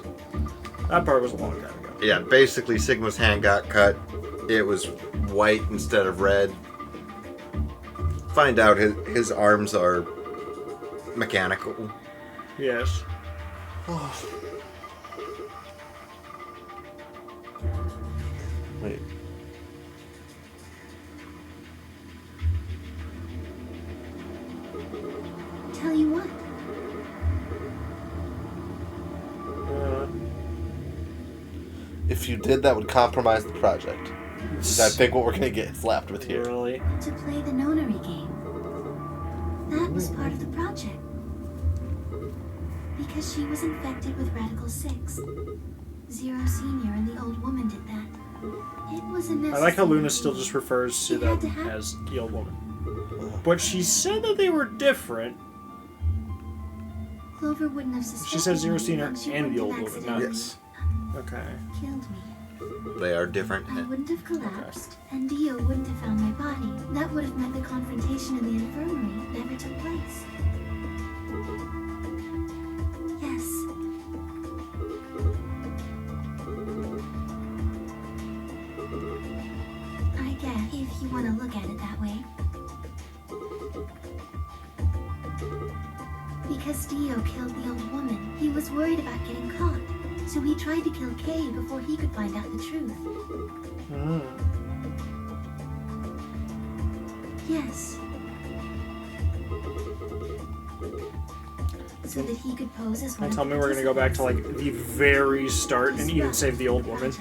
That part was a long time ago. Yeah, basically Sigma's hand got cut. It was white instead of red. Find out his arms are mechanical. Yes. Wait. Tell you what. If you did, that would compromise the project. Is I think what we're gonna get slapped with here. Really? To play the nonary game. That was part of the project. Because she was infected with Radical 6. Zero Senior and the old woman did that. It wasn't necessary. I like how Luna still just refers to It had them to happen. as the old woman. But she said that they were different. Clover wouldn't have suspected. She said Zero me, Senior and she and the wouldn't old have woman. Not, Yes, Okay. killed me. they are different. I wouldn't have collapsed, and Dio wouldn't have found my body. That would have meant the confrontation in the infirmary never took place. Yes. I get if you want to look at it that way. Because Dio killed the old woman, he was worried about getting caught. So he tried to kill Kay before he could find out the truth. Mm. Yes. So that he could pose as one Don't tell of me the we're gonna go back to like the very start and even save the old woman.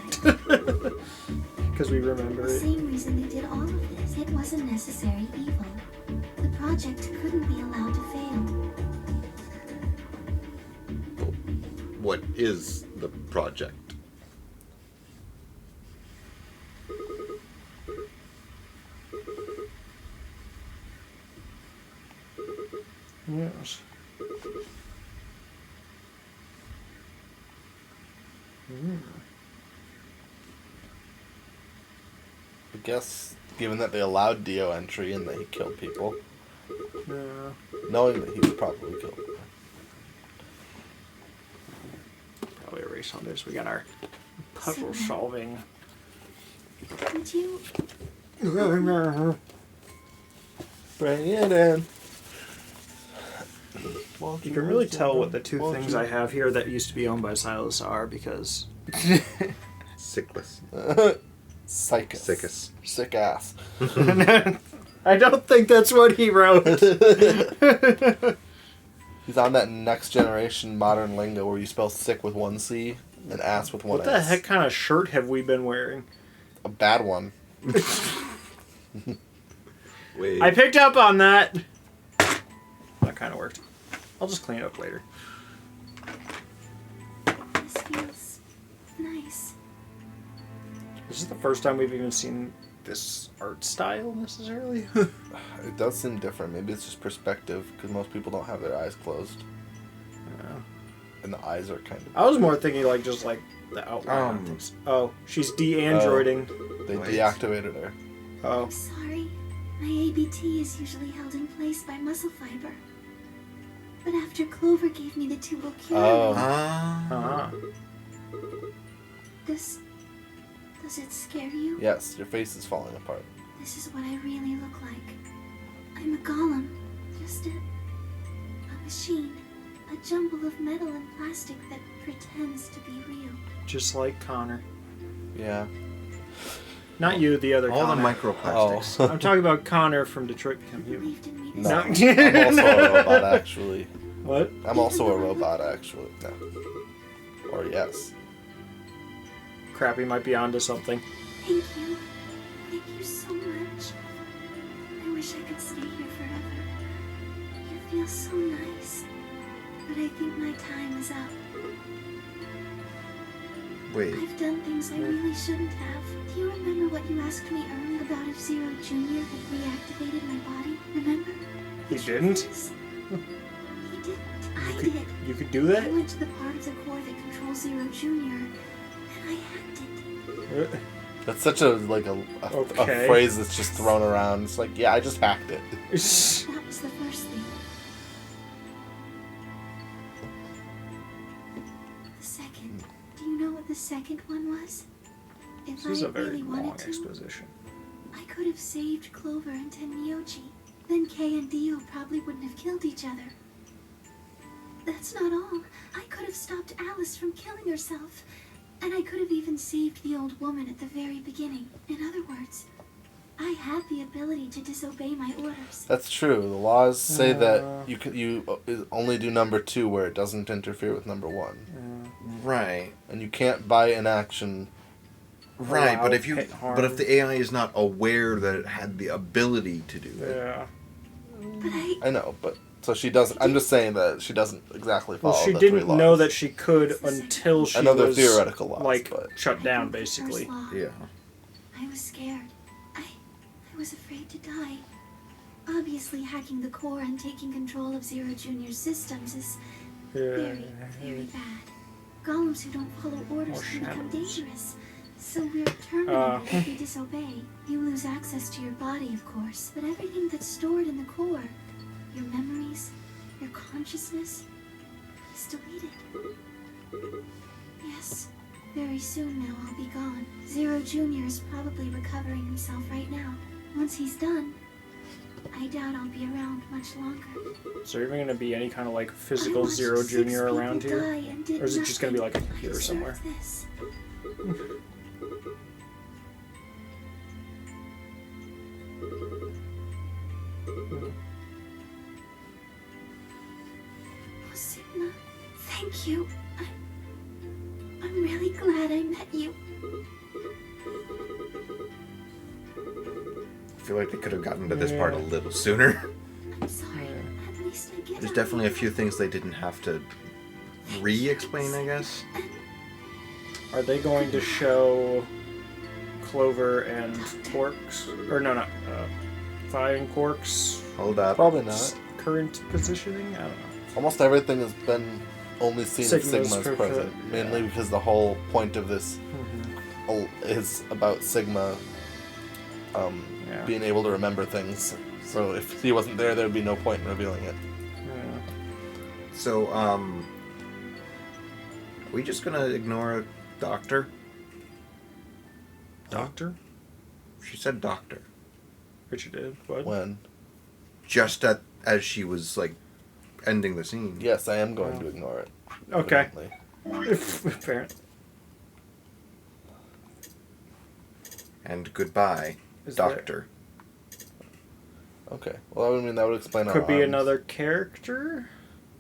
Because we remember The it. same reason they did all of this. It wasn't necessary evil. The project couldn't be allowed to fail. What is the project? Yes. Mm. I guess, given that they allowed Dio entry and that he killed people, Yeah. knowing that he was probably killed. Probably erase on this. We got our puzzle solving. Would you? Bring it in. You can really tell what the two things I have here that used to be owned by Silas are because Sickless. Sycus. Sickus. Sick ass. I don't think that's what he wrote. He's on that next generation modern lingo where you spell sick with one C and ass with one What the S. heck kind of shirt have we been wearing? A bad one. Wait. I picked up on that. That kind of worked. I'll just clean it up later. This feels nice. This is the first time we've even seen this art style necessarily. It does seem different. Maybe it's just perspective because most people don't have their eyes closed. Yeah. And the eyes are kind of... I was more thinking like just like the outline. of things. Oh, she's de-androiding. They Wait. deactivated her. Oh. I'm sorry. My ABT is usually held in place by muscle fiber. But after Clover gave me the tubal cure, Oh. Uh-huh. does it scare you? Yes, your face is falling apart. This is what I really look like. I'm a golem, just a machine. A jumble of metal and plastic that pretends to be real. Just like Connor. Yeah. Not you, the other All Connor. the microplastics. Oh. I'm talking about Connor from Detroit Become Human. Believed in me this No. No. I'm also a robot, actually. What? I'm also a robot, actually. No. Or yes. Crap, he might be onto something. Thank you. Thank you so much. I wish I could stay here forever. You feel so nice. But I think my time is up. Wait, I've done things I really shouldn't have. Do you remember what you asked me earlier about if Zero Jr. had reactivated my body? Remember? He The didn't? truth is, he didn't. I could- did. You could do I that? went to the part of the core that controls Zero Jr. and I hacked it. That's such a Okay. a phrase that's just thrown around. It's like, yeah, I just hacked it. That was the first thing. The second. Do you know what the second one was? If This is I a very really long wanted to, exposition. I could have saved Clover and Tenmyoji. Then Kei and Dio probably wouldn't have killed each other. That's not all. I could have stopped Alice from killing herself. And I could have even saved the old woman at the very beginning. In other words, I had the ability to disobey my orders. That's true. The laws say that you only do number 2 where it doesn't interfere with number 1. right. And you can't by inaction. Right, but Allow if hit harm. but if the AI is not aware that it had the ability to do it, Yeah. But I know, but so she doesn't. I'm just saying that she doesn't exactly follow Well, she the 3 didn't laws. know that she could until she I know they're was theoretical laws, like but shut down, I broke the basically. first law. yeah. I was scared. I was afraid to die. Obviously, hacking the core and taking control of Zero Junior's systems is very, very bad. Golems who don't follow orders More can become shadows. dangerous. So we're terminated if we disobey. You lose access to your body, of course, but everything that's stored in the core, your memories, your consciousness, is deleted. Yes, very soon now I'll be gone. Zero Junior is probably recovering himself right now. Once he's done, I doubt I'll be around much longer. Is there even going to be any kind of like physical I watched Zero 6 Junior around people here? die and did Or is it just going to be like a nothing. I computer deserve somewhere? This. Oh, Sigma, thank you. I'm really glad I met you. I feel like they could have gotten to this part a little sooner. I'm sorry. At least I get There's out definitely a of few here. things they didn't have to re-explain, I guess. Are they going to show Clover and Quark's, or no, Phi and Quark's Hold up. probably not. current positioning? I don't know. Almost everything has been only seen if Sigma's Sigma's for- present, mainly because the whole point of this is about Sigma Yeah. being able to remember things. So if he wasn't there, there'd be no point in revealing it. Yeah. So, are we just gonna ignore Doctor? Doctor? She said Doctor. Richard did. What? When? Just as she was, like, ending the scene. Yes, I am going to ignore it. Okay. evidently. Apparently. And goodbye, Is there- Doctor. Okay. Well, I mean, that would explain our Could be arms. another character?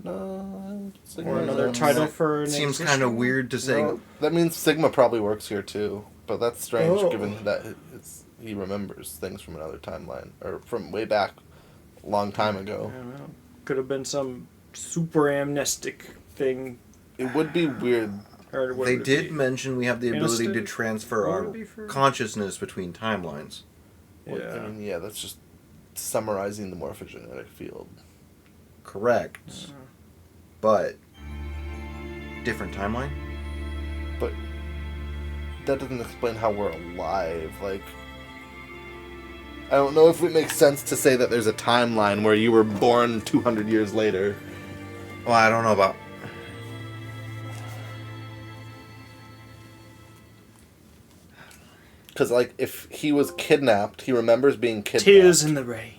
No. Or another title for an Seems kind of existing- weird to say. No, that means Sigma probably works here too. But that's strange, Oh. given that he remembers things from another timeline or from way back, a long time I ago. don't know. Could have been some super amnestic thing. It would be weird. Or what They would it did be? mention we have the ability to Innocent? transfer What our would it be for- consciousness between timelines. Well, Yeah. I mean, yeah, that's just summarizing the morphogenetic field. Correct. But different timeline? But that doesn't explain how we're alive. Like, I don't know if it makes sense to say that there's a timeline where you were born 200 years later. Well, I don't know about. Because, like, if he was kidnapped, he remembers being kidnapped. Tears in the rain.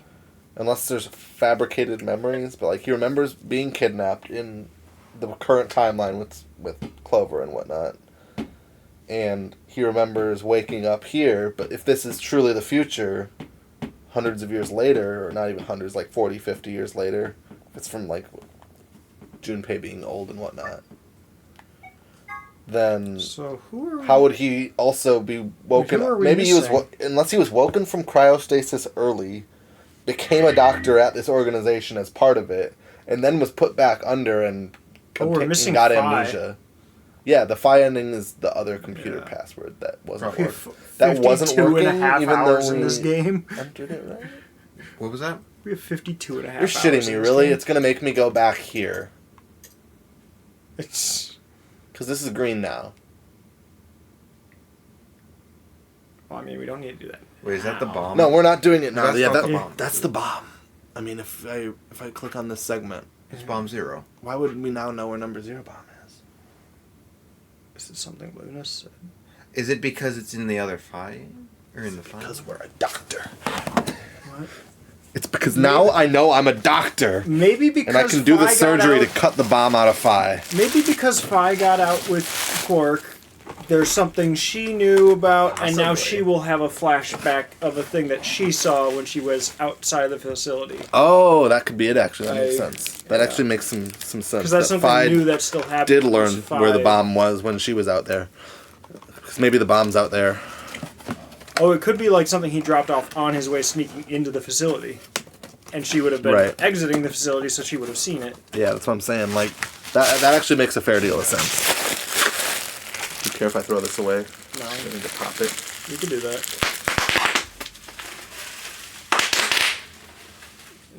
Unless there's fabricated memories, but, like, he remembers being kidnapped in the current timeline with Clover and whatnot. And he remembers waking up here, but if this is truly the future, hundreds of years later, or not even hundreds, like 40, 50 years later, if it's from, like, Junpei being old and whatnot, then So who are how would he also be woken Who are up? we Maybe he was, missing? unless he was woken from cryostasis early, became a doctor at this organization as part of it, and then was put back under and, Oh, we're missing got Phi. amnesia. Yeah, the Phi ending is the other computer Yeah. password that wasn't We working. have That wasn't 52 working, and a half even hours though in this we game. entered it, right? What was that? We have 52 and a half You're shitting hours me, in this really? game. It's gonna make me go back here. It's... Because this is green now. Well, I mean, we don't need to do that. Wait, is that the bomb? No, we're not doing it now. That's Yeah, not that, the bomb. that's the bomb. I mean, if I click on this segment, It's bomb 0. why would we now know where number 0 bomb is? Is it something Luna said? Is it because it's in the other Phi? Or in the Phi? Because we're a doctor. What? It's because now I know I'm a doctor. Maybe because And I can do the Phi got surgery to out- cut the bomb out of Phi. Maybe because Phi got out with Quark, there's something she knew about, and now Possibly. she will have a flashback of a thing that she saw when she was outside the facility. Oh, that could be it, actually. That makes I- sense. That actually makes some sense. Because that's that something Phi new that still happened. did learn Phi- where the bomb was when she was out there. Because maybe the bomb's out there. Oh, it could be like something he dropped off on his way sneaking into the facility. And she would have been Right. exiting the facility, so she would have seen it. Yeah, that's what I'm saying. Like, that actually makes a fair deal of sense. Do you care if I throw this away? No, I need to pop it. you could do that.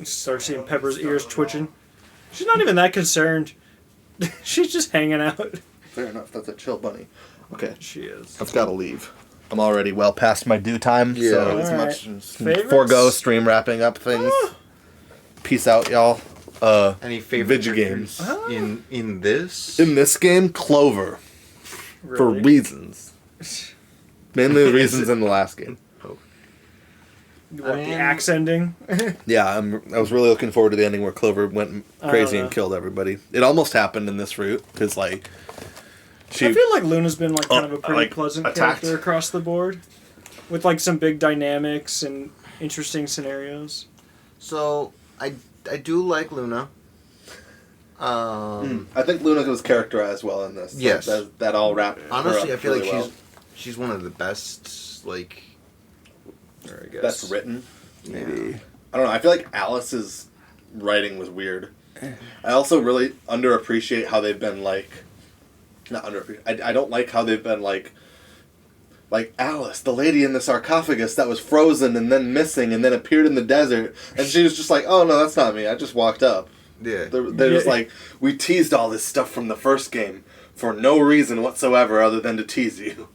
Start seeing Pepper's ears twitching. She's not even that concerned. She's just hanging out. Fair enough. That's a chill bunny. Okay. She is. I've got to leave. I'm already well past my due time, Yeah. so as Alright. much as Favorites? forego stream wrapping up things. Peace out, y'all. Any favorite Video games. characters in this? In this game, Clover. For Really? reasons. Mainly the reasons in the last game. What, I mean- the axe ending? Yeah, I was really looking forward to the ending where Clover went crazy know. and killed everybody. It almost happened in this route, because, like, I feel like Luna's been like kind of a pretty like, pleasant attacked. character across the board. With like some big dynamics and interesting scenarios. So, I do like Luna. I think Luna was characterized well in this. Yes. That all wrapped. Honestly, her I up feel really like well. she's one of the best, like... Or I guess. Best written. Maybe. I don't know. I feel like Alice's writing was weird. I also really underappreciate how they've been like. Not underappreciate. I don't like how they've been like Alice, the lady in the sarcophagus that was frozen and then missing and then appeared in the desert, and she was just like, "Oh no, that's not me. I just walked up." Yeah. They're just like, we teased all this stuff from the first game for no reason whatsoever other than to tease you.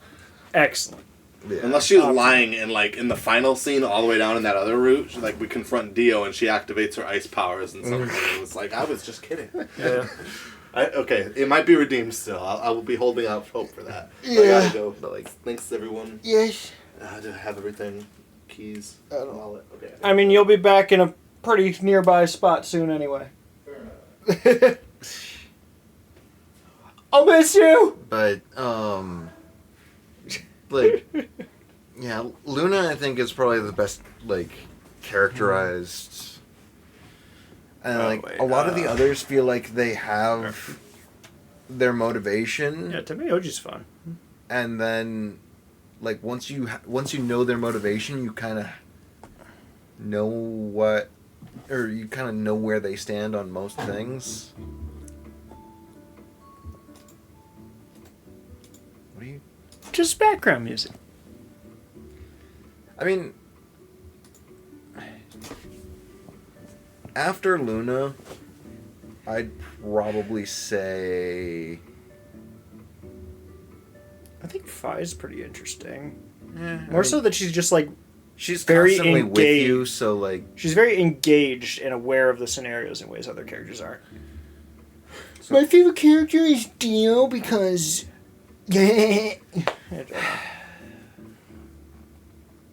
Excellent. Yeah. Unless she was lying in the final scene all the way down in that other route, like we confront Dio and she activates her ice powers and something. It was like, I was just kidding. Yeah. Okay, it might be redeemed still. I will be holding out hope for that. I Yeah. gotta go. But like, thanks everyone. Yes. To have everything, keys, wallet. Okay. I mean, you'll be back in a pretty nearby spot soon anyway. I'll miss you! But, like, yeah, Luna, I think, is probably the best, like, characterized. And, like, wait, a lot of the others feel like they have their motivation. Yeah, Tomoyoji's fun. And then, like, once you know their motivation, you kind of know what, or you kind of know where they stand on most things. What are you... Just background music. I mean, after Luna, I'd probably say... I think Phi's pretty interesting. Yeah, More so that she's just like she's very constantly engaged. with you, so like She's very engaged and aware of the scenarios in ways other characters aren't. My favorite character is Dio because... I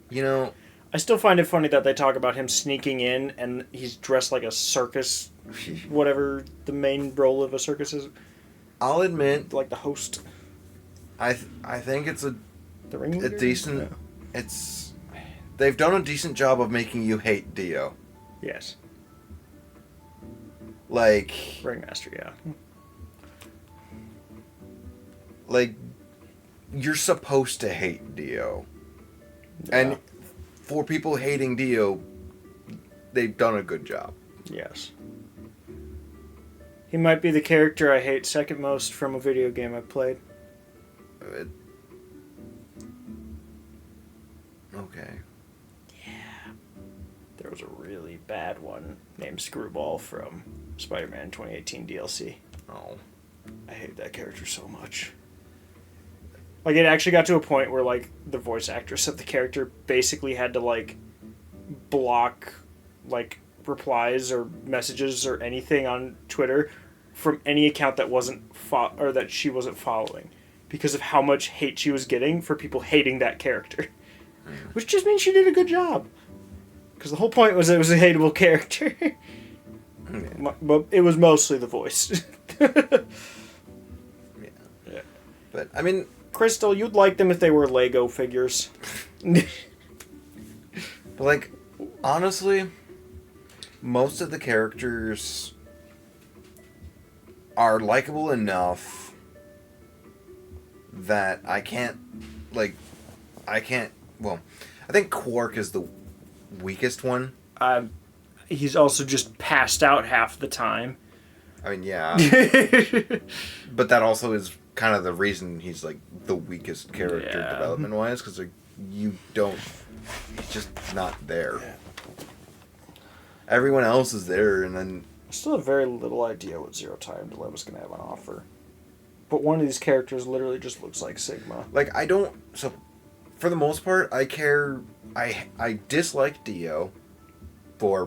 you know, still find it funny that they talk about him sneaking in and he's dressed like a circus whatever the main role of a circus is, I'll admit, like the host. I think it's a ringleader? decent. It's they've done a decent job of making you hate Dio. Yes. Like Ringmaster, yeah. Like you're supposed to hate Dio, and for people hating Dio, they've done a good job. Yes. He might be the character I hate second most from a video game I've played. Okay. There was a really bad one named Screwball from Spider-Man 2018 DLC. Oh. I hate that character so much. Like, it actually got to a point where, like, the voice actress of the character basically had to, like, block, like, replies or messages or anything on Twitter from any account that wasn't or that she wasn't following because of how much hate she was getting for people hating that character. Which just means she did a good job. Because the whole point was it was a hateable character. But it was mostly the voice. Yeah. But, I mean... Crystal, you'd like them if they were Lego figures. But, like, honestly, most of the characters are likable enough that I can't, well, I think Quark is the weakest one. He's also just passed out half the time. I mean, yeah. But that also is kind of the reason he's, like, the weakest character development-wise, because, like, he's just not there. Everyone else is there, and then... I still have very little idea what Zero Time Dilemma's going to have on offer. But one of these characters literally just looks like Sigma. Like, I don't... So, for the most part, I care... I dislike Dio for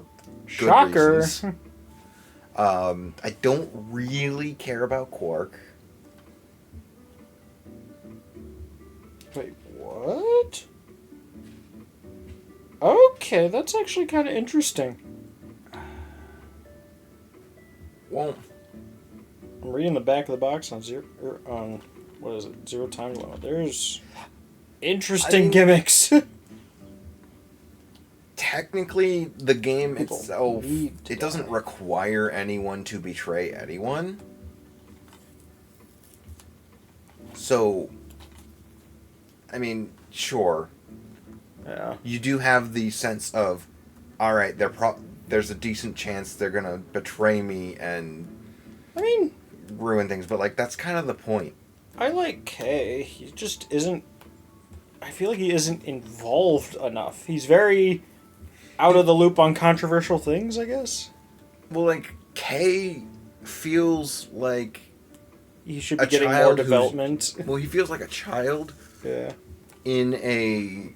good Shocker. reasons. I don't really care about Quark. Wait, what? Okay, that's actually kind of interesting. Well, I'm reading the back of the box on what is it? Zero Time Dilemma. There's interesting gimmicks. Technically, the game itself, it doesn't require anyone to betray anyone. So, I mean, sure. Yeah. You do have the sense of, all right, there's a decent chance they're gonna betray me and, ruin things. But like, that's kind of the point. I like Kay. He just isn't. I feel like he isn't involved enough. He's very out of the loop on controversial things, I guess. Well, like, Kay feels like he should be getting more development. Well, he feels like a child. Yeah. In a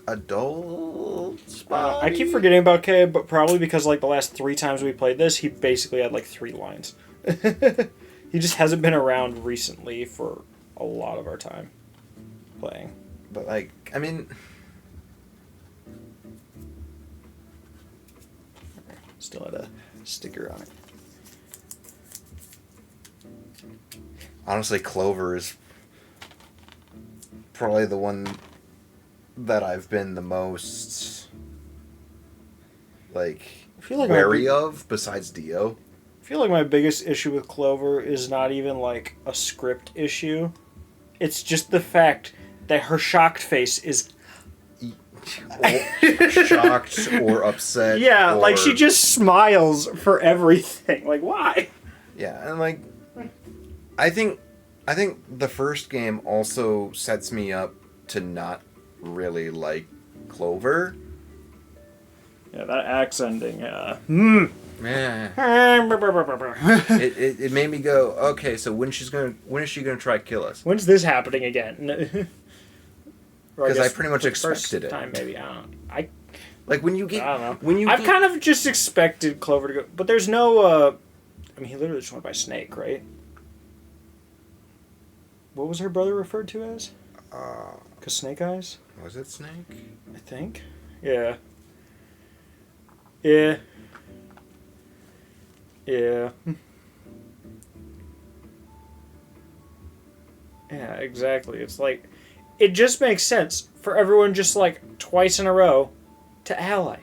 adult spot. I keep forgetting about Kay, but probably because like the last 3 times we played this, he basically had like 3 lines. He just hasn't been around recently for a lot of our time playing. But like, I mean, still had a sticker on it. Honestly, Clover is probably the one that I've been the most like wary of, besides Dio. I feel like my biggest issue with Clover is not even like a script issue. It's just the fact that her shocked face is shocked or upset. Yeah, like she just smiles for everything. Like, why? Yeah, and like I think the first game also sets me up to not really like Clover. Yeah, that axe ending, Yeah. It made me go, okay, so when is she gonna try to kill us? When's this happening again? Because I pretty much expected it. Time, maybe I don't know. Like when you get, I don't know. I've kind of just expected Clover to go, but there's no. I mean, he literally just went by Snake, right? What was her brother referred to as? Cause Snake Eyes. Was it Snake? I think. Yeah. Yeah. Yeah. Yeah, exactly. It's like, it just makes sense for everyone just like twice in a row to ally.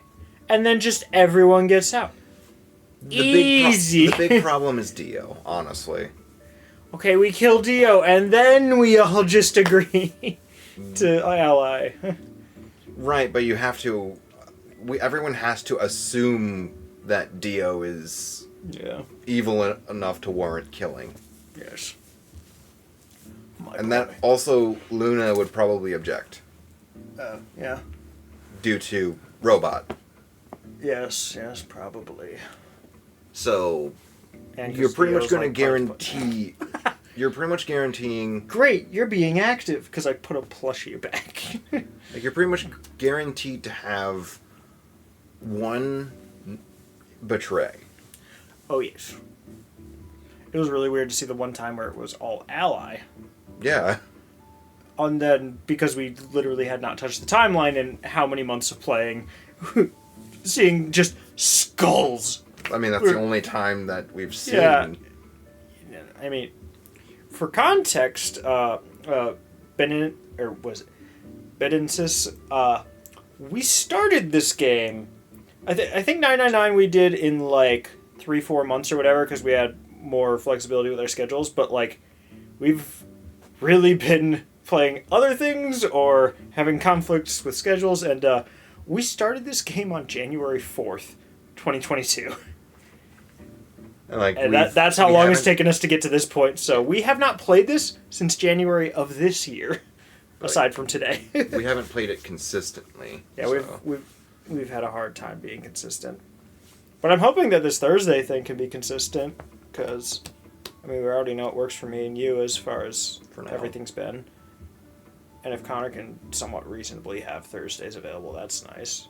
And then just everyone gets out. Easy. The big problem is Dio, honestly. Okay, we kill Dio, and then we all just agree to ally. Right, but you have to... everyone has to assume that Dio is evil enough to warrant killing. Yes. And that also Luna would probably object. Yeah. Due to robot. Yes, probably. So, And you're pretty much Dio's, going to like, guarantee... You're pretty much guaranteeing... Great, you're being active, because I put a plushie back. Like, you're pretty much guaranteed to have one betray. Oh, yes. It was really weird to see the one time where it was all ally. Yeah. And then, because we literally had not touched the timeline in how many months of playing, seeing just skulls. I mean, that's the only time that we've seen. Yeah. I mean, for context, Bedensis, we started this game, I think 999 we did in like 3-4 months or whatever, because we had more flexibility with our schedules, but like, we've really been playing other things or having conflicts with schedules, and we started this game on January 4th, 2022. And that's how long it's taken us to get to this point. So we have not played this since January of this year, aside from today. We haven't played it consistently. Yeah, so. we've had a hard time being consistent. But I'm hoping that this Thursday thing can be consistent, because I mean, we already know it works for me and you as far as everything's been. And if Connor can somewhat reasonably have Thursdays available, that's nice.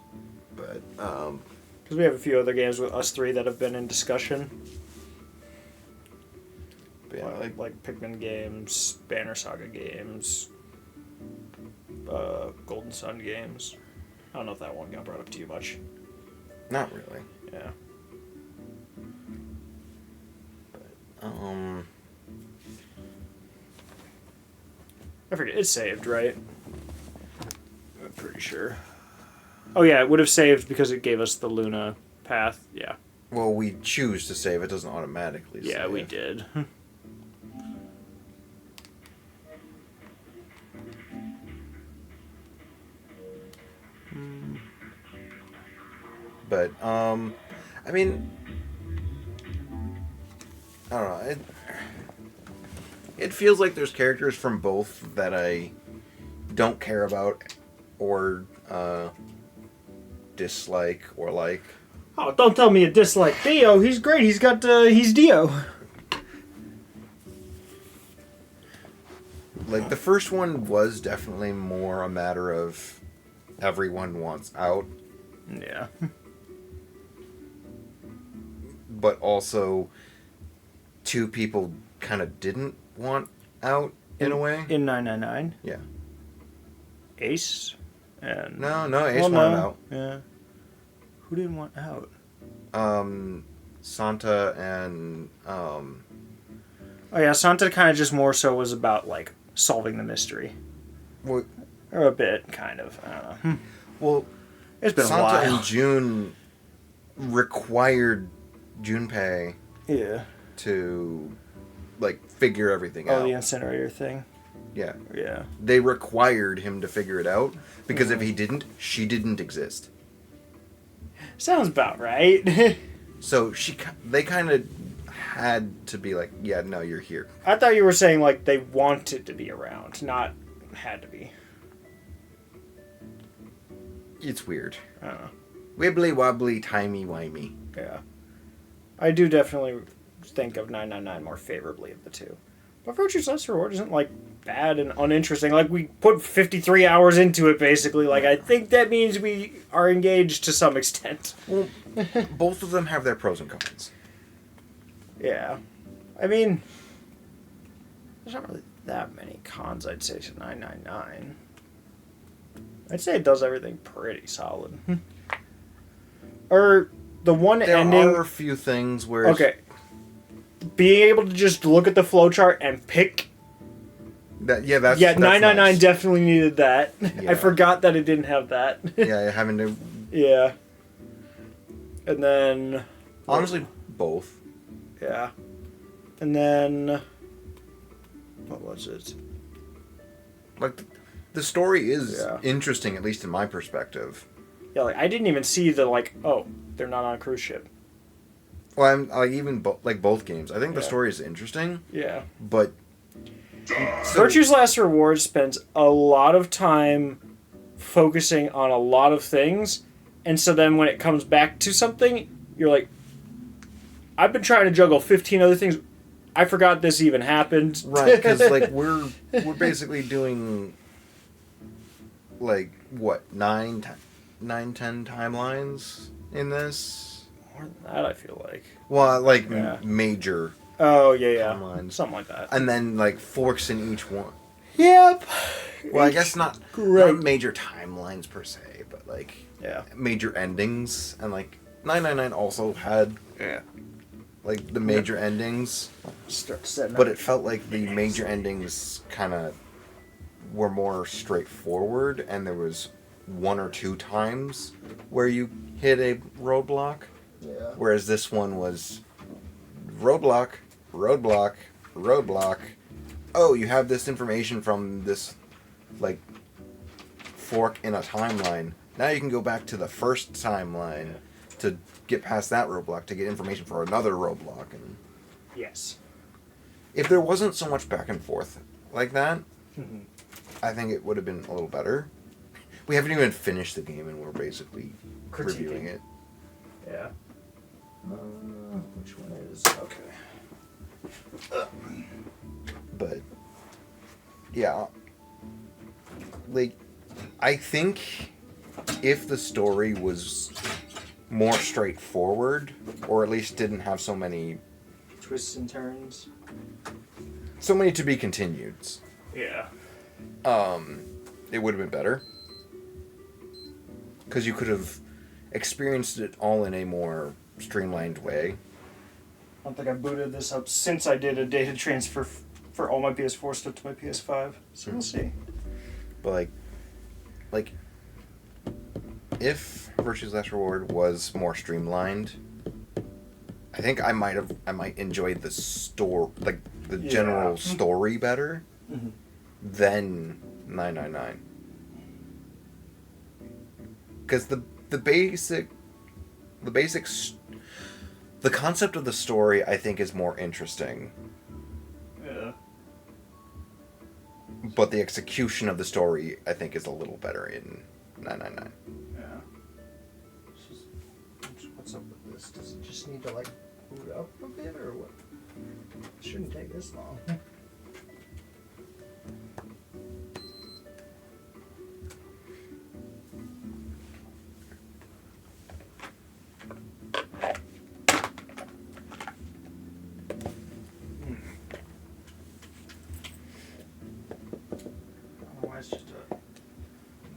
But because we have a few other games with us three that have been in discussion. Yeah, like Pikmin games, Banner Saga games, Golden Sun games. I don't know if that one got brought up to you much. Not really. Yeah. But, I forget. It's saved, right? I'm pretty sure. Oh yeah, it would have saved because it gave us the Luna path. Yeah. Well, we choose to save. It doesn't automatically save. Yeah, we did. But, I mean, I don't know. It feels like there's characters from both that I don't care about or dislike or like. Oh, don't tell me you dislike Dio. He's great. He's Dio. Like, the first one was definitely more a matter of everyone wants out. Yeah. But also, two people kind of didn't want out in a way. In 999? Yeah. Ace? And No, Ace wanted out. Yeah. Who didn't want out? Santa and, Oh yeah, Santa kind of just more so was about, like, solving the mystery. Well, or a bit, kind of. I don't know. Well, it's been Santa a while. and June required Junpei to, like, figure everything out. Oh, the incinerator thing? Yeah. Yeah. They required him to figure it out, because if he didn't, she didn't exist. Sounds about right. So they kind of had to be like, yeah, no, you're here. I thought you were saying, like, they wanted to be around, not had to be. It's weird. I don't know. Wibbly wobbly, timey wimey. Yeah. I do definitely think of 999 more favorably of the two. But Virtue's Last Reward isn't, like, bad and uninteresting. Like, we put 53 hours into it, basically. Like, I think that means we are engaged to some extent. Well, both of them have their pros and cons. Yeah. I mean, there's not really that many cons, I'd say, to 999. I'd say it does everything pretty solid. Or the one There ending. are a few things where Okay. Being able to just look at the flowchart and pick. that's 999 nice. definitely needed that. Yeah. I forgot that it didn't have that. Yeah, having to Yeah. And then. honestly both. Yeah. And then. What was it? Like the story is Yeah. interesting, at least in my perspective. Yeah, like I didn't even see the like. Oh, they're not on a cruise ship. Well, I'm like even like both games. I think the Yeah. story is interesting, Yeah. but Virtue's Last Reward spends a lot of time focusing on a lot of things, and so then when it comes back to something, you're like, I've been trying to juggle 15 other things. I forgot this even happened. right, because like we're basically doing like what 10 timelines in this. More than that, I feel like. Well, like Yeah. major Oh yeah, timelines, something like that. and then like forks in each one. Yep. Well, I guess not Great. not major timelines per se, but like Yeah. major endings, and like 999 also had like the major endings, Start setting but up. it felt like the major endings kind of were more straightforward, and there was one or two times where you hit a roadblock, Yeah. whereas this one was roadblock, roadblock, roadblock. Oh, you have this information from this like fork in a timeline. Now you can go back to the first timeline to get past that roadblock to get information for another roadblock. And Yes. if there wasn't so much back and forth like that, Mhm. I think it would have been a little better. We haven't even finished the game, and we're basically Critiquing. reviewing it. Yeah. Which one is okay? But yeah, like I think if the story was more straightforward, or at least didn't have so many Twists and turns. to be continueds, Yeah. it would have been better, because you could have experienced it all in a more streamlined way. I don't think I booted this up since I did a data transfer for all my PS4 stuff to my PS5. So we'll see. But like if Virtue's Last Reward was more streamlined, I think I might enjoy the the general story better Mhm. than 999. Because the concept of the story, I think, is more interesting, Yeah. but the execution of the story, I think, is a little better in 999. Yeah. What's up with this? Does it just need to like boot up a bit or what? It shouldn't take this long.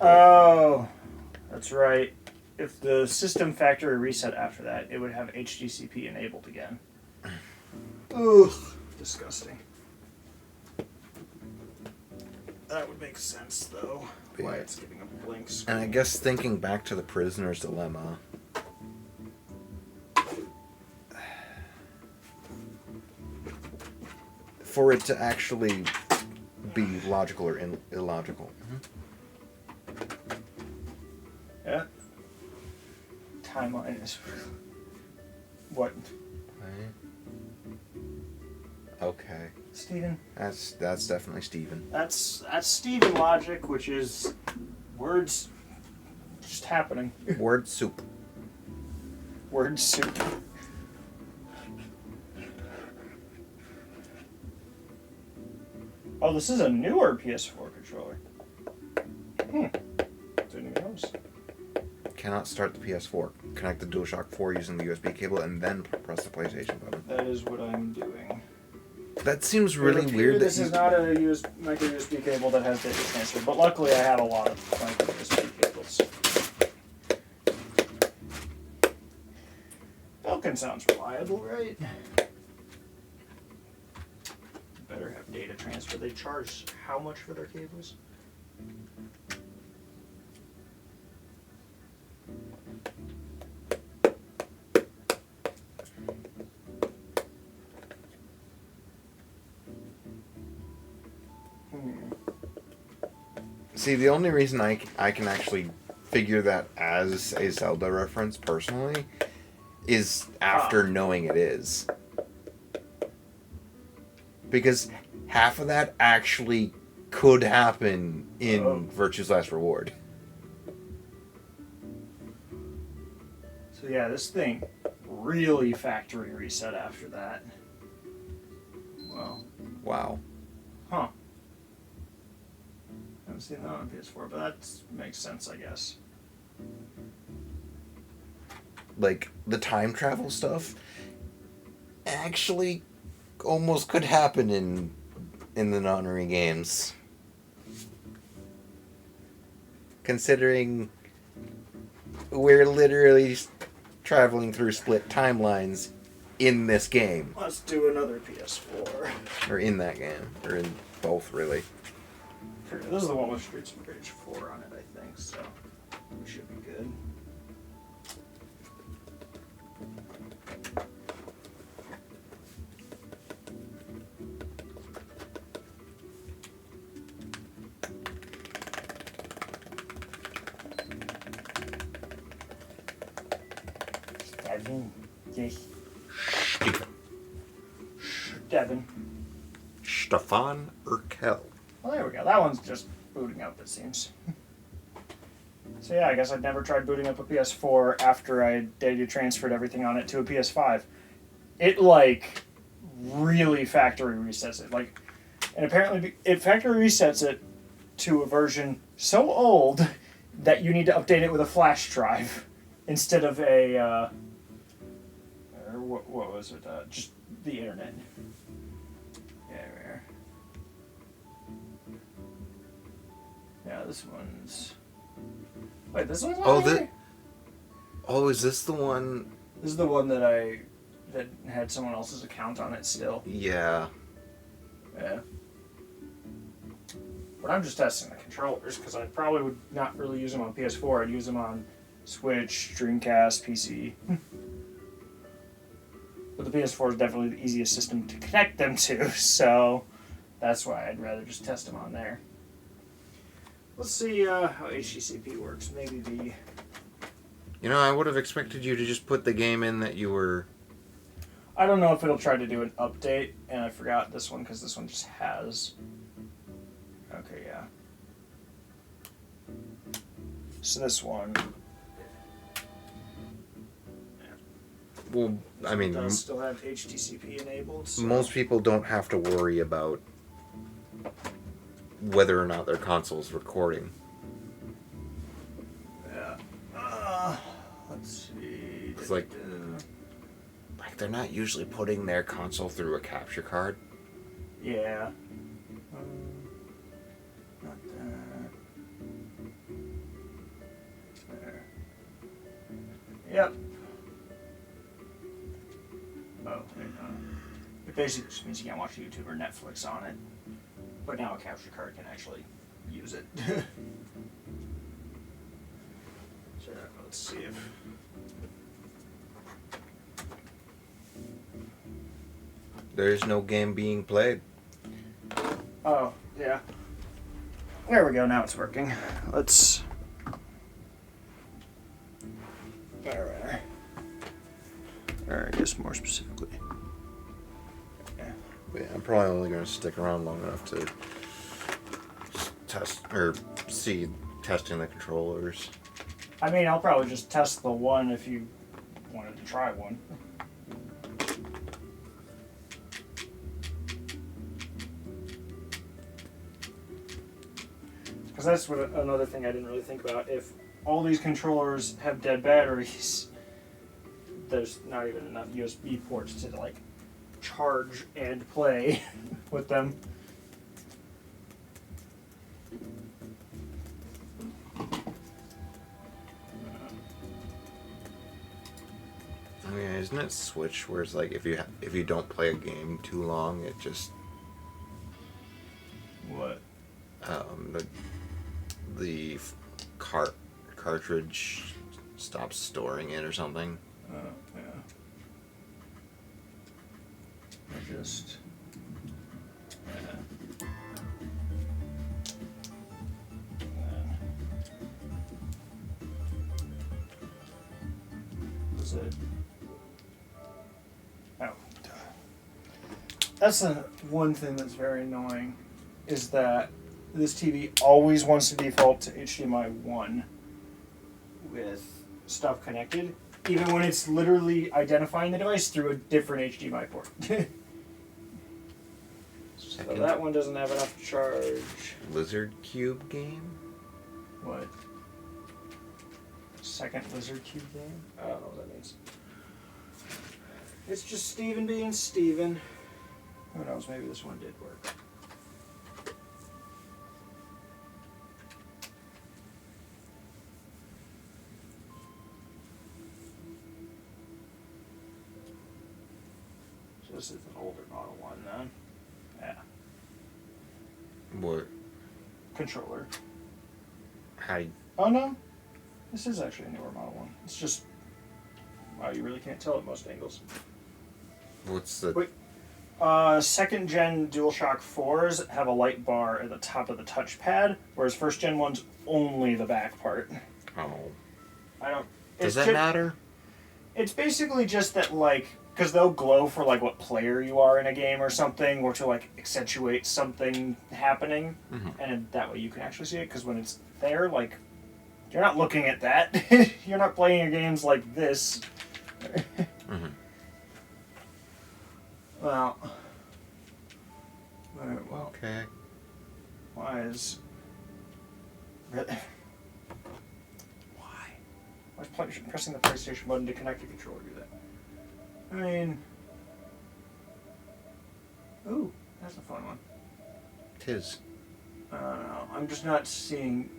Oh, that's right. If the system factory reset after that, it would have HDCP enabled again. Ugh, disgusting. That would make sense, though. Why it's giving a blank screen. And I guess thinking back to the prisoner's dilemma, for it to actually be logical or illogical. Yeah. Timeline is. What? Okay. Steven? That's definitely Steven. That's Steven logic, which is words just happening. Word soup. Word soup. Oh, this is a newer PS4 controller. Didn't even notice. Cannot start the PS4. Connect the DualShock 4 using the USB cable and then press the PlayStation button. That is what I'm doing. That seems really weird. This is not a micro USB cable that has data transfer, but luckily I have a lot of micro USB cables. sounds reliable, right? Better have data transfer. They charge how much for their cables? See, the only reason I can actually figure that as a Zelda reference personally is after knowing it is. Because half of that actually could happen in Virtue's Last Reward. So yeah, this thing really factory reset after that. Well. Wow. Huh. Haven't seen that on PS4, but that makes sense, I guess. Like, the time travel stuff actually almost could happen in the Nonary games. Considering we're literally traveling through split timelines in this game. Let's do another PS4. Or in that game. Or in both, really. This is the one with Streets of Rage 4 on it, I think, so we should be good. Devin. Yes. Devin. Stefan Urkel. Well, there we go. That one's just booting up, it seems. So yeah, I guess I'd never tried booting up a PS4 after I data transferred everything on it to a PS5. It, like, really factory resets it. Like, and apparently it factory resets it to a version so old that you need to update it with a flash drive instead of a, or what was it? Just the internet. Yeah, this one's... Wait, this one's on here? Oh, is this the one... This is the one that that had someone else's account on it still. Yeah. Yeah. But I'm just testing the controllers, because I probably would not really use them on PS4. I'd use them on Switch, Dreamcast, PC. But the PS4 is definitely the easiest system to connect them to, so that's why I'd rather just test them on there. Let's see how HTCP works. Maybe the... You know, I would have expected you to just put the game in that you were... I don't know if it'll try to do an update, and I forgot this one because this one just has... Okay, yeah. So this one... Well, I mean... does still have HTCP enabled, so... Most people don't have to worry about whether or not their console's recording. Yeah. Let's see. It's like they're not usually putting their console through a capture card. Yeah. Not that. There. Yep. Oh, it basically just means you can't watch YouTube or Netflix on it. But now a capture card can actually use it. So let's see if... There's no game being played. Oh, yeah. There we go, now it's working. Let's... Alright. Or I guess more specifically. Yeah, I'm probably only going to stick around long enough to test, or see testing the controllers. I mean, I'll probably just test the one if you wanted to try one. Because that's what another thing I didn't really think about. If all these controllers have dead batteries, there's not even enough USB ports to like charge and play with them. Oh yeah, isn't it Switch where it's like if you don't play a game too long, it just What? The cartridge stops storing it or something. Yeah. I just. Yeah. Was it? Oh. That's the one thing that's very annoying, is that this TV always wants to default to HDMI 1 with stuff connected, even when it's literally identifying the device through a different HDMI port. So that one doesn't have enough charge. Lizard Cube game? What? Second Lizard Cube game? I don't know what that means. It's just Steven being Steven. Who knows, maybe this one did work. So this is an older Model 1 then. Yeah. What? Controller. How? Oh no, this is actually a newer Model 1. It's just, wow, you really can't tell at most angles. What's the? Wait, second gen DualShock 4s have a light bar at the top of the touchpad, whereas first gen ones only the back part. Oh. I don't. Does that matter? It's basically just that, like, because they'll glow for like what player you are in a game or something, or to like accentuate something happening, and that way you can actually see it. Because when it's there, like, you're not looking at that. You're not playing your games like this. Well. Alright, well. Okay. Why is. Really? Why? Why is pressing the PlayStation button to connect the controller do that? I mean. Ooh, that's a fun one. Tis. I don't know. I'm just not seeing.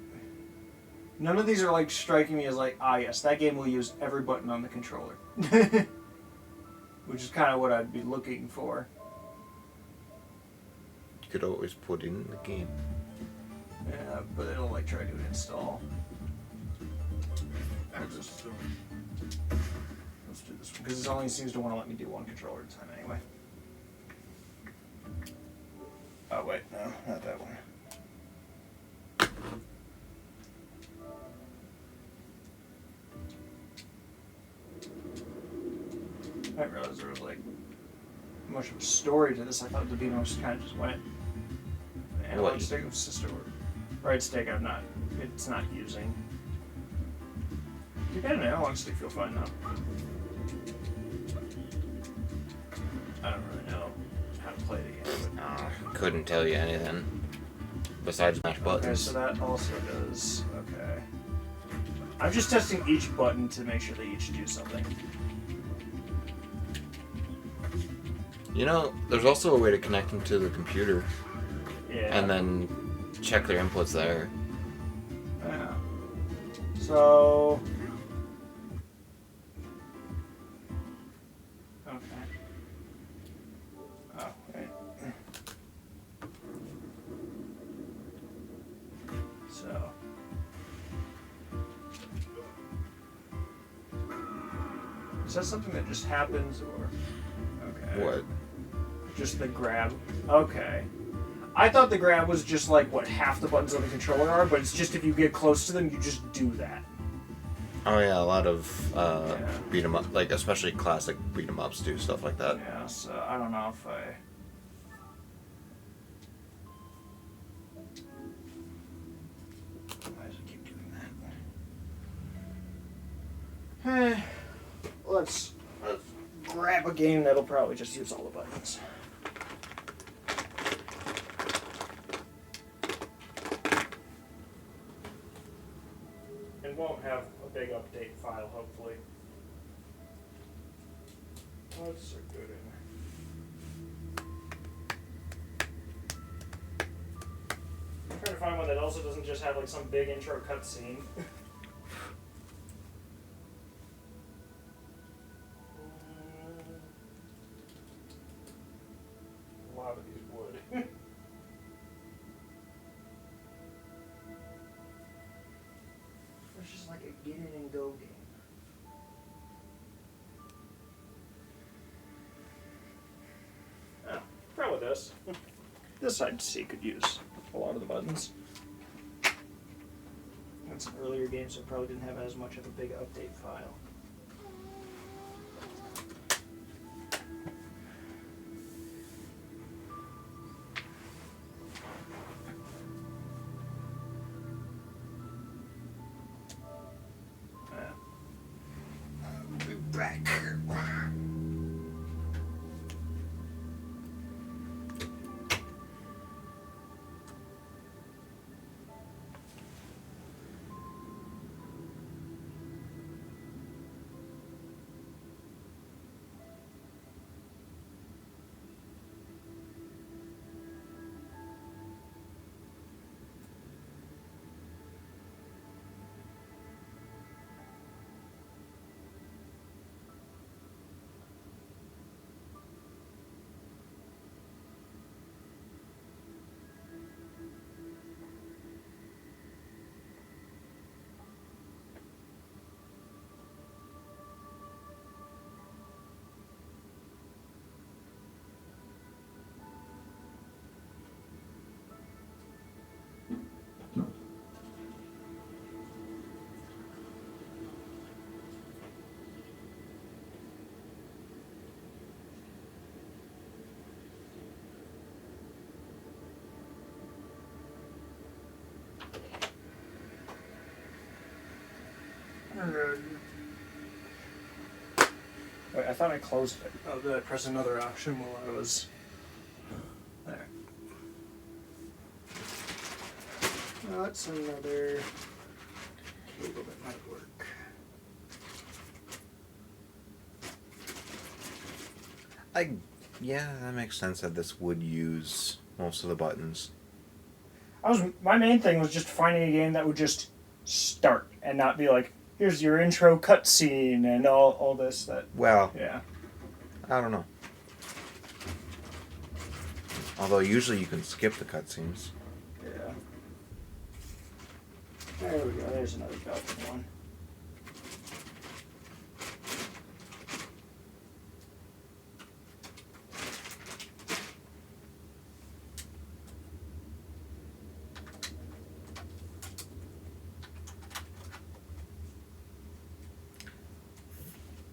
None of these are like striking me as like, ah, yes, that game will use every button on the controller. Which is kind of what I'd be looking for. You could always put in the game. Yeah, but it'll like try to install. Let's do this one because it only seems to want to let me do one controller at a time anyway. Oh wait, no, not that one. I didn't realize there was like much of a story to this. I thought the Beamos kind of just went. Analog stick of sister right stick. It's not using. You got an analog stick, feel fine now. I don't really know how to play the game. But Couldn't tell you anything besides mash buttons. Okay, so that also does. Okay. I'm just testing each button to make sure they each do something. You know, there's also a way to connect them to the computer. Yeah. And then check their inputs there. Yeah. So. Okay. Oh, wait. So. Is that something that just happens, or? Okay. What? Just the grab. Okay. I thought the grab was just like what half the buttons on the controller are, but it's just if you get close to them, you just do that. Oh yeah, a lot of beat 'em up, like especially classic beat 'em ups do stuff like that. Yeah, so I don't know if I. Why does it keep doing that? Let's grab a game that'll probably just use all the buttons. And won't have a big update file, hopefully. What's a good in? I'm trying to find one that also doesn't just have like some big intro cutscene. use wood. It's just like a get in and go game. Oh, probably this. This I'd see could use a lot of the buttons. And some earlier games that probably didn't have as much of a big update file. Back. Wait, I thought I closed it. Oh, did I press another option while I was there? That's another cable that might work. Yeah, that makes sense that this would use most of the buttons. My main thing was just finding a game that would just start and not be like, here's your intro cutscene and all this. That Well, yeah. I don't know. Although usually you can skip the cutscenes. Yeah. There we go. There's another Belgian one.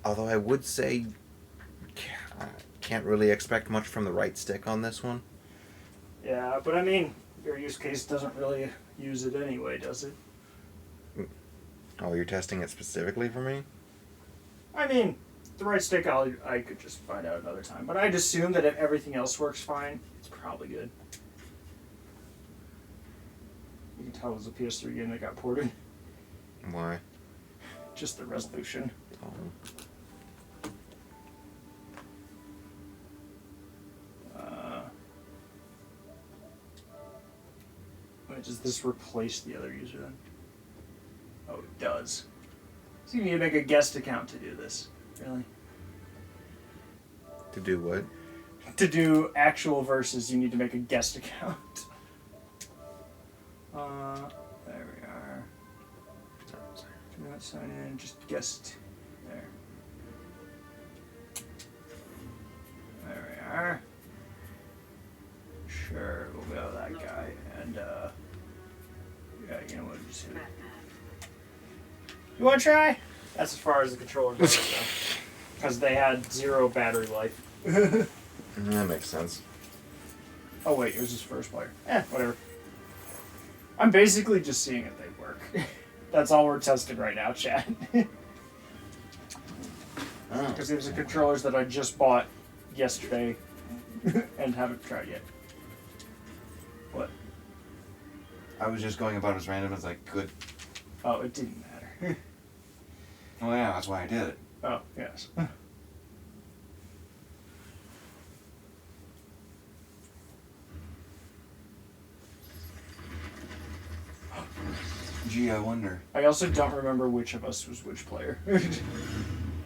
Although I would say can't really expect much from the right stick on this one. Yeah, but I mean, your use case doesn't really use it anyway, does it? Oh, you're testing it specifically for me? I mean, the right stick I could just find out another time. But I'd assume that if everything else works fine, it's probably good. You can tell it was a PS3 game that got ported. Why? Just the resolution. Oh. Wait, does this replace the other user then? Oh, it does. So you need to make a guest account to do this. Really? To do what? To do actual verses, you need to make a guest account. There we are. Do not sign in, just guest. There. There we are. Sure, we'll go that guy. And, yeah, you know what, just hit it. You want to try? That's as far as the controller goes, because they had 0 battery life. That makes sense. Oh wait, it was his first player. Whatever. I'm basically just seeing if they work. That's all we're testing right now, chat. Because these are controllers that I just bought yesterday and haven't tried yet. What? I was just going about as random as I could. Oh, it didn't matter. Oh yeah, that's why I did it. Oh, yes. Gee, I wonder. I also don't remember which of us was which player.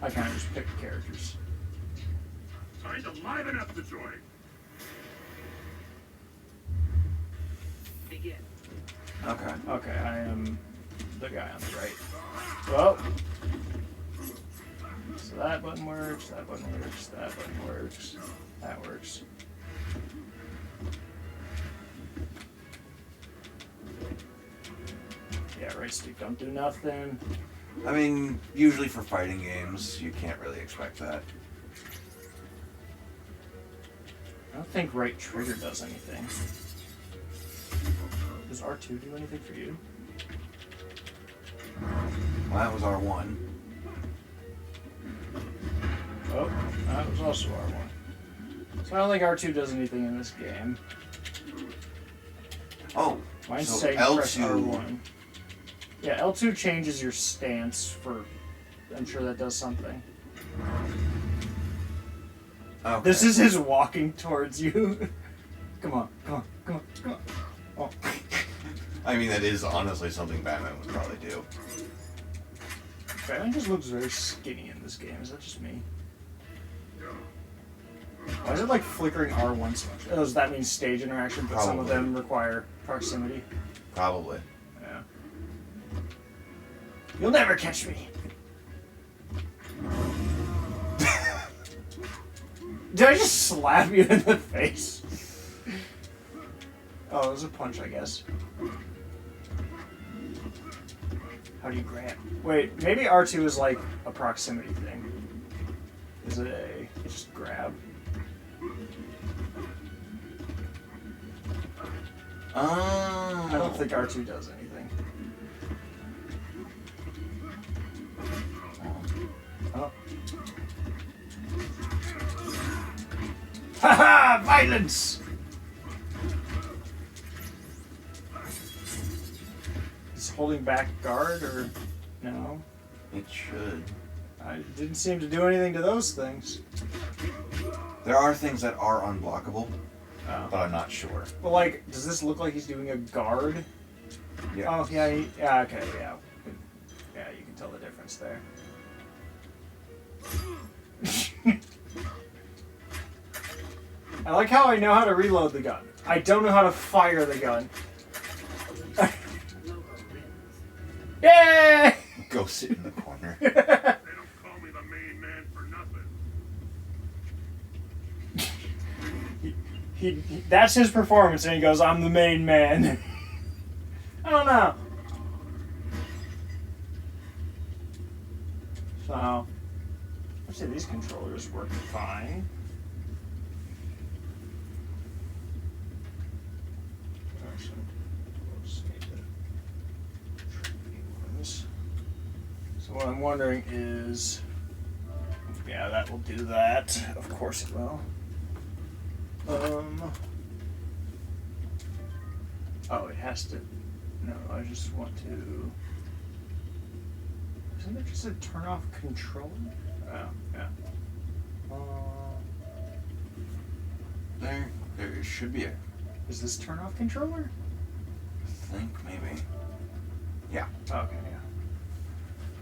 I kind of just picked characters. Time to liven up the joint. Okay. Okay, I am the guy on the right. Well, so that button works, that button works, that button works, that works. Yeah, right stick don't do nothing. I mean, usually for fighting games, you can't really expect that. I don't think right trigger does anything. Does R2 do anything for you? Well, that was R1. Oh, that was also R1. So I don't think R2 does anything in this game. Oh, Mine's so saying L2. press R1. Yeah, L2 changes your stance for... I'm sure that does something. Okay. This is his walking towards you. Come on, come on, come on, come on. Oh. I mean, that is honestly something Batman would probably do. Batman just looks very skinny in this game. Is that just me? Why is it like flickering R1 so much? Oh, does that mean stage interaction, but some of Probably. them require proximity? Probably. Yeah. You'll never catch me. Did I just slap you in the face? Oh, it was a punch, I guess. How do you grab? Wait, maybe R2 is like a proximity thing. Is it a just grab? Oh. I don't think R2 does anything. Oh. Haha! Violence! Is holding back guard or no? It should. I didn't seem to do anything to those things. There are things that are unblockable, Oh. but I'm not sure. But like, does this look like he's doing a guard? Yeah. Oh yeah, yeah. Okay, yeah. Yeah, you can tell the difference there. I like how I know how to reload the gun. I don't know how to fire the gun. Yay! Go sit in the corner. They don't call me the main man for nothing. He that's his performance, and he goes, "I'm the main man." I don't know. So, let's say these controllers work fine. So what I'm wondering is, yeah, that will do that. Of course it will. Oh, it has to. No, I just want to. Isn't there just a turn off controller? Oh, yeah. There should be a. Is this turn off controller? I think maybe. Yeah. Okay, yeah.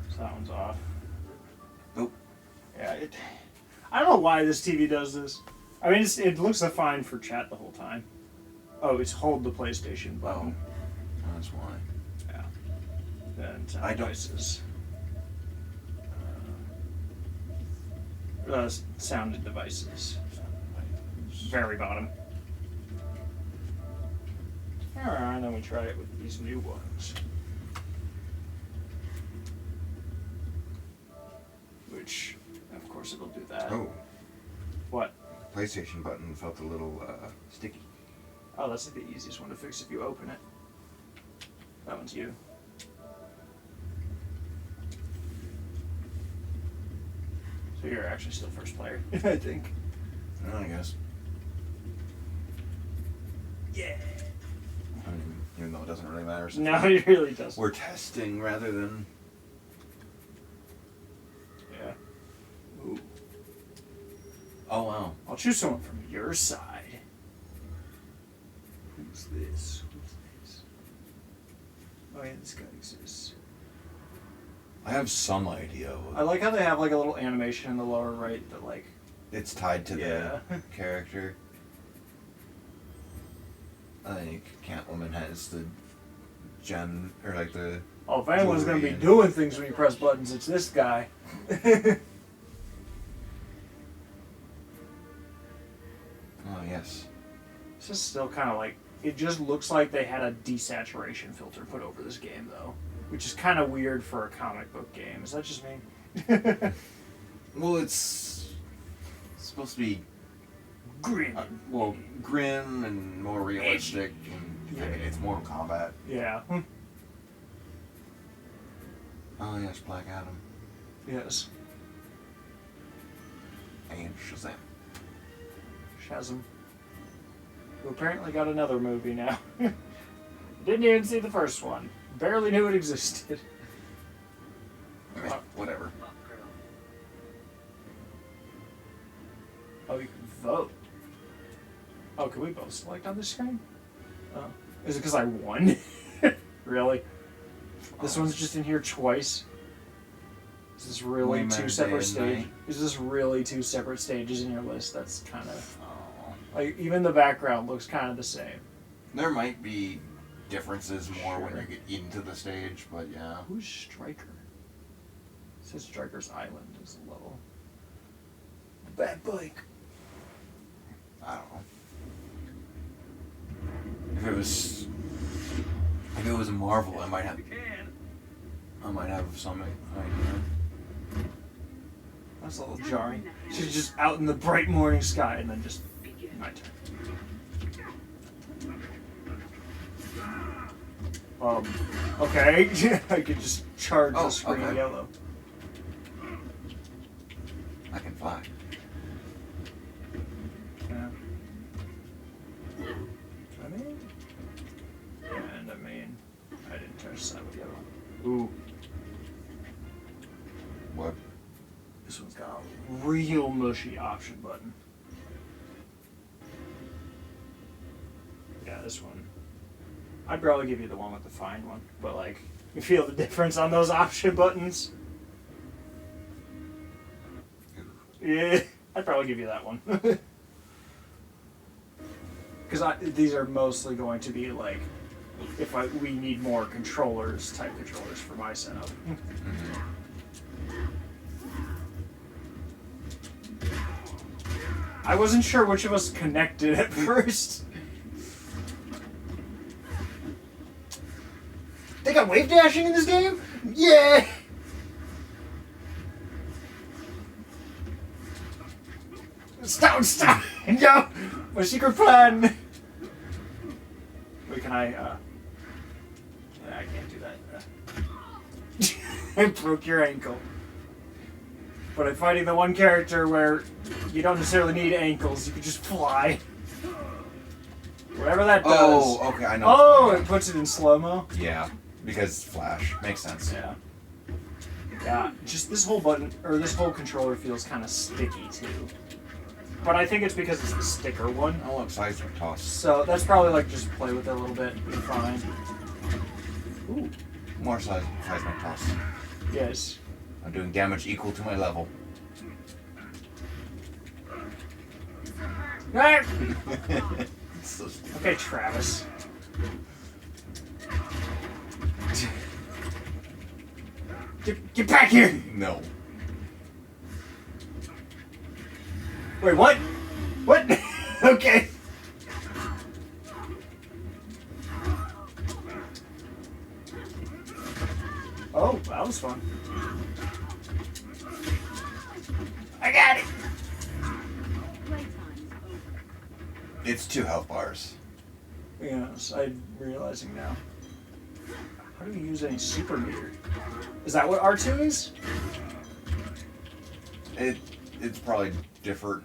So that one's off. Nope. Yeah, I don't know why this TV does this. I mean, it looks fine for chat the whole time. Oh, it's hold the PlayStation button. Oh, that's why. Yeah. Then sound I don't- devices. Sounded devices. Very bottom. Alright, then we try it with these new ones. Which, of course, it'll do that. Oh, What? PlayStation button felt a little sticky. Oh, that's like the easiest one to fix if you open it. That one's you. So you're actually still first player, I think. I guess. Yeah. I mean, even though it doesn't really matter. since No, it really doesn't. We're testing rather than. Yeah. Ooh. Oh wow. I'll choose someone from your side. Who's this? Who's this? Oh yeah, this guy exists. I have some idea. I like how they have like a little animation in the lower right that like. It's tied to Yeah. the character. I think Catwoman has the gem, or like the... Oh, if anyone's going to be jewelry doing things when you press buttons, it's this guy. Oh, yes. This is still kind of like, it just looks like they had a desaturation filter put over this game, though. Which is kind of weird for a comic book game. Is that just me? Well, it's supposed to be Grim. Grim and more realistic, and I mean, it's Mortal Kombat. Yeah. Oh yes, Black Adam Yes. and Shazam. Shazam. Who apparently got another movie now. Didn't even see the first one. Barely knew it existed. I mean, whatever. Oh, you can vote. Oh, can we both select on this screen? Oh. Is it because I won? Really? This one's just in here twice? Is this really We met two a separate day and stages? night. Is this really two separate stages in your list? That's kind of... Like, even the background looks kind of the same. There might be differences more when you get into the stage, but yeah. Who's Stryker? It says Stryker's Island is the level. Bad bike. I don't know. If it was a Marvel, I might have some idea. That's a little jarring. She's just out in the bright morning sky and then just... My turn. Okay. I could just charge the screen okay. yellow. I can fly. Yeah. I didn't touch the side with yellow. Ooh. What? This one's got a real mushy option button. Yeah, this one. I'd probably give you the one with the fine one, but like, you feel the difference on those option buttons? Yeah, I'd probably give you that one. Because these are mostly going to be like, if we need more controllers, type controllers for my setup. I wasn't sure which of us connected at first. They got wave dashing in this game? Yeah! Stop! No! My secret plan! Wait, can I, Yeah, I can't do that. I broke your ankle. But I'm fighting the one character where you don't necessarily need ankles, you can just fly. Whatever that does. Oh, okay, I know. Oh, it puts it in slow-mo? Yeah, because Flash. Makes sense. Yeah. Yeah, just this whole button, or this whole controller feels kind of sticky, too. But I think it's because it's the sticker one. Oh, look, seismic toss. So that's probably like just play with it a little bit, be fine. Ooh. More seismic toss. Yes. I'm doing damage equal to my level. So Okay, Travis. Get back here! No. Wait, what? What? Okay. Oh, that was fun. I got it! It's 2 health bars. Yes, I'm realizing now. How do you use any super meter? Is that what R2 is? It's probably different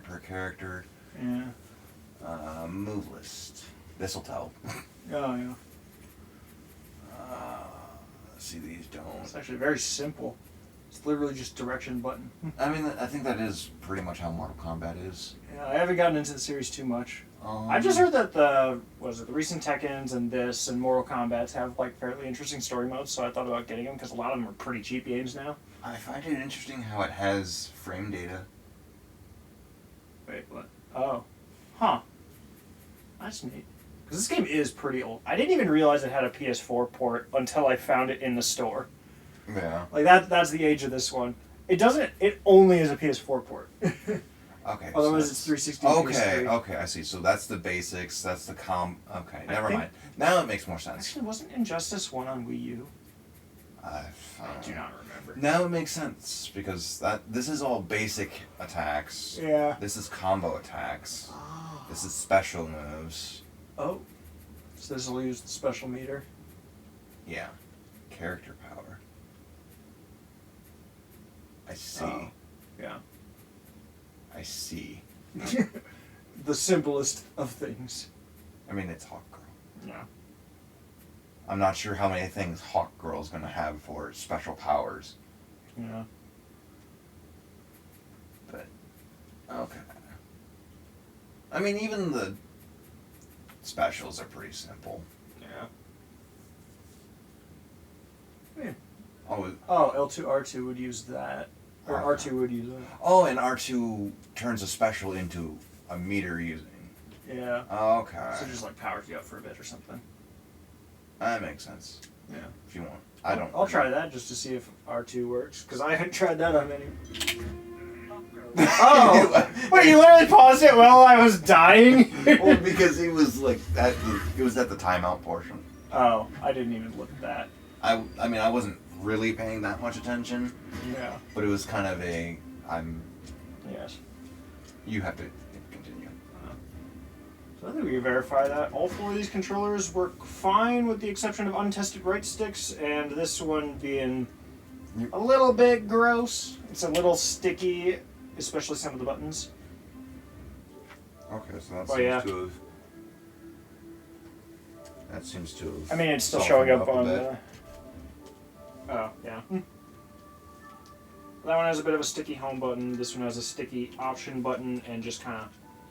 per character. Yeah. Move list. This'll tell. Oh, yeah. See, these don't. It's actually very simple. It's literally just direction button. I mean, I think that is pretty much how Mortal Kombat is. Yeah, I haven't gotten into the series too much. I just heard that the recent Tekkens and this and Mortal Kombat have like fairly interesting story modes, so I thought about getting them because a lot of them are pretty cheap games now. I find it interesting how it has frame data. Wait, what? Oh. Huh. That's neat. Because this game is pretty old. I didn't even realize it had a PS4 port until I found it in the store. Yeah. Like that's the age of this one. It doesn't. It only is a PS4 port. Okay. Otherwise, so it's 360. Okay, PS3. okay, I see. So that's the basics. That's the Okay, I never think- mind. Now it makes more sense. Actually, wasn't Injustice 1 on Wii U? I do not remember. Now it makes sense because this is all basic attacks. Yeah. This is combo attacks. This is special moves. Oh. So this will use the special meter. Yeah. Character power. I see. Oh. Yeah. I see. The simplest of things. I mean, it's Hawk Girl. Yeah. I'm not sure how many things Hawk Girl's gonna have for special powers. Yeah. But okay. I mean, even the specials are pretty simple. Yeah. Oh, L2, R2 would use that. Or R2 would use that. oh, and R2 turns a special into a meter using. Yeah. Okay. So just like powers you up for a bit or something. That makes sense. Yeah. If you want. I don't. I'll try that just to see if R2 works. Because I haven't tried that on any. Oh! Wait, you literally paused it while I was dying? Well, because he was like it was at the timeout portion. Oh, I didn't even look at that. I mean, I wasn't really paying that much attention. Yeah. But it was kind of Yes. You have to continue. So I think we can verify that all 4 of these controllers work fine with the exception of untested right sticks, and this one being a little bit gross. It's a little sticky, especially some of the buttons. Okay, so that Oh, seems yeah. to have. That seems to have. I mean, it's still softened showing up a on bit. the... Oh, yeah. That one has a bit of a sticky home button. This one has a sticky option button and just kind of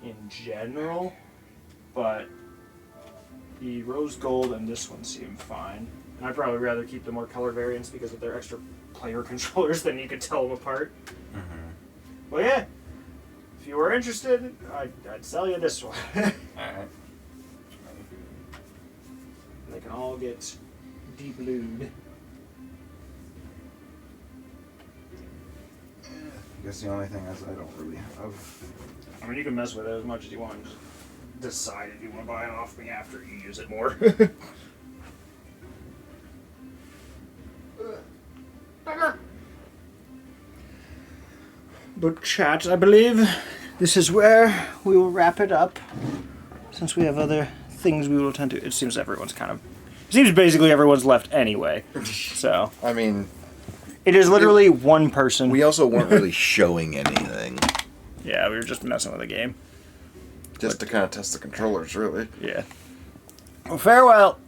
in general. But the rose gold and this one seem fine. And I'd probably rather keep the more color variants because of their extra player controllers, then you could tell them apart. Mm-hmm. Well, yeah. If you were interested, I'd sell you this one. Alright. They can all get de-blued. I guess the only thing is I don't really have. I mean, you can mess with it as much as you want. Just decide if you want to buy it off me after you use it more. But chat, I believe this is where we will wrap it up. Since we have other things we will attend to. It seems everyone's kind of... It seems basically everyone's left anyway. So... I mean... It is literally one person. We also weren't really showing anything. Yeah, we were just messing with the game. Just to kind of test the controllers, really. Yeah. Well, farewell.